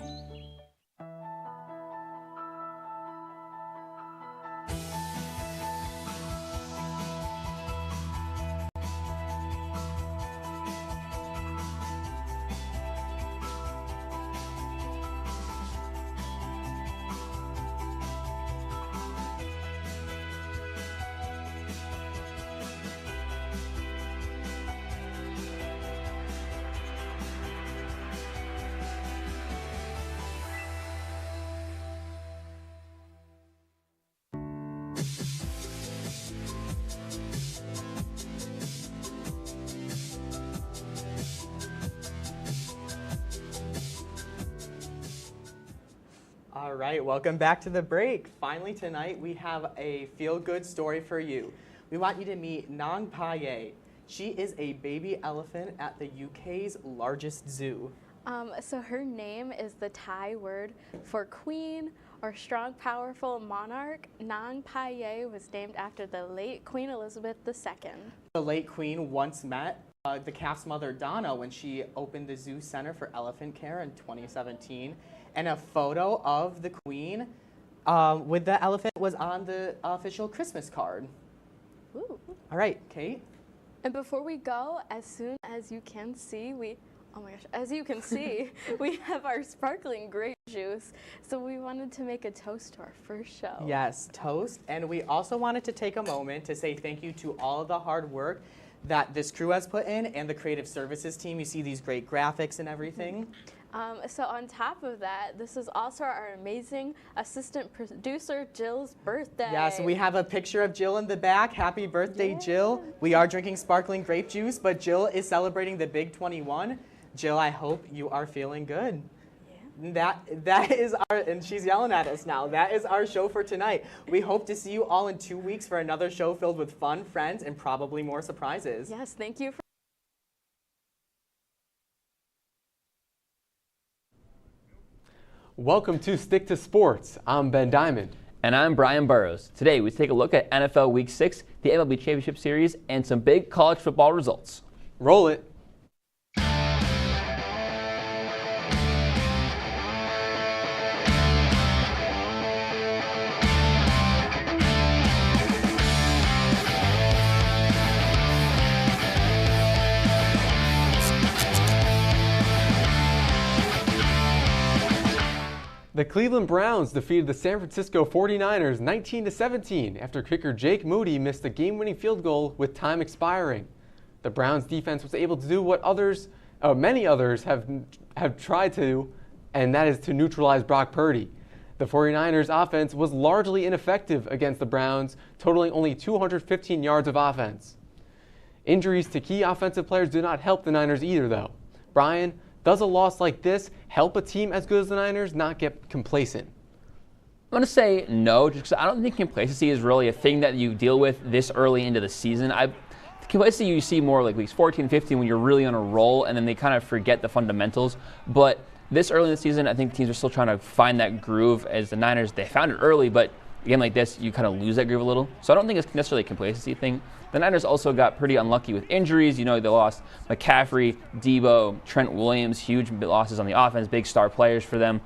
All right, welcome back to The Break. Finally tonight we have a feel-good story for you. We want you to meet Nong Paye. She is a baby elephant at the UK's largest zoo. So her name is the Thai word for queen or strong, powerful monarch. Nong Paye was named after the late Queen Elizabeth II. The late queen once met the calf's mother Donna when she opened the Zoo Center for Elephant Care in 2017. And a photo of the queen with the elephant was on the official Christmas card. Ooh. All right, Kate. And before we go, as soon as you can see, as you can see, we have our sparkling grape juice. So we wanted to make a toast to our first show. Yes, toast. And we also wanted to take a moment to say thank you to all of the hard work that this crew has put in and the creative services team. You see these great graphics and everything. So on top of that, this is also our amazing assistant producer, Jill's birthday. Yes, we have a picture of Jill in the back. Happy birthday, Jill. We are drinking sparkling grape juice, but Jill is celebrating the Big 21. Jill, I hope you are feeling good. That is our, and she's yelling at us now. That is our show for tonight. We hope to see you all in 2 weeks for another show filled with fun, friends, and probably more surprises. Yes, thank you. Welcome to Stick to Sports. I'm Ben Diamond. And I'm Brian Burrows. Today we take a look at NFL Week 6, the MLB Championship Series, and some big college football results. Roll it. The Cleveland Browns defeated the San Francisco 49ers 19-17 after kicker Jake Moody missed a game-winning field goal with time expiring. The Browns defense was able to do what many others have tried to, and that is to neutralize Brock Purdy. The 49ers offense was largely ineffective against the Browns, totaling only 215 yards of offense. Injuries to key offensive players did not help the Niners either, though. Brian, does a loss like this help a team as good as the Niners not get complacent? I'm going to say no, just because I don't think complacency is really a thing that you deal with this early into the season. Complacency you see more like weeks 14, 15 when you're really on a roll and then they kind of forget the fundamentals. But this early in the season, I think teams are still trying to find that groove. As the Niners, they found it early, but a game like this, you kind of lose that groove a little. So I don't think it's necessarily a complacency thing. The Niners also got pretty unlucky with injuries. You know, they lost McCaffrey, Debo, Trent Williams, huge losses on the offense, big star players for them.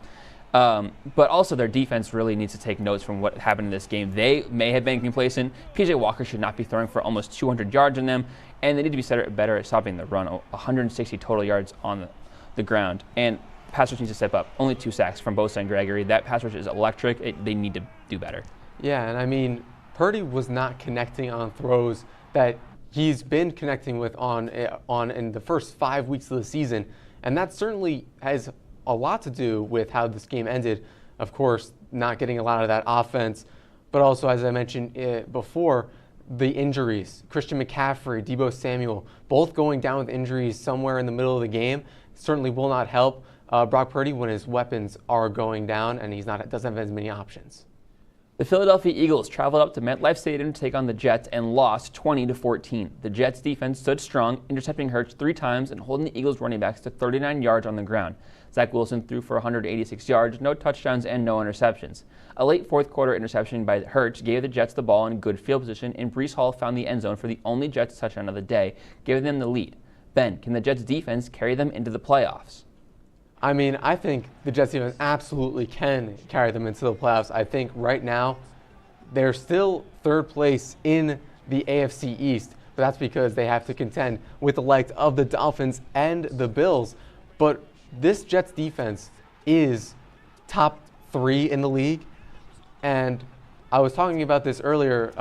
But also their defense really needs to take notes from what happened in this game. They may have been complacent. P.J. Walker should not be throwing for almost 200 yards in them, and they need to be better at stopping the run, 160 total yards on the ground. And pass rush needs to step up. Only 2 sacks from Bosa and Gregory. That pass rush is electric. They need to do better. Yeah, and I mean, Purdy was not connecting on throws that he's been connecting with on in the first 5 weeks of the season, and that certainly has a lot to do with how this game ended. Of course, not getting a lot of that offense, but also, as I mentioned before, the injuries. Christian McCaffrey, Debo Samuel, both going down with injuries somewhere in the middle of the game, certainly will not help Brock Purdy when his weapons are going down and doesn't have as many options. The Philadelphia Eagles traveled up to MetLife Stadium to take on the Jets and lost 20-14. The Jets defense stood strong, intercepting Hurts 3 times and holding the Eagles running backs to 39 yards on the ground. Zach Wilson threw for 186 yards, no touchdowns, and no interceptions. A late fourth quarter interception by Hurts gave the Jets the ball in good field position, and Breece Hall found the end zone for the only Jets touchdown of the day, giving them the lead. Ben, can the Jets defense carry them into the playoffs? I mean, I think the Jets defense absolutely can carry them into the playoffs. I think right now they're still third place in the AFC East, but that's because they have to contend with the likes of the Dolphins and the Bills. But this Jets defense is top 3 in the league, and I was talking about this earlier,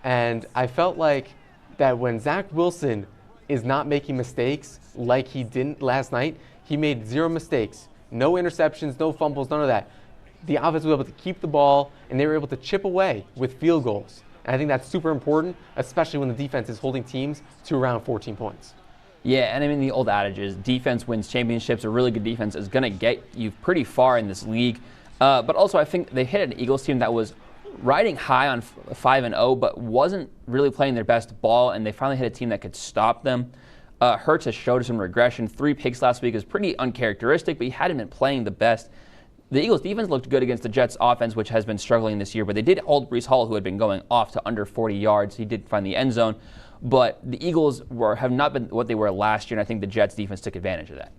and I felt like that when Zach Wilson is not making mistakes like he didn't last night, he made 0 mistakes, no interceptions, no fumbles, none of that. The offense was able to keep the ball, and they were able to chip away with field goals. And I think that's super important, especially when the defense is holding teams to around 14 points. Yeah, and I mean, the old adage is defense wins championships. A really good defense is going to get you pretty far in this league. But also, I think they hit an Eagles team that was riding high on 5-0, but wasn't really playing their best ball, and they finally hit a team that could stop them. Hurts has showed some regression. 3 picks last week is pretty uncharacteristic, but he hadn't been playing the best. The Eagles' defense looked good against the Jets' offense, which has been struggling this year, but they did hold Breece Hall, who had been going off to under 40 yards. He did find the end zone, but the Eagles have not been what they were last year, and I think the Jets' defense took advantage of that.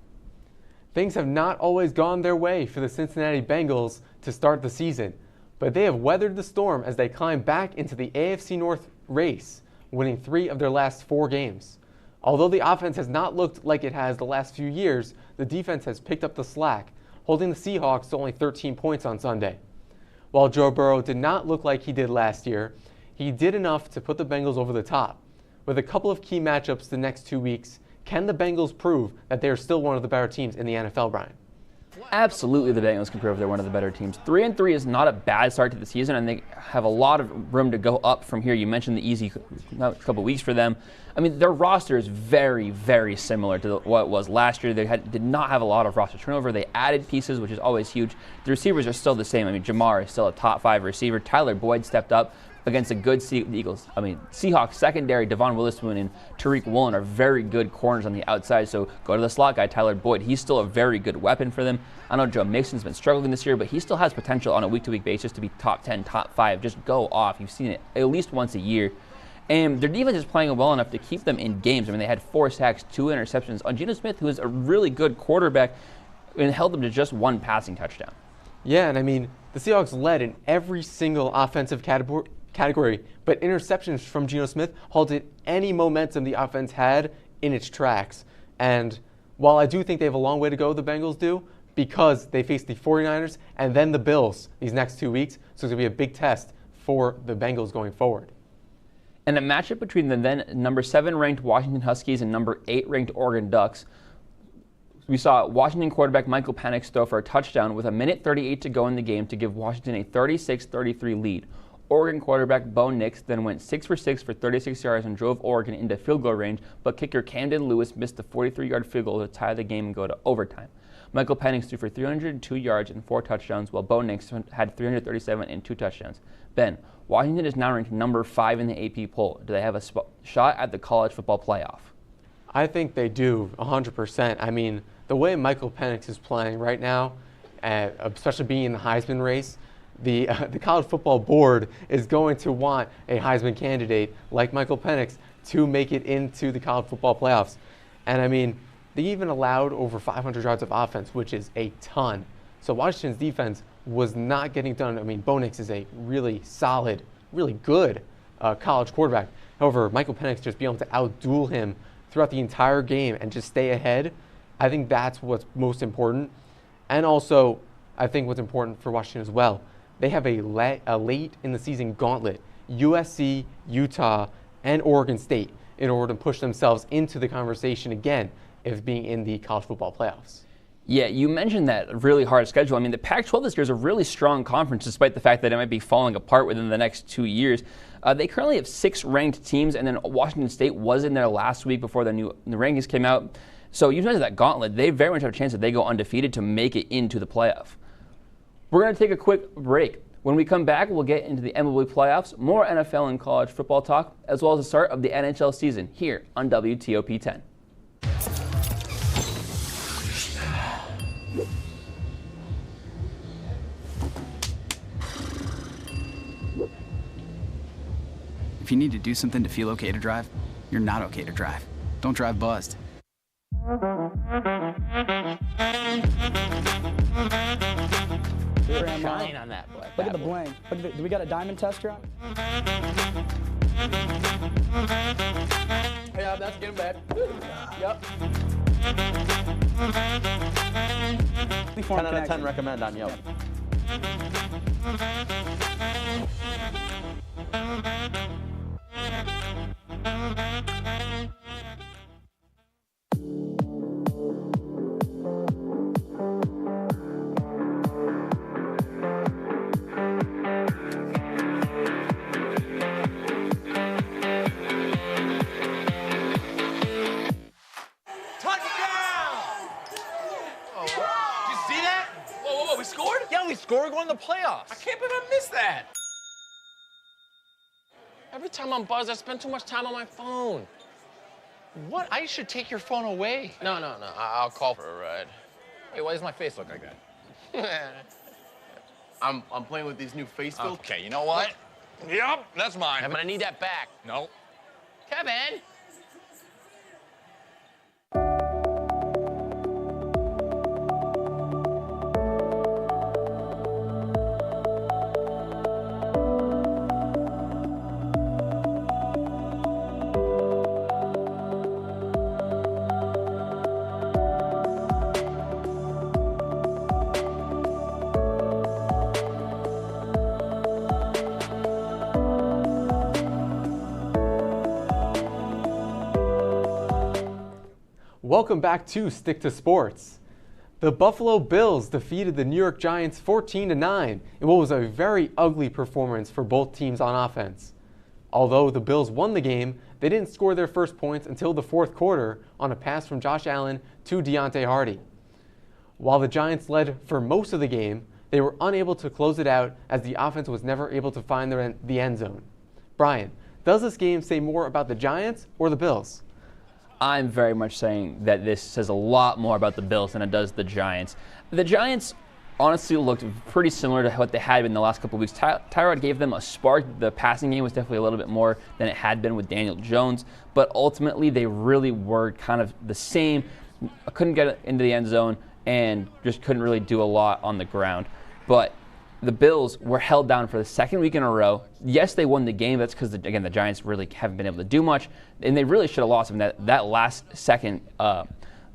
Things have not always gone their way for the Cincinnati Bengals to start the season, but they have weathered the storm as they climb back into the AFC North race, winning 3 of their last 4 games. Although the offense has not looked like it has the last few years, the defense has picked up the slack, holding the Seahawks to only 13 points on Sunday. While Joe Burrow did not look like he did last year, he did enough to put the Bengals over the top. With a couple of key matchups the next 2 weeks, can the Bengals prove that they are still one of the better teams in the NFL, Brian? Absolutely, the Bengals can prove they're one of the better teams. 3-3 is not a bad start to the season, and they have a lot of room to go up from here. You mentioned the easy couple weeks for them. I mean, their roster is very, very similar to what it was last year. They did not have a lot of roster turnover. They added pieces, which is always huge. The receivers are still the same. I mean, Jamar is still a top 5 receiver. Tyler Boyd stepped up against a good Eagles. I mean, Seahawks secondary, Devon Witherspoon and Tariq Woolen are very good corners on the outside. So go to the slot guy, Tyler Boyd. He's still a very good weapon for them. I know Joe Mixon's been struggling this year, but he still has potential on a week-to-week basis to be top 10, top 5. Just go off. You've seen it at least once a year. And their defense is playing well enough to keep them in games. I mean, they had 4 sacks, 2 interceptions on Geno Smith, who is a really good quarterback, and held them to just 1 passing touchdown. Yeah, and I mean, the Seahawks led in every single offensive category, but interceptions from Geno Smith halted any momentum the offense had in its tracks. And while I do think they have a long way to go, the Bengals do, because they face the 49ers and then the Bills these next 2 weeks, so it's going to be a big test for the Bengals going forward. And a matchup between the then number 7 ranked Washington Huskies and number 8 ranked Oregon Ducks. We saw Washington quarterback Michael Penix throw for a touchdown with 1:38 to go in the game to give Washington a 36-33 lead. Oregon quarterback Bo Nix then went 6 for 6 for 36 yards and drove Oregon into field goal range, but kicker Camden Lewis missed the 43-yard field goal to tie the game and go to overtime. Michael Penix threw for 302 yards and 4 touchdowns, while Bo Nix had 337 and 2 touchdowns. Ben, Washington is now ranked number 5 in the AP poll. Do they have a shot at the college football playoff? I think they do, 100%. I mean, the way Michael Penix is playing right now, especially being in the Heisman race, the college football board is going to want a Heisman candidate like Michael Penix to make it into the college football playoffs. And I mean, they even allowed over 500 yards of offense, which is a ton. So Washington's defense was not getting done. I mean, Bo Nix is a really solid, really good college quarterback. However, Michael Penix just being able to outduel him throughout the entire game and just stay ahead, I think that's what's most important. And also, I think what's important for Washington as well, they have a late in the season gauntlet, USC, Utah, and Oregon State, in order to push themselves into the conversation again of being in the college football playoffs. Yeah, you mentioned that really hard schedule. I mean, the Pac-12 this year is a really strong conference, despite the fact that it might be falling apart within the next 2 years. They currently have 6 ranked teams, and then Washington State was in there last week before the rankings came out. So you mentioned that gauntlet. They very much have a chance that they go undefeated to make it into the playoff. We're going to take a quick break. When we come back, we'll get into the MLB playoffs, more NFL and college football talk, as well as the start of the NHL season here on WTOP-10. If you need to do something to feel okay to drive, you're not okay to drive. Don't drive buzzed. Shine on that black. Look at the bling. Do we got a diamond tester on? Yeah, that's getting bad. Yep. 10 out of 10 recommend on Yelp. We're going to the playoffs. I can't believe I missed that. Every time I'm buzzed, I spend too much time on my phone. What? I should take your phone away. No. I'll call for a ride. Hey, why does my face look like that? I'm playing with these new face filters. Okay, you know what? Yep, that's mine. I'm gonna need that back. No. Kevin. Welcome back to Stick to Sports. The Buffalo Bills defeated the New York Giants 14-9 in what was a very ugly performance for both teams on offense. Although the Bills won the game, they didn't score their first points until the fourth quarter on a pass from Josh Allen to Deontay Hardy. While the Giants led for most of the game, they were unable to close it out as the offense was never able to find the end zone. Brian, does this game say more about the Giants or the Bills? I'm very much saying that this says a lot more about the Bills than it does the Giants. The Giants honestly looked pretty similar to what they had been in the last couple of weeks. Tyrod gave them a spark. The passing game was definitely a little bit more than it had been with Daniel Jones, but ultimately they really were kind of the same. Couldn't get into the end zone and just couldn't really do a lot on the ground. But the Bills were held down for the second week in a row. Yes, they won the game. That's because, again, the Giants really haven't been able to do much, and they really should have lost them. That last second, the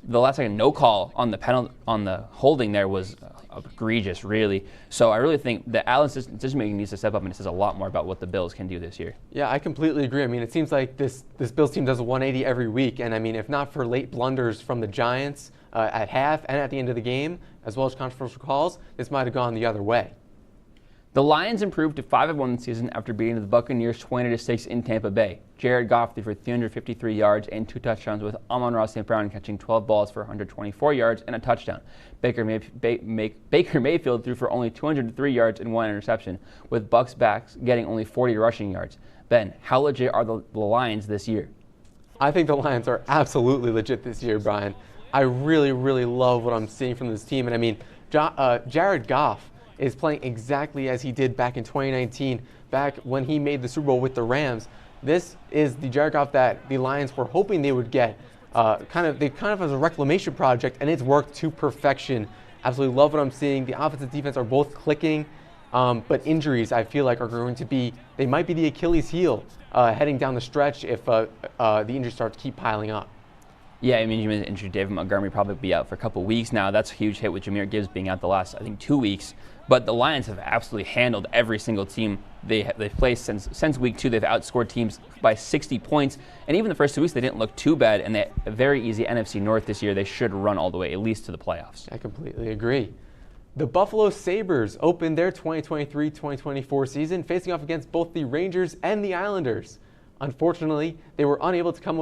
last second no call on the penalty on the holding there was egregious, really. So I really think that Allen's decision-making needs to step up, and it says a lot more about what the Bills can do this year. Yeah, I completely agree. I mean, it seems like this Bills team does a 180 every week, and I mean, if not for late blunders from the Giants at half and at the end of the game, as well as controversial calls, this might have gone the other way. The Lions improved to 5-1 this season after beating the Buccaneers 20-6 in Tampa Bay. Jared Goff threw for 353 yards and 2 touchdowns, with Amon-Ra St. Brown catching 12 balls for 124 yards and a touchdown. Baker Mayfield threw for only 203 yards and 1 interception, with Bucs backs getting only 40 rushing yards. Ben, how legit are the Lions this year? I think the Lions are absolutely legit this year, Brian. I really, really love what I'm seeing from this team. And I mean, Jared Goff is playing exactly as he did back in 2019, back when he made the Super Bowl with the Rams. This is the Jared Goff that the Lions were hoping they would get, kind of as a reclamation project, and it's worked to perfection. Absolutely love what I'm seeing. The offense and defense are both clicking, but injuries, I feel like, are going to be, they might be the Achilles heel heading down the stretch if the injuries start to keep piling up. Yeah, I mean, you mentioned David Montgomery probably be out for a couple weeks now. That's a huge hit with Jahmyr Gibbs being out the last, I think, 2 weeks. But the Lions have absolutely handled every single team they've played since week 2. They've outscored teams by 60 points. And even the first 2 weeks, they didn't look too bad. And they have a very easy NFC North this year. They should run all the way, at least to the playoffs. I completely agree. The Buffalo Sabres opened their 2023-2024 season facing off against both the Rangers and the Islanders. Unfortunately, they were unable to come